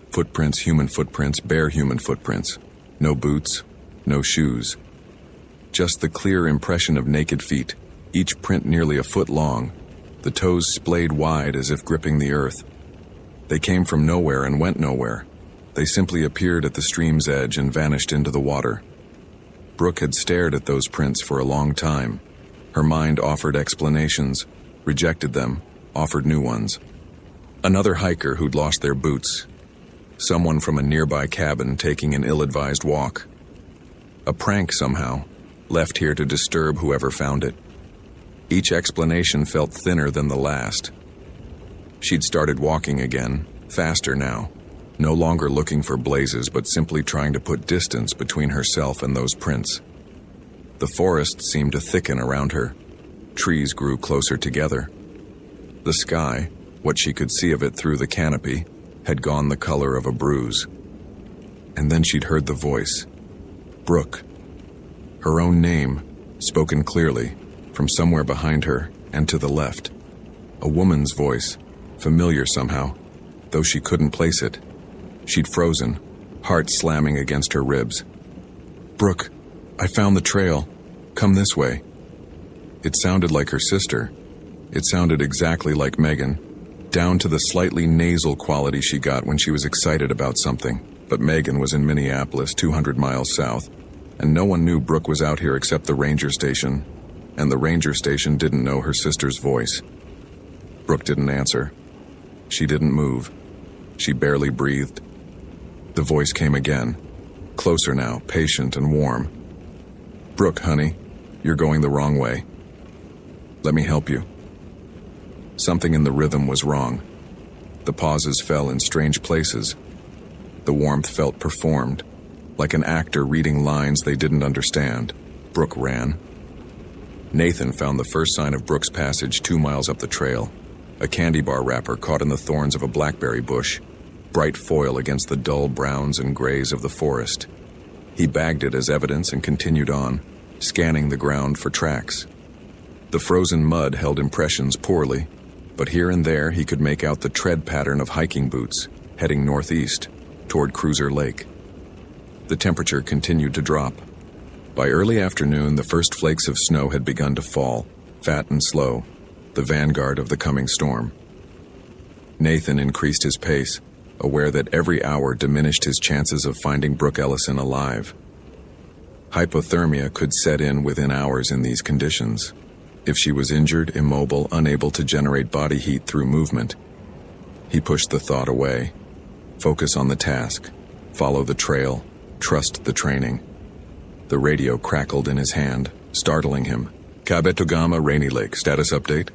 Footprints, human footprints, bare human footprints. No boots, no shoes. Just the clear impression of naked feet, each print nearly a foot long, the toes splayed wide as if gripping the earth. They came from nowhere and went nowhere. They simply appeared at the stream's edge and vanished into the water. Brooke had stared at those prints for a long time. Her mind offered explanations, rejected them, offered new ones. Another hiker who'd lost their boots. Someone from a nearby cabin taking an ill-advised walk. A prank somehow, left here to disturb whoever found it. Each explanation felt thinner than the last. She'd started walking again, faster now, no longer looking for blazes but simply trying to put distance between herself and those prints. The forest seemed to thicken around her. Trees grew closer together. The sky, what she could see of it through the canopy, had gone the color of a bruise. And then she'd heard the voice. Brooke. Her own name, spoken clearly, from somewhere behind her and to the left. A woman's voice, familiar somehow, though she couldn't place it. She'd frozen, heart slamming against her ribs. Brooke, I found the trail. Come this way. It sounded like her sister. It sounded exactly like Megan, down to the slightly nasal quality she got when she was excited about something. But Megan was in Minneapolis, 200 miles south, and no one knew Brooke was out here except the ranger station, and the ranger station didn't know her sister's voice. Brooke didn't answer. She didn't move. She barely breathed. The voice came again, closer now, patient and warm. "Brooke, honey, you're going the wrong way. Let me help you." Something in the rhythm was wrong. The pauses fell in strange places. The warmth felt performed, like an actor reading lines they didn't understand. Brooke ran. Nathan found the first sign of Brooke's passage 2 miles up the trail, a candy bar wrapper caught in the thorns of a blackberry bush, bright foil against the dull browns and grays of the forest. He bagged it as evidence and continued on, scanning the ground for tracks. The frozen mud held impressions poorly, but here and there he could make out the tread pattern of hiking boots, heading northeast, toward Cruiser Lake. The temperature continued to drop. By early afternoon, the first flakes of snow had begun to fall, fat and slow, the vanguard of the coming storm. Nathan increased his pace, aware that every hour diminished his chances of finding Brooke Ellison alive. Hypothermia could set in within hours in these conditions. If she was injured, immobile, unable to generate body heat through movement. He pushed the thought away. Focus on the task. Follow the trail. Trust the training. The radio crackled in his hand, startling him. Kabetogama, Rainy Lake. Status update?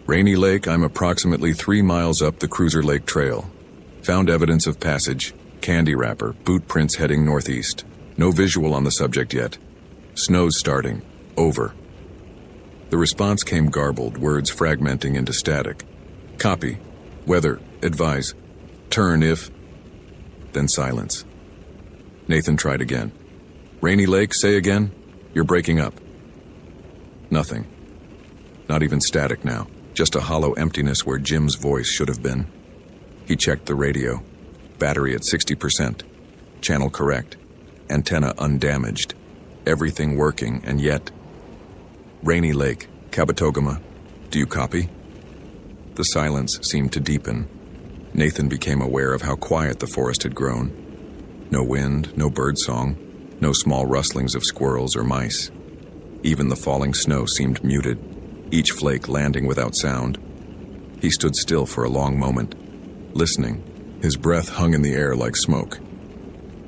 Rainy Lake, I'm approximately 3 miles up the Cruiser Lake Trail. Found evidence of passage. Candy wrapper. Boot prints heading northeast. No visual on the subject yet. Snow's starting. Over. The response came garbled, words fragmenting into static. Copy. Weather. Advise. Turn if... Then silence. Nathan tried again. Rainy Lake, say again? You're breaking up. Nothing. Not even static now. Just a hollow emptiness where Jim's voice should have been. He checked the radio. Battery at 60%. Channel correct. Antenna undamaged. Everything working, and yet... Rainy Lake, Kabetogama. Do you copy? The silence seemed to deepen. Nathan became aware of how quiet the forest had grown. No wind, no bird song, no small rustlings of squirrels or mice. Even the falling snow seemed muted, each flake landing without sound. He stood still for a long moment, listening. His breath hung in the air like smoke.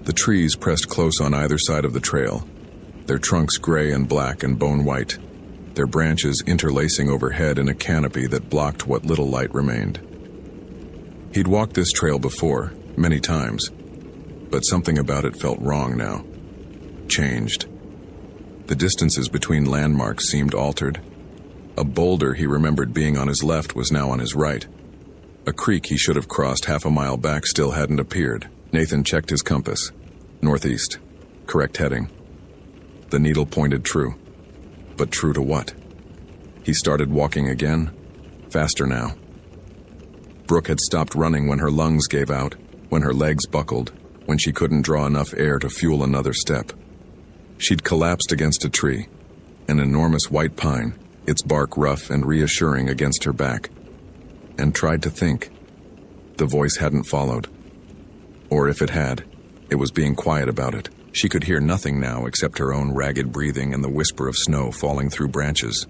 The trees pressed close on either side of the trail, their trunks gray and black and bone-white, their branches interlacing overhead in a canopy that blocked what little light remained. He'd walked this trail before, many times, but something about it felt wrong now. Changed. The distances between landmarks seemed altered. A boulder he remembered being on his left was now on his right. A creek he should have crossed half a mile back still hadn't appeared. Nathan checked his compass. Northeast. Correct heading. The needle pointed true. But true to what? He started walking again, faster now. Brooke had stopped running when her lungs gave out, when her legs buckled, when she couldn't draw enough air to fuel another step. She'd collapsed against a tree, an enormous white pine, its bark rough and reassuring against her back, and tried to think. The voice hadn't followed. Or if it had, it was being quiet about it. She could hear nothing now except her own ragged breathing and the whisper of snow falling through branches.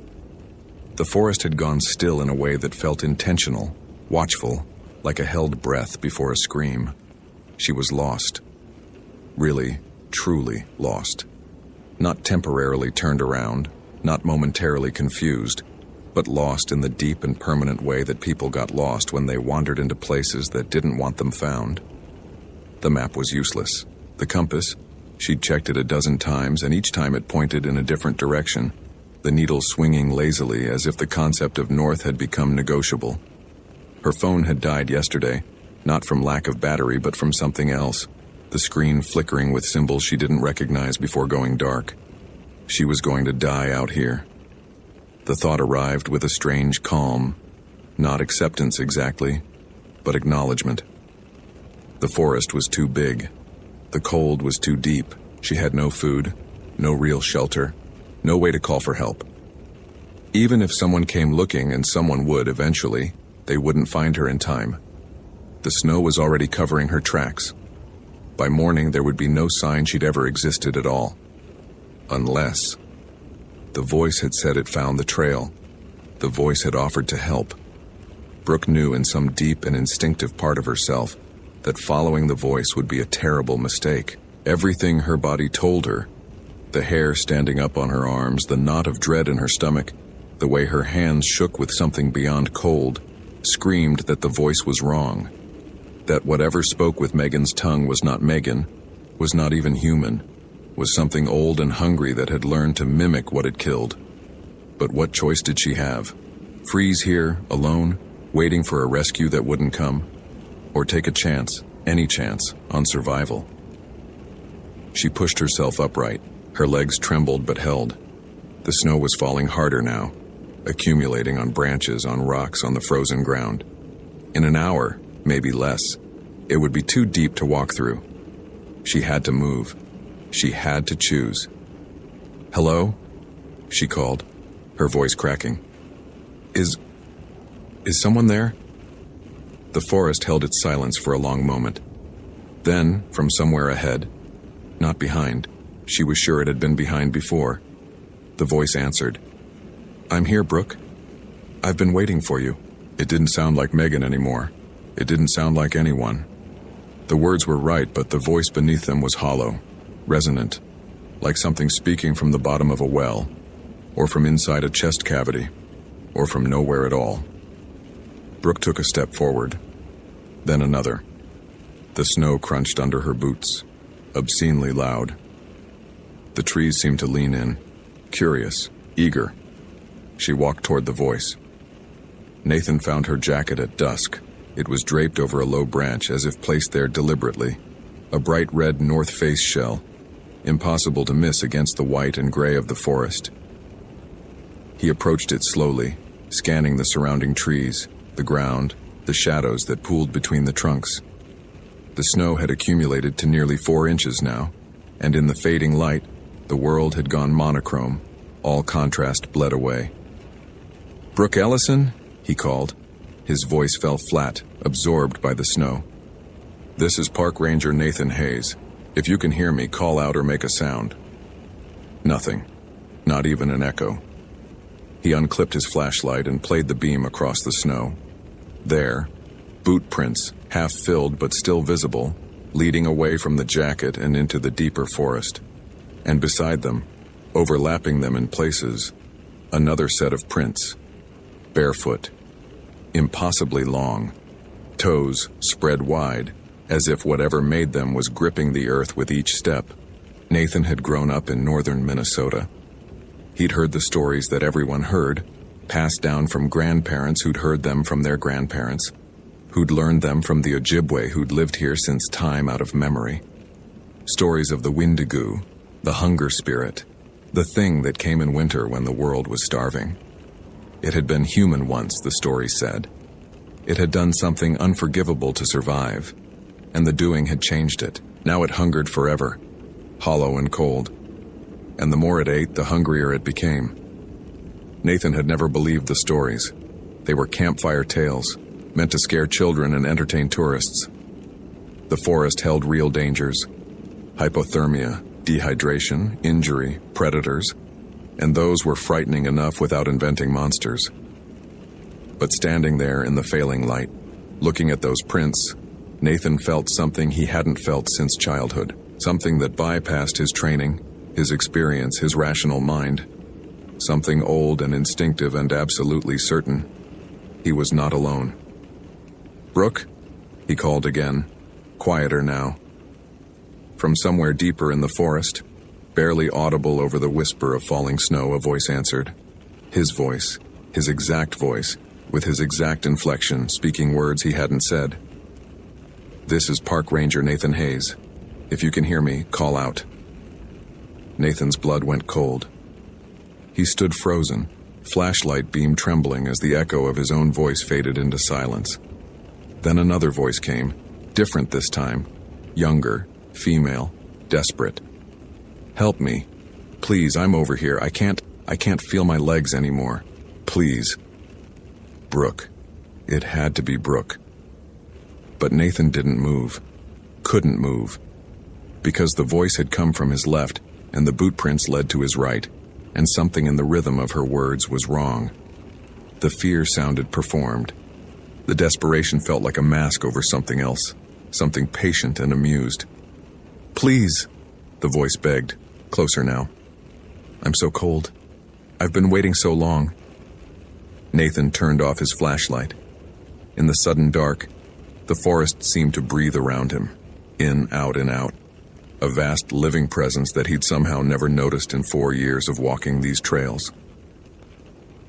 The forest had gone still in a way that felt intentional, watchful, like a held breath before a scream. She was lost. Really, truly lost. Not temporarily turned around, not momentarily confused, but lost in the deep and permanent way that people got lost when they wandered into places that didn't want them found. The map was useless. The compass, she'd checked it a dozen times, and each time it pointed in a different direction, the needle swinging lazily as if the concept of north had become negotiable. Her phone had died yesterday, not from lack of battery but from something else, the screen flickering with symbols she didn't recognize before going dark. She was going to die out here. The thought arrived with a strange calm, not acceptance exactly, but acknowledgement. The forest was too big. The cold was too deep. She had no food, no real shelter, no way to call for help. Even if someone came looking, and someone would eventually, they wouldn't find her in time. The snow was already covering her tracks. By morning, there would be no sign she'd ever existed at all. Unless... The voice had said it found the trail. The voice had offered to help. Brooke knew in some deep and instinctive part of herself that following the voice would be a terrible mistake. Everything her body told her, the hair standing up on her arms, the knot of dread in her stomach, the way her hands shook with something beyond cold, screamed that the voice was wrong, that whatever spoke with Megan's tongue was not Megan, was not even human, was something old and hungry that had learned to mimic what it killed. But what choice did she have? Freeze here, alone, waiting for a rescue that wouldn't come? Or take a chance, any chance, on survival? She pushed herself upright. Her legs trembled but held. The snow was falling harder now, accumulating on branches, on rocks, on the frozen ground. In an hour, maybe less, it would be too deep to walk through. She had to move. She had to choose. "Hello?" she called, her voice cracking. Is someone there?" The forest held its silence for a long moment. Then, from somewhere ahead, not behind, she was sure it had been behind before, the voice answered, "I'm here, Brooke. I've been waiting for you." It didn't sound like Megan anymore. It didn't sound like anyone. The words were right, but the voice beneath them was hollow, resonant, like something speaking from the bottom of a well, or from inside a chest cavity, or from nowhere at all. Brooke took a step forward, then another. The snow crunched under her boots, obscenely loud. The trees seemed to lean in, curious, eager. She walked toward the voice. Nathan found her jacket at dusk. It was draped over a low branch as if placed there deliberately. A bright red North Face shell, impossible to miss against the white and gray of the forest. He approached it slowly, scanning the surrounding trees, the ground, the shadows that pooled between the trunks. The snow had accumulated to nearly 4 inches now, and in the fading light, the world had gone monochrome, all contrast bled away. "Brooke Ellison?" he called. His voice fell flat, absorbed by the snow. "This is Park Ranger Nathan Hayes. If you can hear me, call out or make a sound." Nothing. Not even an echo. He unclipped his flashlight and played the beam across the snow. There, boot prints, half filled but still visible, leading away from the jacket and into the deeper forest. And beside them, overlapping them in places, another set of prints. Barefoot. Impossibly long. Toes spread wide, as if whatever made them was gripping the earth with each step. Nathan had grown up in northern Minnesota. He'd heard the stories that everyone heard, passed down from grandparents who'd heard them from their grandparents, who'd learned them from the Ojibwe who'd lived here since time out of memory. Stories of the Wendigo, the hunger spirit, the thing that came in winter when the world was starving. It had been human once, the story said. It had done something unforgivable to survive, and the doing had changed it. Now it hungered forever, hollow and cold. And the more it ate, the hungrier it became. Nathan had never believed the stories. They were campfire tales, meant to scare children and entertain tourists. The forest held real dangers: hypothermia, dehydration, injury, predators, and those were frightening enough without inventing monsters. But standing there in the failing light, looking at those prints, Nathan felt something he hadn't felt since childhood, something that bypassed his training, his experience, his rational mind, something old and instinctive and absolutely certain. He was not alone. "Brooke?" he called again, quieter now. From somewhere deeper in the forest, barely audible over the whisper of falling snow, a voice answered. His voice, his exact voice, with his exact inflection, speaking words he hadn't said. "This is Park Ranger Nathan Hayes. If you can hear me, call out." Nathan's blood went cold. He stood frozen, flashlight beam trembling as the echo of his own voice faded into silence. Then another voice came, different this time, younger, female, desperate. "Help me. Please, I'm over here. I can't feel my legs anymore. Please." Brooke. It had to be Brooke. But Nathan didn't move. Couldn't move. Because the voice had come from his left, and the boot prints led to his right, and something in the rhythm of her words was wrong. The fear sounded performed. The desperation felt like a mask over something else. something patient and amused. "Please," the voice begged, closer now. "I'm so cold. I've been waiting so long." Nathan turned off his flashlight. In the sudden dark, the forest seemed to breathe around him, in, out, and out, a vast living presence that he'd somehow never noticed in 4 years of walking these trails.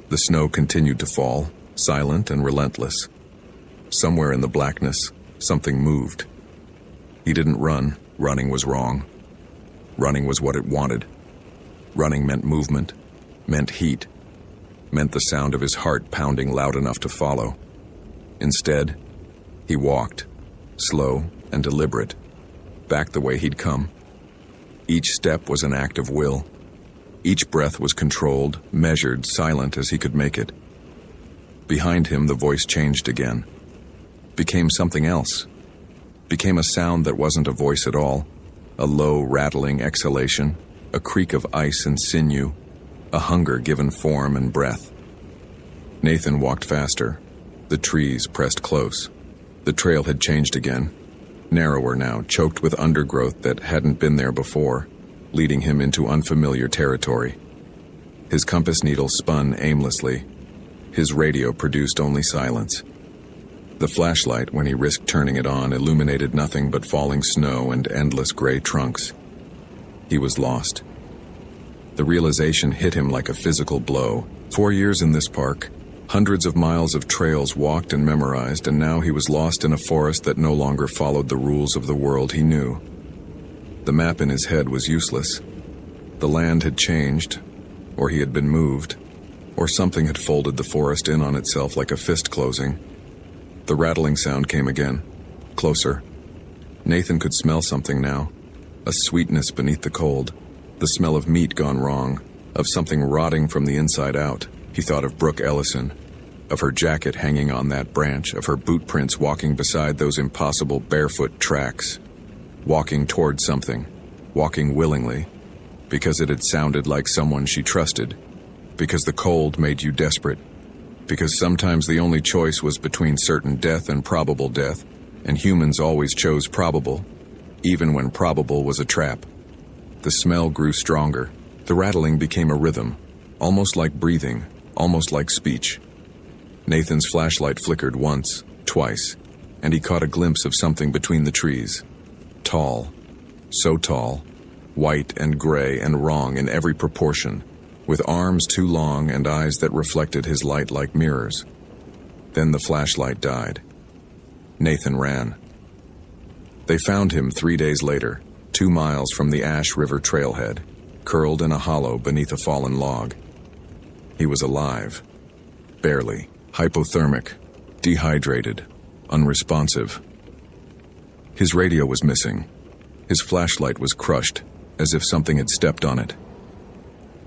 The snow continued to fall, silent and relentless. Somewhere in the blackness, something moved. He didn't run. Running was wrong. Running was what it wanted. Running meant movement, meant heat, meant the sound of his heart pounding loud enough to follow. Instead, he walked, slow and deliberate, back the way he'd come. Each step was an act of will. Each breath was controlled, measured, silent as he could make it. Behind him, the voice changed again. Became something else. Became a sound that wasn't a voice at all. A low, rattling exhalation, a creak of ice and sinew, a hunger given form and breath. Nathan walked faster. The trees pressed close. The trail had changed again. Narrower now, choked with undergrowth that hadn't been there before, leading him into unfamiliar territory. His compass needle spun aimlessly. His radio produced only silence. The flashlight, when he risked turning it on, illuminated nothing but falling snow and endless gray trunks. He was lost. The realization hit him like a physical blow. 4 years in this park, hundreds of miles of trails walked and memorized, and now he was lost in a forest that no longer followed the rules of the world he knew. The map in his head was useless. The land had changed, or he had been moved, or something had folded the forest in on itself like a fist closing. The rattling sound came again, closer. Nathan could smell something now, a sweetness beneath the cold, the smell of meat gone wrong, of something rotting from the inside out. He thought of Brooke Ellison, of her jacket hanging on that branch, of her boot prints walking beside those impossible barefoot tracks, walking toward something, walking willingly, because it had sounded like someone she trusted, because the cold made you desperate, because sometimes the only choice was between certain death and probable death, and humans always chose probable, even when probable was a trap. The smell grew stronger. The rattling became a rhythm, almost like breathing, almost like speech. Nathan's flashlight flickered once, twice, and he caught a glimpse of something between the trees. Tall, so tall, white and gray and wrong in every proportion, with arms too long and eyes that reflected his light like mirrors. Then the flashlight died. Nathan ran. They found him 3 days later, 2 miles from the Ash River trailhead, curled in a hollow beneath a fallen log. He was alive. Barely. Hypothermic. Dehydrated. Unresponsive. His radio was missing. His flashlight was crushed, as if something had stepped on it.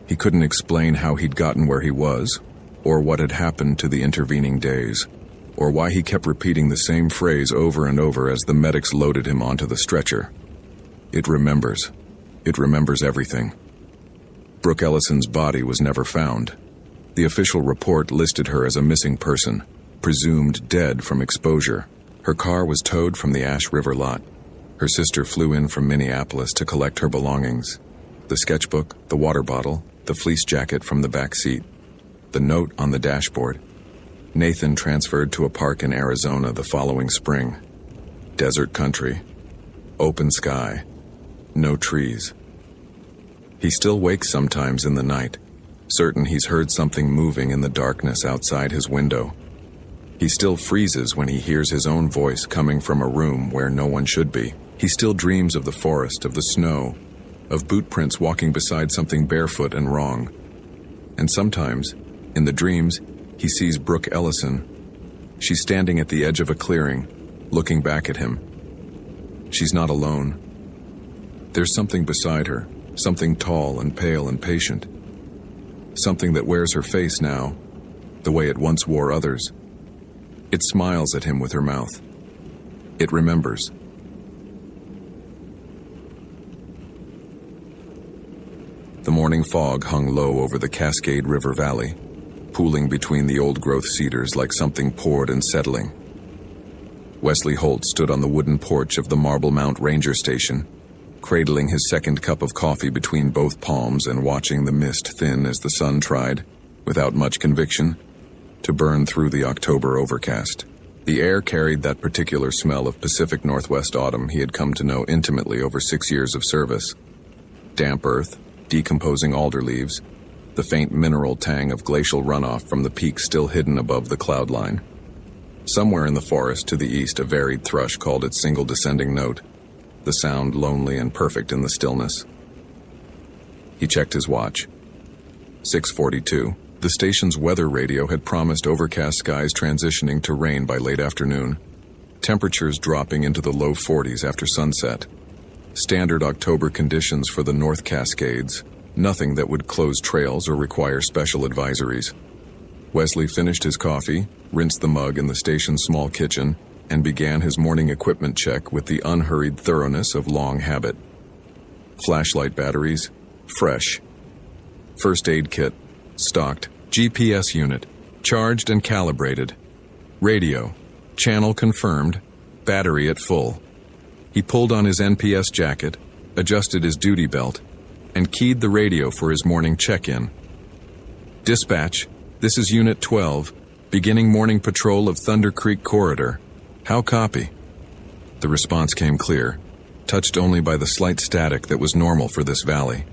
He couldn't explain how he'd gotten where he was, or what had happened to the intervening days, or why he kept repeating the same phrase over and over as the medics loaded him onto the stretcher. It remembers. It remembers everything. Brooke Ellison's body was never found. The official report listed her as a missing person, presumed dead from exposure. Her car was towed from the Ash River lot. Her sister flew in from Minneapolis to collect her belongings. The sketchbook, the water bottle, the fleece jacket from the back seat, the note on the dashboard. Nathan transferred to a park in Arizona the following spring. Desert country. Open sky. No trees. He still wakes sometimes in the night, certain he's heard something moving in the darkness outside his window. He still freezes when he hears his own voice coming from a room where no one should be. He still dreams of the forest, of the snow, of boot prints walking beside something barefoot and wrong. And sometimes, in the dreams, he sees Brooke Ellison. She's standing at the edge of a clearing, looking back at him. She's not alone. There's something beside her, something tall and pale and patient. Something that wears her face now, the way it once wore others. It smiles at him with her mouth. It remembers. The morning fog hung low over the Cascade River Valley, pooling between the old-growth cedars like something poured and settling. Wesley Holt stood on the wooden porch of the Marble Mount Ranger Station, cradling his second cup of coffee between both palms and watching the mist thin as the sun tried, without much conviction, to burn through the October overcast. The air carried that particular smell of Pacific Northwest autumn he had come to know intimately over 6 years of service. Damp earth, decomposing alder leaves, the faint mineral tang of glacial runoff from the peak still hidden above the cloud line. Somewhere in the forest to the east, a varied thrush called its single descending note, the sound lonely and perfect in the stillness. He checked his watch. 6:42. The station's weather radio had promised overcast skies transitioning to rain by late afternoon, temperatures dropping into the low 40s after sunset. Standard October conditions for the North Cascades, nothing that would close trails or require special advisories. Wesley finished his coffee, rinsed the mug in the station's small kitchen, and began his morning equipment check with the unhurried thoroughness of long habit. Flashlight batteries, fresh. First aid kit, stocked. GPS unit, charged and calibrated. Radio, channel confirmed, battery at full. He pulled on his NPS jacket, adjusted his duty belt, and keyed the radio for his morning check-in. Dispatch, this is Unit 12, beginning morning patrol of Thunder Creek Corridor. How copy? The response came clear, touched only by the slight static that was normal for this valley.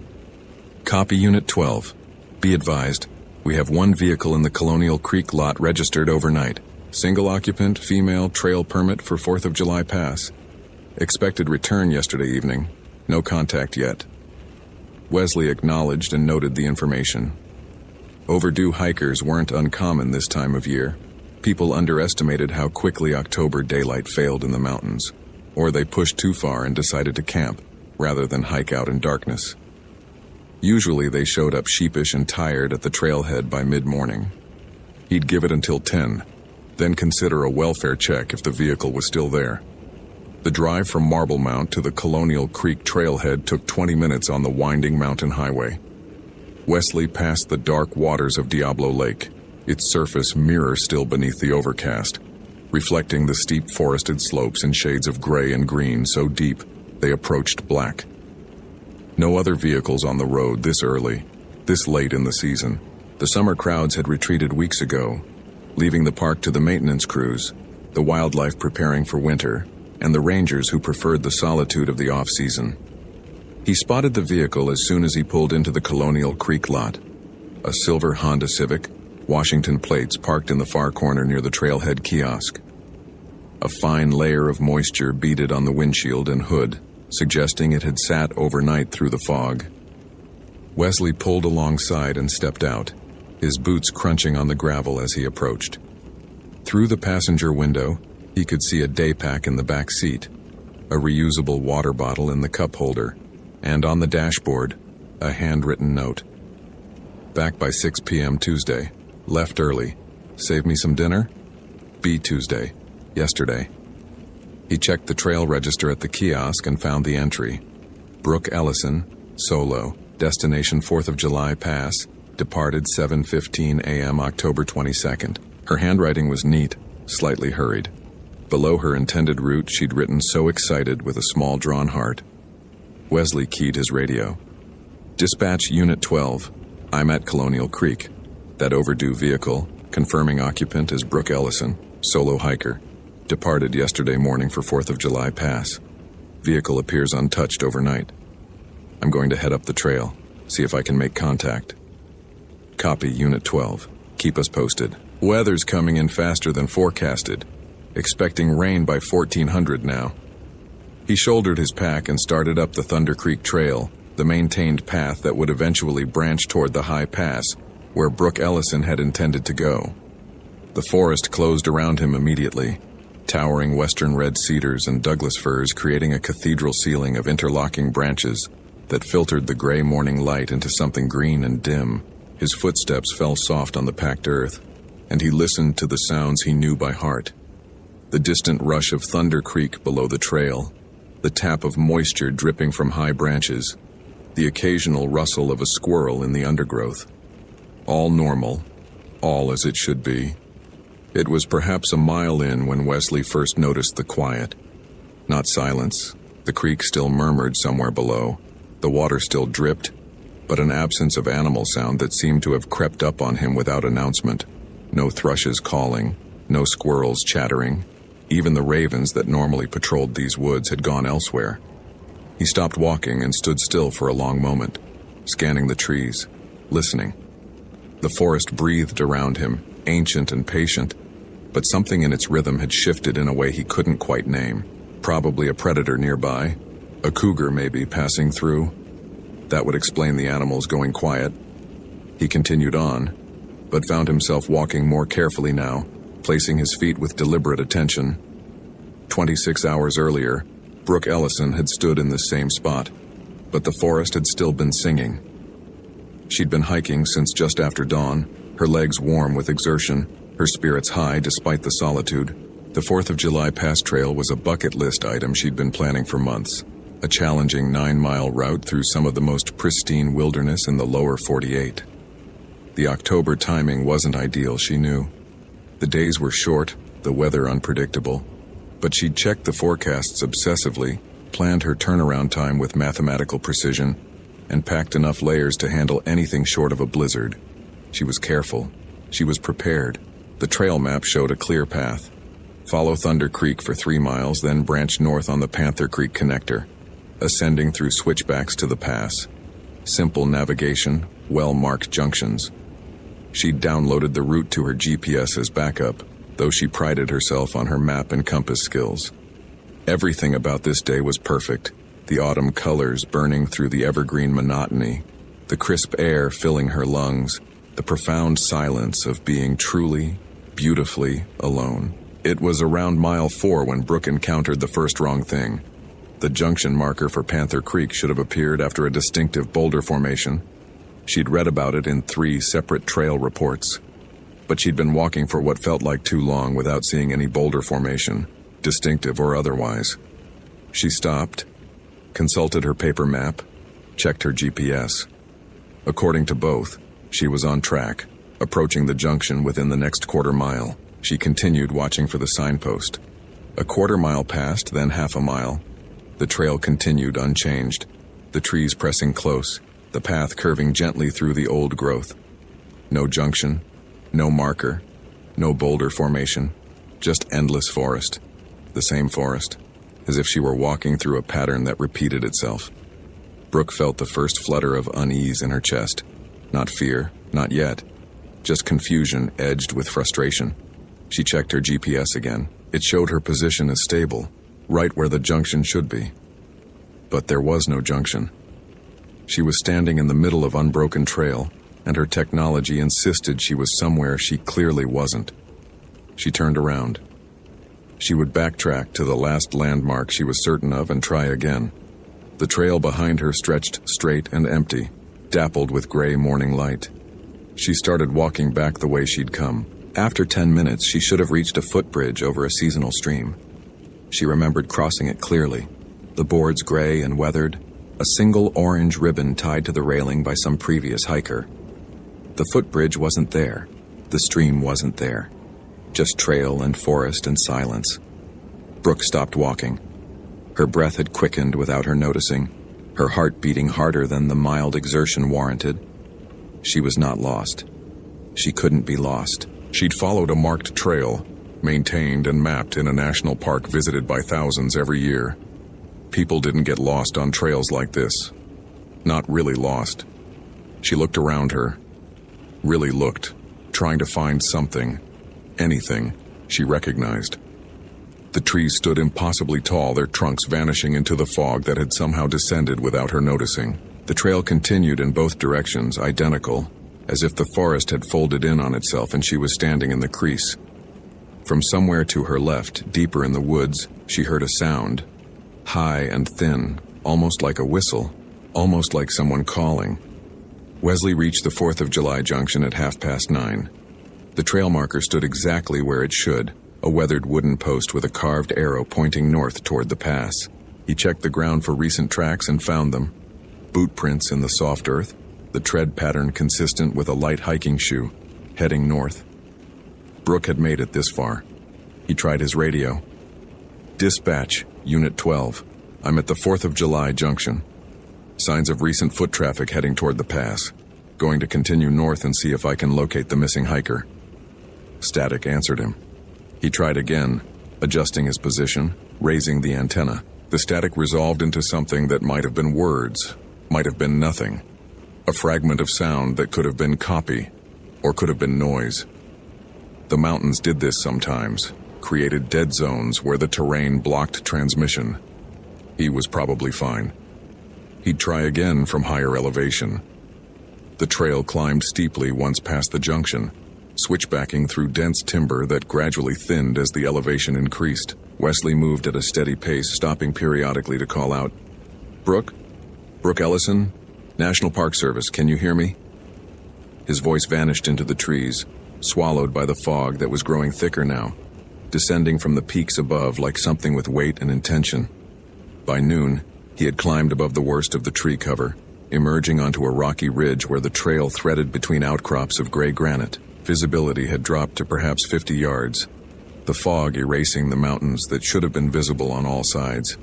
Copy Unit 12. Be advised, we have one vehicle in the Colonial Creek lot registered overnight. Single occupant, female, trail permit for 4th of July pass. Expected return yesterday evening. No contact yet. Wesley acknowledged and noted the information. Overdue hikers weren't uncommon this time of year. People underestimated how quickly October daylight failed in the mountains, or they pushed too far and decided to camp, rather than hike out in darkness. Usually they showed up sheepish and tired at the trailhead by mid-morning. He'd give it until 10, then consider a welfare check if the vehicle was still there. The drive from Marble Mount to the Colonial Creek trailhead took 20 minutes on the winding mountain highway. Wesley passed the dark waters of Diablo Lake, its surface mirror still beneath the overcast, reflecting the steep forested slopes in shades of gray and green so deep they approached black. No other vehicles on the road this early, this late in the season. The summer crowds had retreated weeks ago, leaving the park to the maintenance crews, the wildlife preparing for winter, and the rangers who preferred the solitude of the off-season. He spotted the vehicle as soon as he pulled into the Colonial Creek lot. A silver Honda Civic, Washington plates parked in the far corner near the trailhead kiosk. A fine layer of moisture beaded on the windshield and hood, suggesting it had sat overnight through the fog. Wesley pulled alongside and stepped out, his boots crunching on the gravel as he approached. Through the passenger window, he could see a day pack in the back seat, a reusable water bottle in the cup holder, and on the dashboard, a handwritten note. Back by 6 p.m. Tuesday. Left early. Save me some dinner? Be Tuesday. Yesterday. He checked the trail register at the kiosk and found the entry. Brooke Ellison, solo, destination 4th of July pass, departed 7:15 a.m. October 22nd. Her handwriting was neat, slightly hurried. Below her intended route, she'd written so excited with a small drawn heart. Wesley keyed his radio. Dispatch Unit 12. I'm at Colonial Creek. That overdue vehicle, confirming occupant is Brooke Ellison, solo hiker. Departed yesterday morning for 4th of July pass. Vehicle appears untouched overnight. I'm going to head up the trail, see if I can make contact. Copy Unit 12. Keep us posted. Weather's coming in faster than forecasted. Expecting rain by 1400 now. He shouldered his pack and started up the Thunder Creek Trail, the maintained path that would eventually branch toward the high pass, where Brooke Ellison had intended to go. The forest closed around him immediately, towering western red cedars and Douglas firs creating a cathedral ceiling of interlocking branches that filtered the gray morning light into something green and dim. His footsteps fell soft on the packed earth, and he listened to the sounds he knew by heart. The distant rush of Thunder Creek below the trail, the tap of moisture dripping from high branches, the occasional rustle of a squirrel in the undergrowth. All normal, all as it should be. It was perhaps a mile in when Wesley first noticed the quiet. Not silence. The creek still murmured somewhere below. The water still dripped, but an absence of animal sound that seemed to have crept up on him without announcement. No thrushes calling, no squirrels chattering. Even the ravens that normally patrolled these woods had gone elsewhere. He stopped walking and stood still for a long moment, scanning the trees, listening. The forest breathed around him, ancient and patient, but something in its rhythm had shifted in a way he couldn't quite name. Probably a predator nearby, a cougar maybe passing through. That would explain the animals going quiet. He continued on, but found himself walking more carefully now, placing his feet with deliberate attention. 26 hours earlier, Brooke Ellison had stood in the same spot, but the forest had still been singing. She'd been hiking since just after dawn, her legs warm with exertion, her spirits high despite the solitude. The 4th of July Pass Trail was a bucket list item she'd been planning for months, a challenging 9-mile route through some of the most pristine wilderness in the lower 48. The October timing wasn't ideal, she knew. The days were short, the weather unpredictable, but she'd checked the forecasts obsessively, planned her turnaround time with mathematical precision, and packed enough layers to handle anything short of a blizzard. She was careful. She was prepared. The trail map showed a clear path. Follow Thunder Creek for 3 miles, then branch north on the Panther Creek connector, ascending through switchbacks to the pass. Simple navigation, well-marked junctions. She'd downloaded the route to her GPS as backup, though she prided herself on her map and compass skills. Everything about this day was perfect. The autumn colors burning through the evergreen monotony, the crisp air filling her lungs, the profound silence of being truly, beautifully alone. It was around mile 4 when Brooke encountered the first wrong thing. The junction marker for Panther Creek should have appeared after a distinctive boulder formation. She'd read about it in 3 separate trail reports, but she'd been walking for what felt like too long without seeing any boulder formation, distinctive or otherwise. She stopped, consulted her paper map, checked her GPS. According to both, she was on track, approaching the junction within the next quarter mile. She continued watching for the signpost. A quarter mile passed, then half a mile. The trail continued unchanged, the trees pressing close, the path curving gently through the old growth. No junction, no marker, no boulder formation, just endless forest. The same forest, as if she were walking through a pattern that repeated itself. Brooke felt the first flutter of unease in her chest. Not fear, not yet. Just confusion edged with frustration. She checked her GPS again. It showed her position as stable, right where the junction should be. But there was no junction. She was standing in the middle of unbroken trail, and her technology insisted she was somewhere she clearly wasn't. She turned around. She would backtrack to the last landmark she was certain of and try again. The trail behind her stretched straight and empty, dappled with gray morning light. She started walking back the way she'd come. After 10 minutes, she should have reached a footbridge over a seasonal stream. She remembered crossing it clearly. The boards gray and weathered, a single orange ribbon tied to the railing by some previous hiker. The footbridge wasn't there. The stream wasn't there. Just trail and forest and silence. Brooke stopped walking. Her breath had quickened without her noticing, her heart beating harder than the mild exertion warranted. She was not lost. She couldn't be lost. She'd followed a marked trail, maintained and mapped in a national park visited by thousands every year. People didn't get lost on trails like this. Not really lost. She looked around her. Really looked, trying to find something, anything, she recognized. The trees stood impossibly tall, their trunks vanishing into the fog that had somehow descended without her noticing. The trail continued in both directions, identical, as if the forest had folded in on itself and she was standing in the crease. From somewhere to her left, deeper in the woods, she heard a sound, high and thin, almost like a whistle, almost like someone calling. Wesley reached the 4th of July junction at 9:30. The trail marker stood exactly where it should, a weathered wooden post with a carved arrow pointing north toward the pass. He checked the ground for recent tracks and found them. Boot prints in the soft earth, the tread pattern consistent with a light hiking shoe, heading north. Brooke had made it this far. He tried his radio. Dispatch, Unit 12. I'm at the 4th of July junction. Signs of recent foot traffic heading toward the pass. Going to continue north and see if I can locate the missing hiker. Static answered him. He tried again, adjusting his position, raising the antenna. The static resolved into something that might have been words, might have been nothing. A fragment of sound that could have been copy, or could have been noise. The mountains did this sometimes, created dead zones where the terrain blocked transmission. He was probably fine. He'd try again from higher elevation. The trail climbed steeply once past the junction, switchbacking through dense timber that gradually thinned as the elevation increased. Wesley moved at a steady pace, stopping periodically to call out, "Brooke? Brooke Ellison? National Park Service, can you hear me?" His voice vanished into the trees, swallowed by the fog that was growing thicker now, descending from the peaks above like something with weight and intention. By noon, he had climbed above the worst of the tree cover, emerging onto a rocky ridge where the trail threaded between outcrops of gray granite. Visibility had dropped to perhaps 50 yards, the fog erasing the mountains that should have been visible on all sides.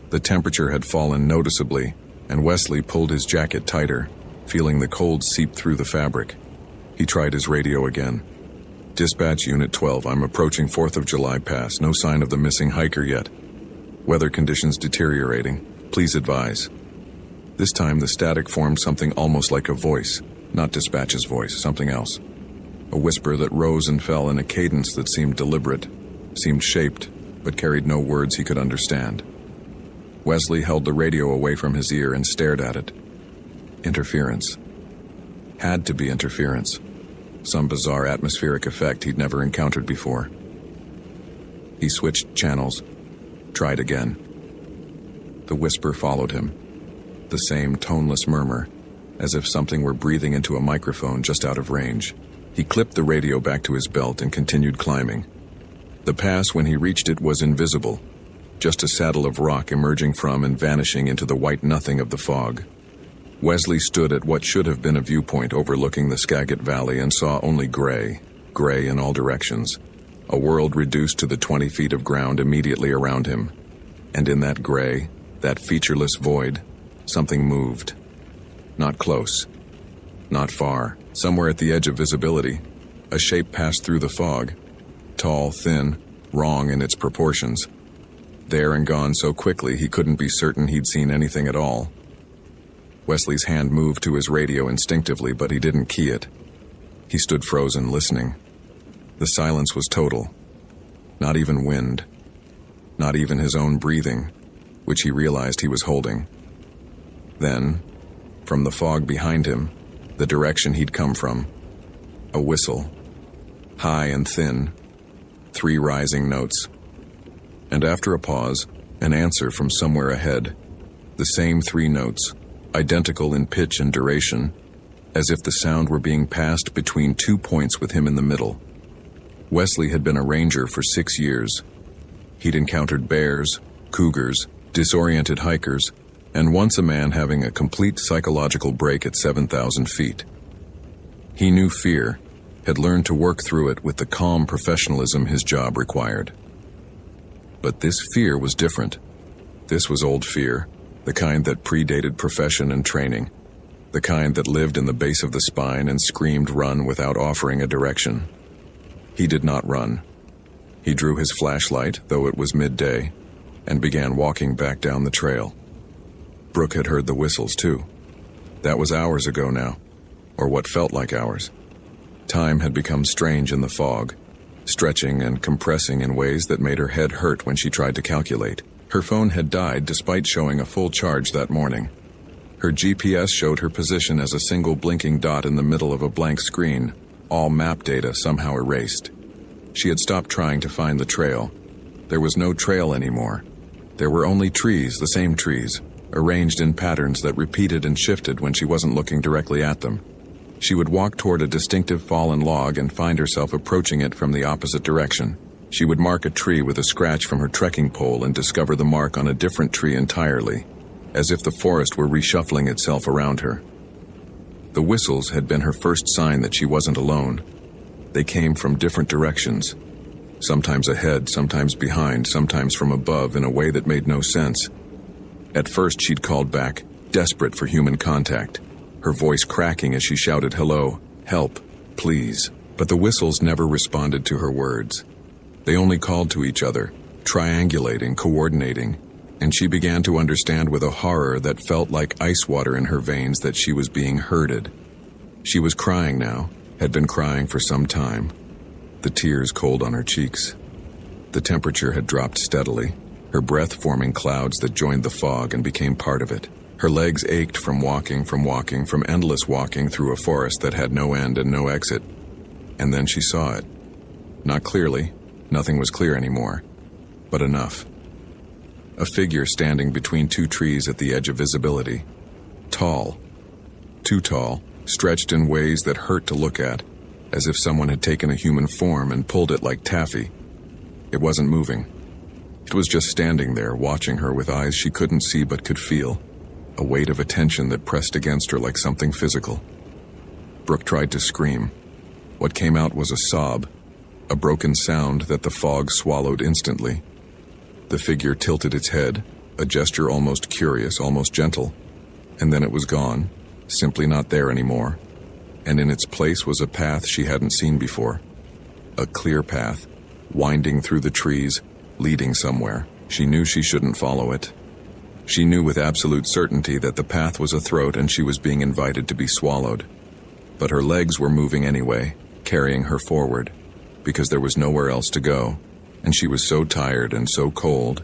The temperature had fallen noticeably, and Wesley pulled his jacket tighter, feeling the cold seep through the fabric. He tried his radio again. Dispatch Unit 12, I'm approaching 4th of July Pass. No sign of the missing hiker yet. Weather conditions deteriorating. Please advise. This time the static formed something almost like a voice, not Dispatch's voice, something else. A whisper that rose and fell in a cadence that seemed deliberate, seemed shaped, but carried no words he could understand. Wesley held the radio away from his ear and stared at it. Interference. Had to be interference. Some bizarre atmospheric effect he'd never encountered before. He switched channels, tried again. The whisper followed him. The same toneless murmur, as if something were breathing into a microphone just out of range. He clipped the radio back to his belt and continued climbing. The pass, when he reached it, was invisible, just a saddle of rock emerging from and vanishing into the white nothing of the fog. Wesley stood at what should have been a viewpoint overlooking the Skagit Valley and saw only gray in all directions, a world reduced to the 20 feet of ground immediately around him. And in that gray, that featureless void, something moved. Not close. Not far. Somewhere at the edge of visibility, a shape passed through the fog. Tall, thin, wrong in its proportions. There and gone so quickly he couldn't be certain he'd seen anything at all. Wesley's hand moved to his radio instinctively, but he didn't key it. He stood frozen, listening. The silence was total. Not even wind. Not even his own breathing, which he realized he was holding. Then, from the fog behind him, the direction he'd come from, a whistle. High and thin, 3 rising notes. And after a pause, an answer from somewhere ahead. The same 3 notes, identical in pitch and duration, as if the sound were being passed between 2 points with him in the middle. Wesley had been a ranger for 6 years. He'd encountered bears, cougars, disoriented hikers, and once a man having a complete psychological break at 7,000 feet. He knew fear, had learned to work through it with the calm professionalism his job required. But this fear was different. This was old fear, the kind that predated profession and training, the kind that lived in the base of the spine and screamed run without offering a direction. He did not run. He drew his flashlight, though it was midday, and began walking back down the trail. Brooke had heard the whistles, too. That was hours ago now, or what felt like hours. Time had become strange in the fog, stretching and compressing in ways that made her head hurt when she tried to calculate. Her phone had died despite showing a full charge that morning. Her GPS showed her position as a single blinking dot in the middle of a blank screen, all map data somehow erased. She had stopped trying to find the trail. There was no trail anymore. There were only trees, the same trees, arranged in patterns that repeated and shifted when she wasn't looking directly at them. She would walk toward a distinctive fallen log and find herself approaching it from the opposite direction. She would mark a tree with a scratch from her trekking pole and discover the mark on a different tree entirely, as if the forest were reshuffling itself around her. The whistles had been her first sign that she wasn't alone. They came from different directions. Sometimes ahead, sometimes behind, sometimes from above in a way that made no sense. At first she'd called back, desperate for human contact, her voice cracking as she shouted hello, help, please. But the whistles never responded to her words. They only called to each other, triangulating, coordinating, and she began to understand with a horror that felt like ice water in her veins that she was being herded. She was crying now, had been crying for some time, the tears cold on her cheeks. The temperature had dropped steadily, her breath forming clouds that joined the fog and became part of it. Her legs ached from endless walking through a forest that had no end and no exit. And then she saw it. Not clearly, nothing was clear anymore, but enough. A figure standing between two trees at the edge of visibility. Tall. Too tall, stretched in ways that hurt to look at, as if someone had taken a human form and pulled it like taffy. It wasn't moving. It was just standing there, watching her with eyes she couldn't see but could feel, a weight of attention that pressed against her like something physical. Brooke tried to scream. What came out was a sob, a broken sound that the fog swallowed instantly. The figure tilted its head, a gesture almost curious, almost gentle, and then it was gone, simply not there anymore. And in its place was a path she hadn't seen before. A clear path, winding through the trees, leading somewhere. She knew she shouldn't follow it. She knew with absolute certainty that the path was a throat and she was being invited to be swallowed. But her legs were moving anyway, carrying her forward, because there was nowhere else to go, and she was so tired and so cold,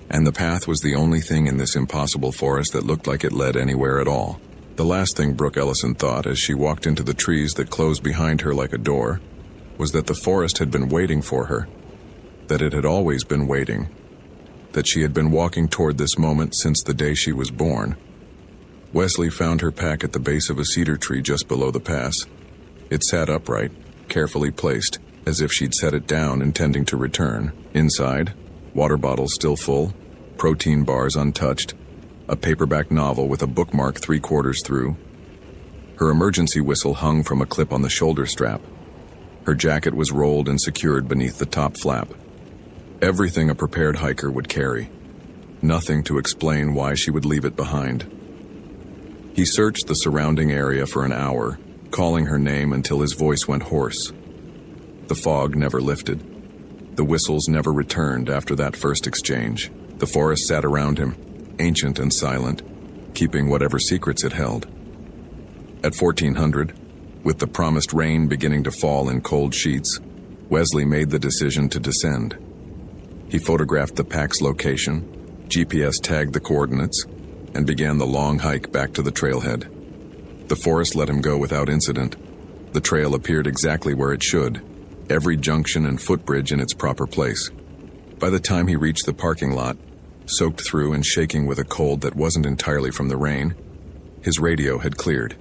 and the path was the only thing in this impossible forest that looked like it led anywhere at all. The last thing Brooke Ellison thought as she walked into the trees that closed behind her like a door was that the forest had been waiting for her, that it had always been waiting, that she had been walking toward this moment since the day she was born. Wesley found her pack at the base of a cedar tree just below the pass. It sat upright, carefully placed, as if she'd set it down intending to return. Inside, water bottles still full, protein bars untouched, a paperback novel with a bookmark 3/4 through. Her emergency whistle hung from a clip on the shoulder strap. Her jacket was rolled and secured beneath the top flap. Everything a prepared hiker would carry. Nothing to explain why she would leave it behind. He searched the surrounding area for an hour, calling her name until his voice went hoarse. The fog never lifted. The whistles never returned after that first exchange. The forest sat around him, ancient and silent, keeping whatever secrets it held. At 1400, with the promised rain beginning to fall in cold sheets, Wesley made the decision to descend. He photographed the pack's location, GPS tagged the coordinates, and began the long hike back to the trailhead. The forest let him go without incident. The trail appeared exactly where it should, every junction and footbridge in its proper place. By the time he reached the parking lot, soaked through and shaking with a cold that wasn't entirely from the rain, his radio had cleared.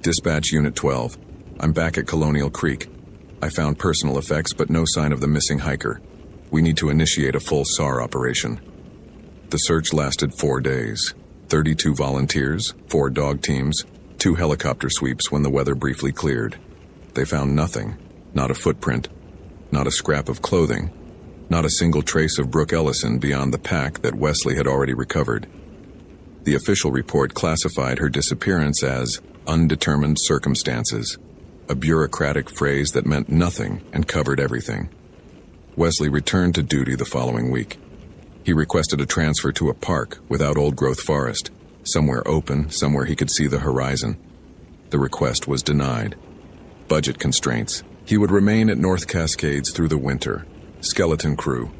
Dispatch Unit 12, I'm back at Colonial Creek. I found personal effects but no sign of the missing hiker. We need to initiate a full SAR operation. The search lasted 4 days. 32 volunteers, 4 dog teams, 2 helicopter sweeps when the weather briefly cleared. They found nothing, not a footprint, not a scrap of clothing, not a single trace of Brooke Ellison beyond the pack that Wesley had already recovered. The official report classified her disappearance as undetermined circumstances, a bureaucratic phrase that meant nothing and covered everything. Wesley returned to duty the following week. He requested a transfer to a park without old-growth forest, somewhere open, somewhere he could see the horizon. The request was denied. Budget constraints. He would remain at North Cascades through the winter. Skeleton crew.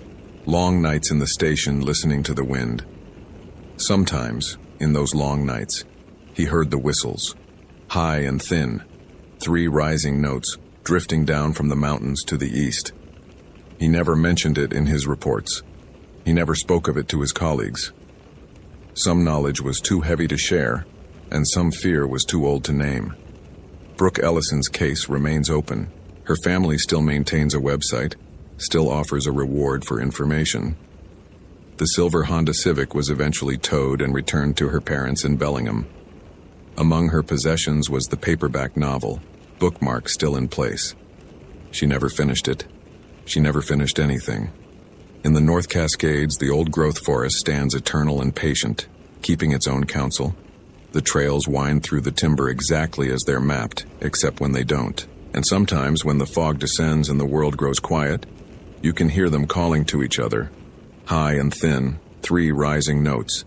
Long nights in the station listening to the wind. Sometimes, in those long nights, he heard the whistles. High and thin. 3 rising notes, drifting down from the mountains to the east. He never mentioned it in his reports. He never spoke of it to his colleagues. Some knowledge was too heavy to share, and some fear was too old to name. Brooke Ellison's case remains open. Her family still maintains a website, still offers a reward for information. The silver Honda Civic was eventually towed and returned to her parents in Bellingham. Among her possessions was the paperback novel, bookmark still in place. She never finished it. She never finished anything. In the North Cascades, the old-growth forest stands eternal and patient, keeping its own counsel. The trails wind through the timber exactly as they're mapped, except when they don't. And sometimes, when the fog descends and the world grows quiet, you can hear them calling to each other, high and thin, 3 rising notes.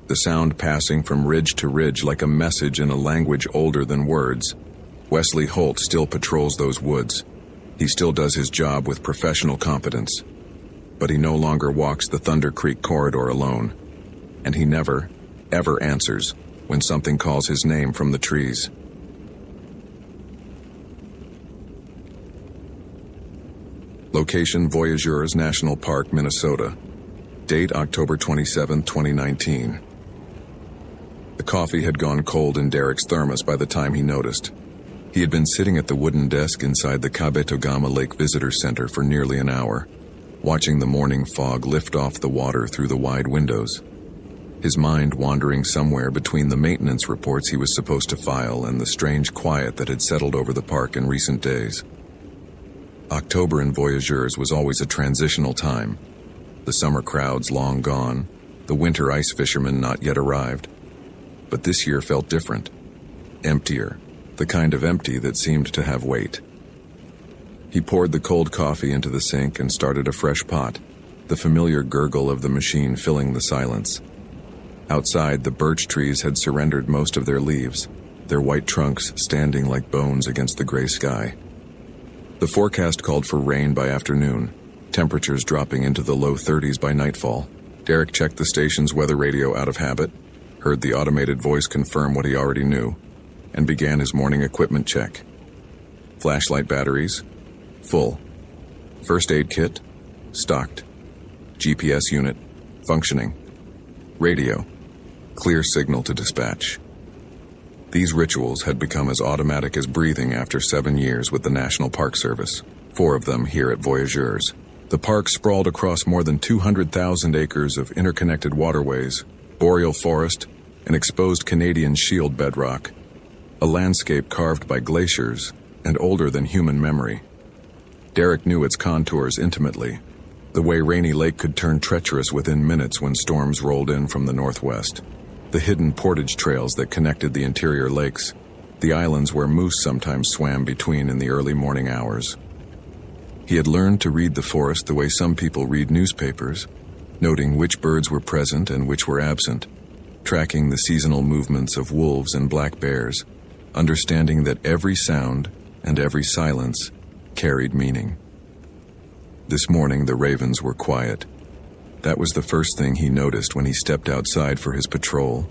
The sound passing from ridge to ridge like a message in a language older than words. Wesley Holt still patrols those woods. He still does his job with professional competence. But he no longer walks the Thunder Creek corridor alone. And he never, ever answers when something calls his name from the trees. Location: Voyageurs National Park, Minnesota. Date: October 27, 2019. The coffee had gone cold in Derek's thermos by the time he noticed. He had been sitting at the wooden desk inside the Kabetogama Lake Visitor Center for nearly an hour, watching the morning fog lift off the water through the wide windows, his mind wandering somewhere between the maintenance reports he was supposed to file and the strange quiet that had settled over the park in recent days. October in Voyageurs was always a transitional time. The summer crowds long gone, the winter ice fishermen not yet arrived. But this year felt different. Emptier, the kind of empty that seemed to have weight. He poured the cold coffee into the sink and started a fresh pot, the familiar gurgle of the machine filling the silence. Outside, the birch trees had surrendered most of their leaves, their white trunks standing like bones against the gray sky. The forecast called for rain by afternoon, temperatures dropping into the low 30s by nightfall. Derek checked the station's weather radio out of habit, heard the automated voice confirm what he already knew, and began his morning equipment check. Flashlight batteries, full. First aid kit, stocked. GPS unit, functioning. Radio, clear signal to dispatch. These rituals had become as automatic as breathing after 7 years with the National Park Service, 4 of them here at Voyageurs. The park sprawled across more than 200,000 acres of interconnected waterways, boreal forest, and exposed Canadian shield bedrock, a landscape carved by glaciers and older than human memory. Derek knew its contours intimately, the way Rainy Lake could turn treacherous within minutes when storms rolled in from the northwest, the hidden portage trails that connected the interior lakes, the islands where moose sometimes swam between in the early morning hours. He had learned to read the forest the way some people read newspapers, noting which birds were present and which were absent, tracking the seasonal movements of wolves and black bears, understanding that every sound and every silence carried meaning. This morning the ravens were quiet. That was the first thing he noticed when he stepped outside for his patrol.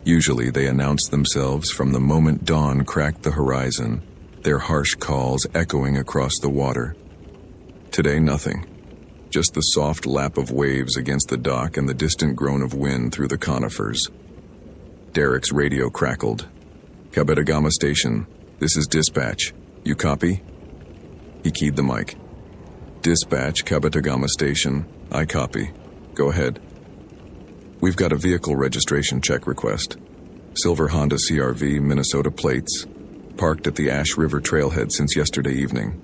Usually they announced themselves from the moment dawn cracked the horizon, their harsh calls echoing across the water. Today, nothing. Just the soft lap of waves against the dock and the distant groan of wind through the conifers. Derek's radio crackled. Kabetogama Station, this is dispatch. You copy? He keyed the mic. Dispatch, Kabetogama Station. I copy. Go ahead. We've got a vehicle registration check request. Silver Honda CRV, Minnesota plates. Parked at the Ash River trailhead since yesterday evening.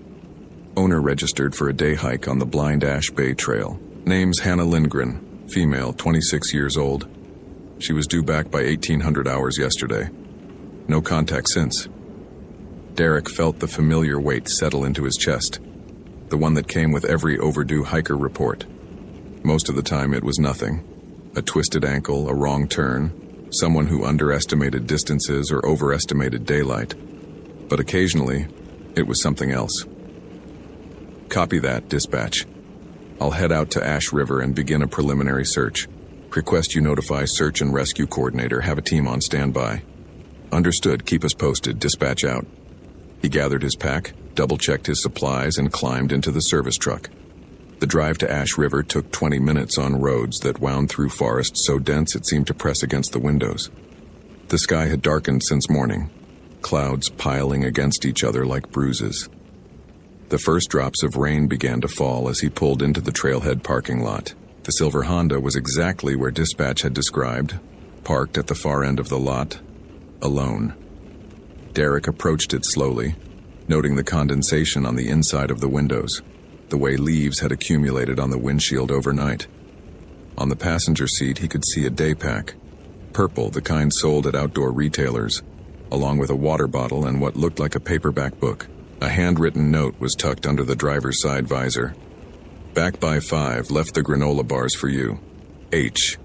Owner registered for a day hike on the Blind Ash Bay Trail. Name's Hannah Lindgren, female, 26 years old. She was due back by 1800 hours yesterday. No contact since. Derek felt the familiar weight settle into his chest, the one that came with every overdue hiker report. Most of the time it was nothing. A twisted ankle, a wrong turn, someone who underestimated distances or overestimated daylight. But occasionally, it was something else. Copy that, dispatch. I'll head out to Ash River and begin a preliminary search. Request you notify search and rescue coordinator, have a team on standby. Understood, keep us posted, dispatch out. He gathered his pack, double-checked his supplies, and climbed into the service truck. The drive to Ash River took 20 minutes on roads that wound through forest so dense it seemed to press against the windows. The sky had darkened since morning, clouds piling against each other like bruises. The first drops of rain began to fall as he pulled into the trailhead parking lot. The silver Honda was exactly where dispatch had described, parked at the far end of the lot, alone. Derek approached it slowly, noting the condensation on the inside of the windows, the way leaves had accumulated on the windshield overnight. On the passenger seat, he could see a day pack, purple, the kind sold at outdoor retailers, along with a water bottle and what looked like a paperback book. A handwritten note was tucked under the driver's side visor. "Back by 5, left the granola bars for you. H."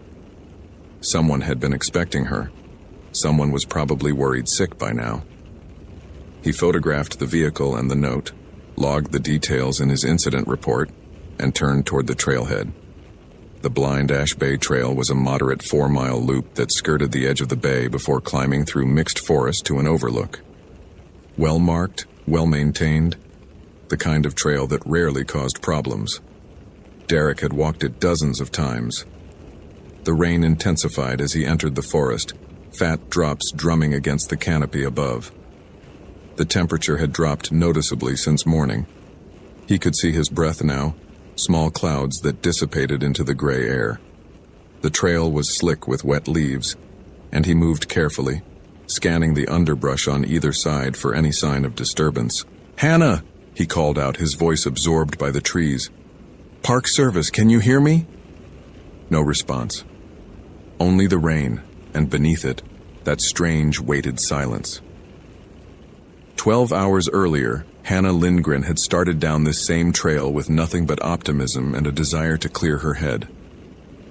Someone had been expecting her. Someone was probably worried sick by now. He photographed the vehicle and the note, logged the details in his incident report, and turned toward the trailhead. The Blind Ash Bay Trail was a moderate 4-mile loop that skirted the edge of the bay before climbing through mixed forest to an overlook. Well-marked, well-maintained, the kind of trail that rarely caused problems. Derek had walked it dozens of times. The rain intensified as he entered the forest, fat drops drumming against the canopy above. The temperature had dropped noticeably since morning. He could see his breath now, small clouds that dissipated into the gray air. The trail was slick with wet leaves, and he moved carefully, scanning the underbrush on either side for any sign of disturbance. "Hannah!" he called out, his voice absorbed by the trees. "Park Service, can you hear me?" No response. Only the rain, and beneath it, that strange weighted silence. 12 hours earlier, Hannah Lindgren had started down this same trail with nothing but optimism and a desire to clear her head.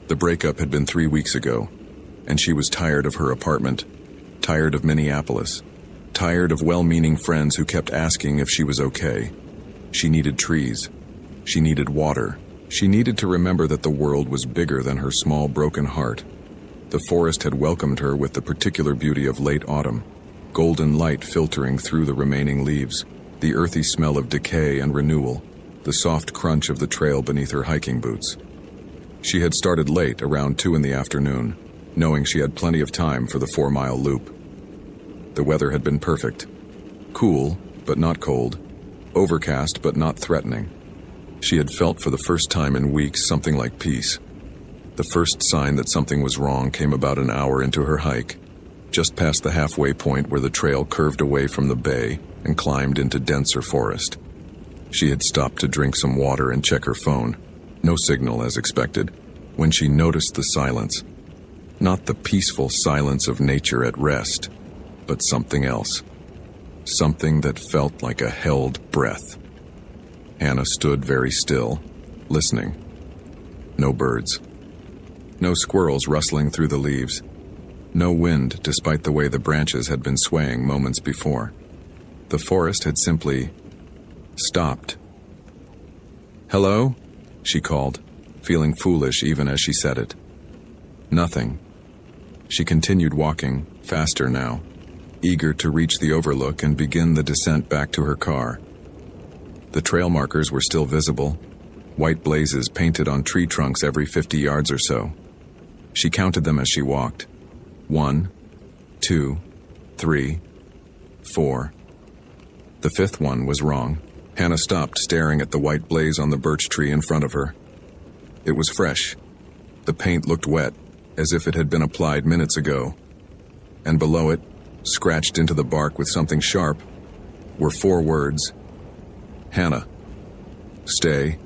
The breakup had been 3 weeks ago, and she was tired of her apartment, tired of Minneapolis, tired of well-meaning friends who kept asking if she was okay. She needed trees. She needed water. She needed to remember that the world was bigger than her small broken heart. The forest had welcomed her with the particular beauty of late autumn, golden light filtering through the remaining leaves, the earthy smell of decay and renewal, the soft crunch of the trail beneath her hiking boots. She had started late, around 2 in the afternoon, knowing she had plenty of time for the 4-mile loop. The weather had been perfect. Cool, but not cold. Overcast, but not threatening. She had felt for the first time in weeks something like peace. The first sign that something was wrong came about an hour into her hike, just past the halfway point where the trail curved away from the bay and climbed into denser forest. She had stopped to drink some water and check her phone. No signal as expected, when she noticed the silence. Not the peaceful silence of nature at rest, but something else. Something that felt like a held breath. Hannah stood very still, listening. No birds. No squirrels rustling through the leaves. No wind, despite the way the branches had been swaying moments before. The forest had simply stopped. "Hello?" she called, feeling foolish even as she said it. Nothing. She continued walking, faster now, eager to reach the overlook and begin the descent back to her car. The trail markers were still visible, white blazes painted on tree trunks every 50 yards or so. She counted them as she walked. 1, 2, 3, 4. The 5th one was wrong. Hannah stopped, staring at the white blaze on the birch tree in front of her. It was fresh. The paint looked wet, as if it had been applied minutes ago. And below it, scratched into the bark with something sharp, were 4 words. "Hannah. Stay.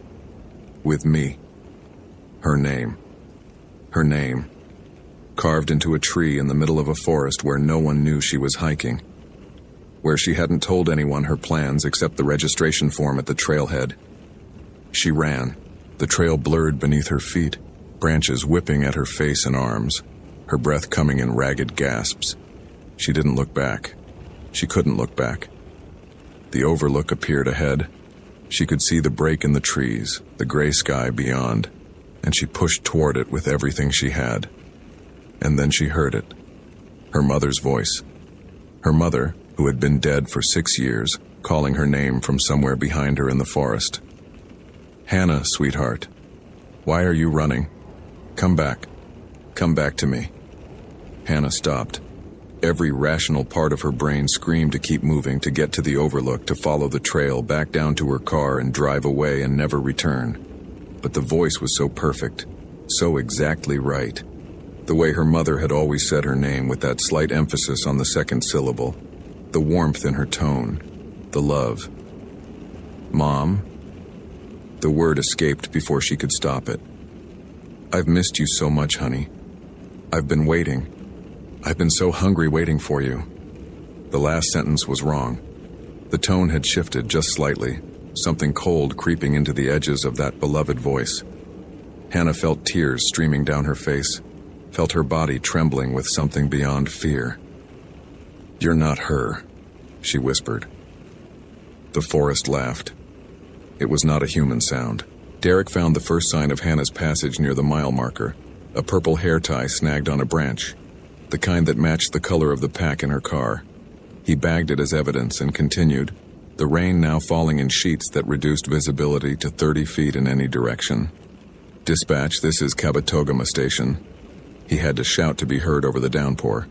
With me." Her name. Her name. Carved into a tree in the middle of a forest where no one knew she was hiking. Where she hadn't told anyone her plans except the registration form at the trailhead. She ran. The trail blurred beneath her feet, branches whipping at her face and arms, her breath coming in ragged gasps. She didn't look back. She couldn't look back. The overlook appeared ahead. She could see the break in the trees, the gray sky beyond, and she pushed toward it with everything she had. And then she heard it. Her mother's voice. Her mother, who had been dead for 6 years, calling her name from somewhere behind her in the forest. "Hannah, sweetheart. Why are you running? Come back. Come back to me." Hannah stopped. Every rational part of her brain screamed to keep moving, to get to the overlook, to follow the trail back down to her car and drive away and never return. But the voice was so perfect, so exactly right. The way her mother had always said her name, with that slight emphasis on the second syllable, the warmth in her tone. the love. "Mom?" The word escaped before she could stop it. "I've missed you so much, honey. I've been waiting. I've been so hungry waiting for you." The last sentence was wrong. The tone had shifted just slightly, something cold creeping into the edges of that beloved voice. Hannah felt tears streaming down her face, felt her body trembling with something beyond fear. "You're not her," she whispered. The forest laughed. It was not a human sound. Derek found the first sign of Hannah's passage near the mile marker, a purple hair tie snagged on a branch, the kind that matched the color of the pack in her car. He bagged it as evidence and continued, the rain now falling in sheets that reduced visibility to 30 feet in any direction. "Dispatch, this is Kabetogama Station." He had to shout to be heard over the downpour.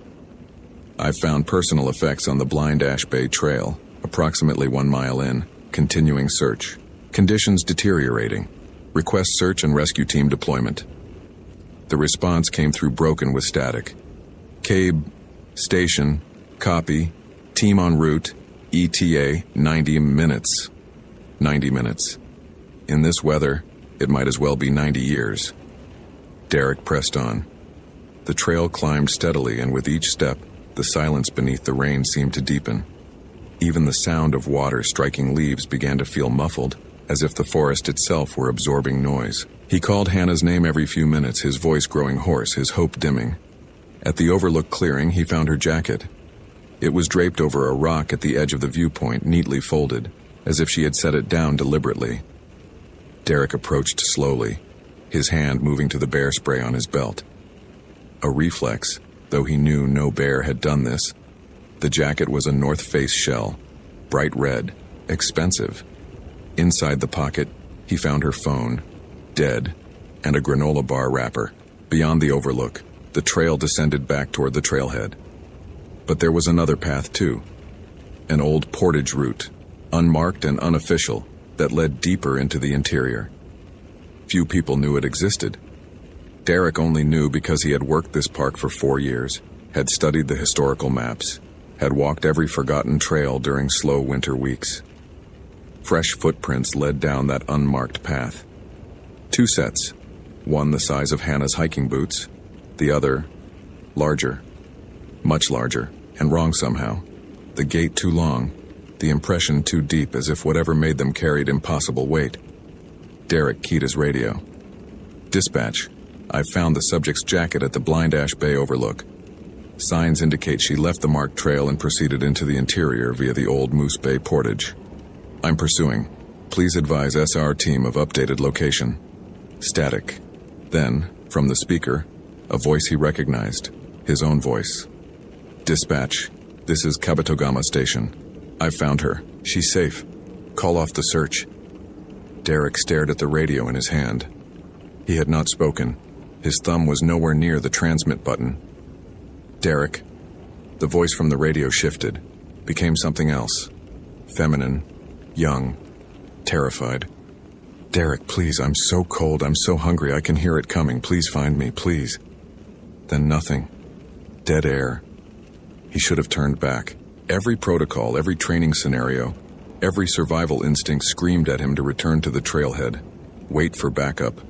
"I've found personal effects on the Blind Ash Bay Trail, approximately 1 mile in. Continuing search. Conditions deteriorating. Request search and rescue team deployment." The response came through broken with static. "Cabe, station, copy, team en route, ETA, 90 minutes. 90 minutes. In this weather, it might as well be 90 years. Derek pressed on. The trail climbed steadily, and with each step, the silence beneath the rain seemed to deepen. Even the sound of water striking leaves began to feel muffled, as if the forest itself were absorbing noise. He called Hannah's name every few minutes, his voice growing hoarse, his hope dimming. At the overlook clearing, he found her jacket. It was draped over a rock at the edge of the viewpoint, neatly folded, as if she had set it down deliberately. Derek approached slowly, his hand moving to the bear spray on his belt. A reflex, though he knew no bear had done this. The jacket was a North Face shell, bright red, expensive. Inside the pocket, he found her phone, dead, and a granola bar wrapper. Beyond the overlook, the trail descended back toward the trailhead. But there was another path too. An old portage route, unmarked and unofficial, that led deeper into the interior. Few people knew it existed. Derek only knew because he had worked this park for 4 years, had studied the historical maps, had walked every forgotten trail during slow winter weeks. Fresh footprints led down that unmarked path. 2 sets, one the size of Hannah's hiking boots, the other, larger, much larger, and wrong somehow. The gait too long, the impression too deep, as if whatever made them carried impossible weight. Derek keyed his radio. "Dispatch, I've found the subject's jacket at the Blind Ash Bay overlook. Signs indicate she left the marked trail and proceeded into the interior via the old Moose Bay portage. I'm pursuing. Please advise SR team of updated location." Static. Then, from the speaker, a voice he recognized, his own voice. "Dispatch, this is Kabetogama Station. I've found her. She's safe. Call off the search." Derek stared at the radio in his hand. He had not spoken. His thumb was nowhere near the transmit button. "Derek." The voice from the radio shifted, became something else. Feminine, young, terrified. "Derek, please, I'm so cold, I'm so hungry, I can hear it coming. Please find me, please." Then nothing. Dead air. He should have turned back. Every protocol, every training scenario, every survival instinct screamed at him to return to the trailhead. Wait for backup.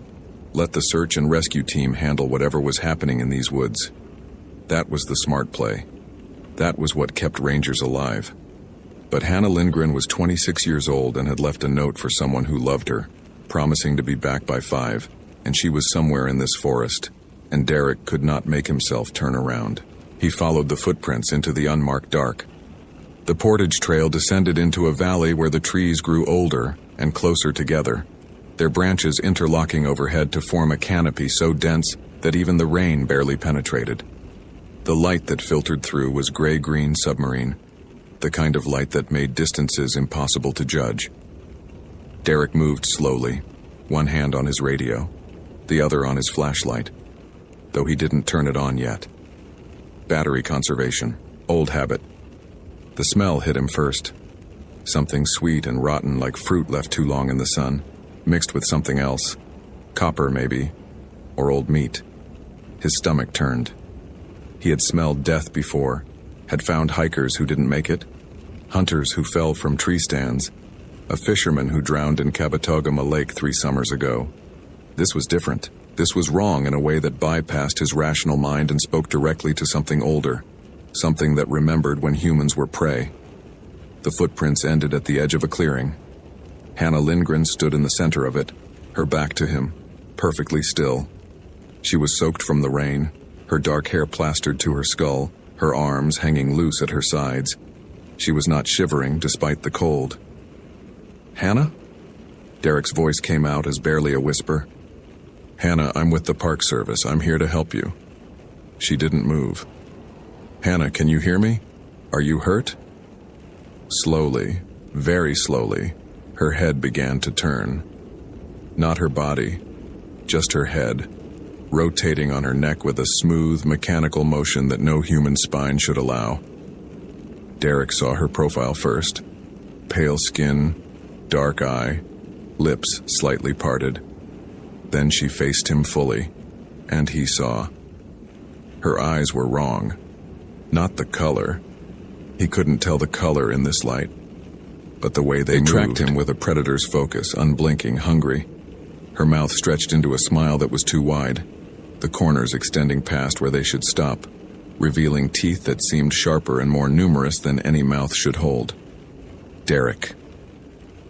Let the search and rescue team handle whatever was happening in these woods. That was the smart play. That was what kept rangers alive. But Hannah Lindgren was 26 years old and had left a note for someone who loved her, promising to be back by 5, and she was somewhere in this forest, and Derek could not make himself turn around. He followed the footprints into the unmarked dark. The portage trail descended into a valley where the trees grew older and closer together, their branches interlocking overhead to form a canopy so dense that even the rain barely penetrated. The light that filtered through was gray-green submarine, the kind of light that made distances impossible to judge. Derek moved slowly, one hand on his radio, the other on his flashlight, though he didn't turn it on yet. Battery conservation, old habit. The smell hit him first. Something sweet and rotten like fruit left too long in the sun, mixed with something else. Copper, maybe, or old meat. His stomach turned. He had smelled death before, had found hikers who didn't make it. Hunters who fell from tree stands. A fisherman who drowned in Kabetogama Lake 3 summers ago. This was different. This was wrong in a way that bypassed his rational mind and spoke directly to something older, something that remembered when humans were prey. The footprints ended at the edge of a clearing. Hannah Lindgren stood in the center of it, her back to him, perfectly still. She was soaked from the rain, her dark hair plastered to her skull, her arms hanging loose at her sides. She was not shivering despite the cold. "Hannah?" Derek's voice came out as barely a whisper. "Hannah, I'm with the Park Service. I'm here to help you." She didn't move. "Hannah, can you hear me? Are you hurt?" Slowly, very slowly, her head began to turn. Not her body, just her head, rotating on her neck with a smooth, mechanical motion that no human spine should allow. Derek saw her profile first. Pale skin, dark eye, lips slightly parted. Then she faced him fully, and he saw. Her eyes were wrong. Not the color. He couldn't tell the color in this light. But the way they tracked him with a predator's focus, unblinking, hungry. Her mouth stretched into a smile that was too wide, the corners extending past where they should stop, revealing teeth that seemed sharper and more numerous than any mouth should hold. Derek.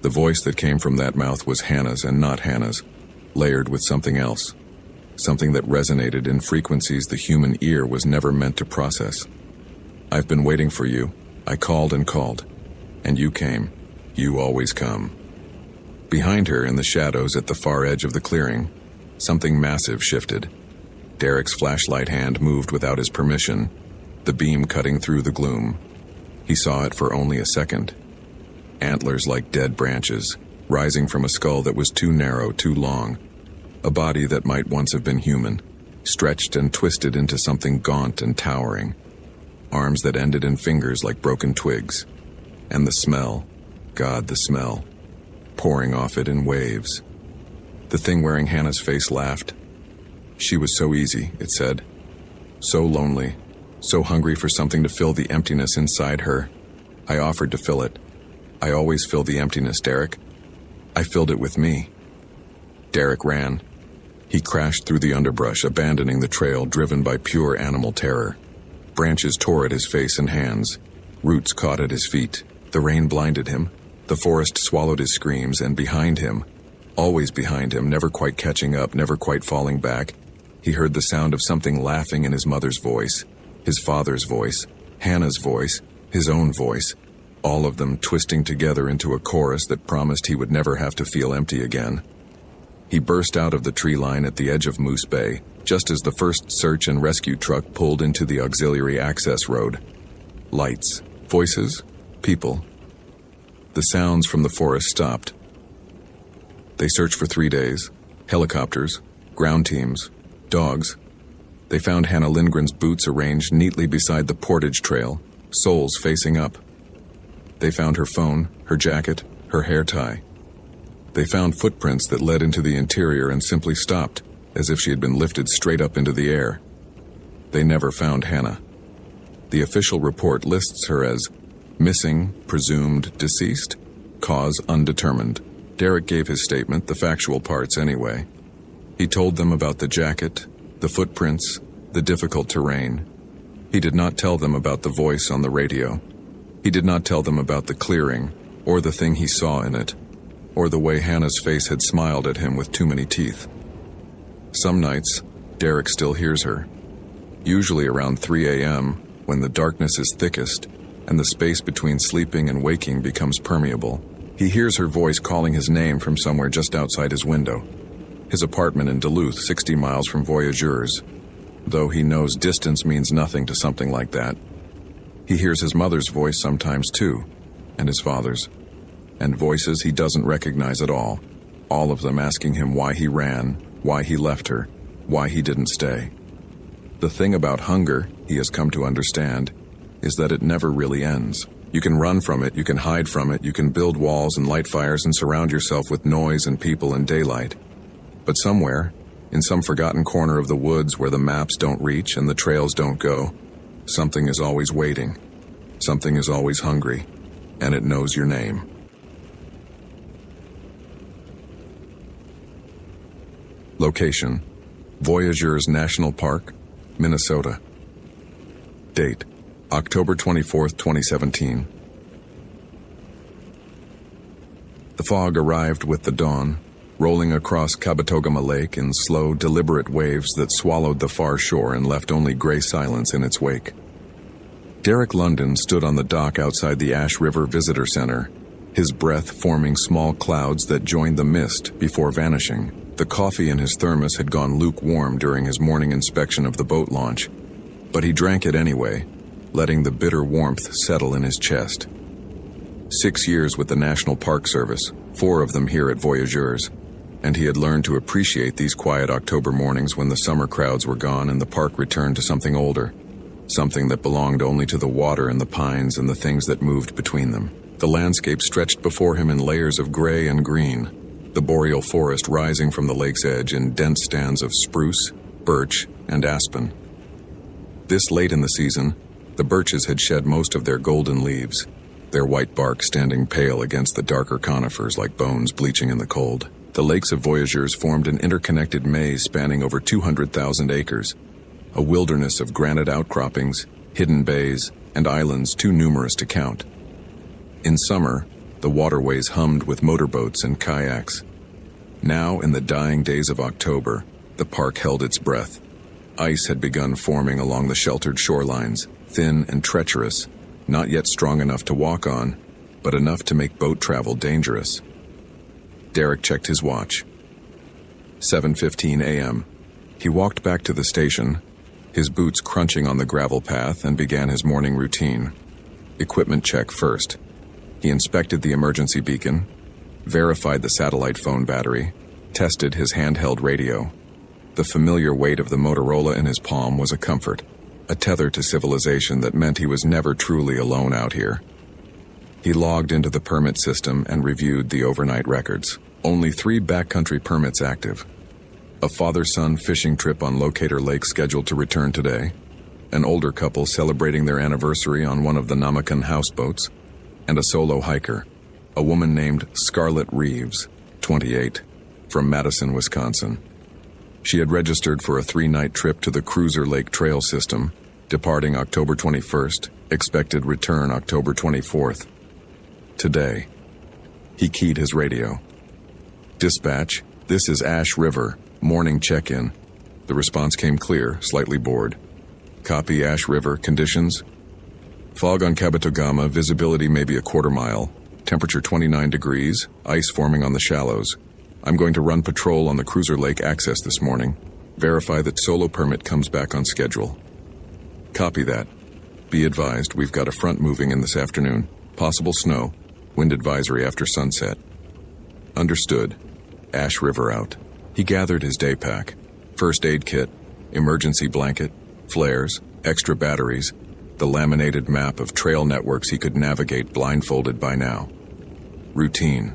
The voice that came from that mouth was Hannah's and not Hannah's, layered with something else, something that resonated in frequencies the human ear was never meant to process. "I've been waiting for you. I called and called. And you came. You always come." Behind her, in the shadows at the far edge of the clearing, something massive shifted. Derek's flashlight hand moved without his permission, the beam cutting through the gloom. He saw it for only a second. Antlers like dead branches, rising from a skull that was too narrow, too long. A body that might once have been human, stretched and twisted into something gaunt and towering. Arms that ended in fingers like broken twigs. And the smell, God, the smell, pouring off it in waves. The thing wearing Hannah's face laughed. She was so easy, it said. So lonely, so hungry for something to fill the emptiness inside her. I offered to fill it. I always fill the emptiness, Derek. I filled it with me. Derek ran. He crashed through the underbrush, abandoning the trail, driven by pure animal terror. Branches tore at his face and hands. Roots caught at his feet. The rain blinded him. The forest swallowed his screams, and behind him, always behind him, never quite catching up, never quite falling back, he heard the sound of something laughing in his mother's voice, his father's voice, Hannah's voice, his own voice, all of them twisting together into a chorus that promised he would never have to feel empty again. He burst out of the tree line at the edge of Moose Bay, just as the first search and rescue truck pulled into the auxiliary access road. Lights, voices, people. The sounds from the forest stopped. They searched for 3 days. Helicopters, ground teams, dogs. They found Hannah Lindgren's boots arranged neatly beside the portage trail, soles facing up. They found her phone, her jacket, her hair tie. They found footprints that led into the interior and simply stopped, as if she had been lifted straight up into the air. They never found Hannah. The official report lists her as missing, presumed deceased, cause undetermined. Derek gave his statement, the factual parts anyway. He told them about the jacket, the footprints, the difficult terrain. He did not tell them about the voice on the radio. He did not tell them about the clearing, or the thing he saw in it, or the way Hannah's face had smiled at him with too many teeth. Some nights, Derek still hears her. Usually around 3 a.m., when the darkness is thickest, and the space between sleeping and waking becomes permeable. He hears her voice calling his name from somewhere just outside his window. His apartment in Duluth, 60 miles from Voyageurs. Though he knows distance means nothing to something like that. He hears his mother's voice sometimes too, and his father's. And voices he doesn't recognize at all of them asking him why he ran, why he left her, why he didn't stay. The thing about hunger, he has come to understand, is that it never really ends. You can run from it, you can hide from it, you can build walls and light fires and surround yourself with noise and people and daylight. But somewhere, in some forgotten corner of the woods where the maps don't reach and the trails don't go, something is always waiting. Something is always hungry. and it knows your name. Location: Voyageurs National Park, Minnesota. Date: October 24th, 2017. The fog arrived with the dawn, rolling across Kabetogama Lake in slow, deliberate waves that swallowed the far shore and left only gray silence in its wake. Derek London stood on the dock outside the Ash River Visitor Center, his breath forming small clouds that joined the mist before vanishing. The coffee in his thermos had gone lukewarm during his morning inspection of the boat launch, but he drank it anyway, letting the bitter warmth settle in his chest. 6 years with the National Park Service, 4 of them here at Voyageurs, and he had learned to appreciate these quiet October mornings when the summer crowds were gone and the park returned to something older, something that belonged only to the water and the pines and the things that moved between them. The landscape stretched before him in layers of gray and green, the boreal forest rising from the lake's edge in dense stands of spruce, birch, and aspen. This late in the season, the birches had shed most of their golden leaves, their white bark standing pale against the darker conifers like bones bleaching in the cold. The lakes of Voyageurs formed an interconnected maze spanning over 200,000 acres, a wilderness of granite outcroppings, hidden bays, and islands too numerous to count. In summer, the waterways hummed with motorboats and kayaks. Now, in the dying days of October, the park held its breath. Ice had begun forming along the sheltered shorelines, thin and treacherous, not yet strong enough to walk on, but enough to make boat travel dangerous. Derek checked his watch. 7:15 a.m. He walked back to the station, his boots crunching on the gravel path, and began his morning routine. Equipment check first. He inspected the emergency beacon, verified the satellite phone battery, tested his handheld radio. The familiar weight of the Motorola in his palm was a comfort, a tether to civilization that meant he was never truly alone out here. He logged into the permit system and reviewed the overnight records. Only 3 backcountry permits active. A father-son fishing trip on Locator Lake scheduled to return today, an older couple celebrating their anniversary on one of the Namakan houseboats, and a solo hiker, a woman named Scarlett Reeves, 28, from Madison, Wisconsin. She had registered for a 3-night trip to the Cruiser Lake Trail System, departing October 21st, expected return October 24th. Today. He keyed his radio. Dispatch, this is Ash River, morning check-in. The response came clear, slightly bored. Copy Ash River, conditions? Fog on Kabetogama, visibility maybe a quarter mile, temperature 29 degrees, ice forming on the shallows. I'm going to run patrol on the Cruiser Lake access this morning. Verify that solo permit comes back on schedule. Copy that. Be advised, we've got a front moving in this afternoon. Possible snow. Wind advisory after sunset. Understood. Ash River out. He gathered his day pack. First aid kit, emergency blanket, flares, extra batteries, the laminated map of trail networks he could navigate blindfolded by now. Routine.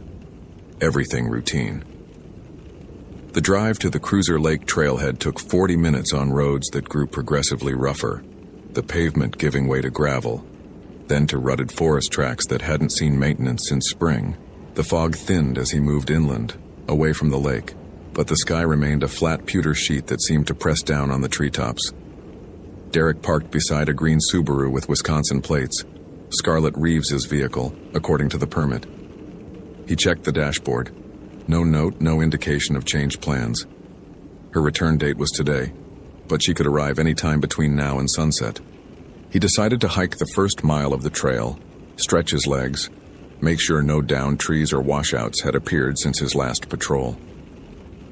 Everything routine. The drive to the Cruiser Lake trailhead took 40 minutes on roads that grew progressively rougher, the pavement giving way to gravel, then to rutted forest tracks that hadn't seen maintenance since spring. The fog thinned as he moved inland, away from the lake, but the sky remained a flat pewter sheet that seemed to press down on the treetops. Derek parked beside a green Subaru with Wisconsin plates, Scarlett Reeves's vehicle, according to the permit. He checked the dashboard. No note, no indication of changed plans. Her return date was today, but she could arrive any time between now and sunset. He decided to hike the first mile of the trail, stretch his legs, make sure no downed trees or washouts had appeared since his last patrol.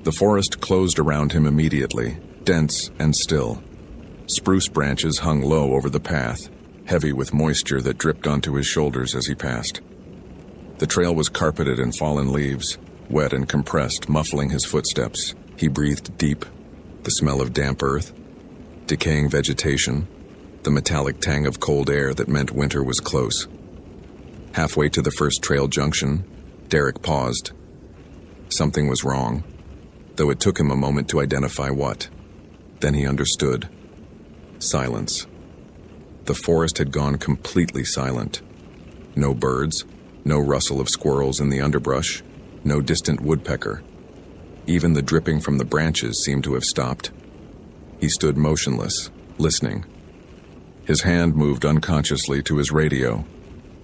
The forest closed around him immediately, dense and still. Spruce branches hung low over the path, heavy with moisture that dripped onto his shoulders as he passed. The trail was carpeted in fallen leaves, wet and compressed, muffling his footsteps. He breathed deep, the smell of damp earth, decaying vegetation, the metallic tang of cold air that meant winter was close. Halfway to the first trail junction, Derek paused. Something was wrong, though it took him a moment to identify what. Then he understood. Silence. The forest had gone completely silent. No birds, no rustle of squirrels in the underbrush, no distant woodpecker. Even the dripping from the branches seemed to have stopped. He stood motionless, listening. His hand moved unconsciously to his radio.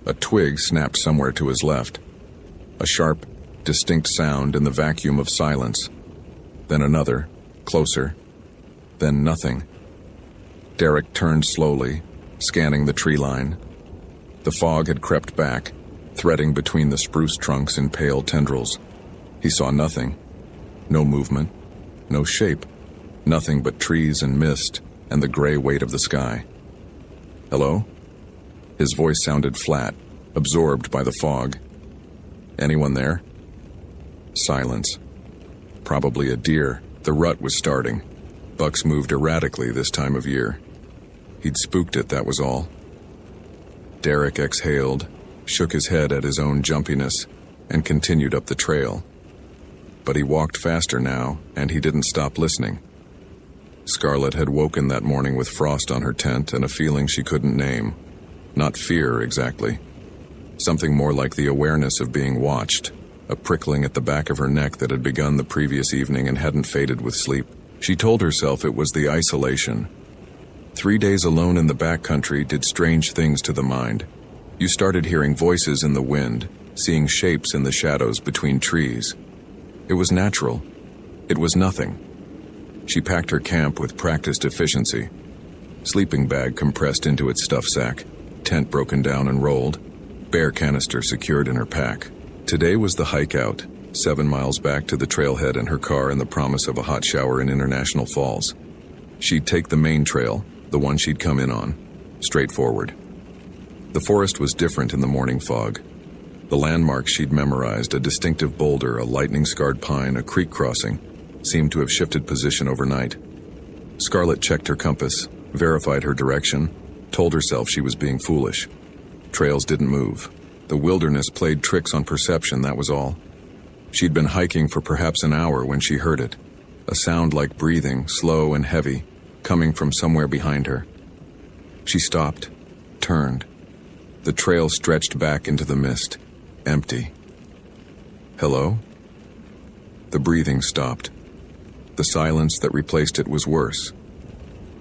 A twig snapped somewhere to his left. A sharp, distinct sound in the vacuum of silence. Then another, closer. Then nothing. Derek turned slowly, scanning the tree line. The fog had crept back, threading between the spruce trunks in pale tendrils. He saw nothing. No movement, no shape. Nothing but trees and mist and the gray weight of the sky. Hello? His voice sounded flat, absorbed by the fog. Anyone there? Silence. Probably a deer. The rut was starting. Bucks moved erratically this time of year. He'd spooked it, that was all. Derek exhaled, shook his head at his own jumpiness, and continued up the trail. But he walked faster now, and he didn't stop listening. Scarlett had woken that morning with frost on her tent and a feeling she couldn't name. Not fear, exactly. Something more like the awareness of being watched, a prickling at the back of her neck that had begun the previous evening and hadn't faded with sleep. She told herself it was the isolation. 3 days alone in the backcountry did strange things to the mind. You started hearing voices in the wind, seeing shapes in the shadows between trees. It was natural. It was nothing. She packed her camp with practiced efficiency. Sleeping bag compressed into its stuff sack, tent broken down and rolled, bear canister secured in her pack. Today was the hike out, 7 miles back to the trailhead in her car and the promise of a hot shower in International Falls. She'd take the main trail, the one she'd come in on, straight forward. The forest was different in the morning fog. The landmarks she'd memorized, a distinctive boulder, a lightning-scarred pine, a creek crossing, seemed to have shifted position overnight. Scarlett checked her compass, verified her direction, told herself she was being foolish. Trails didn't move. The wilderness played tricks on perception, that was all. She'd been hiking for perhaps an hour when she heard it. A sound like breathing, slow and heavy, coming from somewhere behind her. She stopped, turned. The trail stretched back into the mist, empty. Hello? The breathing stopped. The silence that replaced it was worse.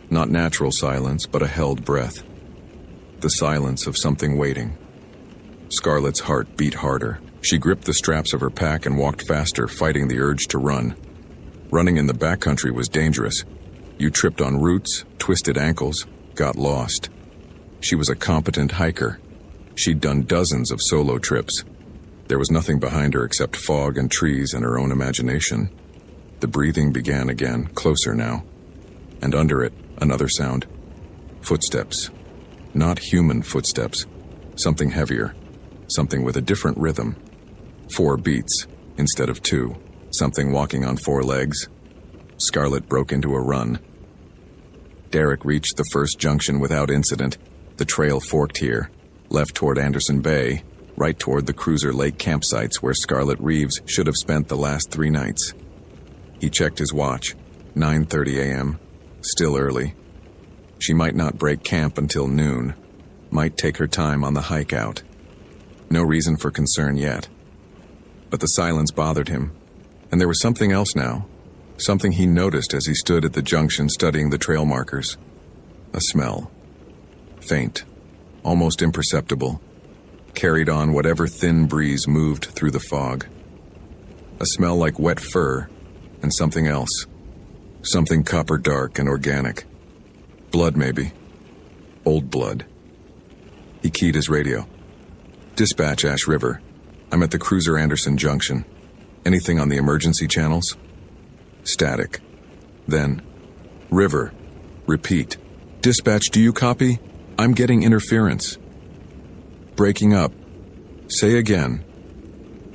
Not natural silence, but a held breath. The silence of something waiting. Scarlett's heart beat harder. She gripped the straps of her pack and walked faster, fighting the urge to run. Running in the backcountry was dangerous. You tripped on roots, twisted ankles, got lost. She was a competent hiker. She'd done dozens of solo trips. There was nothing behind her except fog and trees and her own imagination. The breathing began again, closer now. And under it, another sound. Footsteps. Not human footsteps. Something heavier. Something with a different rhythm. 4 beats instead of 2. Something walking on 4 legs. Scarlett broke into a run. Derek reached the first junction without incident. The trail forked here, left toward Anderson Bay, right toward the Cruiser Lake campsites where Scarlett Reeves should have spent the last 3 nights. He checked his watch. 9:30 a.m. Still early. She might not break camp until noon. Might take her time on the hike out. No reason for concern yet. But the silence bothered him. And there was something else now. Something he noticed as he stood at the junction studying the trail markers. A smell. Faint. Almost imperceptible. Carried on whatever thin breeze moved through the fog. A smell like wet fur and something else. Something copper dark and organic. Blood, maybe. Old blood. He keyed his radio. Dispatch, Ash River. I'm at the Cruiser Anderson Junction. Anything on the emergency channels? Static. Then, River. Repeat. Dispatch, do you copy? I'm getting interference. Breaking up. Say again.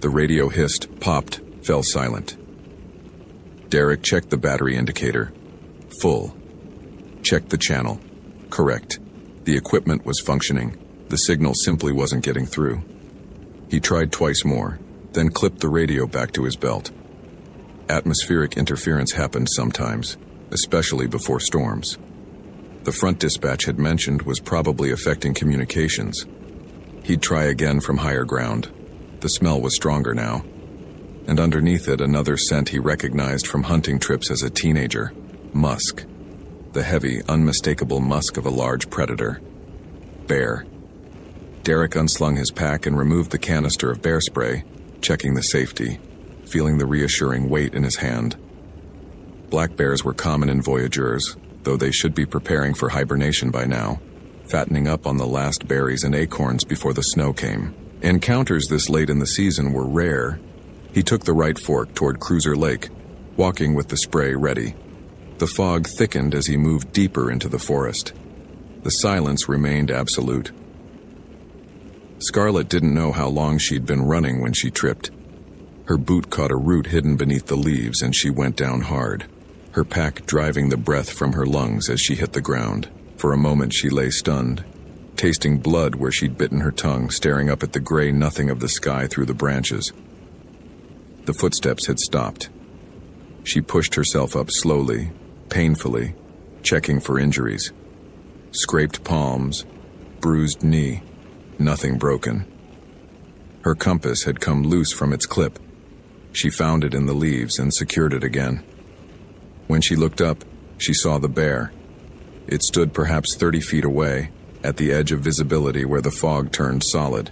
The radio hissed, popped, fell silent. Derek checked the battery indicator. Full. Checked the channel. Correct. The equipment was functioning. The signal simply wasn't getting through. He tried twice more, then clipped the radio back to his belt. Atmospheric interference happened sometimes, especially before storms. The front dispatch had mentioned was probably affecting communications. He'd try again from higher ground. The smell was stronger now, and underneath it another scent he recognized from hunting trips as a teenager. Musk. The heavy, unmistakable musk of a large predator. Bear. Derek unslung his pack and removed the canister of bear spray, checking the safety, feeling the reassuring weight in his hand. Black bears were common in voyageurs, though they should be preparing for hibernation by now, fattening up on the last berries and acorns before the snow came. Encounters this late in the season were rare. He took the right fork toward Cruiser Lake, walking with the spray ready. The fog thickened as he moved deeper into the forest. The silence remained absolute. Scarlett didn't know how long she'd been running when she tripped. Her boot caught a root hidden beneath the leaves and she went down hard, her pack driving the breath from her lungs as she hit the ground. For a moment she lay stunned, tasting blood where she'd bitten her tongue, staring up at the gray nothing of the sky through the branches. The footsteps had stopped. She pushed herself up slowly, painfully, checking for injuries. Scraped palms, bruised knee, nothing broken. Her compass had come loose from its clip. She found it in the leaves and secured it again. When she looked up, she saw the bear. It stood perhaps 30 feet away, at the edge of visibility where the fog turned solid.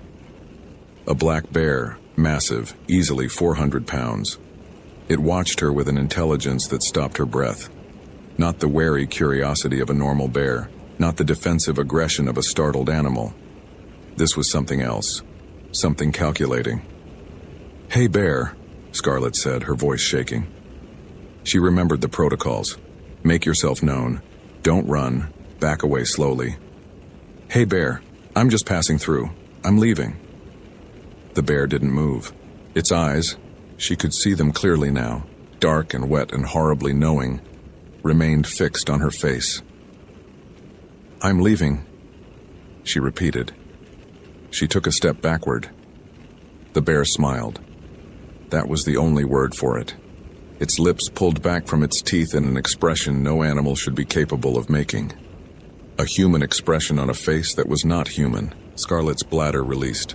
A black bear, massive, easily 400 pounds. It watched her with an intelligence that stopped her breath. Not the wary curiosity of a normal bear, not the defensive aggression of a startled animal. This was something else, something calculating. "Hey, bear," Scarlett said, her voice shaking. She remembered the protocols. Make yourself known. Don't run. Back away slowly. "Hey, bear, I'm just passing through. I'm leaving." The bear didn't move. Its eyes, she could see them clearly now, dark and wet and horribly knowing, remained fixed on her face. "I'm leaving," she repeated. She took a step backward. The bear smiled. That was the only word for it. Its lips pulled back from its teeth in an expression no animal should be capable of making. A human expression on a face that was not human. Scarlett's bladder released,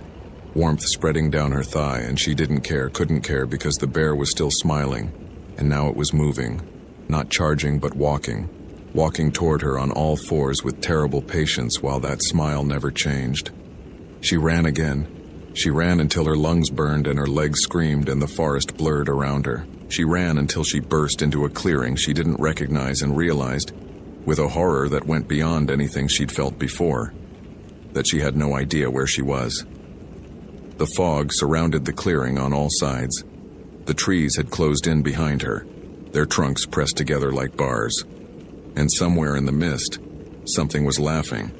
warmth spreading down her thigh, and she couldn't care because the bear was still smiling, and now it was moving, not charging but walking toward her on all fours with terrible patience while that smile never changed. She ran again. She ran until her lungs burned and her legs screamed and the forest blurred around her. She ran until she burst into a clearing she didn't recognize and realized, with a horror that went beyond anything she'd felt before, that she had no idea where she was. The fog surrounded the clearing on all sides. The trees had closed in behind her, their trunks pressed together like bars. And somewhere in the mist, something was laughing.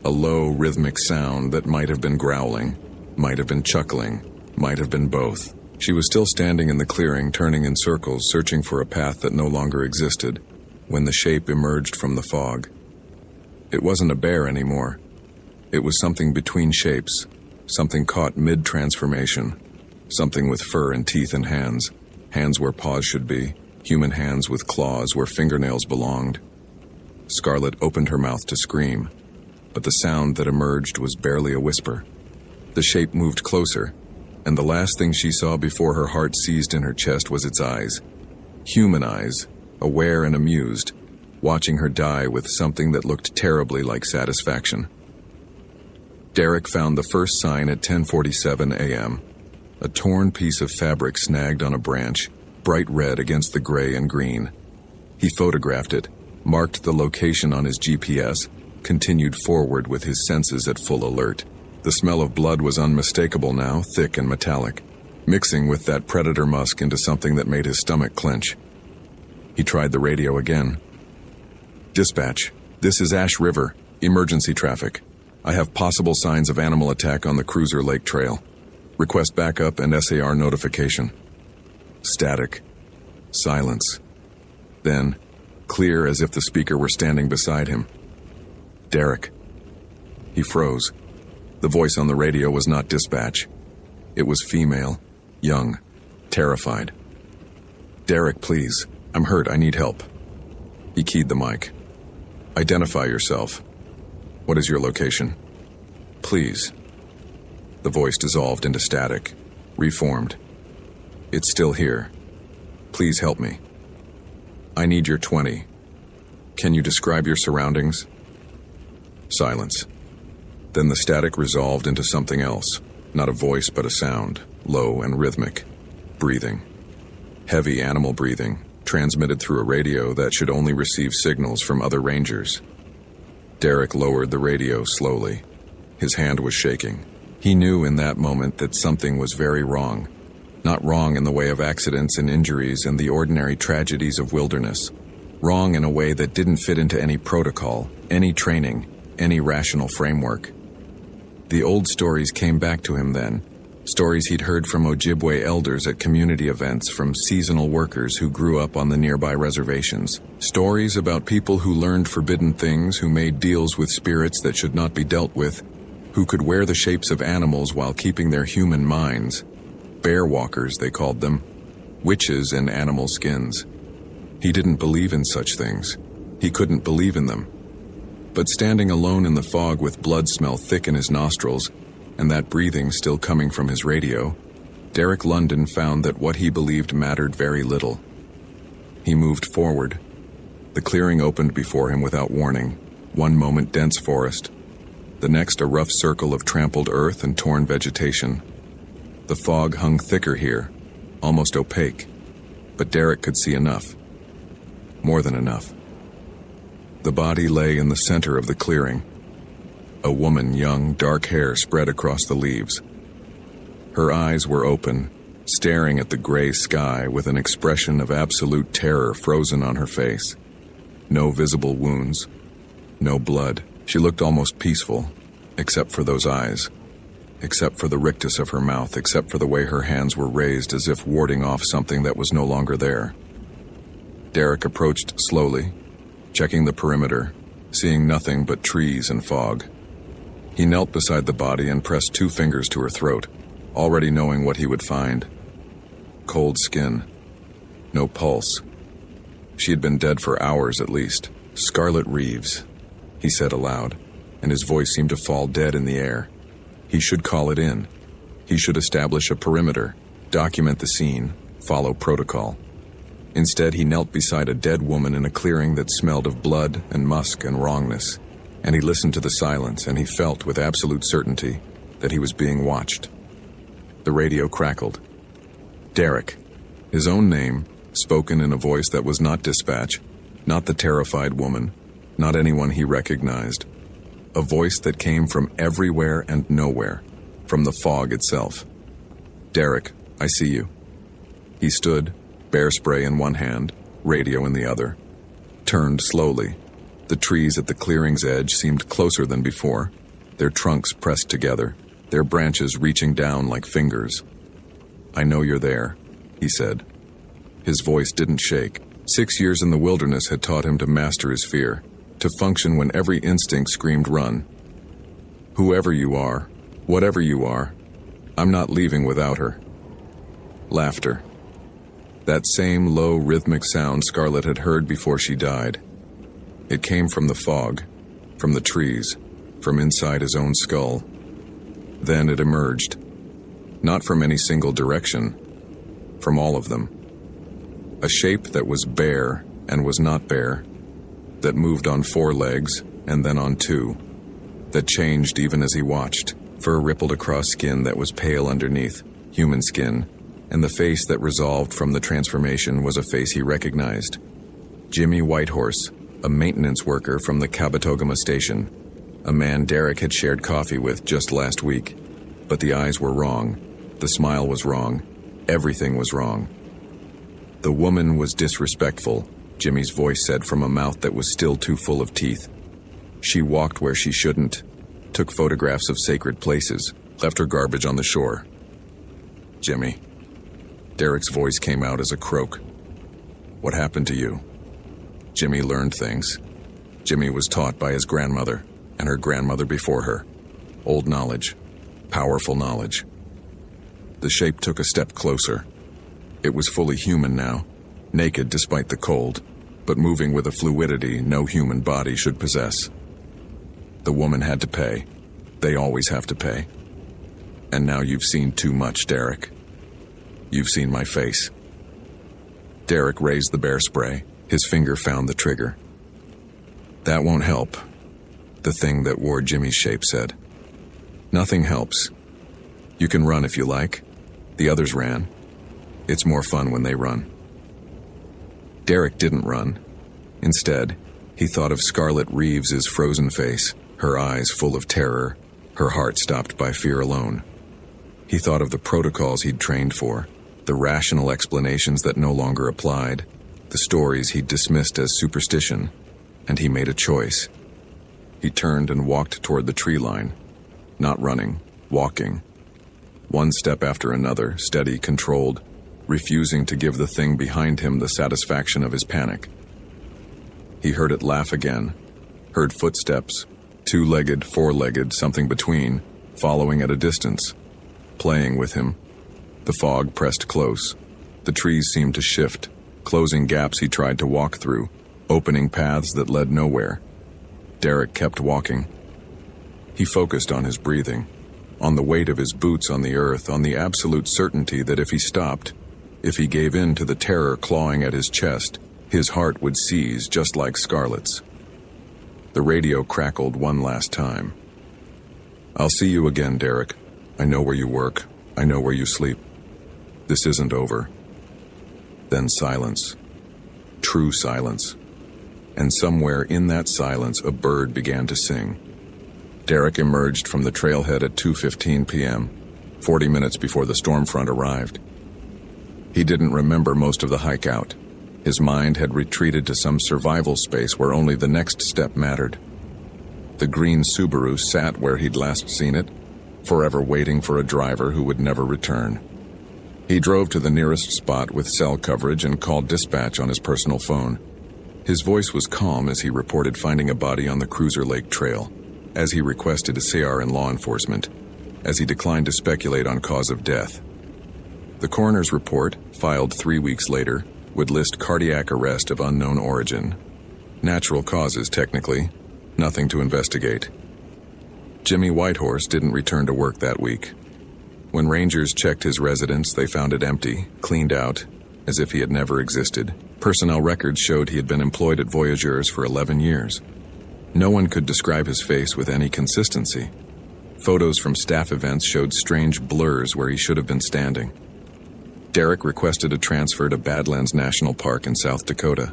A low, rhythmic sound that might have been growling, might have been chuckling, might have been both. She was still standing in the clearing, turning in circles, searching for a path that no longer existed, when the shape emerged from the fog. It wasn't a bear anymore. It was something between shapes, something caught mid-transformation, something with fur and teeth and hands, hands where paws should be, human hands with claws where fingernails belonged. Scarlett opened her mouth to scream, but the sound that emerged was barely a whisper. The shape moved closer, and the last thing she saw before her heart seized in her chest was its eyes. Human eyes, aware and amused, watching her die with something that looked terribly like satisfaction. Derek found the first sign at 10:47 a.m. A torn piece of fabric snagged on a branch, bright red against the gray and green. He photographed it, marked the location on his GPS, continued forward with his senses at full alert. The smell of blood was unmistakable now, thick and metallic, mixing with that predator musk into something that made his stomach clench. He tried the radio again. "Dispatch, this is Ash River, emergency traffic. I have possible signs of animal attack on the Cruiser Lake Trail. Request backup and SAR notification." Static. Silence. Then, clear as if the speaker were standing beside him. "Derek." He froze. The voice on the radio was not dispatch. It was female, young, terrified. "Derek, please. I'm hurt. I need help." He keyed the mic. "Identify yourself. What is your location? Please." The voice dissolved into static, reformed. "It's still here. Please help me. I need your 20. Can you describe your surroundings?" Silence. Then the static resolved into something else, not a voice but a sound, low and rhythmic. Breathing. Heavy animal breathing, transmitted through a radio that should only receive signals from other rangers. Derek lowered the radio slowly. His hand was shaking. He knew in that moment that something was very wrong. Not wrong in the way of accidents and injuries and the ordinary tragedies of wilderness. Wrong in a way that didn't fit into any protocol, any training, any rational framework. The old stories came back to him then. Stories he'd heard from Ojibwe elders at community events, from seasonal workers who grew up on the nearby reservations. Stories about people who learned forbidden things, who made deals with spirits that should not be dealt with, who could wear the shapes of animals while keeping their human minds. Bear walkers, they called them. Witches in animal skins. He didn't believe in such things. He couldn't believe in them. But standing alone in the fog with blood smell thick in his nostrils, and that breathing still coming from his radio, Derek London found that what he believed mattered very little. He moved forward. The clearing opened before him without warning. One moment dense forest, the next a rough circle of trampled earth and torn vegetation. The fog hung thicker here, almost opaque, but Derek could see enough. More than enough. The body lay in the center of the clearing. A woman, young, dark hair spread across the leaves. Her eyes were open, staring at the gray sky with an expression of absolute terror frozen on her face. No visible wounds, no blood. She looked almost peaceful, except for those eyes, except for the rictus of her mouth, except for the way her hands were raised as if warding off something that was no longer there. Derek approached slowly, checking the perimeter, seeing nothing but trees and fog. He knelt beside the body and pressed 2 fingers to her throat, already knowing what he would find. Cold skin. No pulse. She had been dead for hours at least. Scarlet Reeves, he said aloud, and his voice seemed to fall dead in the air. He should call it in. He should establish a perimeter, document the scene, follow protocol. Instead, he knelt beside a dead woman in a clearing that smelled of blood and musk and wrongness, and he listened to the silence, and he felt with absolute certainty that he was being watched. The radio crackled. Derek, his own name, spoken in a voice that was not dispatch, not the terrified woman, not anyone he recognized. A voice that came from everywhere and nowhere, from the fog itself. Derek, I see you. He stood, bear spray in one hand, radio in the other. Turned slowly. The trees at the clearing's edge seemed closer than before, their trunks pressed together, their branches reaching down like fingers. I know you're there, he said. His voice didn't shake. 6 years in the wilderness had taught him to master his fear, to function when every instinct screamed run. Whoever you are, whatever you are, I'm not leaving without her. Laughter. That same low rhythmic sound Scarlett had heard before she died. It came from the fog, from the trees, from inside his own skull. Then it emerged. Not from any single direction, from all of them. A shape that was bare and was not bare, that moved on 4 legs and then on 2, that changed even as he watched. Fur rippled across skin that was pale underneath, human skin, and the face that resolved from the transformation was a face he recognized. Jimmy Whitehorse, a maintenance worker from the Kabetogama station, a man Derek had shared coffee with just last week. But the eyes were wrong, the smile was wrong, everything was wrong. The woman was disrespectful, Jimmy's voice said from a mouth that was still too full of teeth. She walked where she shouldn't, took photographs of sacred places, left her garbage on the shore. Jimmy. Derek's voice came out as a croak. What happened to you? Jimmy learned things. Jimmy was taught by his grandmother, and her grandmother before her. Old knowledge. Powerful knowledge. The shape took a step closer. It was fully human now, naked despite the cold, but moving with a fluidity no human body should possess. The woman had to pay. They always have to pay. And now you've seen too much, Derek. You've seen my face. Derek raised the bear spray. His finger found the trigger. That won't help, the thing that wore Jimmy's shape said. Nothing helps. You can run if you like. The others ran. It's more fun when they run. Derek didn't run. Instead, he thought of Scarlett Reeves's frozen face, her eyes full of terror, her heart stopped by fear alone. He thought of the protocols he'd trained for, the rational explanations that no longer applied, the stories he'd dismissed as superstition, and he made a choice. He turned and walked toward the tree line, not running, walking. One step after another, steady, controlled, refusing to give the thing behind him the satisfaction of his panic. He heard it laugh again, heard footsteps, two-legged, four-legged, something between, following at a distance, playing with him. The fog pressed close. The trees seemed to shift, closing gaps he tried to walk through, opening paths that led nowhere. Derek kept walking. He focused on his breathing, on the weight of his boots on the earth, on the absolute certainty that if he stopped, if he gave in to the terror clawing at his chest, his heart would seize just like Scarlett's. The radio crackled one last time. "I'll see you again, Derek. I know where you work. I know where you sleep. This isn't over." Then silence. True silence. And somewhere in that silence, a bird began to sing. Derek emerged from the trailhead at 2:15 p.m., 40 minutes before the storm front arrived. He didn't remember most of the hike out. His mind had retreated to some survival space where only the next step mattered. The green Subaru sat where he'd last seen it, forever waiting for a driver who would never return. He drove to the nearest spot with cell coverage and called dispatch on his personal phone. His voice was calm as he reported finding a body on the Cruiser Lake Trail, as he requested a CR in law enforcement, as he declined to speculate on cause of death. The coroner's report, filed 3 weeks later, would list cardiac arrest of unknown origin. Natural causes, technically. Nothing to investigate. Jimmy Whitehorse didn't return to work that week. When rangers checked his residence, they found it empty, cleaned out, as if he had never existed. Personnel records showed he had been employed at Voyageurs for 11 years. No one could describe his face with any consistency. Photos from staff events showed strange blurs where he should have been standing. Derek requested a transfer to Badlands National Park in South Dakota.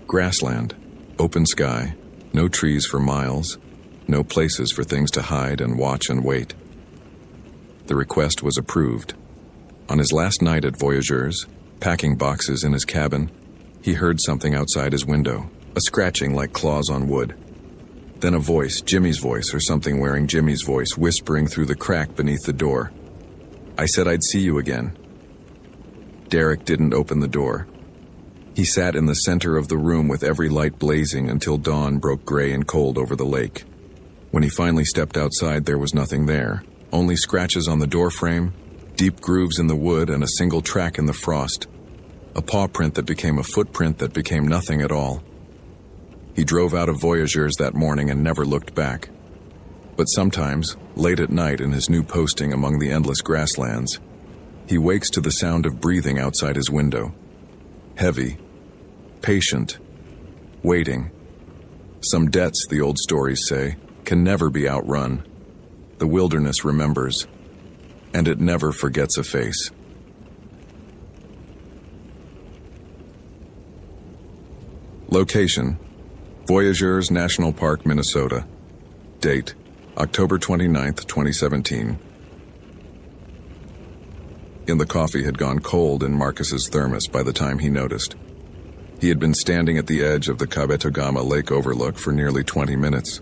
Grassland, open sky, no trees for miles, no places for things to hide and watch and wait. The request was approved. On his last night at Voyageurs, packing boxes in his cabin, he heard something outside his window, a scratching like claws on wood. Then a voice, Jimmy's voice or something wearing Jimmy's voice, whispering through the crack beneath the door. "I said I'd see you again." Derek didn't open the door. He sat in the center of the room with every light blazing until dawn broke gray and cold over the lake. When he finally stepped outside, there was nothing there. Only scratches on the door frame, deep grooves in the wood, and a single track in the frost. A paw print that became a footprint that became nothing at all. He drove out of Voyageurs that morning and never looked back. But sometimes, late at night in his new posting among the endless grasslands, he wakes to the sound of breathing outside his window. Heavy, patient, waiting. Some debts, the old stories say, can never be outrun. The wilderness remembers, and it never forgets a face. Location: Voyageurs National Park, Minnesota. Date: October 29th, 2017. The coffee had gone cold in Marcus's thermos by the time he noticed. He had been standing at the edge of the Kabetogama Lake overlook for nearly 20 minutes,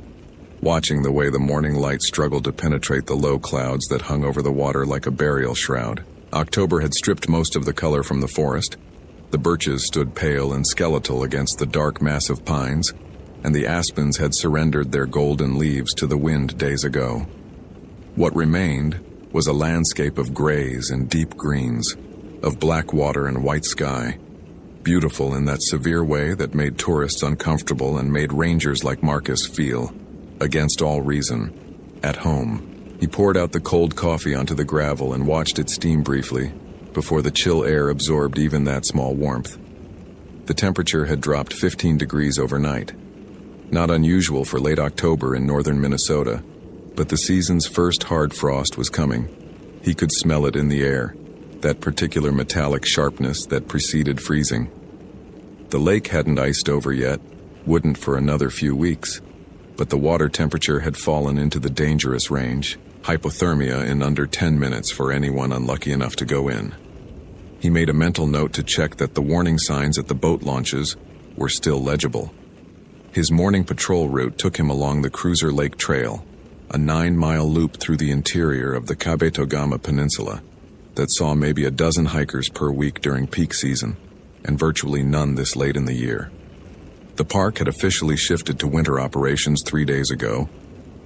watching the way the morning light struggled to penetrate the low clouds that hung over the water like a burial shroud. October had stripped most of the color from the forest. The birches stood pale and skeletal against the dark mass of pines, and the aspens had surrendered their golden leaves to the wind days ago. What remained was a landscape of grays and deep greens, of black water and white sky, beautiful in that severe way that made tourists uncomfortable and made rangers like Marcus feel, against all reason, at home. He poured out the cold coffee onto the gravel and watched it steam briefly, before the chill air absorbed even that small warmth. The temperature had dropped 15 degrees overnight. Not unusual for late October in northern Minnesota, but the season's first hard frost was coming. He could smell it in the air, that particular metallic sharpness that preceded freezing. The lake hadn't iced over yet, wouldn't for another few weeks, but the water temperature had fallen into the dangerous range, hypothermia in under 10 minutes for anyone unlucky enough to go in. He made a mental note to check that the warning signs at the boat launches were still legible. His morning patrol route took him along the Cruiser Lake Trail, a 9-mile loop through the interior of the Kabetogama Peninsula that saw maybe a dozen hikers per week during peak season, and virtually none this late in the year. The park had officially shifted to winter operations 3 days ago,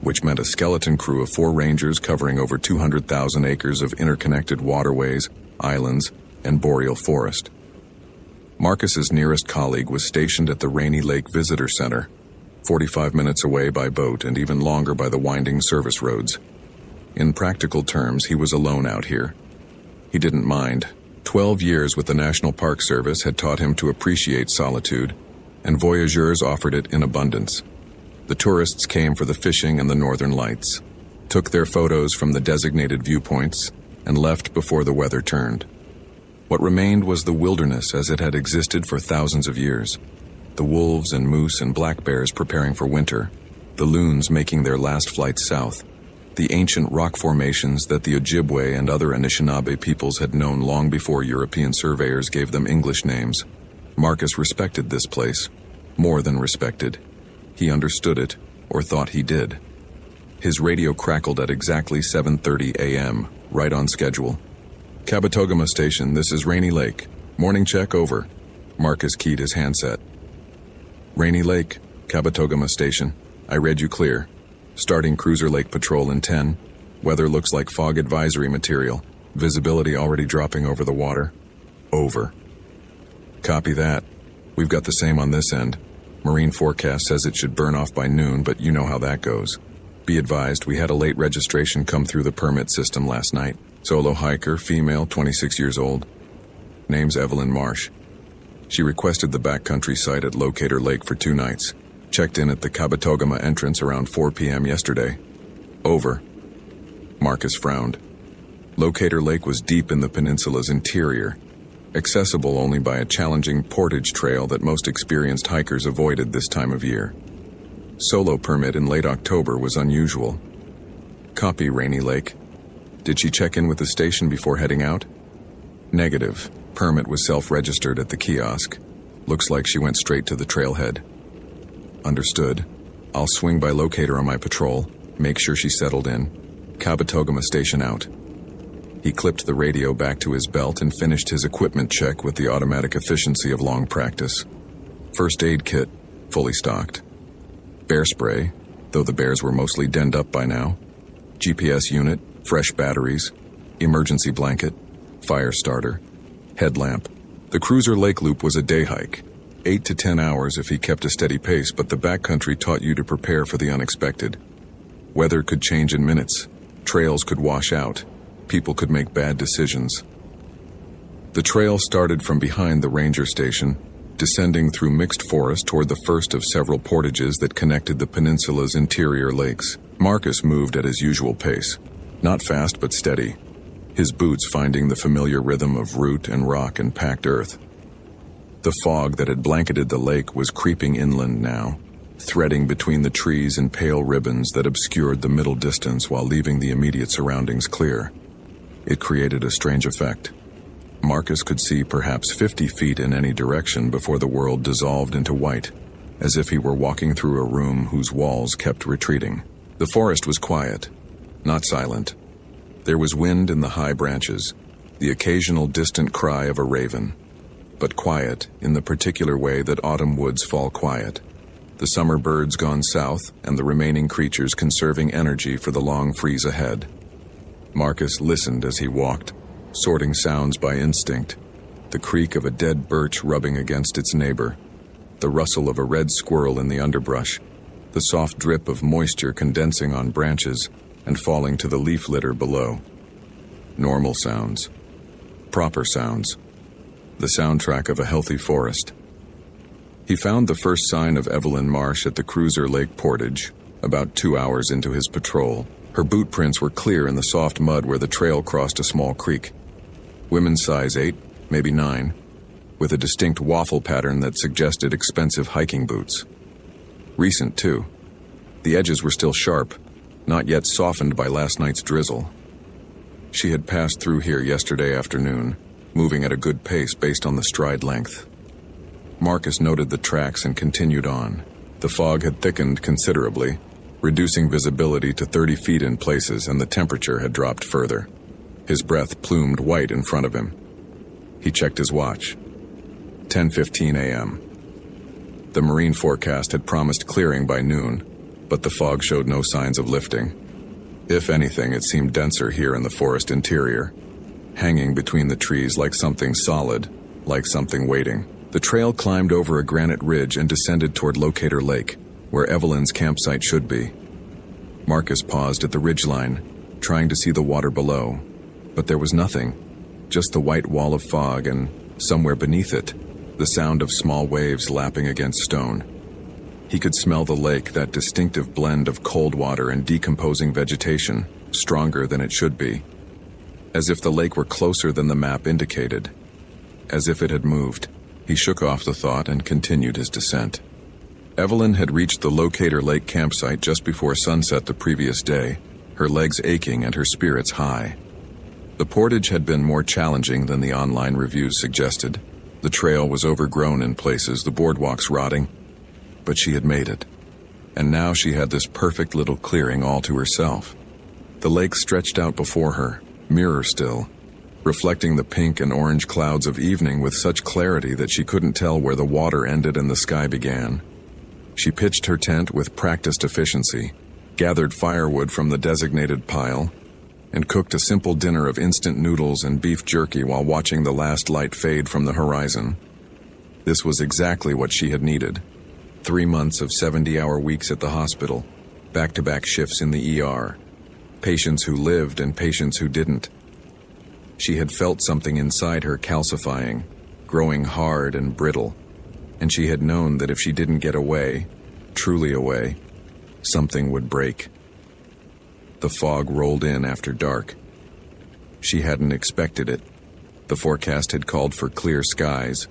which meant a skeleton crew of 4 rangers covering over 200,000 acres of interconnected waterways, islands, and boreal forest. Marcus's nearest colleague was stationed at the Rainy Lake Visitor Center, 45 minutes away by boat and even longer by the winding service roads. In practical terms, he was alone out here. He didn't mind. 12 years with the National Park Service had taught him to appreciate solitude, and voyageurs offered it in abundance. The tourists came for the fishing and the northern lights, took their photos from the designated viewpoints, and left before the weather turned. What remained was the wilderness as it had existed for thousands of years. The wolves and moose and black bears preparing for winter, the loons making their last flight south, the ancient rock formations that the Ojibwe and other Anishinaabe peoples had known long before European surveyors gave them English names. Marcus respected this place, more than respected. He understood it, or thought he did. His radio crackled at exactly 7:30 a.m., right on schedule. Kabetogama Station, this is Rainy Lake. Morning check, over. Marcus keyed his handset. Rainy Lake, Kabetogama Station. I read you clear. Starting Cruiser Lake Patrol in 10. Weather looks like fog advisory material. Visibility already dropping over the water. Over. Copy that. We've got the same on this end. Marine forecast says it should burn off by noon, but you know how that goes. Be advised, we had a late registration come through the permit system last night. Solo hiker, female, 26 years old. Name's Evelyn Marsh. She requested the backcountry site at Locator Lake for 2 nights. Checked in at the Kabetogama entrance around 4 p.m. yesterday. Over. Marcus frowned. Locator Lake was deep in the peninsula's interior, accessible only by a challenging portage trail that most experienced hikers avoided this time of year. Solo permit in late October was unusual. Copy, Rainy Lake. Did she check in with the station before heading out? Negative. Permit was self-registered at the kiosk. Looks like she went straight to the trailhead. Understood. I'll swing by Locator on my patrol, make sure she's settled in. Kabetogama Station out. He clipped the radio back to his belt and finished his equipment check with the automatic efficiency of long practice. First aid kit, fully stocked. Bear spray, though the bears were mostly denned up by now. GPS unit, fresh batteries, emergency blanket, fire starter, headlamp. The Cruiser Lake Loop was a day hike, 8 to 10 hours if he kept a steady pace, but the backcountry taught you to prepare for the unexpected. Weather could change in minutes, trails could wash out, people could make bad decisions. The trail started from behind the ranger station, descending through mixed forest toward the first of several portages that connected the peninsula's interior lakes. Marcus moved at his usual pace, not fast but steady, his boots finding the familiar rhythm of root and rock and packed earth. The fog that had blanketed the lake was creeping inland now, threading between the trees in pale ribbons that obscured the middle distance while leaving the immediate surroundings clear. It created a strange effect. Marcus could see perhaps 50 feet in any direction before the world dissolved into white, as if he were walking through a room whose walls kept retreating. The forest was quiet, not silent. There was wind in the high branches, the occasional distant cry of a raven, but quiet in the particular way that autumn woods fall quiet. The summer birds gone south and the remaining creatures conserving energy for the long freeze ahead. Marcus listened as he walked, sorting sounds by instinct. The creak of a dead birch rubbing against its neighbor, the rustle of a red squirrel in the underbrush, the soft drip of moisture condensing on branches, and falling to the leaf litter below. Normal sounds. Proper sounds. The soundtrack of a healthy forest. He found the first sign of Evelyn Marsh at the cruiser Lake Portage, about 2 hours into his patrol. Her boot prints were clear in the soft mud where the trail crossed a small creek. Women's size 8, maybe 9, with a distinct waffle pattern that suggested expensive hiking boots. Recent, too. The edges were still sharp, not yet softened by last night's drizzle. She had passed through here yesterday afternoon, moving at a good pace based on the stride length. Marcus noted the tracks and continued on. The fog had thickened considerably, reducing visibility to 30 feet in places, and the temperature had dropped further. His breath plumed white in front of him. He checked his watch. 10:15 a.m. The marine forecast had promised clearing by noon, but the fog showed no signs of lifting. If anything, it seemed denser here in the forest interior, hanging between the trees like something solid, like something waiting. The trail climbed over a granite ridge and descended toward Locator Lake, where Evelyn's campsite should be. Marcus paused at the ridgeline, trying to see the water below, but there was nothing, just the white wall of fog and, somewhere beneath it, the sound of small waves lapping against stone. He could smell the lake, that distinctive blend of cold water and decomposing vegetation, stronger than it should be. As if the lake were closer than the map indicated. As if it had moved. He shook off the thought and continued his descent. Evelyn had reached the Locator Lake campsite just before sunset the previous day, her legs aching and her spirits high. The portage had been more challenging than the online reviews suggested. The trail was overgrown in places, the boardwalks rotting, but she had made it. And now she had this perfect little clearing all to herself. The lake stretched out before her, mirror still, reflecting the pink and orange clouds of evening with such clarity that she couldn't tell where the water ended and the sky began. She pitched her tent with practiced efficiency, gathered firewood from the designated pile, and cooked a simple dinner of instant noodles and beef jerky while watching the last light fade from the horizon. This was exactly what she had needed. 3 months of 70-hour weeks at the hospital, back-to-back shifts in the ER, patients who lived and patients who didn't. She had felt something inside her calcifying, growing hard and brittle, and she had known that if she didn't get away, truly away, something would break. The fog rolled in after dark. She hadn't expected it. The forecast had called for clear skies,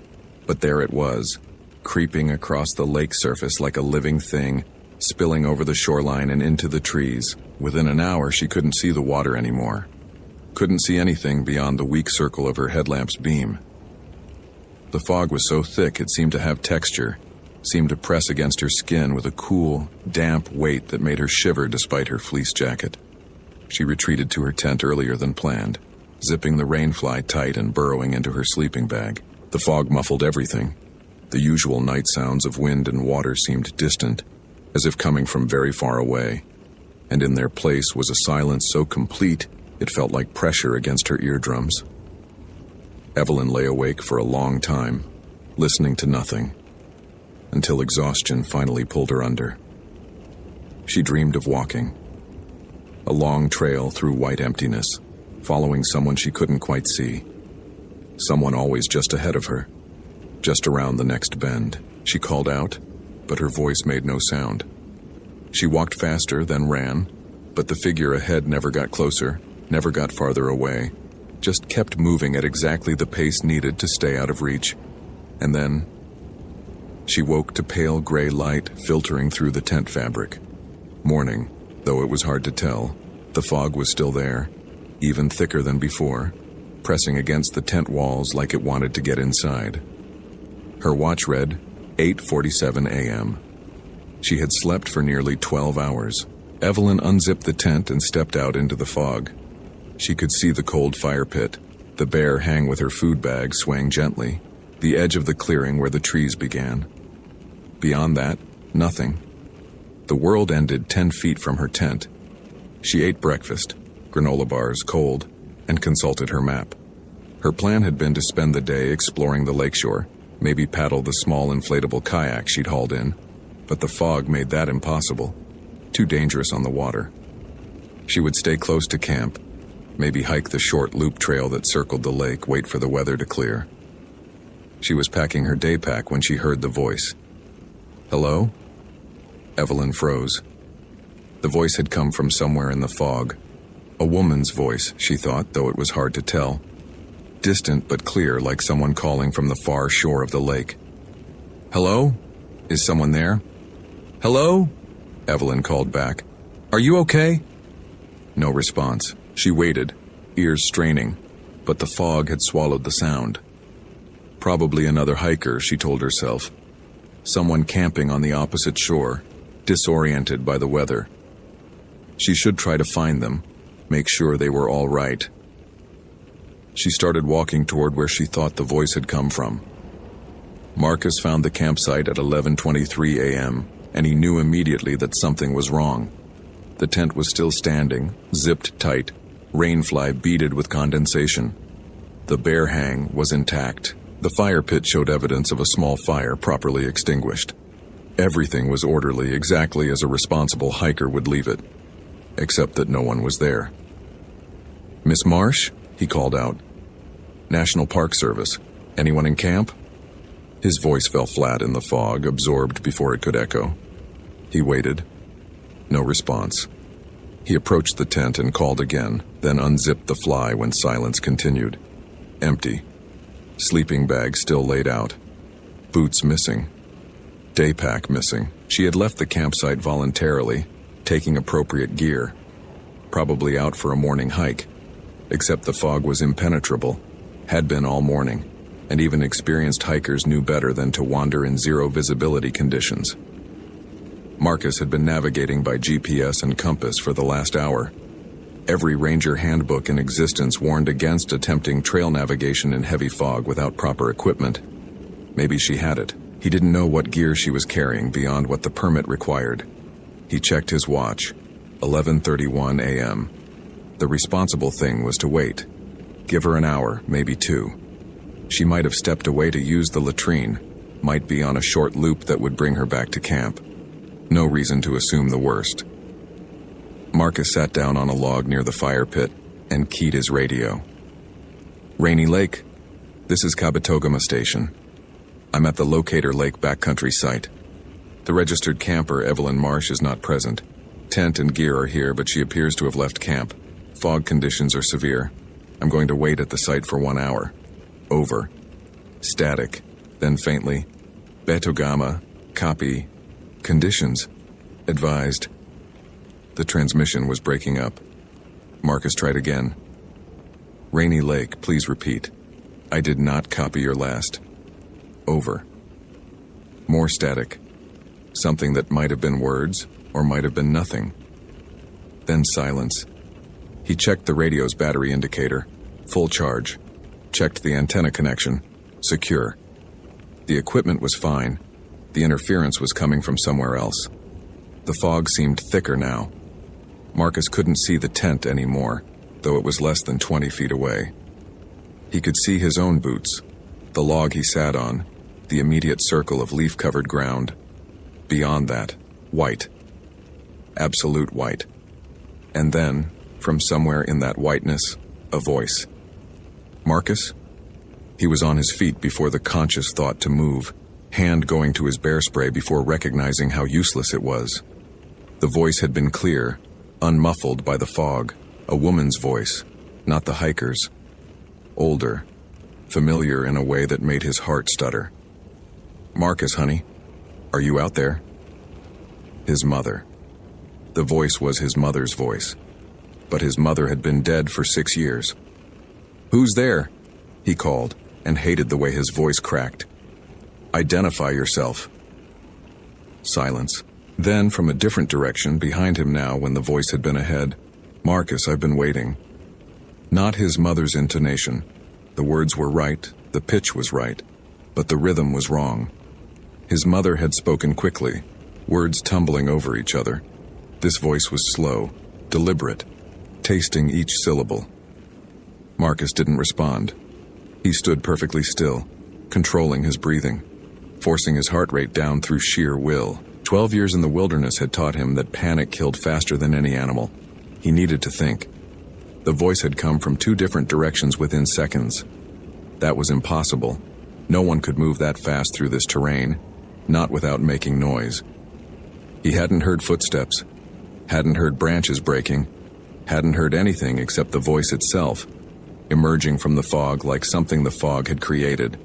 but there it was, creeping across the lake surface like a living thing, spilling over the shoreline and into the trees. Within an hour, she couldn't see the water anymore. Couldn't see anything beyond the weak circle of her headlamp's beam. The fog was so thick it seemed to have texture, seemed to press against her skin with a cool, damp weight that made her shiver despite her fleece jacket. She retreated to her tent earlier than planned, zipping the rainfly tight and burrowing into her sleeping bag. The fog muffled everything. The usual night sounds of wind and water seemed distant, as if coming from very far away, and in their place was a silence so complete it felt like pressure against her eardrums. Evelyn lay awake for a long time, listening to nothing, until exhaustion finally pulled her under. She dreamed of walking. A long trail through white emptiness, following someone she couldn't quite see. Someone always just ahead of her, just around the next bend. She called out, but her voice made no sound. She walked faster, then ran, but the figure ahead never got closer, never got farther away, just kept moving at exactly the pace needed to stay out of reach. And then she woke to pale gray light filtering through the tent fabric. Morning, though it was hard to tell. The fog was still there, even thicker than before, pressing against the tent walls like it wanted to get inside. Her watch read 8:47 a.m. She had slept for nearly 12 hours. Evelyn unzipped the tent and stepped out into the fog. She could see the cold fire pit, the bear hang with her food bag swaying gently, the edge of the clearing where the trees began. Beyond that, nothing. The world ended 10 feet from her tent. She ate breakfast, granola bars, cold, and consulted her map. Her plan had been to spend the day exploring the lakeshore, maybe paddle the small inflatable kayak she'd hauled in, but the fog made that impossible. Too dangerous on the water. She would stay close to camp, maybe hike the short loop trail that circled the lake, wait for the weather to clear. She was packing her day pack when she heard the voice. "Hello?" Evelyn froze. The voice had come from somewhere in the fog. A woman's voice, she thought, though it was hard to tell. Distant but clear, like someone calling from the far shore of the lake. "Hello? Is someone there?" "Hello?" Evelyn called back. "Are you okay?" No response. She waited, ears straining, but the fog had swallowed the sound. Probably another hiker, she told herself. Someone camping on the opposite shore, disoriented by the weather. She should try to find them, make sure they were all right. She started walking toward where she thought the voice had come from. Marcus found the campsite at 11:23 a.m., and he knew immediately that something was wrong. The tent was still standing, zipped tight, rainfly beaded with condensation. The bear hang was intact. The fire pit showed evidence of a small fire properly extinguished. Everything was orderly, exactly as a responsible hiker would leave it, except that no one was there. "Miss Marsh?" he called out. "National Park Service. Anyone in camp?" His voice fell flat in the fog, absorbed before it could echo. He waited. No response. He approached the tent and called again, then unzipped the fly when silence continued. Empty. Sleeping bag still laid out. Boots missing. Day pack missing. She had left the campsite voluntarily, taking appropriate gear. Probably out for a morning hike. Except the fog was impenetrable. Had been all morning. And even experienced hikers knew better than to wander in zero visibility conditions. Marcus had been navigating by GPS and compass for the last hour. Every ranger handbook in existence warned against attempting trail navigation in heavy fog without proper equipment. Maybe she had it. He didn't know what gear she was carrying beyond what the permit required. He checked his watch. 11:31 a.m. The responsible thing was to wait. Give her an hour, maybe two. She might have stepped away to use the latrine, might be on a short loop that would bring her back to camp. No reason to assume the worst. Marcus sat down on a log near the fire pit and keyed his radio. "Rainy Lake. This is Kabetogama Station. I'm at the Locator Lake backcountry site. The registered camper, Evelyn Marsh, is not present. Tent and gear are here, but she appears to have left camp. Fog conditions are severe. I'm going to wait at the site for 1 hour. Over." Static. Then faintly, "Betogama. Copy. Conditions. Advised." The transmission was breaking up. Marcus tried again. "Rainy Lake, please repeat. I did not copy your last. Over." More static. Something that might have been words, or might have been nothing. Then silence. He checked the radio's battery indicator. Full charge. Checked the antenna connection. Secure. The equipment was fine. The interference was coming from somewhere else. The fog seemed thicker now. Marcus couldn't see the tent anymore, though it was less than 20 feet away. He could see his own boots, the log he sat on, the immediate circle of leaf-covered ground. Beyond that, white. Absolute white. And then, from somewhere in that whiteness, a voice. "Marcus?" He was on his feet before the conscious thought to move, hand going to his bear spray before recognizing how useless it was. The voice had been clear, unmuffled by the fog, a woman's voice, not the hiker's. Older, familiar in a way that made his heart stutter. "Marcus, honey, are you out there?" His mother. The voice was his mother's voice, but his mother had been dead for 6 years. "Who's there?" he called, and hated the way his voice cracked. "Identify yourself." Silence. Then, from a different direction, behind him now when the voice had been ahead, "Marcus, I've been waiting." Not his mother's intonation. The words were right, the pitch was right, but the rhythm was wrong. His mother had spoken quickly, words tumbling over each other. This voice was slow, deliberate, tasting each syllable. Marcus didn't respond. He stood perfectly still, controlling his breathing, forcing his heart rate down through sheer will. 12 years in the wilderness had taught him that panic killed faster than any animal. He needed to think. The voice had come from 2 different directions within seconds. That was impossible. No one could move that fast through this terrain, not without making noise. He hadn't heard footsteps, hadn't heard branches breaking, hadn't heard anything except the voice itself, emerging from the fog like something the fog had created.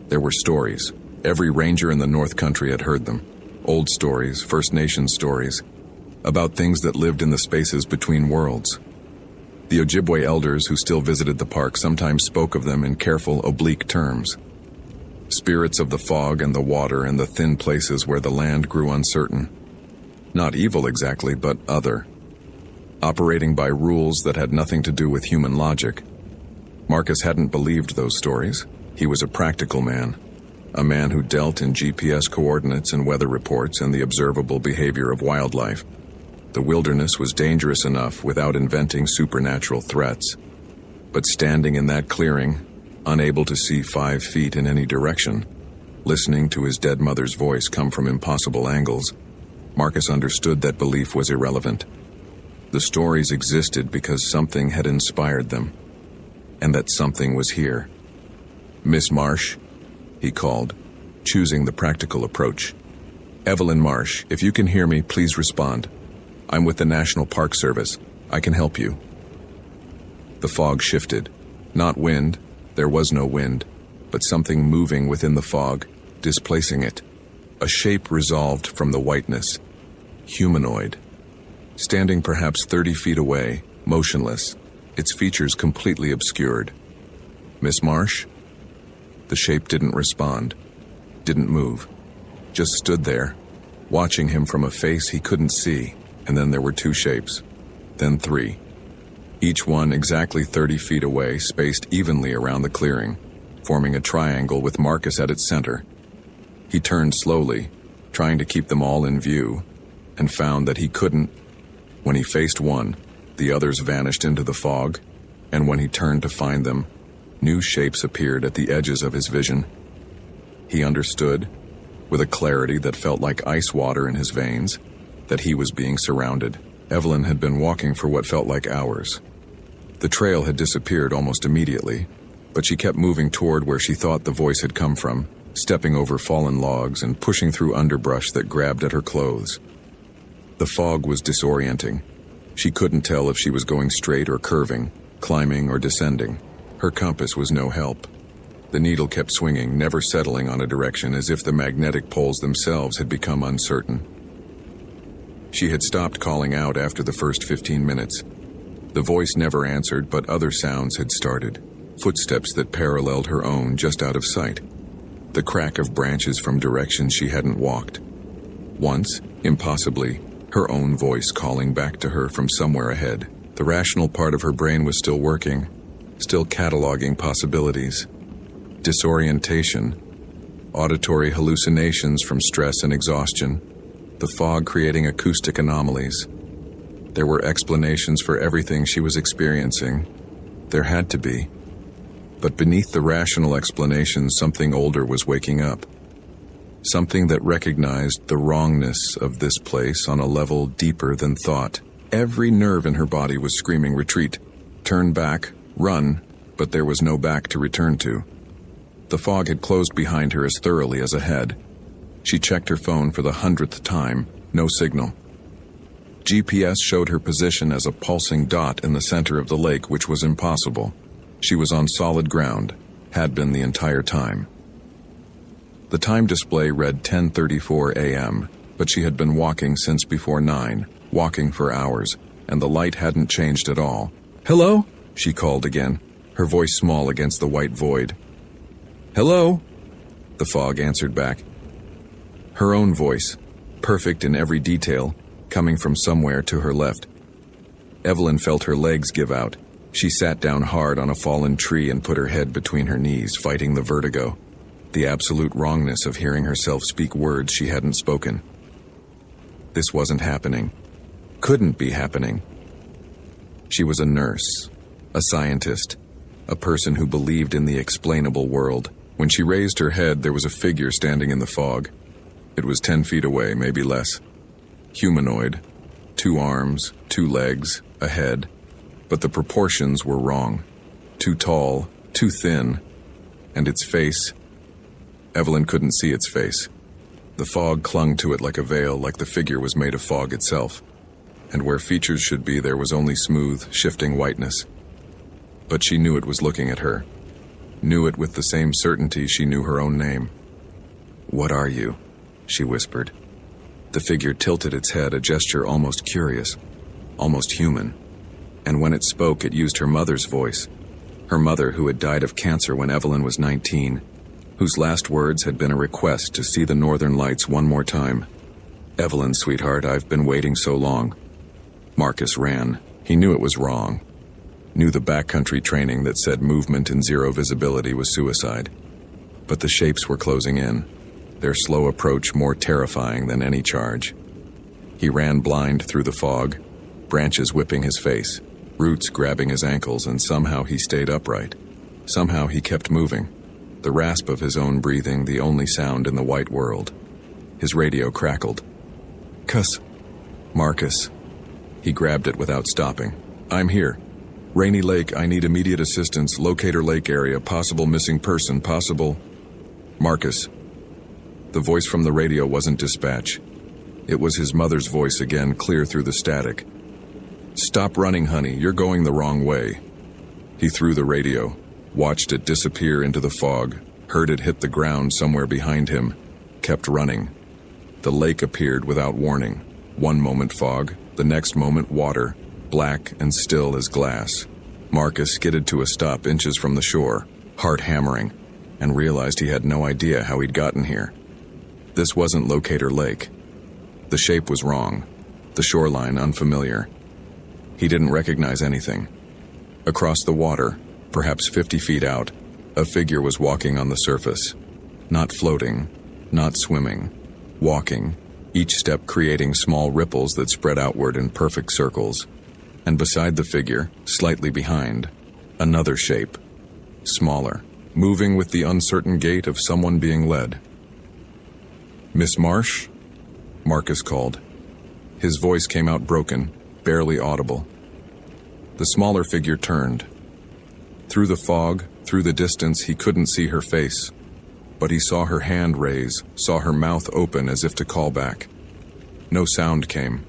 There were stories. Every ranger in the North Country had heard them. Old stories, First Nations stories, about things that lived in the spaces between worlds. The Ojibwe elders who still visited the park sometimes spoke of them in careful, oblique terms. Spirits of the fog and the water and the thin places where the land grew uncertain. Not evil exactly, but other. Operating by rules that had nothing to do with human logic. Marcus hadn't believed those stories. He was a practical man. A man who dealt in GPS coordinates and weather reports and the observable behavior of wildlife. The wilderness was dangerous enough without inventing supernatural threats. But standing in that clearing, unable to see 5 feet in any direction, listening to his dead mother's voice come from impossible angles, Marcus understood that belief was irrelevant. The stories existed because something had inspired them, and that something was here. "Miss Marsh," he called, choosing the practical approach. "Evelyn Marsh, if you can hear me, please respond. I'm with the National Park Service. I can help you." The fog shifted. Not wind, there was no wind, but something moving within the fog, displacing it. A shape resolved from the whiteness. Humanoid. Standing perhaps 30 feet away, motionless, its features completely obscured. "Miss Marsh?" The shape didn't respond, didn't move, just stood there, watching him from a face he couldn't see. And then there were 2 shapes, then 3. Each one exactly 30 feet away, spaced evenly around the clearing, forming a triangle with Marcus at its center. He turned slowly, trying to keep them all in view, and found that he couldn't. When he faced one, the others vanished into the fog, and when he turned to find them, new shapes appeared at the edges of his vision. He understood, with a clarity that felt like ice water in his veins, that he was being surrounded. Evelyn had been walking for what felt like hours. The trail had disappeared almost immediately, but she kept moving toward where she thought the voice had come from, stepping over fallen logs and pushing through underbrush that grabbed at her clothes. The fog was disorienting. She couldn't tell if she was going straight or curving, climbing or descending. Her compass was no help. The needle kept swinging, never settling on a direction, as if the magnetic poles themselves had become uncertain. She had stopped calling out after the first 15 minutes. The voice never answered, but other sounds had started. Footsteps that paralleled her own just out of sight. The crack of branches from directions she hadn't walked. Once, impossibly, her own voice calling back to her from somewhere ahead. The rational part of her brain was still working, still cataloging possibilities. Disorientation, auditory hallucinations from stress and exhaustion, the fog creating acoustic anomalies. There were explanations for everything she was experiencing. There had to be. But beneath the rational explanations, something older was waking up. Something that recognized the wrongness of this place on a level deeper than thought. Every nerve in her body was screaming retreat, turn back, run, but there was no back to return to. The fog had closed behind her as thoroughly as ahead. She checked her phone for the 100th time, no signal. GPS showed her position as a pulsing dot in the center of the lake, which was impossible. She was on solid ground, had been the entire time. The time display read 10:34 a.m., but she had been walking since before 9, walking for hours, and the light hadn't changed at all. "Hello?" she called again, her voice small against the white void. "Hello?" The fog answered back. Her own voice, perfect in every detail, coming from somewhere to her left. Evelyn felt her legs give out. She sat down hard on a fallen tree and put her head between her knees, fighting the vertigo, the absolute wrongness of hearing herself speak words she hadn't spoken. This wasn't happening. Couldn't be happening. She was a nurse, a scientist, a person who believed in the explainable world. When she raised her head, there was a figure standing in the fog. It was 10 feet away, maybe less. Humanoid, 2 arms, 2 legs, a head, but the proportions were wrong. Too tall, too thin, and its face. Evelyn couldn't see its face. The fog clung to it like a veil, like the figure was made of fog itself. And where features should be, there was only smooth, shifting whiteness. But she knew it was looking at her. Knew it with the same certainty she knew her own name. "What are you?" she whispered. The figure tilted its head, a gesture almost curious, almost human. And when it spoke, it used her mother's voice. Her mother, who had died of cancer when Evelyn was 19, whose last words had been a request to see the northern lights one more time. "Evelyn, sweetheart, I've been waiting so long." Marcus ran. He knew it was wrong. Knew the backcountry training that said movement in zero visibility was suicide. But the shapes were closing in, their slow approach more terrifying than any charge. He ran blind through the fog, branches whipping his face, roots grabbing his ankles, and somehow he stayed upright. Somehow he kept moving, the rasp of his own breathing the only sound in the white world. His radio crackled. "Cuss. Marcus." He grabbed it without stopping. "I'm here. Rainy Lake, I need immediate assistance. Locator Lake area, possible missing person, possible..." "Marcus." The voice from the radio wasn't dispatch. It was his mother's voice again, clear through the static. "Stop running, honey. You're going the wrong way." He threw the radio, watched it disappear into the fog, heard it hit the ground somewhere behind him, kept running. The lake appeared without warning. One moment fog, the next moment water, black and still as glass. Marcus skidded to a stop inches from the shore, heart hammering, and realized he had no idea how he'd gotten here. This wasn't Locator Lake. The shape was wrong, the shoreline unfamiliar. He didn't recognize anything. Across the water, perhaps 50 feet out, a figure was walking on the surface. Not floating, not swimming, walking, each step creating small ripples that spread outward in perfect circles. And beside the figure, slightly behind, another shape, smaller, moving with the uncertain gait of someone being led. "Miss Marsh?" Marcus called. His voice came out broken, barely audible. The smaller figure turned. Through the fog, through the distance, he couldn't see her face. But he saw her hand raise, saw her mouth open as if to call back. No sound came.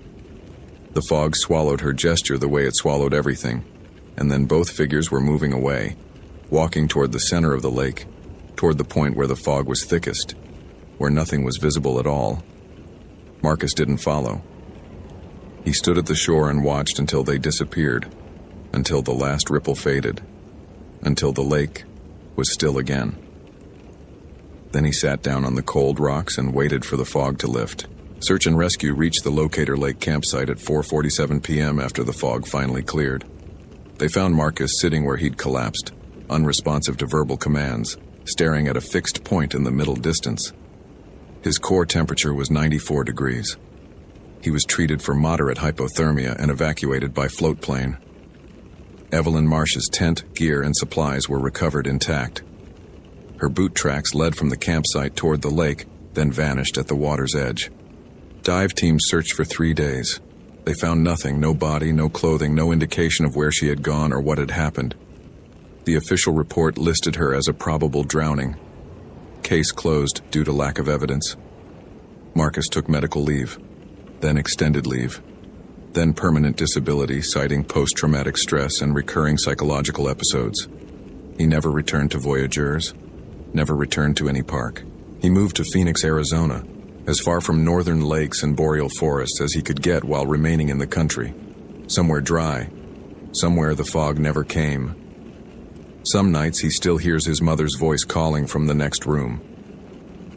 The fog swallowed her gesture the way it swallowed everything, and then both figures were moving away, walking toward the center of the lake, toward the point where the fog was thickest, where nothing was visible at all. Marcus didn't follow. He stood at the shore and watched until they disappeared, until the last ripple faded, until the lake was still again. Then he sat down on the cold rocks and waited for the fog to lift. Search and rescue reached the Locator Lake campsite at 4:47 p.m. after the fog finally cleared. They found Marcus sitting where he'd collapsed, unresponsive to verbal commands, staring at a fixed point in the middle distance. His core temperature was 94 degrees. He was treated for moderate hypothermia and evacuated by float plane. Evelyn Marsh's tent, gear, and supplies were recovered intact. Her boot tracks led from the campsite toward the lake, then vanished at the water's edge. Dive teams searched for 3 days. They found nothing, no body, no clothing, no indication of where she had gone or what had happened. The official report listed her as a probable drowning. Case closed due to lack of evidence. Marcus took medical leave, then extended leave, then permanent disability, citing post-traumatic stress and recurring psychological episodes. He never returned to Voyageurs, never returned to any park. He moved to Phoenix, Arizona, as far from northern lakes and boreal forests as he could get while remaining in the country. Somewhere dry, somewhere the fog never came. Some nights he still hears his mother's voice calling from the next room.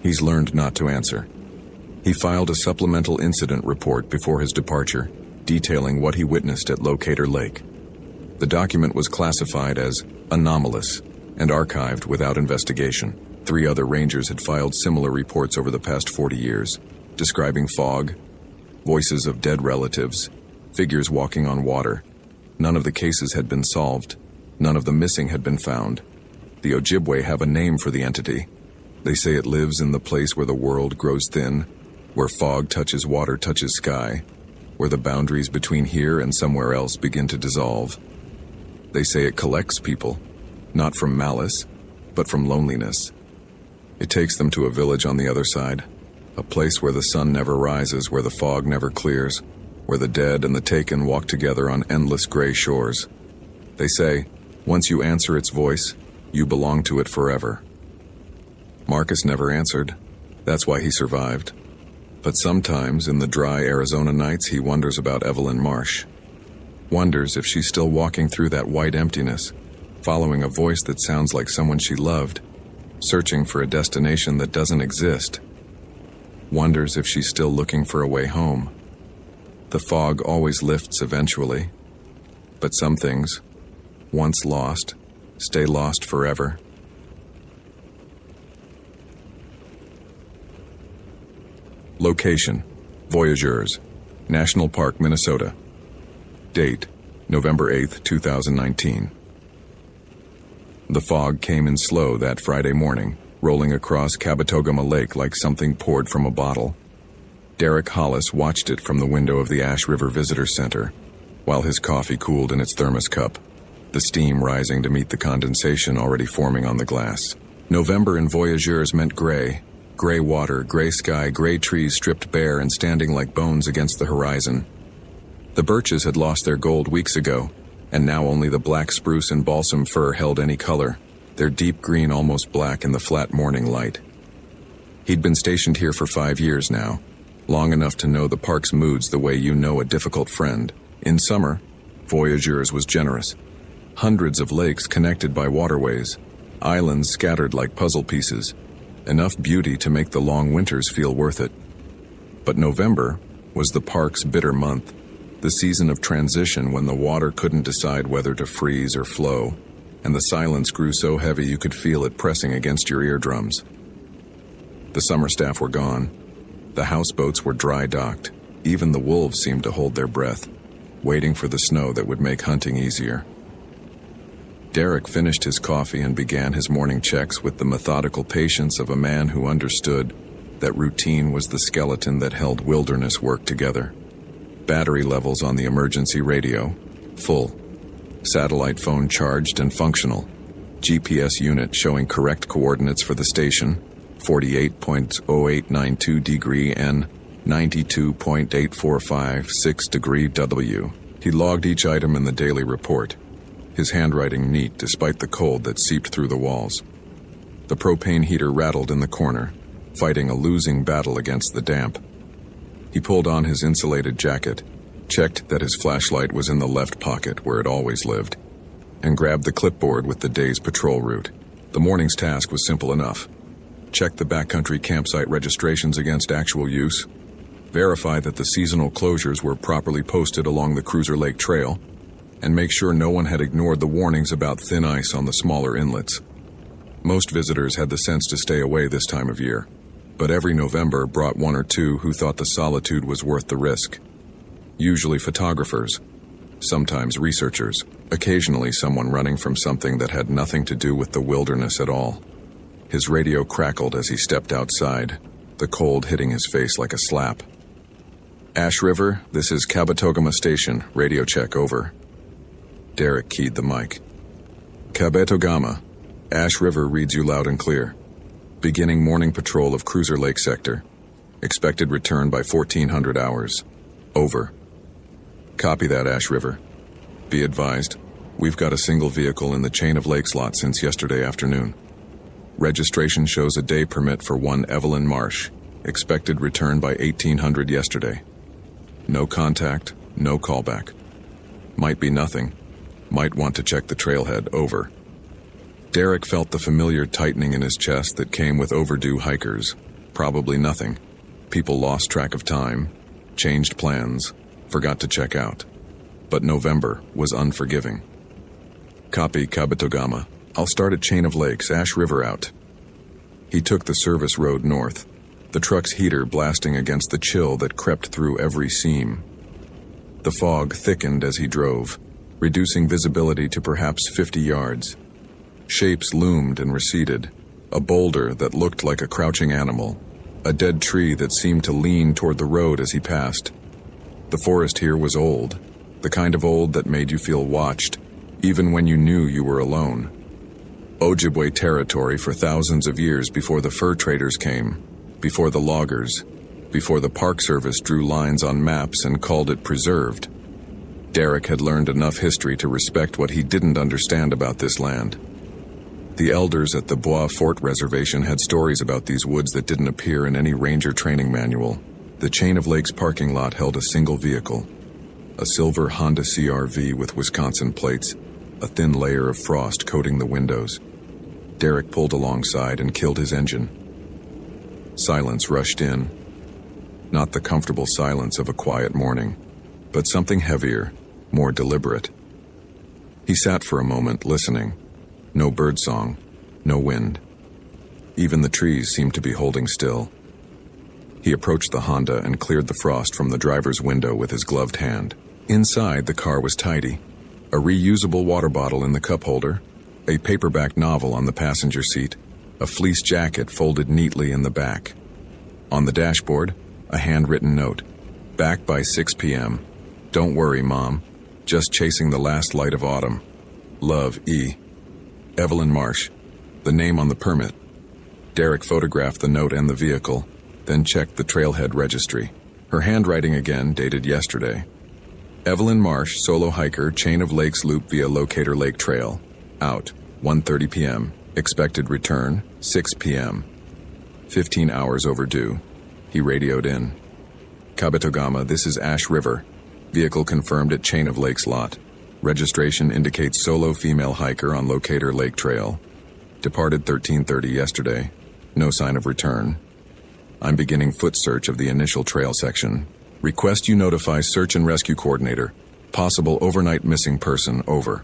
He's learned not to answer. He filed a supplemental incident report before his departure, detailing what he witnessed at Locator Lake. The document was classified as anomalous and archived without investigation. 3 other rangers had filed similar reports over the past 40 years, describing fog, voices of dead relatives, figures walking on water. None of the cases had been solved. None of the missing had been found. The Ojibwe have a name for the entity. They say it lives in the place where the world grows thin, where fog touches water, touches sky, where the boundaries between here and somewhere else begin to dissolve. They say it collects people, not from malice, but from loneliness. It takes them to a village on the other side, a place where the sun never rises, where the fog never clears, where the dead and the taken walk together on endless gray shores. They say, once you answer its voice, you belong to it forever. Marcus never answered. That's why he survived. But sometimes, in the dry Arizona nights, he wonders about Evelyn Marsh. Wonders if she's still walking through that white emptiness, following a voice that sounds like someone she loved, searching for a destination that doesn't exist. Wonders if she's still looking for a way home. The fog always lifts eventually, but some things, once lost, stay lost forever. Location: Voyageurs, National Park, Minnesota. Date: November 8, 2019. The fog came in slow that Friday morning, rolling across Kabetogama Lake like something poured from a bottle. Derek Hollis watched it from the window of the Ash River Visitor Center, while his coffee cooled in its thermos cup, the steam rising to meet the condensation already forming on the glass. November in Voyageurs meant gray. Gray water, gray sky, gray trees stripped bare and standing like bones against the horizon. The birches had lost their gold weeks ago, and now only the black spruce and balsam fir held any color, their deep green almost black in the flat morning light. He'd been stationed here for 5 years now, long enough to know the park's moods the way you know a difficult friend. In summer, Voyageurs was generous. Hundreds of lakes connected by waterways, islands scattered like puzzle pieces, enough beauty to make the long winters feel worth it. But November was the park's bitter month, the season of transition when the water couldn't decide whether to freeze or flow, and the silence grew so heavy you could feel it pressing against your eardrums. The summer staff were gone. The houseboats were dry docked. Even the wolves seemed to hold their breath, waiting for the snow that would make hunting easier. Derek finished his coffee and began his morning checks with the methodical patience of a man who understood that routine was the skeleton that held wilderness work together. Battery levels on the emergency radio, full. Satellite phone charged and functional. GPS unit showing correct coordinates for the station, 48.0892 degree N, 92.8456 degree W. He logged each item in the daily report, his handwriting neat despite the cold that seeped through the walls. The propane heater rattled in the corner, fighting a losing battle against the damp. He pulled on his insulated jacket, checked that his flashlight was in the left pocket where it always lived, and grabbed the clipboard with the day's patrol route. The morning's task was simple enough. Check the backcountry campsite registrations against actual use, verify that the seasonal closures were properly posted along the Cruiser Lake Trail, and make sure no one had ignored the warnings about thin ice on the smaller inlets. Most visitors had the sense to stay away this time of year, but every November brought one or two who thought the solitude was worth the risk. Usually photographers, sometimes researchers, occasionally someone running from something that had nothing to do with the wilderness at all. His radio crackled as he stepped outside, the cold hitting his face like a slap. Ash River, this is Kabetogama Station, radio check, over. Derek keyed the mic. Kabetogama, Ash River reads you loud and clear. Beginning morning patrol of Cruiser Lake Sector. Expected return by 1400 hours. Over. Copy that, Ash River. Be advised, we've got a single vehicle in the chain of lakes lot since yesterday afternoon. Registration shows a day permit for one Evelyn Marsh. Expected return by 1800 yesterday. No contact, no callback. Might be nothing. Might want to check the trailhead, over. Derek felt the familiar tightening in his chest that came with overdue hikers. Probably nothing. People lost track of time, changed plans, forgot to check out. But November was unforgiving. Copy, Kabetogama. I'll start at Chain of Lakes, Ash River out. He took the service road north, the truck's heater blasting against the chill that crept through every seam. The fog thickened as he drove, reducing visibility to perhaps 50 yards. Shapes loomed and receded, a boulder that looked like a crouching animal, a dead tree that seemed to lean toward the road as he passed. The forest here was old, the kind of old that made you feel watched, even when you knew you were alone. Ojibwe territory for thousands of years before the fur traders came, before the loggers, before the Park Service drew lines on maps and called it preserved. Derek had learned enough history to respect what he didn't understand about this land. The elders at the Bois Fort Reservation had stories about these woods that didn't appear in any ranger training manual. The Chain of Lakes parking lot held a single vehicle, a silver Honda CR-V with Wisconsin plates, a thin layer of frost coating the windows. Derek pulled alongside and killed his engine. Silence rushed in. Not the comfortable silence of a quiet morning, but something heavier, more deliberate. He sat for a moment, listening. No birdsong, no wind. Even the trees seemed to be holding still. He approached the Honda and cleared the frost from the driver's window with his gloved hand. Inside, the car was tidy. A reusable water bottle in the cup holder, a paperback novel on the passenger seat, a fleece jacket folded neatly in the back. On the dashboard, a handwritten note. Back by 6 p.m. Don't worry, Mom. Just chasing the last light of autumn. Love, E. Evelyn Marsh. The name on the permit. Derek photographed the note and the vehicle, then checked the trailhead registry. Her handwriting again, dated yesterday. Evelyn Marsh, solo hiker, Chain of Lakes loop via Locator Lake Trail. Out, 1:30 p.m. Expected return, 6 p.m. 15 hours overdue. He radioed in. Kabetogama, this is Ash River. Vehicle confirmed at Chain of Lakes lot. Registration indicates solo female hiker on Locator Lake Trail. Departed 13:30 yesterday. No sign of return. I'm beginning foot search of the initial trail section. Request you notify search and rescue coordinator. Possible overnight missing person, over.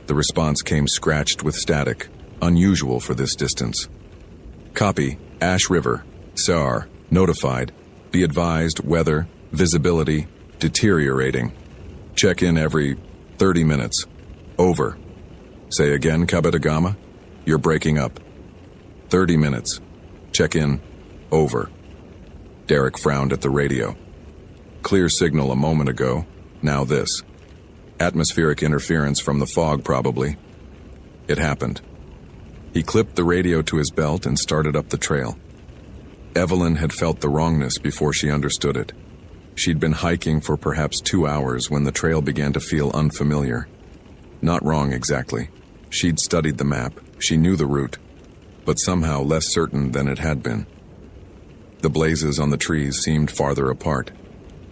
The response came scratched with static, unusual for this distance. Copy, Ash River, SAR, notified. Be advised, weather, visibility, deteriorating. Check in every 30 minutes. Over. Say again, Kabetogama. You're breaking up. 30 minutes. Check in. Over. Derek frowned at the radio. Clear signal a moment ago. Now this. Atmospheric interference from the fog, probably. It happened. He clipped the radio to his belt and started up the trail. Evelyn had felt the wrongness before she understood it. She'd been hiking for perhaps 2 hours when the trail began to feel unfamiliar. Not wrong exactly. She'd studied the map, she knew the route, but somehow less certain than it had been. The blazes on the trees seemed farther apart.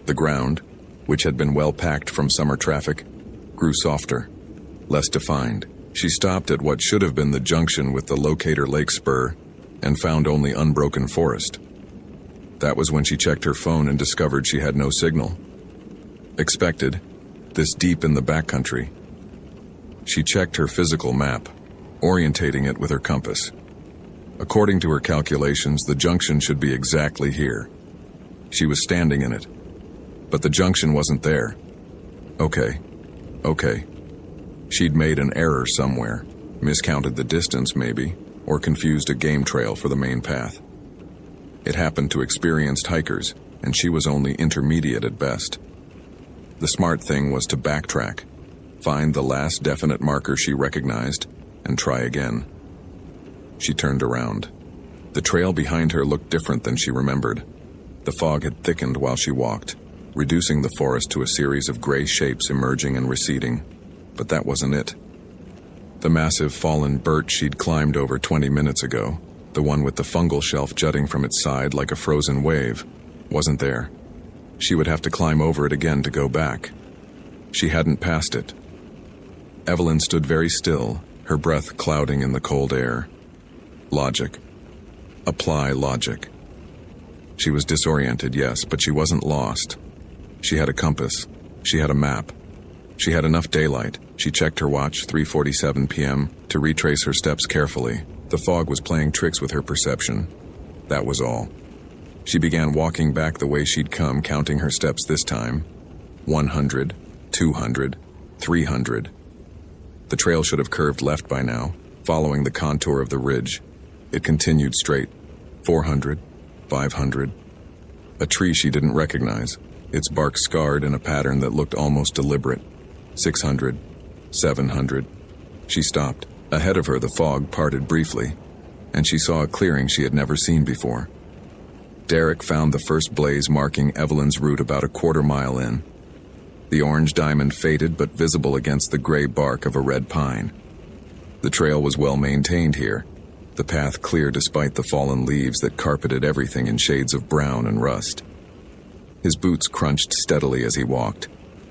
The ground, which had been well packed from summer traffic, grew softer, less defined. She stopped at what should have been the junction with the Locator Lake spur and found only unbroken forest. That was when she checked her phone and discovered she had no signal. Expected, this deep in the backcountry. She checked her physical map, orientating it with her compass. According to her calculations, the junction should be exactly here. She was standing in it, but the junction wasn't there. Okay. She'd made an error somewhere, miscounted the distance maybe, or confused a game trail for the main path. It happened to experienced hikers, and she was only intermediate at best. The smart thing was to backtrack, find the last definite marker she recognized, and try again. She turned around. The trail behind her looked different than she remembered. The fog had thickened while she walked, reducing the forest to a series of gray shapes emerging and receding. But that wasn't it. The massive fallen birch she'd climbed over 20 minutes ago, the one with the fungal shelf jutting from its side like a frozen wave, wasn't there. She would have to climb over it again to go back. She hadn't passed it. Evelyn stood very still, her breath clouding in the cold air. Logic. Apply logic. She was disoriented, yes, but she wasn't lost. She had a compass. She had a map. She had enough daylight. She checked her watch, 3:47 p.m., to retrace her steps carefully. The fog was playing tricks with her perception. That was all. She began walking back the way she'd come, counting her steps this time. 100, 200, 300. The trail should have curved left by now, following the contour of the ridge. It continued straight. 400, 500. A tree she didn't recognize. its bark scarred in a pattern that looked almost deliberate. 600, 700. She stopped. Ahead of her, the fog parted briefly, and she saw a clearing she had never seen before. Derek found the first blaze marking Evelyn's route about a quarter-mile in. The orange diamond faded but visible against the gray bark of a red pine. The trail was well maintained here, the path clear despite the fallen leaves that carpeted everything in shades of brown and rust. His boots crunched steadily as he walked,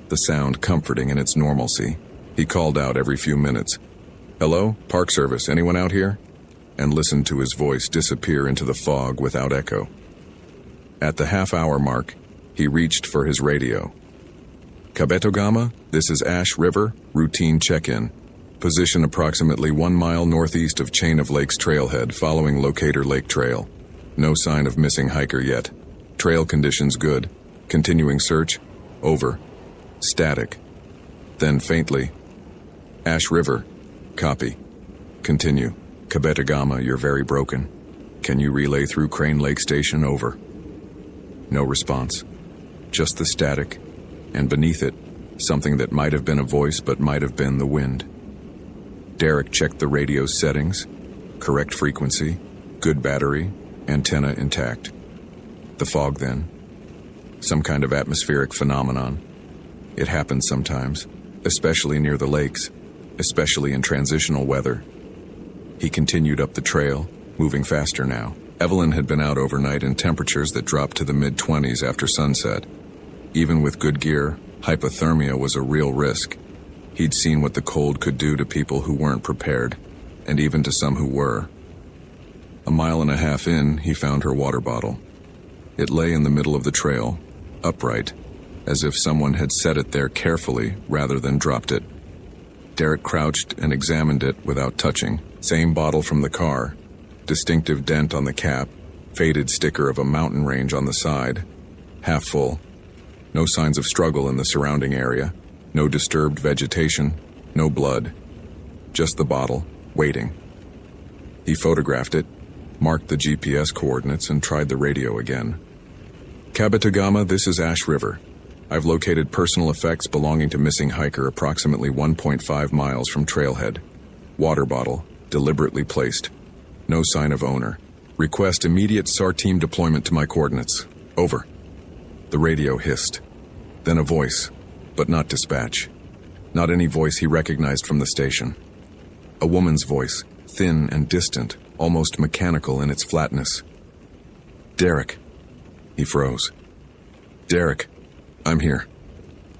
the sound comforting in its normalcy. He called out every few minutes, "Hello, Park Service, anyone out here?" and listened to his voice disappear into the fog without echo. At the half-hour mark, he reached for his radio. "Kabetogama, this is Ash River, routine check-in. Position approximately 1 mile northeast of Chain of Lakes trailhead following Locator Lake Trail. No sign of missing hiker yet. Trail conditions good. Continuing search. Over. Static." Then faintly, "Ash River. Copy. Continue. Kabetogama, you're very broken. Can you relay through Crane Lake Station? Over." No response. Just the static, and beneath it, something that might have been a voice but might have been the wind. Derek checked the radio's settings. Correct frequency, good battery, antenna intact. The fog then. Some kind of atmospheric phenomenon. It happens sometimes, especially near the lakes, especially in transitional weather. He continued up the trail, moving faster now. Evelyn had been out overnight in temperatures that dropped to the mid-20s after sunset. Even with good gear, hypothermia was a real risk. He'd seen what the cold could do to people who weren't prepared, and even to some who were. A mile and a half in, he found her water bottle. It lay in the middle of the trail, upright, as if someone had set it there carefully rather than dropped it. Derek crouched and examined it without touching. Same bottle from the car, distinctive dent on the cap, faded sticker of a mountain range on the side, half full. No signs of struggle in the surrounding area, no disturbed vegetation, no blood. Just the bottle, waiting. He photographed it, marked the GPS coordinates, and tried the radio again. "Kabetogama, this is Ash River. I've located personal effects belonging to missing hiker approximately 1.5 miles from trailhead. Water bottle, deliberately placed. No sign of owner. Request immediate SAR team deployment to my coordinates. Over." The radio hissed. Then a voice, but not dispatch. Not any voice he recognized from the station. A woman's voice, thin and distant, almost mechanical in its flatness. "Derek." He froze. "Derek, I'm here.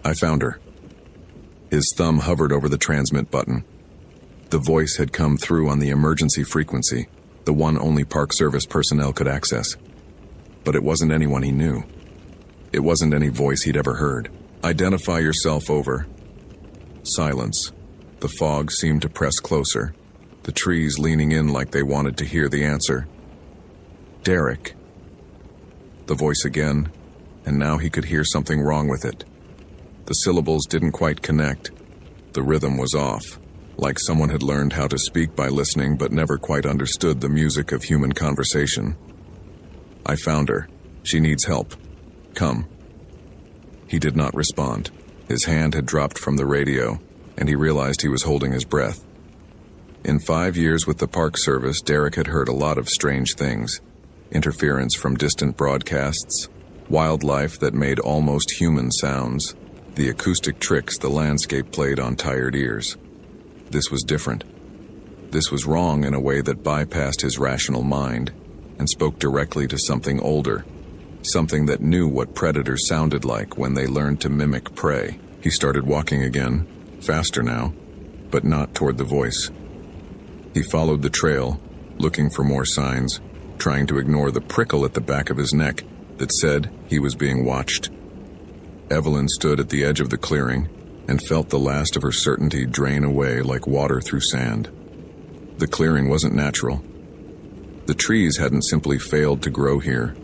I found her." His thumb hovered over the transmit button. The voice had come through on the emergency frequency, the one only Park Service personnel could access. But it wasn't anyone he knew. It wasn't any voice he'd ever heard. "Identify yourself, over." Silence. The fog seemed to press closer, the trees leaning in like they wanted to hear the answer. "Derek." The voice again, and now he could hear something wrong with it. The syllables didn't quite connect. The rhythm was off, like someone had learned how to speak by listening but never quite understood the music of human conversation. "I found her. She needs help. Come." He did not respond. His hand had dropped from the radio, and he realized he was holding his breath. In 5 years with the Park Service, Derek had heard a lot of strange things. Interference from distant broadcasts, wildlife that made almost human sounds, the acoustic tricks the landscape played on tired ears. This was different. This was wrong in a way that bypassed his rational mind and spoke directly to something older, something that knew what predators sounded like when they learned to mimic prey. He started walking again, faster now, but not toward the voice. He followed the trail, looking for more signs, trying to ignore the prickle at the back of his neck that said he was being watched. Evelyn stood at the edge of the clearing and felt the last of her certainty drain away like water through sand. The clearing wasn't natural. The trees hadn't simply failed to grow here.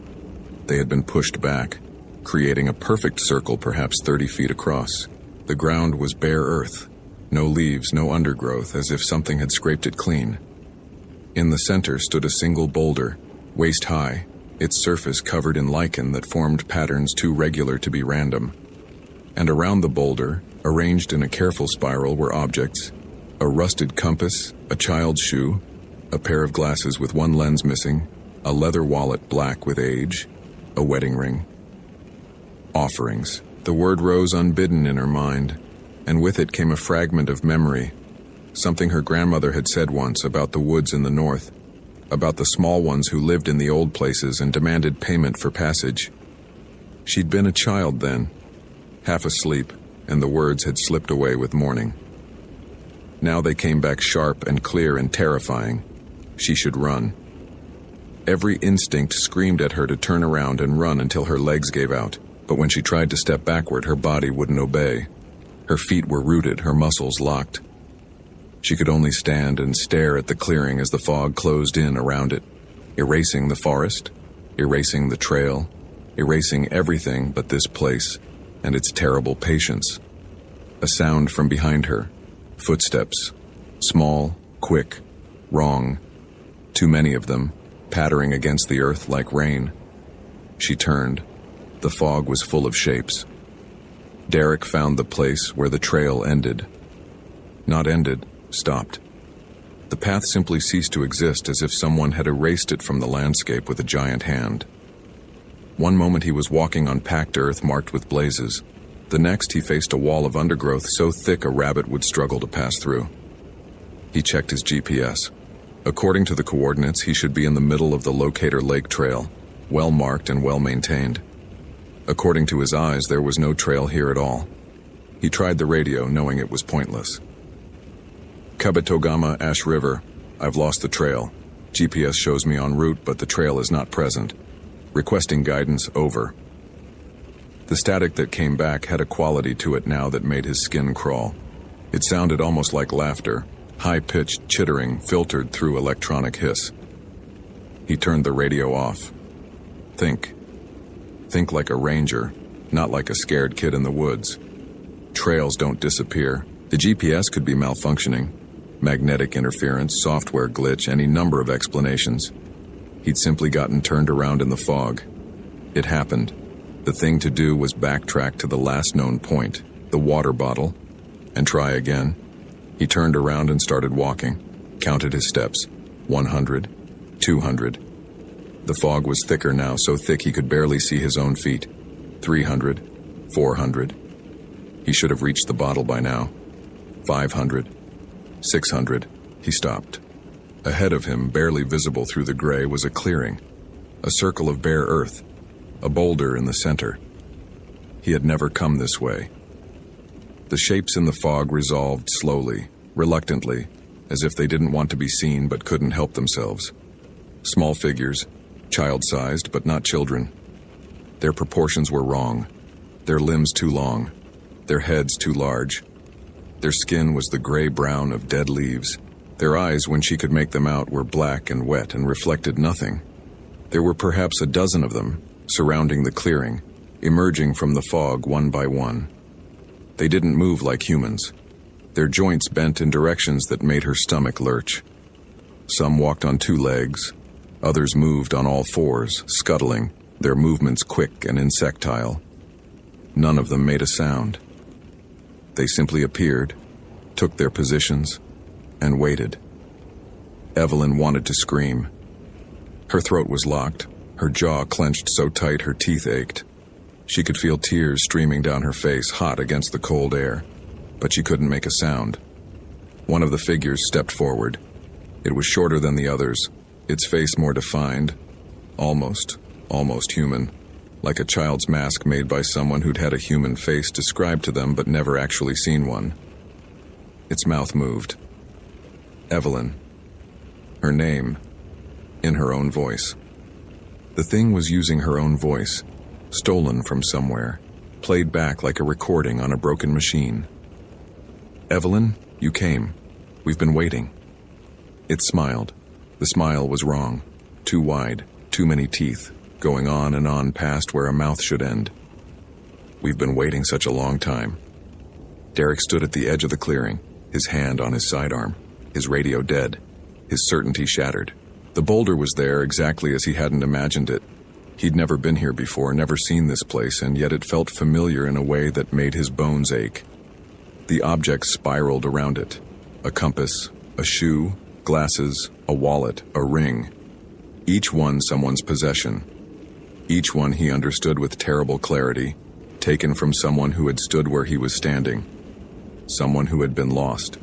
They had been pushed back, creating a perfect circle perhaps 30 feet across. The ground was bare earth, no leaves, no undergrowth, as if something had scraped it clean. In the center stood a single boulder, waist high, its surface covered in lichen that formed patterns too regular to be random. And around the boulder, arranged in a careful spiral, were objects: a rusted compass, a child's shoe, a pair of glasses with one lens missing, a leather wallet black with age, a wedding ring. Offerings. The word rose unbidden in her mind, and with it came a fragment of memory, something her grandmother had said once about the woods in the north, about the small ones who lived in the old places and demanded payment for passage. She'd been a child then, half asleep, and the words had slipped away with morning. Now they came back sharp and clear and terrifying. She should run. Every instinct screamed at her to turn around and run until her legs gave out, but when she tried to step backward, her body wouldn't obey. Her feet were rooted, her muscles locked. She could only stand and stare at the clearing as the fog closed in around it, erasing the forest, erasing the trail, erasing everything but this place and its terrible patience. A sound from behind her. Footsteps. Small, quick, wrong. Too many of them, pattering against the earth like rain. She turned. The fog was full of shapes. Derek found the place where the trail ended. Not ended, stopped. The path simply ceased to exist, as if someone had erased it from the landscape with a giant hand. One moment he was walking on packed earth marked with blazes. The next he faced a wall of undergrowth so thick a rabbit would struggle to pass through. He checked his GPS. According to the coordinates, he should be in the middle of the Locator Lake Trail, well marked and well maintained. According to his eyes, there was no trail here at all. He tried the radio, knowing it was pointless. Kabetogama Ash River. I've lost the trail. GPS shows me en route, but the trail is not present. Requesting guidance, over. The static that came back had a quality to it now that made his skin crawl. It sounded almost like laughter, high-pitched chittering filtered through electronic hiss. He turned the radio off. Think. Think like a ranger, not like a scared kid in the woods. Trails don't disappear. The GPS could be malfunctioning. Magnetic interference, software glitch, any number of explanations. He'd simply gotten turned around in the fog. It happened. The thing to do was backtrack to the last known point, the water bottle, and try again. He turned around and started walking, counted his steps. 100, 200. The fog was thicker now, so thick he could barely see his own feet. 300, 400. He should have reached the bottle by now. 500, 600. He stopped. Ahead of him, barely visible through the gray, was a clearing, a circle of bare earth, a boulder in the center. He had never come this way. The shapes in the fog resolved slowly, reluctantly, as if they didn't want to be seen but couldn't help themselves. Small figures, child-sized but not children. Their proportions were wrong, their limbs too long, their heads too large. Their skin was the gray-brown of dead leaves. Their eyes, when she could make them out, were black and wet and reflected nothing. There were perhaps a dozen of them, surrounding the clearing, emerging from the fog one by one. They didn't move like humans. Their joints bent in directions that made her stomach lurch. Some walked on two legs. Others moved on all fours, scuttling, their movements quick and insectile. None of them made a sound. They simply appeared, took their positions, and waited. Evelyn wanted to scream. Her throat was locked, her jaw clenched so tight her teeth ached. She could feel tears streaming down her face, hot against the cold air, but she couldn't make a sound. One of the figures stepped forward. It was shorter than the others, its face more defined, almost human, like a child's mask made by someone who'd had a human face described to them but never actually seen one. Its mouth moved. Evelyn. Her name, in her own voice. The thing was using her own voice, stolen from somewhere, played back like a recording on a broken machine. Evelyn, you came. We've been waiting. It smiled. The smile was wrong. Too wide, too many teeth, going on and on past where a mouth should end. We've been waiting such a long time. Derek stood at the edge of the clearing, his hand on his sidearm, his radio dead, his certainty shattered. The boulder was there exactly as he hadn't imagined it, He'd never been here before, never seen this place, and yet it felt familiar in a way that made his bones ache. The objects spiraled around it. A compass, a shoe, glasses, a wallet, a ring. Each one someone's possession. Each one he understood with terrible clarity, taken from someone who had stood where he was standing. Someone who had been lost.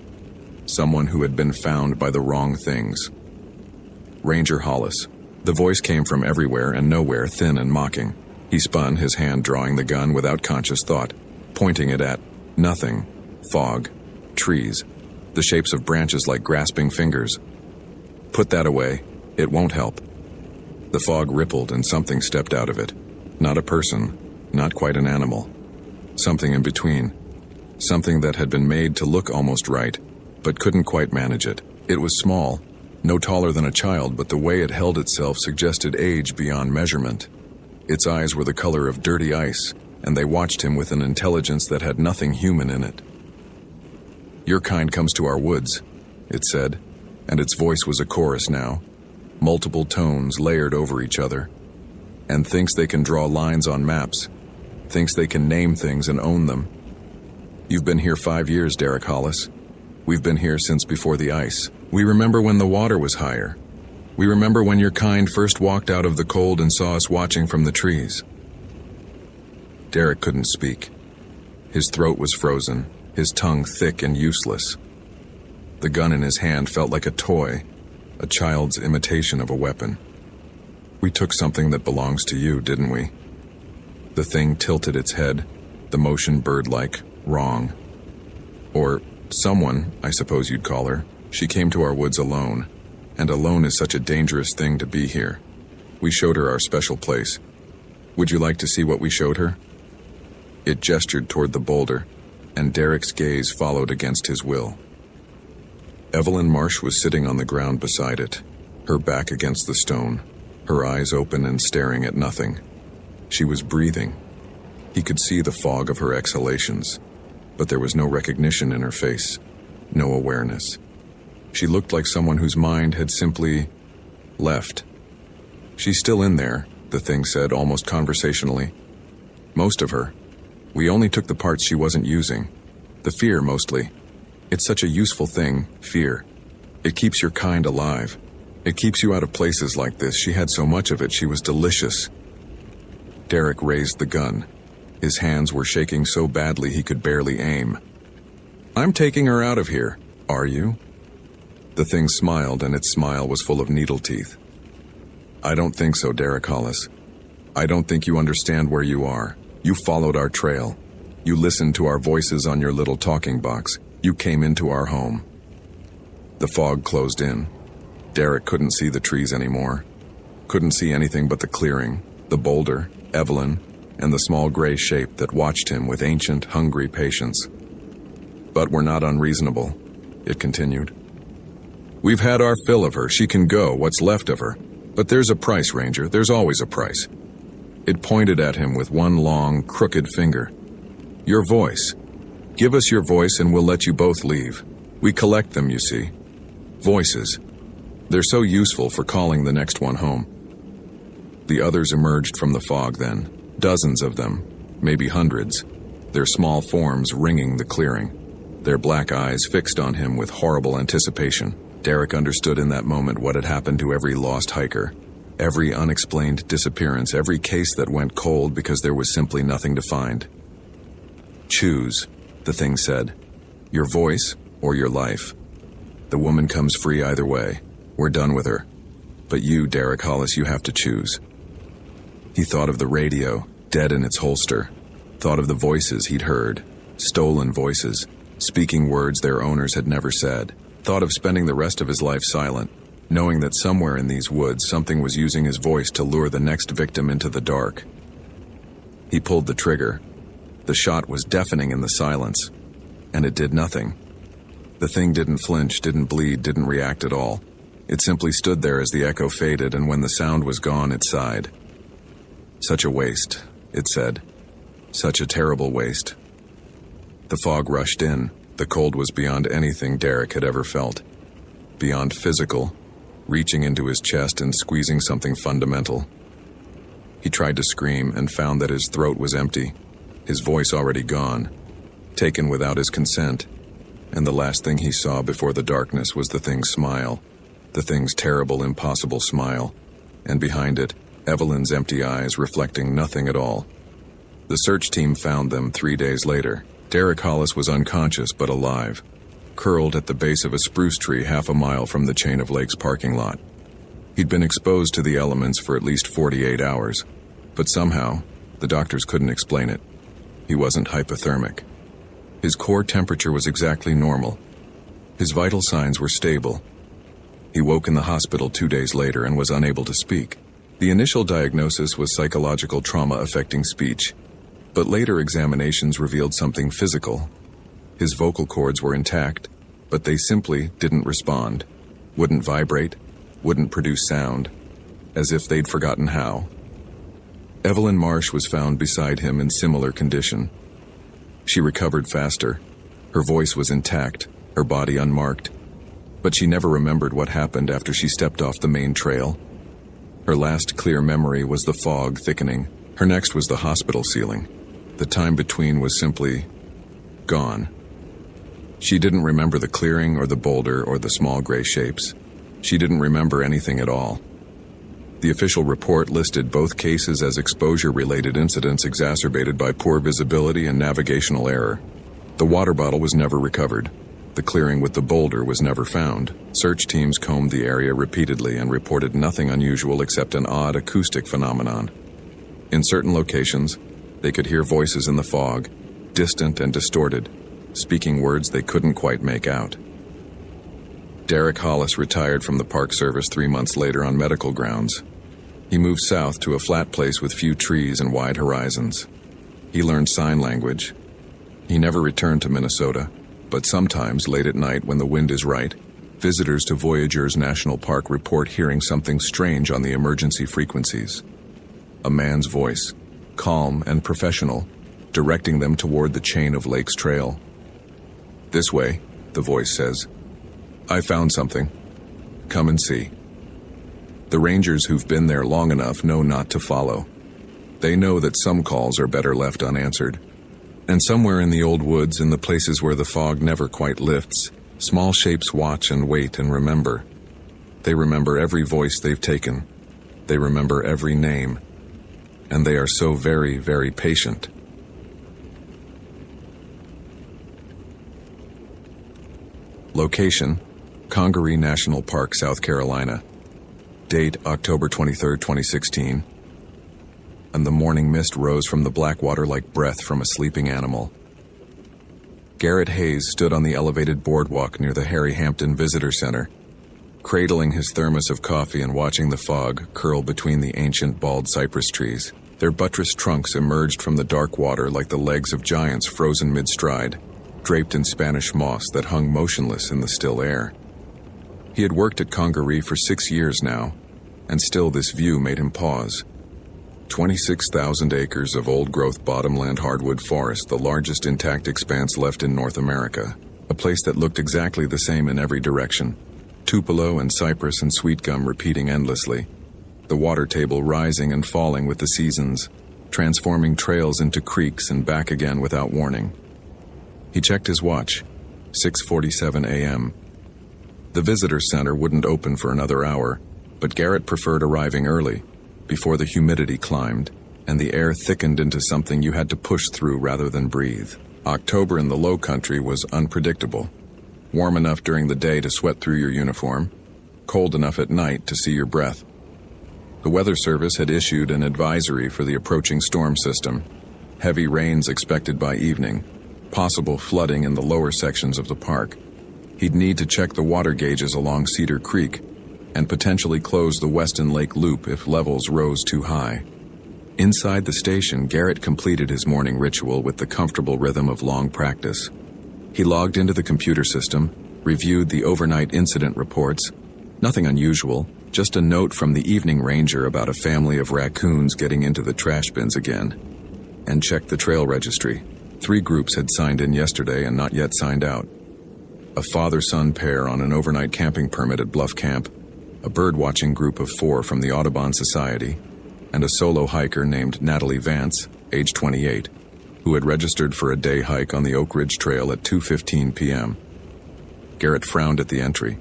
Someone who had been found by the wrong things. Ranger Hollis. The voice came from everywhere and nowhere, thin and mocking. He spun, his hand drawing the gun without conscious thought, pointing it at nothing. Fog. Trees. The shapes of branches like grasping fingers. Put that away. It won't help. The fog rippled and something stepped out of it. Not a person. Not quite an animal. Something in between. Something that had been made to look almost right, but couldn't quite manage it. It was small. No taller than a child, but the way it held itself suggested age beyond measurement. Its eyes were the color of dirty ice, and they watched him with an intelligence that had nothing human in it. "Your kind comes to our woods," it said, and its voice was a chorus now, multiple tones layered over each other, and thinks they can draw lines on maps, thinks they can name things and own them. "You've been here 5 years, Derek Hollis. We've been here since before the ice. We remember when the water was higher. We remember when your kind first walked out of the cold and saw us watching from the trees." Derek couldn't speak. His throat was frozen, his tongue thick and useless. The gun in his hand felt like a toy, a child's imitation of a weapon. "We took something that belongs to you, didn't we?" The thing tilted its head, the motion bird-like, wrong. "Or someone, I suppose you'd call her. She came to our woods alone, and alone is such a dangerous thing to be here. We showed her our special place. Would you like to see what we showed her?" It gestured toward the boulder, and Derek's gaze followed against his will. Evelyn Marsh was sitting on the ground beside it, her back against the stone, her eyes open and staring at nothing. She was breathing. He could see the fog of her exhalations, but there was no recognition in her face, no awareness. She looked like someone whose mind had simply left. "She's still in there," the thing said almost conversationally. "Most of her. We only took the parts she wasn't using. The fear, mostly. It's such a useful thing, fear. It keeps your kind alive. It keeps you out of places like this. She had so much of it, she was delicious." Derek raised the gun. His hands were shaking so badly he could barely aim. "I'm taking her out of here. Are you?" The thing smiled, and its smile was full of needle teeth. "I don't think so, Derek Hollis. I don't think you understand where you are. You followed our trail. You listened to our voices on your little talking box. You came into our home." The fog closed in. Derek couldn't see the trees anymore. Couldn't see anything but the clearing, the boulder, Evelyn, and the small gray shape that watched him with ancient, hungry patience. "But we're not unreasonable," it continued. "We've had our fill of her. She can go, what's left of her. But there's a price, Ranger. There's always a price." It pointed at him with one long, crooked finger. "Your voice. Give us your voice and we'll let you both leave. We collect them, you see. Voices. They're so useful for calling the next one home." The others emerged from the fog then. Dozens of them, maybe hundreds. Their small forms ringing the clearing. Their black eyes fixed on him with horrible anticipation. Derek understood in that moment what had happened to every lost hiker. Every unexplained disappearance, every case that went cold because there was simply nothing to find. "Choose," the thing said. "Your voice or your life. The woman comes free either way. We're done with her. But you, Derek Hollis, you have to choose." He thought of the radio, dead in its holster. Thought of the voices he'd heard. Stolen voices, speaking words their owners had never said. Thought of spending the rest of his life silent, knowing that somewhere in these woods something was using his voice to lure the next victim into the dark. He pulled the trigger. The shot was deafening in the silence, and it did nothing. The thing didn't flinch, didn't bleed, didn't react at all. It simply stood there as the echo faded, and when the sound was gone, it sighed. "Such a waste," it said. "Such a terrible waste." The fog rushed in. The cold was beyond anything Derek had ever felt. Beyond physical, reaching into his chest and squeezing something fundamental. He tried to scream and found that his throat was empty, his voice already gone, taken without his consent, and the last thing he saw before the darkness was the thing's smile, the thing's terrible, impossible smile, and behind it, Evelyn's empty eyes reflecting nothing at all. The search team found them 3 days later. Derek Hollis was unconscious but alive, curled at the base of a spruce tree half a mile from the Chain of Lakes parking lot. He'd been exposed to the elements for at least 48 hours, but somehow, the doctors couldn't explain it. He wasn't hypothermic. His core temperature was exactly normal. His vital signs were stable. He woke in the hospital 2 days later and was unable to speak. The initial diagnosis was psychological trauma affecting speech, but later examinations revealed something physical. His vocal cords were intact, but they simply didn't respond, wouldn't vibrate, wouldn't produce sound, as if they'd forgotten how. Evelyn Marsh was found beside him in similar condition. She recovered faster. Her voice was intact, her body unmarked, but she never remembered what happened after she stepped off the main trail. Her last clear memory was the fog thickening. Her next was the hospital ceiling. The time between was simply gone. She didn't remember the clearing or the boulder or the small gray shapes. She didn't remember anything at all. The official report listed both cases as exposure-related incidents exacerbated by poor visibility and navigational error. The water bottle was never recovered. The clearing with the boulder was never found. Search teams combed the area repeatedly and reported nothing unusual except an odd acoustic phenomenon. In certain locations, they could hear voices in the fog, distant and distorted, speaking words they couldn't quite make out. Derek Hollis retired from the Park Service 3 months later on medical grounds. He moved south to a flat place with few trees and wide horizons. He learned sign language. He never returned to Minnesota, but sometimes late at night when the wind is right, visitors to Voyageurs National Park report hearing something strange on the emergency frequencies. A man's voice, calm and professional, directing them toward the Chain of Lakes trail. "This way," the voice says. "I found something. Come and see." The rangers who've been there long enough know not to follow. They know that some calls are better left unanswered. And somewhere in the old woods, in the places where the fog never quite lifts, small shapes watch and wait and remember. They remember every voice they've taken. They remember every name. And they are so very, very patient. Location: Congaree National Park, South Carolina. Date: October 23, 2016. And the morning mist rose from the black water like breath from a sleeping animal. Garrett Hayes stood on the elevated boardwalk near the Harry Hampton Visitor Center, cradling his thermos of coffee and watching the fog curl between the ancient bald cypress trees. Their buttressed trunks emerged from the dark water like the legs of giants frozen mid-stride, draped in Spanish moss that hung motionless in the still air. He had worked at Congaree for 6 years now, and still this view made him pause. 26,000 acres of old-growth bottomland hardwood forest, the largest intact expanse left in North America. A place that looked exactly the same in every direction. Tupelo and cypress and sweet gum repeating endlessly. The water table rising and falling with the seasons, transforming trails into creeks and back again without warning. He checked his watch. 6:47 a.m. The visitor center wouldn't open for another hour, but Garrett preferred arriving early, before the humidity climbed, and the air thickened into something you had to push through rather than breathe. October in the Low Country was unpredictable. Warm enough during the day to sweat through your uniform, cold enough at night to see your breath. The Weather Service had issued an advisory for the approaching storm system. Heavy rains expected by evening, possible flooding in the lower sections of the park. He'd need to check the water gauges along Cedar Creek, and potentially close the Weston Lake Loop if levels rose too high. Inside the station, Garrett completed his morning ritual with the comfortable rhythm of long practice. He logged into the computer system, reviewed the overnight incident reports. Nothing unusual, just a note from the evening ranger about a family of raccoons getting into the trash bins again. And checked the trail registry. 3 groups had signed in yesterday and not yet signed out. A father-son pair on an overnight camping permit at Bluff Camp, a bird-watching group of 4 from the Audubon Society, and a solo hiker named Natalie Vance, age 28, who had registered for a day hike on the Oak Ridge Trail at 2:15 p.m. Garrett frowned at the entry.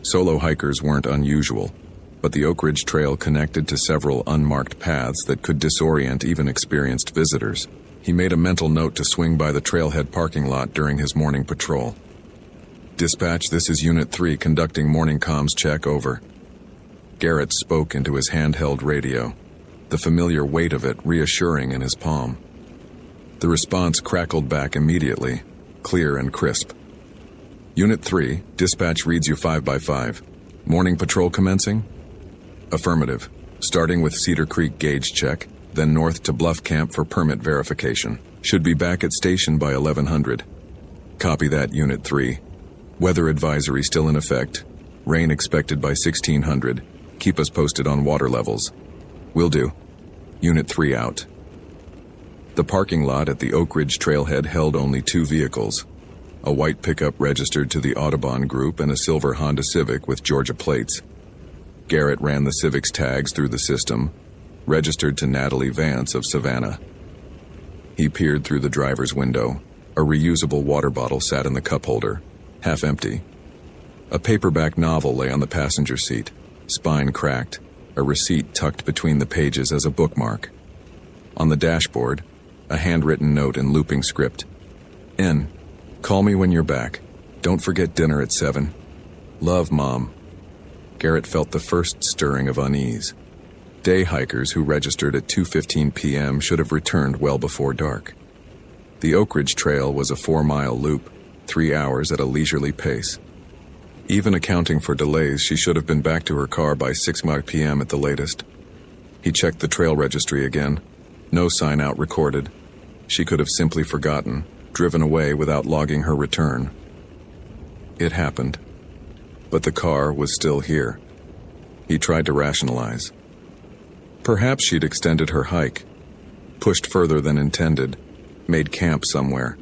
Solo hikers weren't unusual, but the Oak Ridge Trail connected to several unmarked paths that could disorient even experienced visitors. He made a mental note to swing by the trailhead parking lot during his morning patrol. "Dispatch, this is Unit 3 conducting morning comms check, over." Garrett spoke into his handheld radio, the familiar weight of it reassuring in his palm. The response crackled back immediately, clear and crisp. "Unit 3, dispatch reads you 5 by 5. Morning patrol commencing?" "Affirmative. Starting with Cedar Creek gauge check, then north to Bluff Camp for permit verification. Should be back at station by 1100. "Copy that, Unit 3. Weather advisory still in effect. Rain expected by 1600. Keep us posted on water levels." "Will do. Unit 3 out." The parking lot at the Oak Ridge Trailhead held only 2 vehicles. A white pickup registered to the Audubon Group and a silver Honda Civic with Georgia plates. Garrett ran the Civic's tags through the system, registered to Natalie Vance of Savannah. He peered through the driver's window. A reusable water bottle sat in the cup holder, half empty. A paperback novel lay on the passenger seat, spine cracked, a receipt tucked between the pages as a bookmark. On the dashboard, a handwritten note in looping script. "N. Call me when you're back. Don't forget dinner at 7. Love, Mom." Garrett felt the first stirring of unease. Day hikers who registered at 2:15 p.m. should have returned well before dark. The Oak Ridge Trail was a 4-mile loop, 3 hours at a leisurely pace. Even accounting for delays, she should have been back to her car by 6 p.m. at the latest. He checked the trail registry again. No sign out recorded. She could have simply forgotten, driven away without logging her return. It happened. But the car was still here. He tried to rationalize. Perhaps she'd extended her hike, pushed further than intended, made camp somewhere.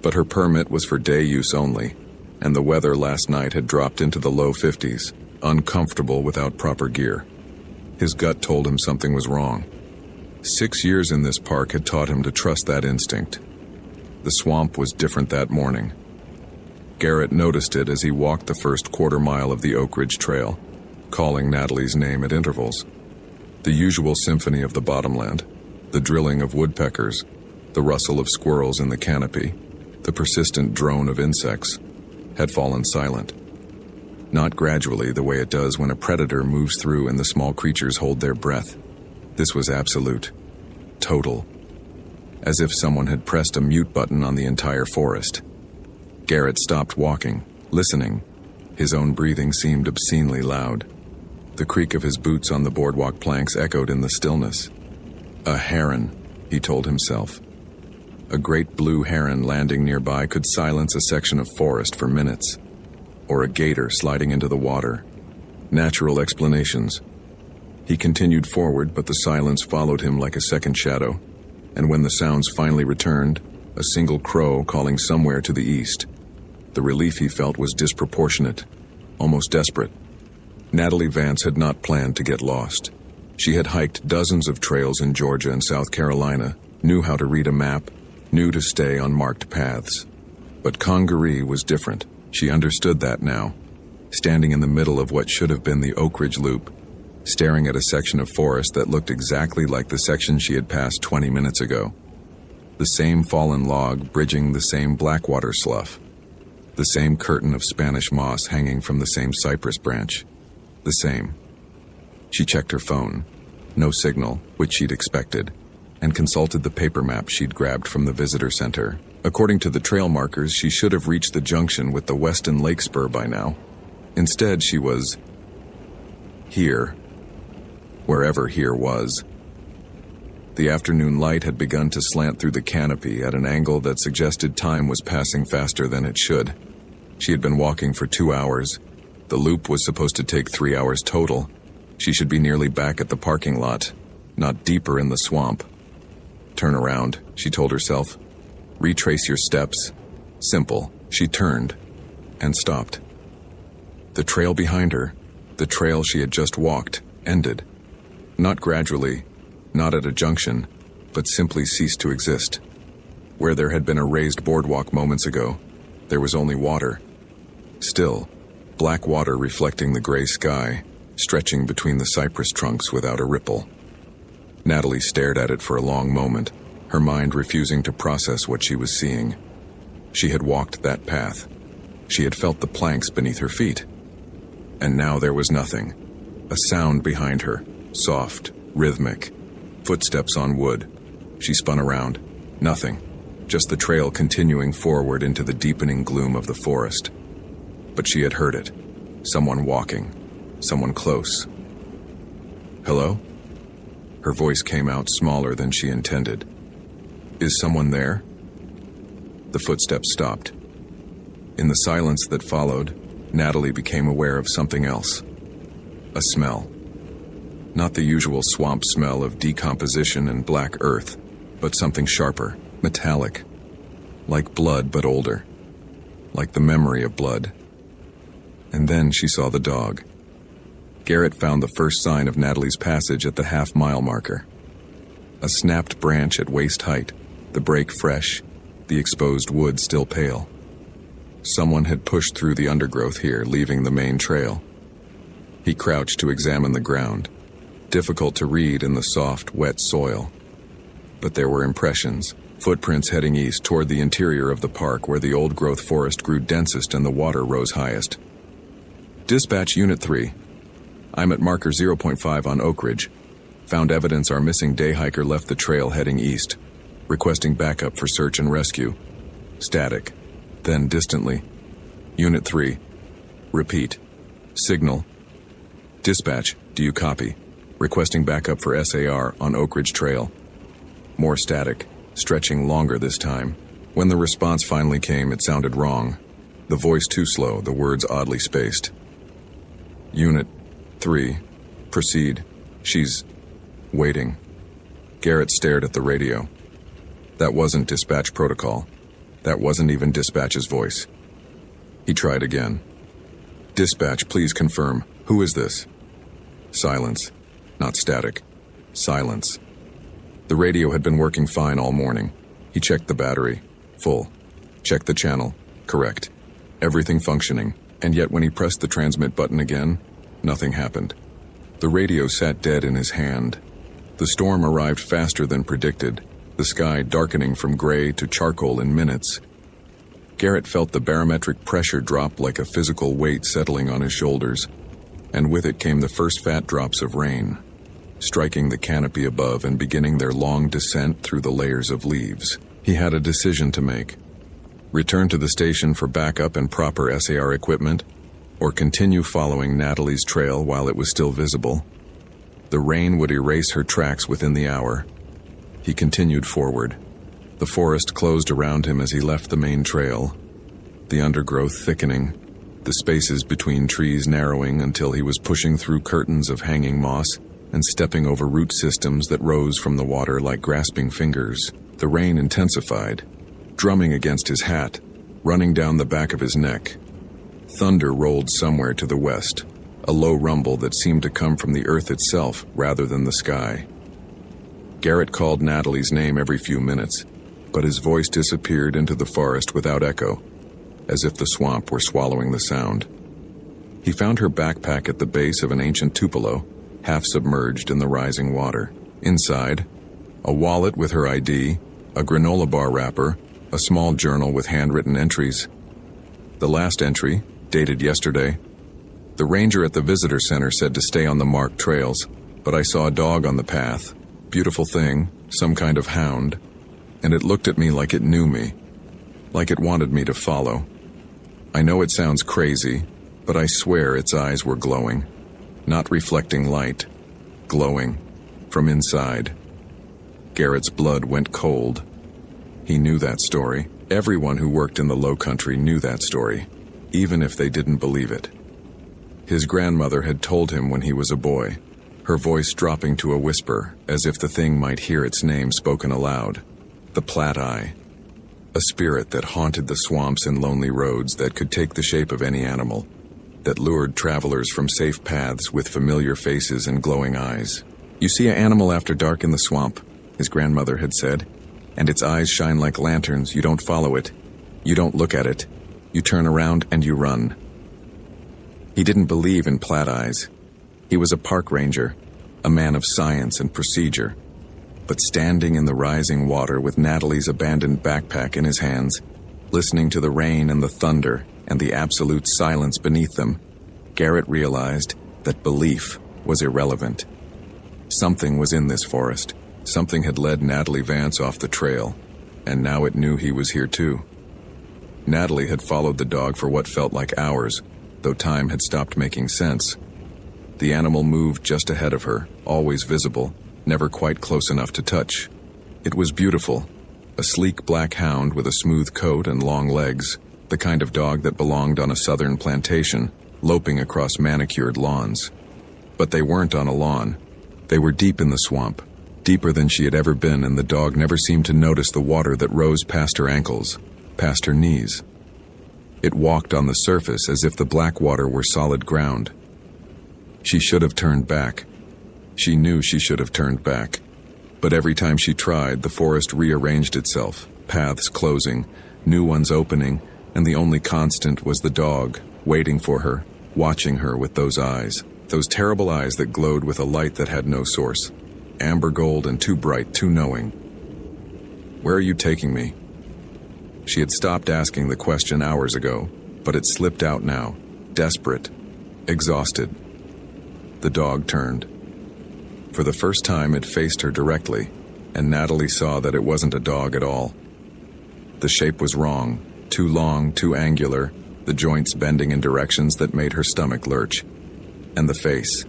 But her permit was for day use only, and the weather last night had dropped into the low 50s, uncomfortable without proper gear. His gut told him something was wrong. 6 years in this park had taught him to trust that instinct. The swamp was different that morning. Garrett noticed it as he walked the first quarter-mile of the Oak Ridge Trail, calling Natalie's name at intervals. The usual symphony of the bottomland, the drilling of woodpeckers, the rustle of squirrels in the canopy, the persistent drone of insects, had fallen silent. Not gradually the way it does when a predator moves through and the small creatures hold their breath. This was absolute, total, as if someone had pressed a mute button on the entire forest. Garrett stopped walking, listening. His own breathing seemed obscenely loud. The creak of his boots on the boardwalk planks echoed in the stillness. A heron, he told himself. A great blue heron landing nearby could silence a section of forest for minutes. Or a gator sliding into the water. Natural explanations. He continued forward, but the silence followed him like a second shadow. And when the sounds finally returned, a single crow calling somewhere to the east. The relief he felt was disproportionate, almost desperate. Natalie Vance had not planned to get lost. She had hiked dozens of trails in Georgia and South Carolina, knew how to read a map, knew to stay on marked paths. But Congaree was different. She understood that now. Standing in the middle of what should have been the Oak Ridge Loop, staring at a section of forest that looked exactly like the section she had passed 20 minutes ago. The same fallen log bridging the same Blackwater slough. The same curtain of Spanish moss hanging from the same cypress branch. The same. She checked her phone. No signal, which she'd expected, and consulted the paper map she'd grabbed from the visitor center. According to the trail markers, she should have reached the junction with the Weston Lake Spur by now. Instead, she was here. Wherever here was. The afternoon light had begun to slant through the canopy at an angle that suggested time was passing faster than it should. She had been walking for 2 hours. The loop was supposed to take 3 hours total. She should be nearly back at the parking lot, not deeper in the swamp. Turn around, she told herself. Retrace your steps. Simple. She turned and stopped. The trail behind her, the trail she had just walked, ended. Not gradually, not at a junction, but simply ceased to exist. Where there had been a raised boardwalk moments ago, there was only water. Still, black water reflecting the gray sky, stretching between the cypress trunks without a ripple. Natalie stared at it for a long moment, her mind refusing to process what she was seeing. She had walked that path. She had felt the planks beneath her feet. And now there was nothing. A sound behind her, soft, rhythmic. Footsteps on wood. She spun around. Nothing. Just the trail continuing forward into the deepening gloom of the forest. But she had heard it. Someone walking. Someone close. Hello? Her voice came out smaller than she intended. Is someone there? The footsteps stopped. In the silence that followed, Natalie became aware of something else. A smell. Not the usual swamp smell of decomposition and black earth, but something sharper, metallic. Like blood, but older. Like the memory of blood. And then she saw the dog. Garrett found the first sign of Natalie's passage at the half-mile marker. A snapped branch at waist height, the break fresh, the exposed wood still pale. Someone had pushed through the undergrowth here, leaving the main trail. He crouched to examine the ground, difficult to read in the soft, wet soil. But there were impressions, footprints heading east toward the interior of the park where the old-growth forest grew densest and the water rose highest. Dispatch Unit 3. I'm at marker 0.5 on Oak Ridge. Found evidence our missing day hiker left the trail heading east. Requesting backup for search and rescue. Static. Then distantly. Unit 3. Repeat. Signal. Dispatch, do you copy? Requesting backup for SAR on Oak Ridge Trail. More static, stretching longer this time. When the response finally came, it sounded wrong. The voice too slow, the words oddly spaced. Unit 3. Proceed. She's waiting. Garrett stared at the radio. That wasn't dispatch protocol. That wasn't even dispatch's voice. He tried again. Dispatch, please confirm. Who is this? Silence. Not static. Silence. The radio had been working fine all morning. He checked the battery. Full. Checked the channel. Correct. Everything functioning. And yet when he pressed the transmit button again, nothing happened. The radio sat dead in his hand. The storm arrived faster than predicted, the sky darkening from gray to charcoal in minutes. Garrett felt the barometric pressure drop like a physical weight settling on his shoulders, and with it came the first fat drops of rain, striking the canopy above and beginning their long descent through the layers of leaves. He had a decision to make. Return to the station for backup and proper SAR equipment, or continue following Natalie's trail while it was still visible. The rain would erase her tracks within the hour. He continued forward. The forest closed around him as he left the main trail, the undergrowth thickening, the spaces between trees narrowing until he was pushing through curtains of hanging moss and stepping over root systems that rose from the water like grasping fingers. The rain intensified, drumming against his hat, running down the back of his neck. Thunder rolled somewhere to the west, a low rumble that seemed to come from the earth itself rather than the sky. Garrett called Natalie's name every few minutes, but his voice disappeared into the forest without echo, as if the swamp were swallowing the sound. He found her backpack at the base of an ancient tupelo, half submerged in the rising water. Inside, a wallet with her ID, a granola bar wrapper, a small journal with handwritten entries. The last entry, dated yesterday. The ranger at the visitor center said to stay on the marked trails, but I saw a dog on the path. Beautiful thing, some kind of hound, and it looked at me like it knew me, like it wanted me to follow. I know it sounds crazy, but I swear its eyes were glowing, not reflecting light, glowing, from inside. Garrett's blood went cold. He knew that story. Everyone who worked in the Low Country knew that story, even if they didn't believe it. His grandmother had told him when he was a boy, her voice dropping to a whisper, as if the thing might hear its name spoken aloud. The Platt-Eye. A spirit that haunted the swamps and lonely roads that could take the shape of any animal, that lured travelers from safe paths with familiar faces and glowing eyes. "You see an animal after dark in the swamp," his grandmother had said, "and its eyes shine like lanterns. You don't follow it. You don't look at it. You turn around and you run." He didn't believe in plat eyes. He was a park ranger, a man of science and procedure. But standing in the rising water with Natalie's abandoned backpack in his hands, listening to the rain and the thunder and the absolute silence beneath them, Garrett realized that belief was irrelevant. Something was in this forest. Something had led Natalie Vance off the trail, and now it knew he was here too. Natalie had followed the dog for what felt like hours, though time had stopped making sense. The animal moved just ahead of her, always visible, never quite close enough to touch. It was beautiful, a sleek black hound with a smooth coat and long legs, the kind of dog that belonged on a southern plantation, loping across manicured lawns. But they weren't on a lawn. They were deep in the swamp, deeper than she had ever been, and the dog never seemed to notice the water that rose past her ankles, past her knees. It walked on the surface as if the black water were solid ground. She should have turned back. She knew she should have turned back. But every time she tried, the forest rearranged itself, paths closing, new ones opening, and the only constant was the dog, waiting for her, watching her with those eyes, those terrible eyes that glowed with a light that had no source, amber gold and too bright, too knowing. "Where are you taking me?" She had stopped asking the question hours ago, but it slipped out now, desperate, exhausted. The dog turned. For the first time, it faced her directly, and Natalie saw that it wasn't a dog at all. The shape was wrong, too long, too angular, the joints bending in directions that made her stomach lurch. And the face.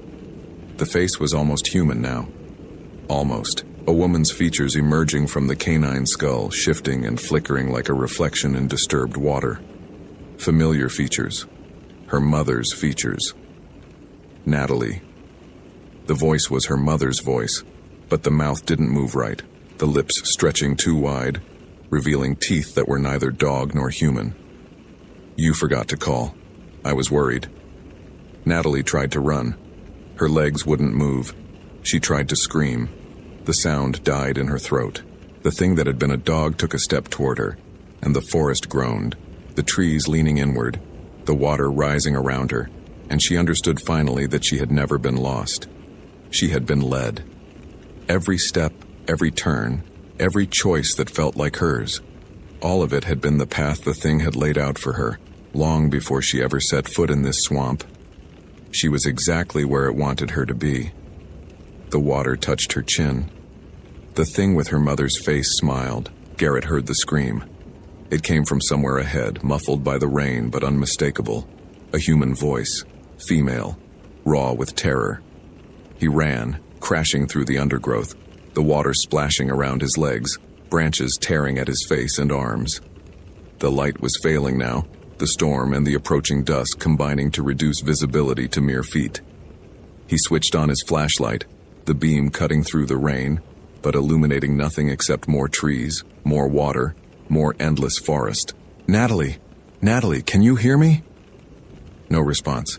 The face was almost human now. Almost. A woman's features emerging from the canine skull, shifting and flickering like a reflection in disturbed water. Familiar features. Her mother's features. Natalie. The voice was her mother's voice, but the mouth didn't move right, the lips stretching too wide, revealing teeth that were neither dog nor human. "You forgot to call. I was worried." Natalie tried to run. Her legs wouldn't move. She tried to scream. The sound died in her throat. The thing that had been a dog took a step toward her, and the forest groaned, the trees leaning inward, the water rising around her, and she understood finally that she had never been lost. She had been led. Every step, every turn, every choice that felt like hers, all of it had been the path the thing had laid out for her, long before she ever set foot in this swamp. She was exactly where it wanted her to be. The water touched her chin. The thing with her mother's face smiled. Garrett heard the scream. It came from somewhere ahead, muffled by the rain but unmistakable. A human voice, female, raw with terror. He ran, crashing through the undergrowth, the water splashing around his legs, branches tearing at his face and arms. The light was failing now, the storm and the approaching dusk combining to reduce visibility to mere feet. He switched on his flashlight, the beam cutting through the rain, but illuminating nothing except more trees, more water, more endless forest. "Natalie! Natalie, can you hear me?" No response.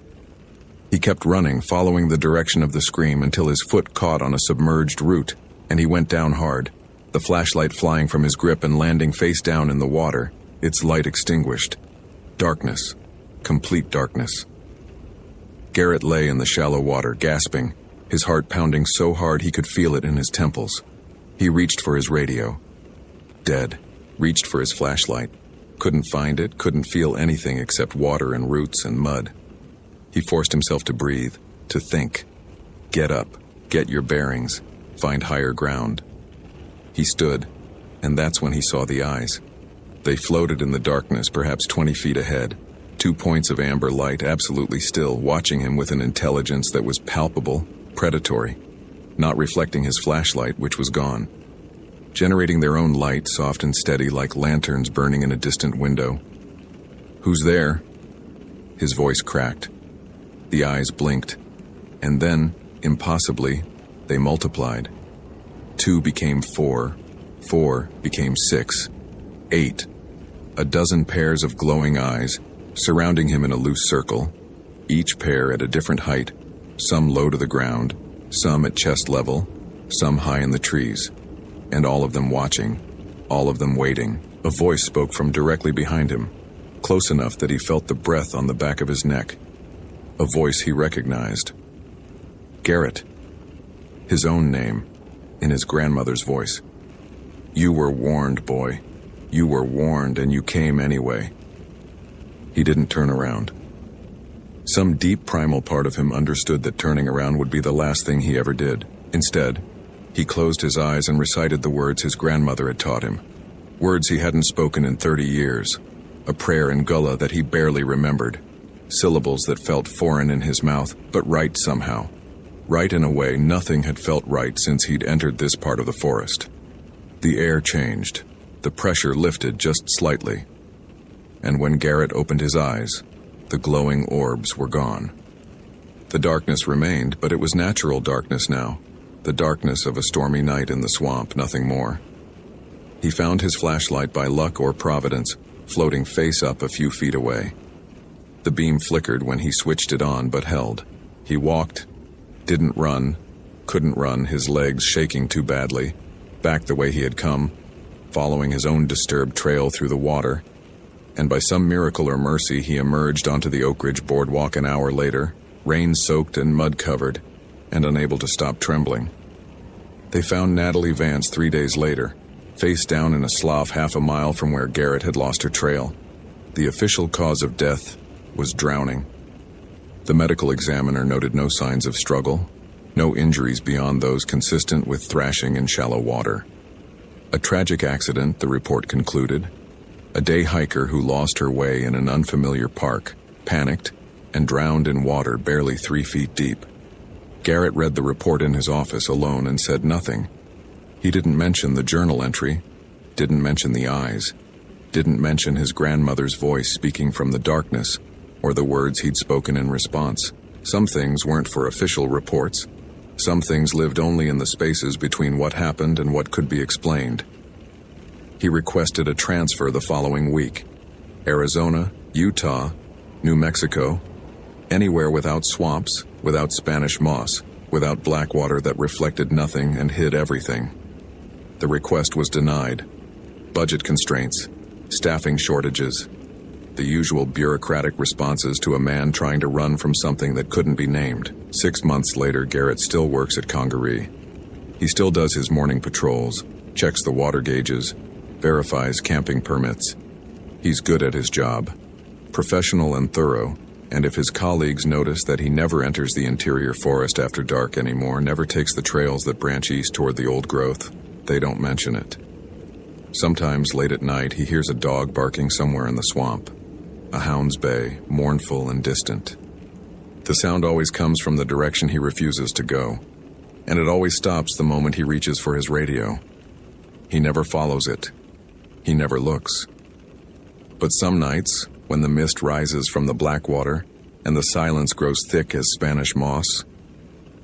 He kept running, following the direction of the scream until his foot caught on a submerged root, and he went down hard, the flashlight flying from his grip and landing face down in the water, its light extinguished. Darkness. Complete darkness. Garrett lay in the shallow water, gasping, his heart pounding so hard he could feel it in his temples. He reached for his radio. Dead. Reached for his flashlight. Couldn't find it, couldn't feel anything except water and roots and mud. He forced himself to breathe, to think. Get up, get your bearings, find higher ground. He stood, and that's when he saw the eyes. They floated in the darkness, perhaps 20 feet ahead. 2 points of amber light, absolutely still, watching him with an intelligence that was palpable, predatory, not reflecting his flashlight, which was gone. Generating their own light, soft and steady like lanterns burning in a distant window. "Who's there?" His voice cracked. The eyes blinked, and then, impossibly, they multiplied. 2 became 4, 4 became 6, 8. A dozen pairs of glowing eyes, surrounding him in a loose circle, each pair at a different height, some low to the ground, some at chest level, some high in the trees, and all of them watching, all of them waiting. A voice spoke from directly behind him, close enough that he felt the breath on the back of his neck. A voice he recognized. Garrett. His own name, in his grandmother's voice. You were warned, boy. You were warned, and you came anyway. He didn't turn around. Some deep primal part of him understood that turning around would be the last thing he ever did. Instead, he closed his eyes and recited the words his grandmother had taught him. Words he hadn't spoken in 30 years. A prayer in Gullah that he barely remembered. Syllables that felt foreign in his mouth, but right somehow. Right in a way nothing had felt right since he'd entered this part of the forest. The air changed. The pressure lifted just slightly. And when Garrett opened his eyes, the glowing orbs were gone. The darkness remained, but it was natural darkness now. The darkness of a stormy night in the swamp, nothing more. He found his flashlight by luck or providence, floating face up a few feet away. The beam flickered when he switched it on, but held. He walked, didn't run, couldn't run, his legs shaking too badly, back the way he had come, following his own disturbed trail through the water, and by some miracle or mercy he emerged onto the Oak Ridge boardwalk an hour later, rain-soaked and mud-covered, and unable to stop trembling. They found Natalie Vance 3 days later, face down in a slough half a mile from where Garrett had lost her trail. The official cause of death was drowning. The medical examiner noted no signs of struggle, no injuries beyond those consistent with thrashing in shallow water. A tragic accident, the report concluded. A day hiker who lost her way in an unfamiliar park, panicked, and drowned in water barely 3 feet deep. Garrett read the report in his office alone and said nothing. He didn't mention the journal entry, didn't mention the eyes, didn't mention his grandmother's voice speaking from the darkness, or the words he'd spoken in response. Some things weren't for official reports. Some things lived only in the spaces between what happened and what could be explained. He requested a transfer the following week. Arizona, Utah, New Mexico, anywhere without swamps, without Spanish moss, without black water that reflected nothing and hid everything. The request was denied. Budget constraints, staffing shortages, the usual bureaucratic responses to a man trying to run from something that couldn't be named. 6 months later, Garrett still works at Congaree. He still does his morning patrols, checks the water gauges, verifies camping permits. He's good at his job, professional and thorough, and if his colleagues notice that he never enters the interior forest after dark anymore, never takes the trails that branch east toward the old growth, they don't mention it. Sometimes late at night, he hears a dog barking somewhere in the swamp. A hound's bay, mournful and distant. The sound always comes from the direction he refuses to go, and it always stops the moment he reaches for his radio. He never follows it. He never looks. But some nights, when the mist rises from the black water and the silence grows thick as Spanish moss,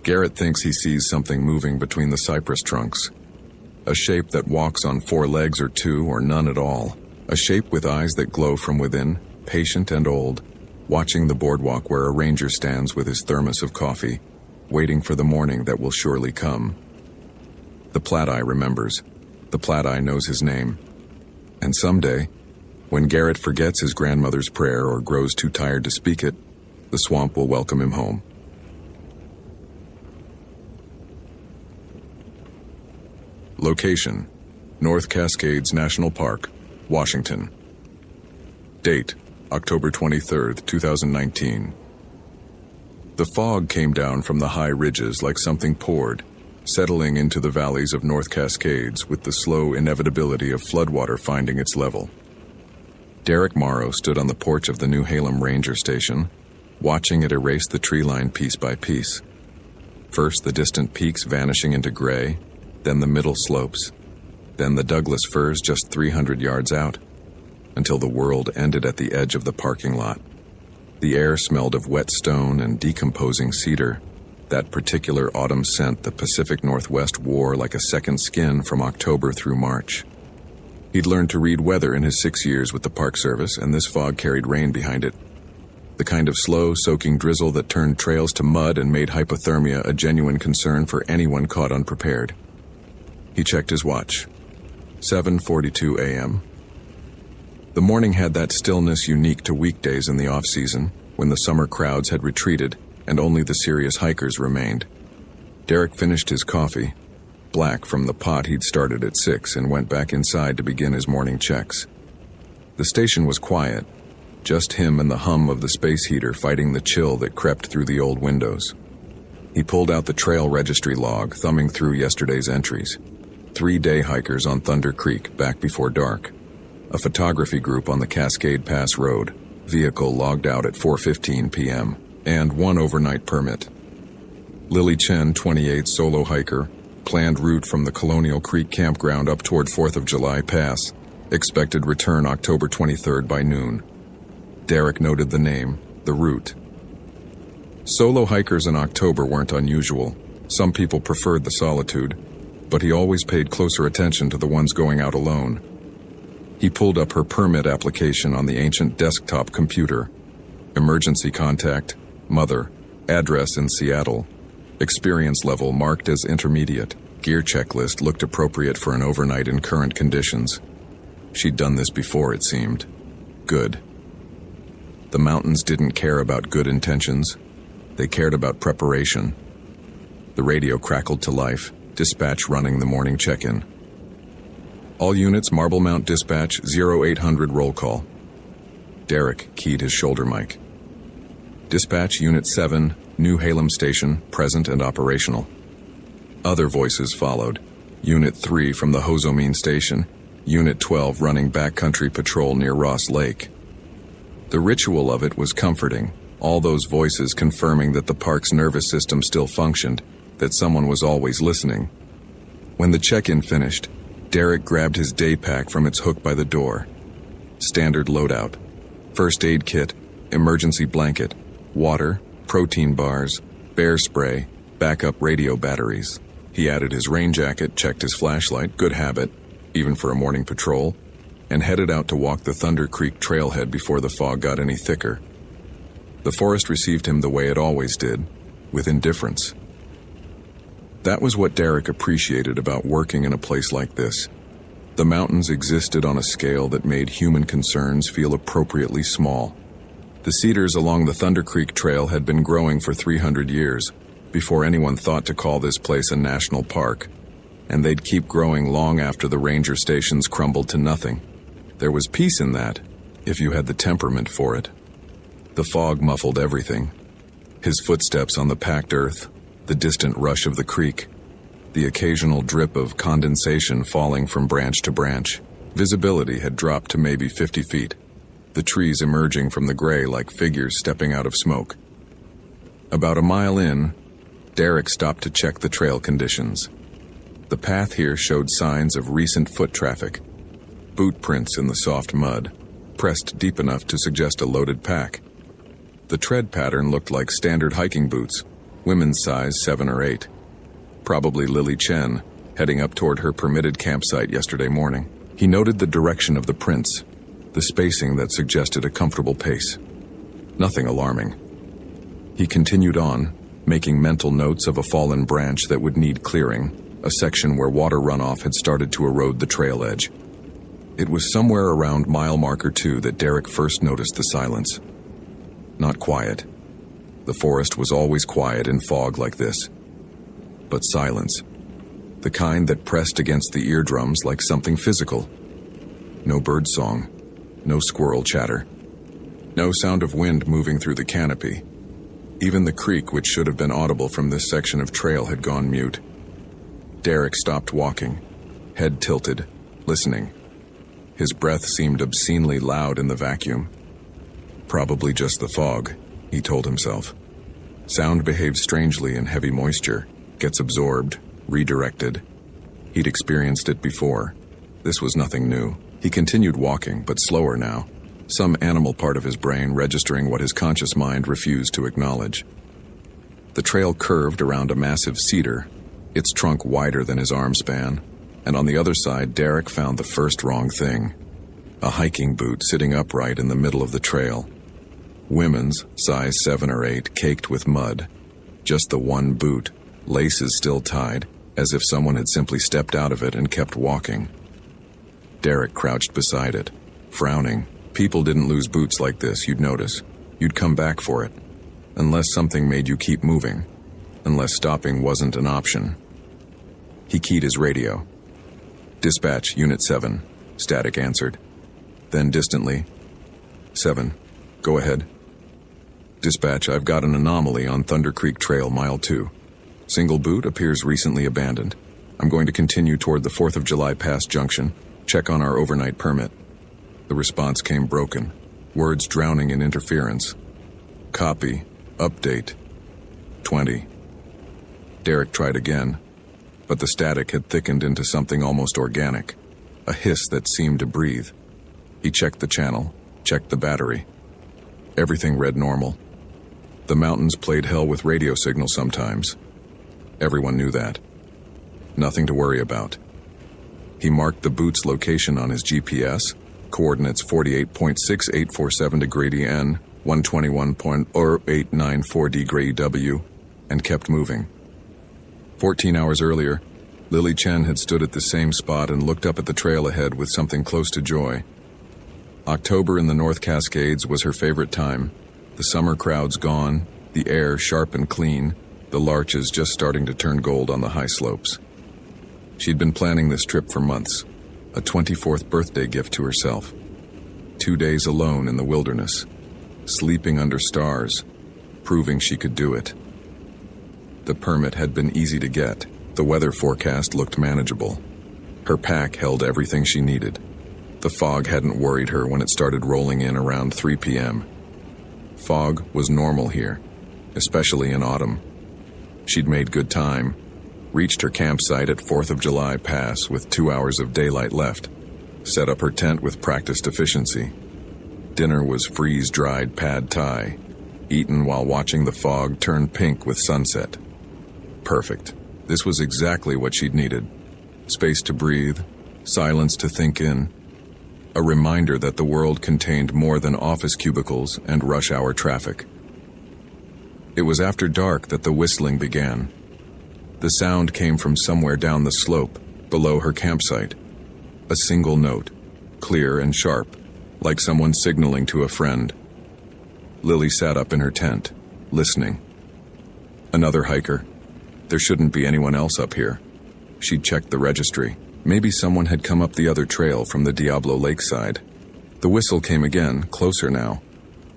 Garrett thinks he sees something moving between the cypress trunks. A shape that walks on 4 legs or 2 or none at all. A shape with eyes that glow from within, patient and old, watching the boardwalk where a ranger stands with his thermos of coffee, waiting for the morning that will surely come. The Platt-Eye remembers. The Platt-Eye knows his name. And someday, when Garrett forgets his grandmother's prayer or grows too tired to speak it, the swamp will welcome him home. Location: North Cascades National Park, Washington. Date: October 23, 2019. The fog came down from the high ridges like something poured, settling into the valleys of North Cascades with the slow inevitability of floodwater finding its level. Derek Morrow stood on the porch of the New Halem Ranger Station, watching it erase the tree line piece by piece. First the distant peaks vanishing into gray, then the middle slopes, then the Douglas firs just 300 yards out, until the world ended at the edge of the parking lot. The air smelled of wet stone and decomposing cedar, that particular autumn scent the Pacific Northwest wore like a second skin from October through March. He'd learned to read weather in his 6 years with the Park Service, and this fog carried rain behind it. The kind of slow, soaking drizzle that turned trails to mud and made hypothermia a genuine concern for anyone caught unprepared. He checked his watch. 7:42 a.m. The morning had that stillness unique to weekdays in the off-season, when the summer crowds had retreated and only the serious hikers remained. Derek finished his coffee, black from the pot he'd started at 6, and went back inside to begin his morning checks. The station was quiet, just him and the hum of the space heater fighting the chill that crept through the old windows. He pulled out the trail registry log, thumbing through yesterday's entries. 3 day hikers on Thunder Creek back before dark. A photography group on the Cascade Pass Road, vehicle logged out at 4:15 p.m., and 1 overnight permit. Lily Chen, 28, solo hiker, planned route from the Colonial Creek campground up toward 4th of July Pass, expected return October 23rd by noon. Derek noted the name, the route. Solo hikers in October weren't unusual. Some people preferred the solitude, but he always paid closer attention to the ones going out alone. He pulled up her permit application on the ancient desktop computer. Emergency contact, mother, address in Seattle. Experience level marked as intermediate. Gear checklist looked appropriate for an overnight in current conditions. She'd done this before, it seemed. Good. The mountains didn't care about good intentions. They cared about preparation. The radio crackled to life, dispatch running the morning check-in. All units, Marble Mount Dispatch, 0800 roll call. Derek keyed his shoulder mic. Dispatch Unit 7, New Halem Station, present and operational. Other voices followed. Unit 3 from the Hozomene Station. Unit 12 running backcountry patrol near Ross Lake. The ritual of it was comforting, all those voices confirming that the park's nervous system still functioned, that someone was always listening. When the check-in finished, Derek grabbed his day pack from its hook by the door. Standard loadout. First aid kit, emergency blanket, water, protein bars, bear spray, backup radio batteries. He added his rain jacket, checked his flashlight, good habit, even for a morning patrol, and headed out to walk the Thunder Creek trailhead before the fog got any thicker. The forest received him the way it always did, with indifference. That was what Derek appreciated about working in a place like this. The mountains existed on a scale that made human concerns feel appropriately small. The cedars along the Thunder Creek Trail had been growing for 300 years, before anyone thought to call this place a national park, and they'd keep growing long after the ranger stations crumbled to nothing. There was peace in that, if you had the temperament for it. The fog muffled everything. His footsteps on the packed earth, the distant rush of the creek, the occasional drip of condensation falling from branch to branch. Visibility had dropped to maybe 50 feet, the trees emerging from the gray like figures stepping out of smoke. About a mile in, Derek stopped to check the trail conditions. The path here showed signs of recent foot traffic. Boot prints in the soft mud, pressed deep enough to suggest a loaded pack. The tread pattern looked like standard hiking boots, women's size 7 or 8. Probably Lily Chen, heading up toward her permitted campsite yesterday morning. He noted the direction of the prints, the spacing that suggested a comfortable pace. Nothing alarming. He continued on, making mental notes of a fallen branch that would need clearing, a section where water runoff had started to erode the trail edge. It was somewhere around mile marker 2 that Derek first noticed the silence. Not quiet. The forest was always quiet in fog like this. But silence. The kind that pressed against the eardrums like something physical. No bird song. No squirrel chatter. No sound of wind moving through the canopy. Even the creek, which should have been audible from this section of trail, had gone mute. Derek stopped walking, head tilted, listening. His breath seemed obscenely loud in the vacuum. Probably just the fog, he told himself. Sound behaves strangely in heavy moisture, gets absorbed, redirected. He'd experienced it before. This was nothing new. He continued walking, but slower now, some animal part of his brain registering what his conscious mind refused to acknowledge. The trail curved around a massive cedar, its trunk wider than his arm span, and on the other side Derek found the first wrong thing. A hiking boot sitting upright in the middle of the trail. Women's, size 7 or 8, caked with mud. Just the one boot, laces still tied, as if someone had simply stepped out of it and kept walking. Derek crouched beside it, frowning. People didn't lose boots like this, you'd notice. You'd come back for it. Unless something made you keep moving. Unless stopping wasn't an option. He keyed his radio. "Dispatch, Unit 7, static answered. Then distantly, 7, go ahead. Dispatch, I've got an anomaly on Thunder Creek Trail, mile 2. Single boot appears recently abandoned. I'm going to continue toward the 4th of July Pass Junction, check on our overnight permit." The response came broken, words drowning in interference. "Copy, update, 20. Derek tried again, but the static had thickened into something almost organic, a hiss that seemed to breathe. He checked the channel, checked the battery. Everything read normal. The mountains played hell with radio signals sometimes. Everyone knew that. Nothing to worry about. He marked the boot's location on his GPS, coordinates 48.6847 degree N, 121.0894 degree W, and kept moving. 14 hours earlier, Lily Chen had stood at the same spot and looked up at the trail ahead with something close to joy. October in the North Cascades was her favorite time. The summer crowds gone, the air sharp and clean, the larches just starting to turn gold on the high slopes. She'd been planning this trip for months, a 24th birthday gift to herself. 2 days alone in the wilderness, sleeping under stars, proving she could do it. The permit had been easy to get. The weather forecast looked manageable. Her pack held everything she needed. The fog hadn't worried her when it started rolling in around 3 p.m. Fog was normal here, especially in autumn. She'd made good time, reached her campsite at 4th of July Pass with 2 hours of daylight left, set up her tent with practiced efficiency. Dinner was freeze-dried pad thai, eaten while watching the fog turn pink with sunset. Perfect. This was exactly what she'd needed. Space to breathe, silence to think in, a reminder that the world contained more than office cubicles and rush hour traffic. It was after dark that the whistling began. The sound came from somewhere down the slope, below her campsite. A single note, clear and sharp, like someone signaling to a friend. Lily sat up in her tent, listening. Another hiker. There shouldn't be anyone else up here. She'd checked the registry. Maybe someone had come up the other trail from the Diablo Lakeside. The whistle came again, closer now.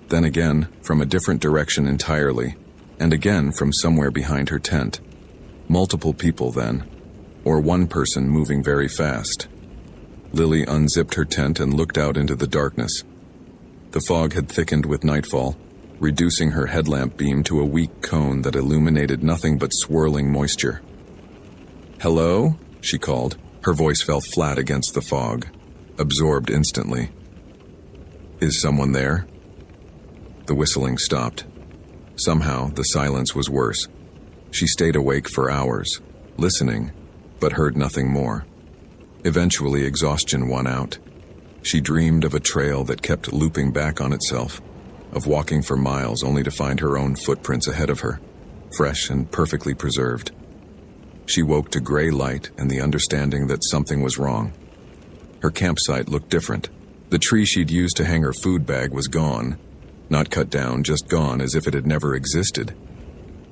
Then again, from a different direction entirely, and again from somewhere behind her tent. Multiple people then, or one person moving very fast. Lily unzipped her tent and looked out into the darkness. The fog had thickened with nightfall, reducing her headlamp beam to a weak cone that illuminated nothing but swirling moisture. "Hello?" she called. Her voice fell flat against the fog, absorbed instantly. "Is someone there?" The whistling stopped. Somehow, the silence was worse. She stayed awake for hours, listening, but heard nothing more. Eventually, exhaustion won out. She dreamed of a trail that kept looping back on itself, of walking for miles only to find her own footprints ahead of her, fresh and perfectly preserved. She woke to gray light and the understanding that something was wrong. Her campsite looked different. The tree she'd used to hang her food bag was gone. Not cut down, just gone as if it had never existed.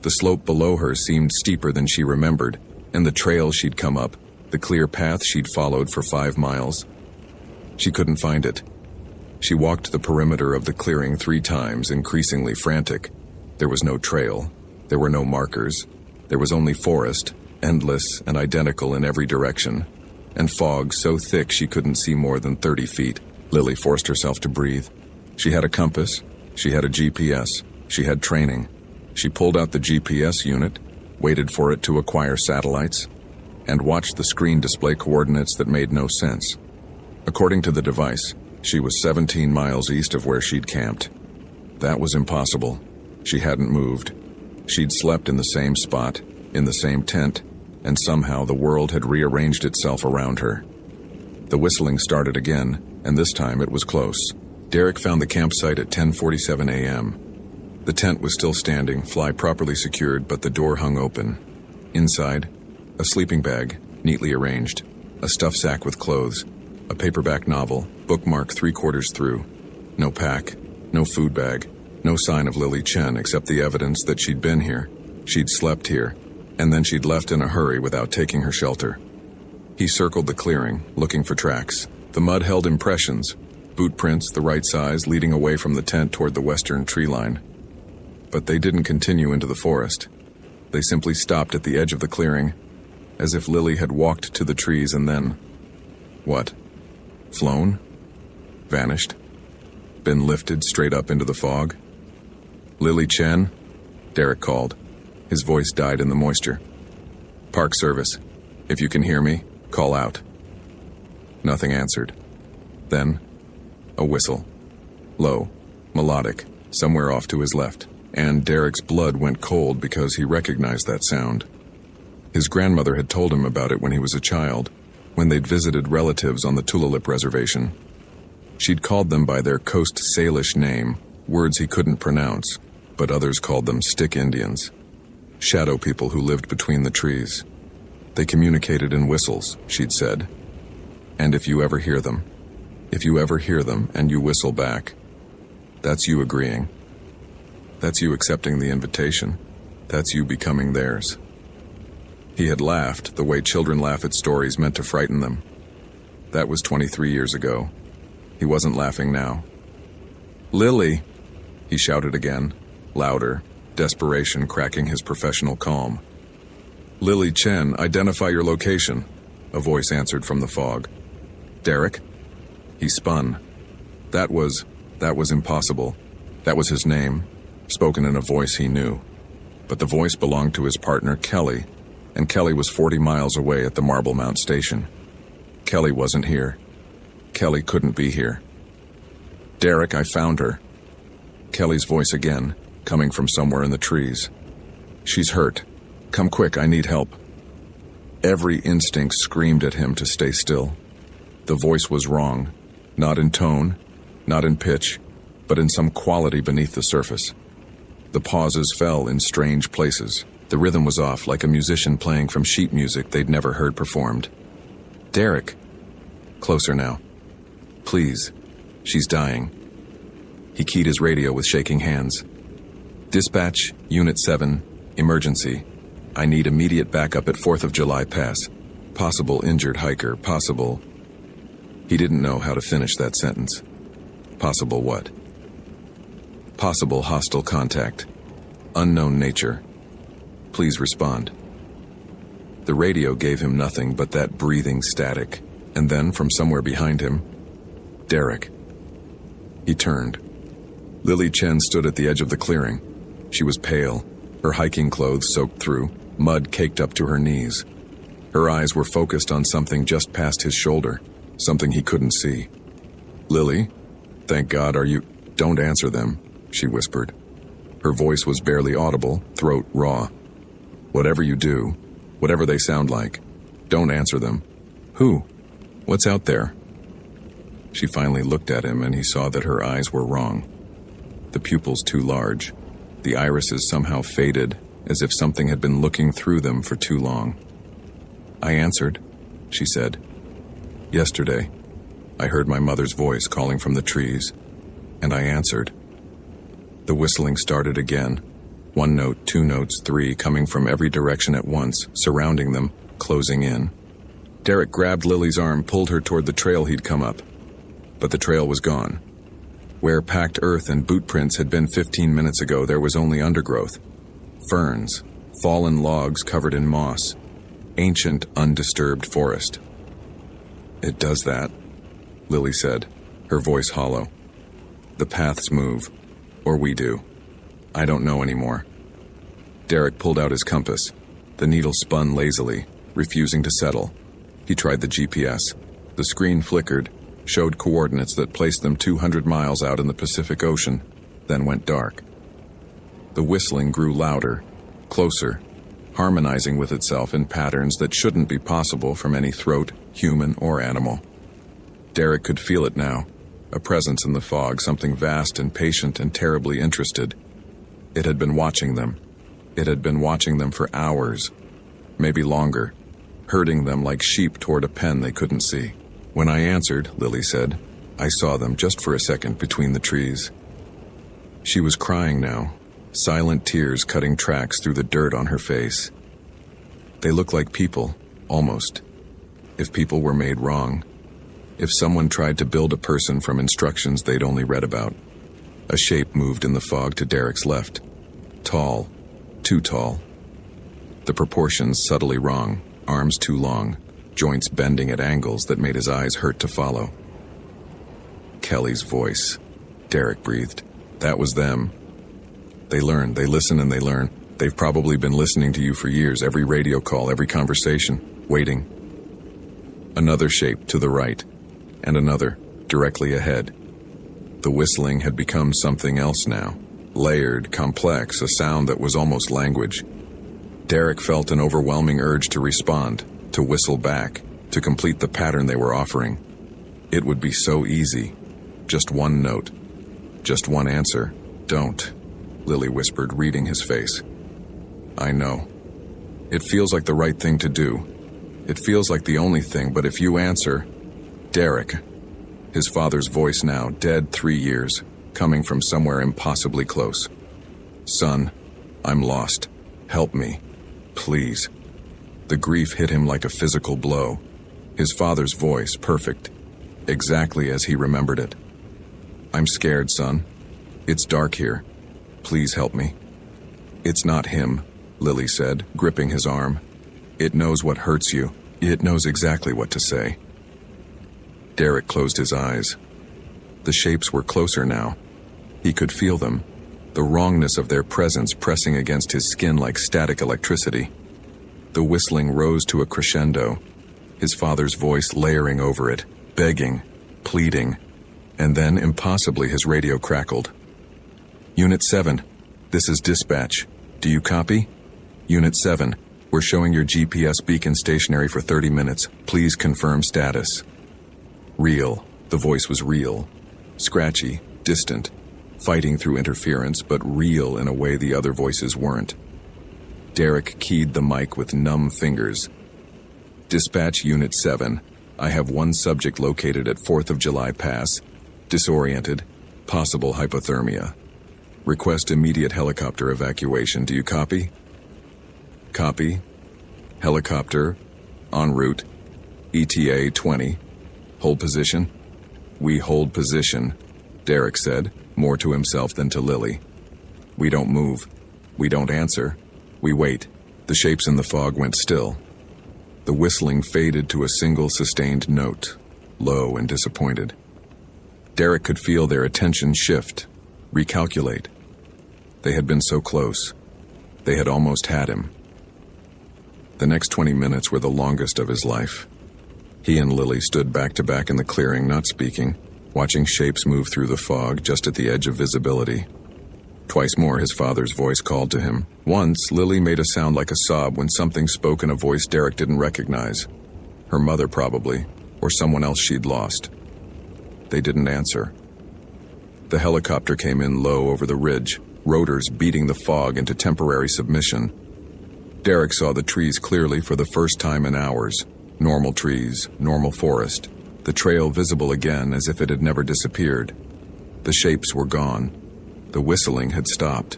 The slope below her seemed steeper than she remembered, and the trail she'd come up, the clear path she'd followed for 5 miles. She couldn't find it. She walked the perimeter of the clearing 3 times, increasingly frantic. There was no trail. There were no markers. There was only forest, endless and identical in every direction, and fog so thick she couldn't see more than 30 feet. Lily forced herself to breathe. She had a compass. She had a GPS. She had training. She pulled out the GPS unit, waited for it to acquire satellites, and watched the screen display coordinates that made no sense. According to the device, she was 17 miles east of where she'd camped. That was impossible. She hadn't moved. She'd slept in the same spot, in the same tent, and somehow the world had rearranged itself around her. The whistling started again, and this time it was close. Derek found the campsite at 10:47 a.m. The tent was still standing, fly properly secured, but the door hung open. Inside, a sleeping bag, neatly arranged, a stuff sack with clothes, a paperback novel, bookmark 3/4 through. No pack, no food bag, no sign of Lily Chen except the evidence that she'd been here, she'd slept here, and then she'd left in a hurry without taking her shelter. He circled the clearing, looking for tracks. The mud held impressions, boot prints the right size leading away from the tent toward the western tree line. But they didn't continue into the forest. They simply stopped at the edge of the clearing, as if Lily had walked to the trees and then... what? Flown? Vanished? Been lifted straight up into the fog? Lily Chen? Derek called. His voice died in the moisture. Park Service. If you can hear me, call out. Nothing answered. Then, a whistle. Low, melodic, somewhere off to his left. And Derek's blood went cold because he recognized that sound. His grandmother had told him about it when he was a child, when they'd visited relatives on the Tulalip Reservation. She'd called them by their Coast Salish name, words he couldn't pronounce, but others called them Stick Indians, shadow people who lived between the trees. They communicated in whistles, she'd said. And if you ever hear them and you whistle back, that's you agreeing. That's you accepting the invitation. That's you becoming theirs. He had laughed the way children laugh at stories meant to frighten them. That was 23 years ago. He wasn't laughing now. Lily, he shouted again, louder, desperation cracking his professional calm. Lily Chen, identify your location, a voice answered from the fog. Derek? He spun. That was impossible. That was his name, spoken in a voice he knew. But the voice belonged to his partner, Kelly, and Kelly was 40 miles away at the Marble Mount station. Kelly wasn't here. Kelly couldn't be here. Derek, I found her. Kelly's voice again, coming from somewhere in the trees. She's hurt. Come quick, I need help. Every instinct screamed at him to stay still. The voice was wrong, not in tone, not in pitch, but in some quality beneath the surface. The pauses fell in strange places. The rhythm was off, like a musician playing from sheet music they'd never heard performed. Derek. Closer now. Please. She's dying. He keyed his radio with shaking hands. Dispatch, Unit 7, emergency. I need immediate backup at 4th of July Pass. Possible injured hiker, possible... He didn't know how to finish that sentence. Possible what? Possible hostile contact. Unknown nature. Please respond. The radio gave him nothing but that breathing static, and then from somewhere behind him, Derek. He turned. Lily Chen stood at the edge of the clearing. She was pale, her hiking clothes soaked through, mud caked up to her knees. Her eyes were focused on something just past his shoulder, something he couldn't see. Lily, thank God, are you... Don't answer them, she whispered. Her voice was barely audible, throat raw. Whatever you do, whatever they sound like, don't answer them. Who? What's out there? She finally looked at him and he saw that her eyes were wrong. The pupils too large, the irises somehow faded, as if something had been looking through them for too long. I answered, she said. Yesterday, I heard my mother's voice calling from the trees, and I answered. The whistling started again. 1 note, 2 notes, 3, coming from every direction at once, surrounding them, closing in. Derek grabbed Lily's arm, pulled her toward the trail he'd come up. But the trail was gone. Where packed earth and boot prints had been 15 minutes ago, there was only undergrowth. Ferns, fallen logs covered in moss. Ancient, undisturbed forest. It does that, Lily said, her voice hollow. The paths move, or we do. I don't know anymore. Derek pulled out his compass. The needle spun lazily, refusing to settle. He tried the GPS. The screen flickered, showed coordinates that placed them 200 miles out in the Pacific Ocean, then went dark. The whistling grew louder, closer, harmonizing with itself in patterns that shouldn't be possible from any throat, human or animal. Derek could feel it now, a presence in the fog, something vast and patient and terribly interested. It had been watching them. It had been watching them for hours, maybe longer, herding them like sheep toward a pen they couldn't see. When I answered, Lily said, I saw them just for a second between the trees. She was crying now, silent tears cutting tracks through the dirt on her face. They looked like people, almost. If people were made wrong. If someone tried to build a person from instructions they'd only read about. A shape moved in the fog to Derek's left. Tall. Too tall. The proportions subtly wrong, arms too long, joints bending at angles that made his eyes hurt to follow. Kelly's voice. Derek breathed. That was them. They learn, they listen and they learn. They've probably been listening to you for years, every radio call, every conversation, waiting. Another shape to the right, and another, directly ahead. The whistling had become something else now. Layered, complex, a sound that was almost language. Derek felt an overwhelming urge to respond, to whistle back, to complete the pattern they were offering. It would be so easy. Just one note. Just one answer. Don't, Lily whispered, reading his face. I know. It feels like the right thing to do. It feels like the only thing, but if you answer... Derek. His father's voice now, dead 3 years, coming from somewhere impossibly close. Son, I'm lost. Help me. Please. The grief hit him like a physical blow. His father's voice, perfect. Exactly as he remembered it. I'm scared, son. It's dark here. Please help me. It's not him, Lily said, gripping his arm. It knows what hurts you. It knows exactly what to say. Derek closed his eyes. The shapes were closer now. He could feel them, the wrongness of their presence pressing against his skin like static electricity. The whistling rose to a crescendo, his father's voice layering over it, begging, pleading, and then, impossibly, his radio crackled. Unit 7, this is dispatch. Do you copy? Unit 7, we're showing your GPS beacon stationary for 30 minutes. Please confirm status. Real. The voice was real. Scratchy, distant, fighting through interference, but real in a way the other voices weren't. Derek keyed the mic with numb fingers. Dispatch Unit 7. I have one subject located at 4th of July Pass. Disoriented. Possible hypothermia. Request immediate helicopter evacuation. Do you copy? Copy. Helicopter. En route. ETA 20. Hold position? We hold position, Derek said, more to himself than to Lily. We don't move. We don't answer. We wait. The shapes in the fog went still. The whistling faded to a single sustained note, low and disappointed. Derek could feel their attention shift, recalculate. They had been so close. They had almost had him. The next 20 minutes were the longest of his life. He and Lily stood back to back in the clearing, not speaking, watching shapes move through the fog just at the edge of visibility. Twice more his father's voice called to him. Once, Lily made a sound like a sob when something spoke in a voice Derek didn't recognize. Her mother probably, or someone else she'd lost. They didn't answer. The helicopter came in low over the ridge, rotors beating the fog into temporary submission. Derek saw the trees clearly for the first time in hours. Normal trees, normal forest. The trail visible again as if it had never disappeared. The shapes were gone. The whistling had stopped.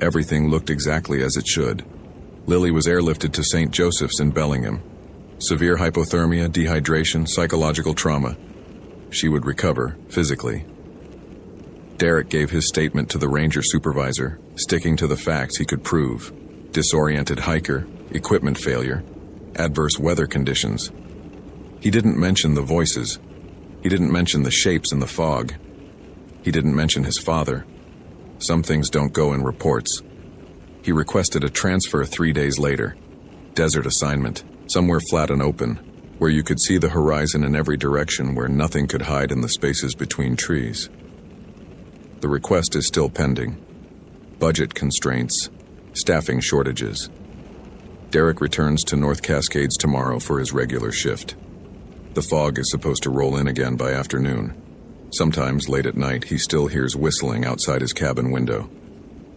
Everything looked exactly as it should. Lily was airlifted to St. Joseph's in Bellingham. Severe hypothermia, dehydration, psychological trauma. She would recover, physically. Derek gave his statement to the ranger supervisor, sticking to the facts he could prove. Disoriented hiker, equipment failure, adverse weather conditions. He didn't mention the voices. He didn't mention the shapes in the fog. He didn't mention his father. Some things don't go in reports. He requested a transfer 3 days later. Desert assignment, somewhere flat and open, where you could see the horizon in every direction, where nothing could hide in the spaces between trees. The request is still pending. Budget constraints, staffing shortages. Derek returns to North Cascades tomorrow for his regular shift. The fog is supposed to roll in again by afternoon. Sometimes, late at night, he still hears whistling outside his cabin window.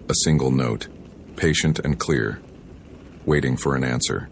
A single note, patient and clear, waiting for an answer.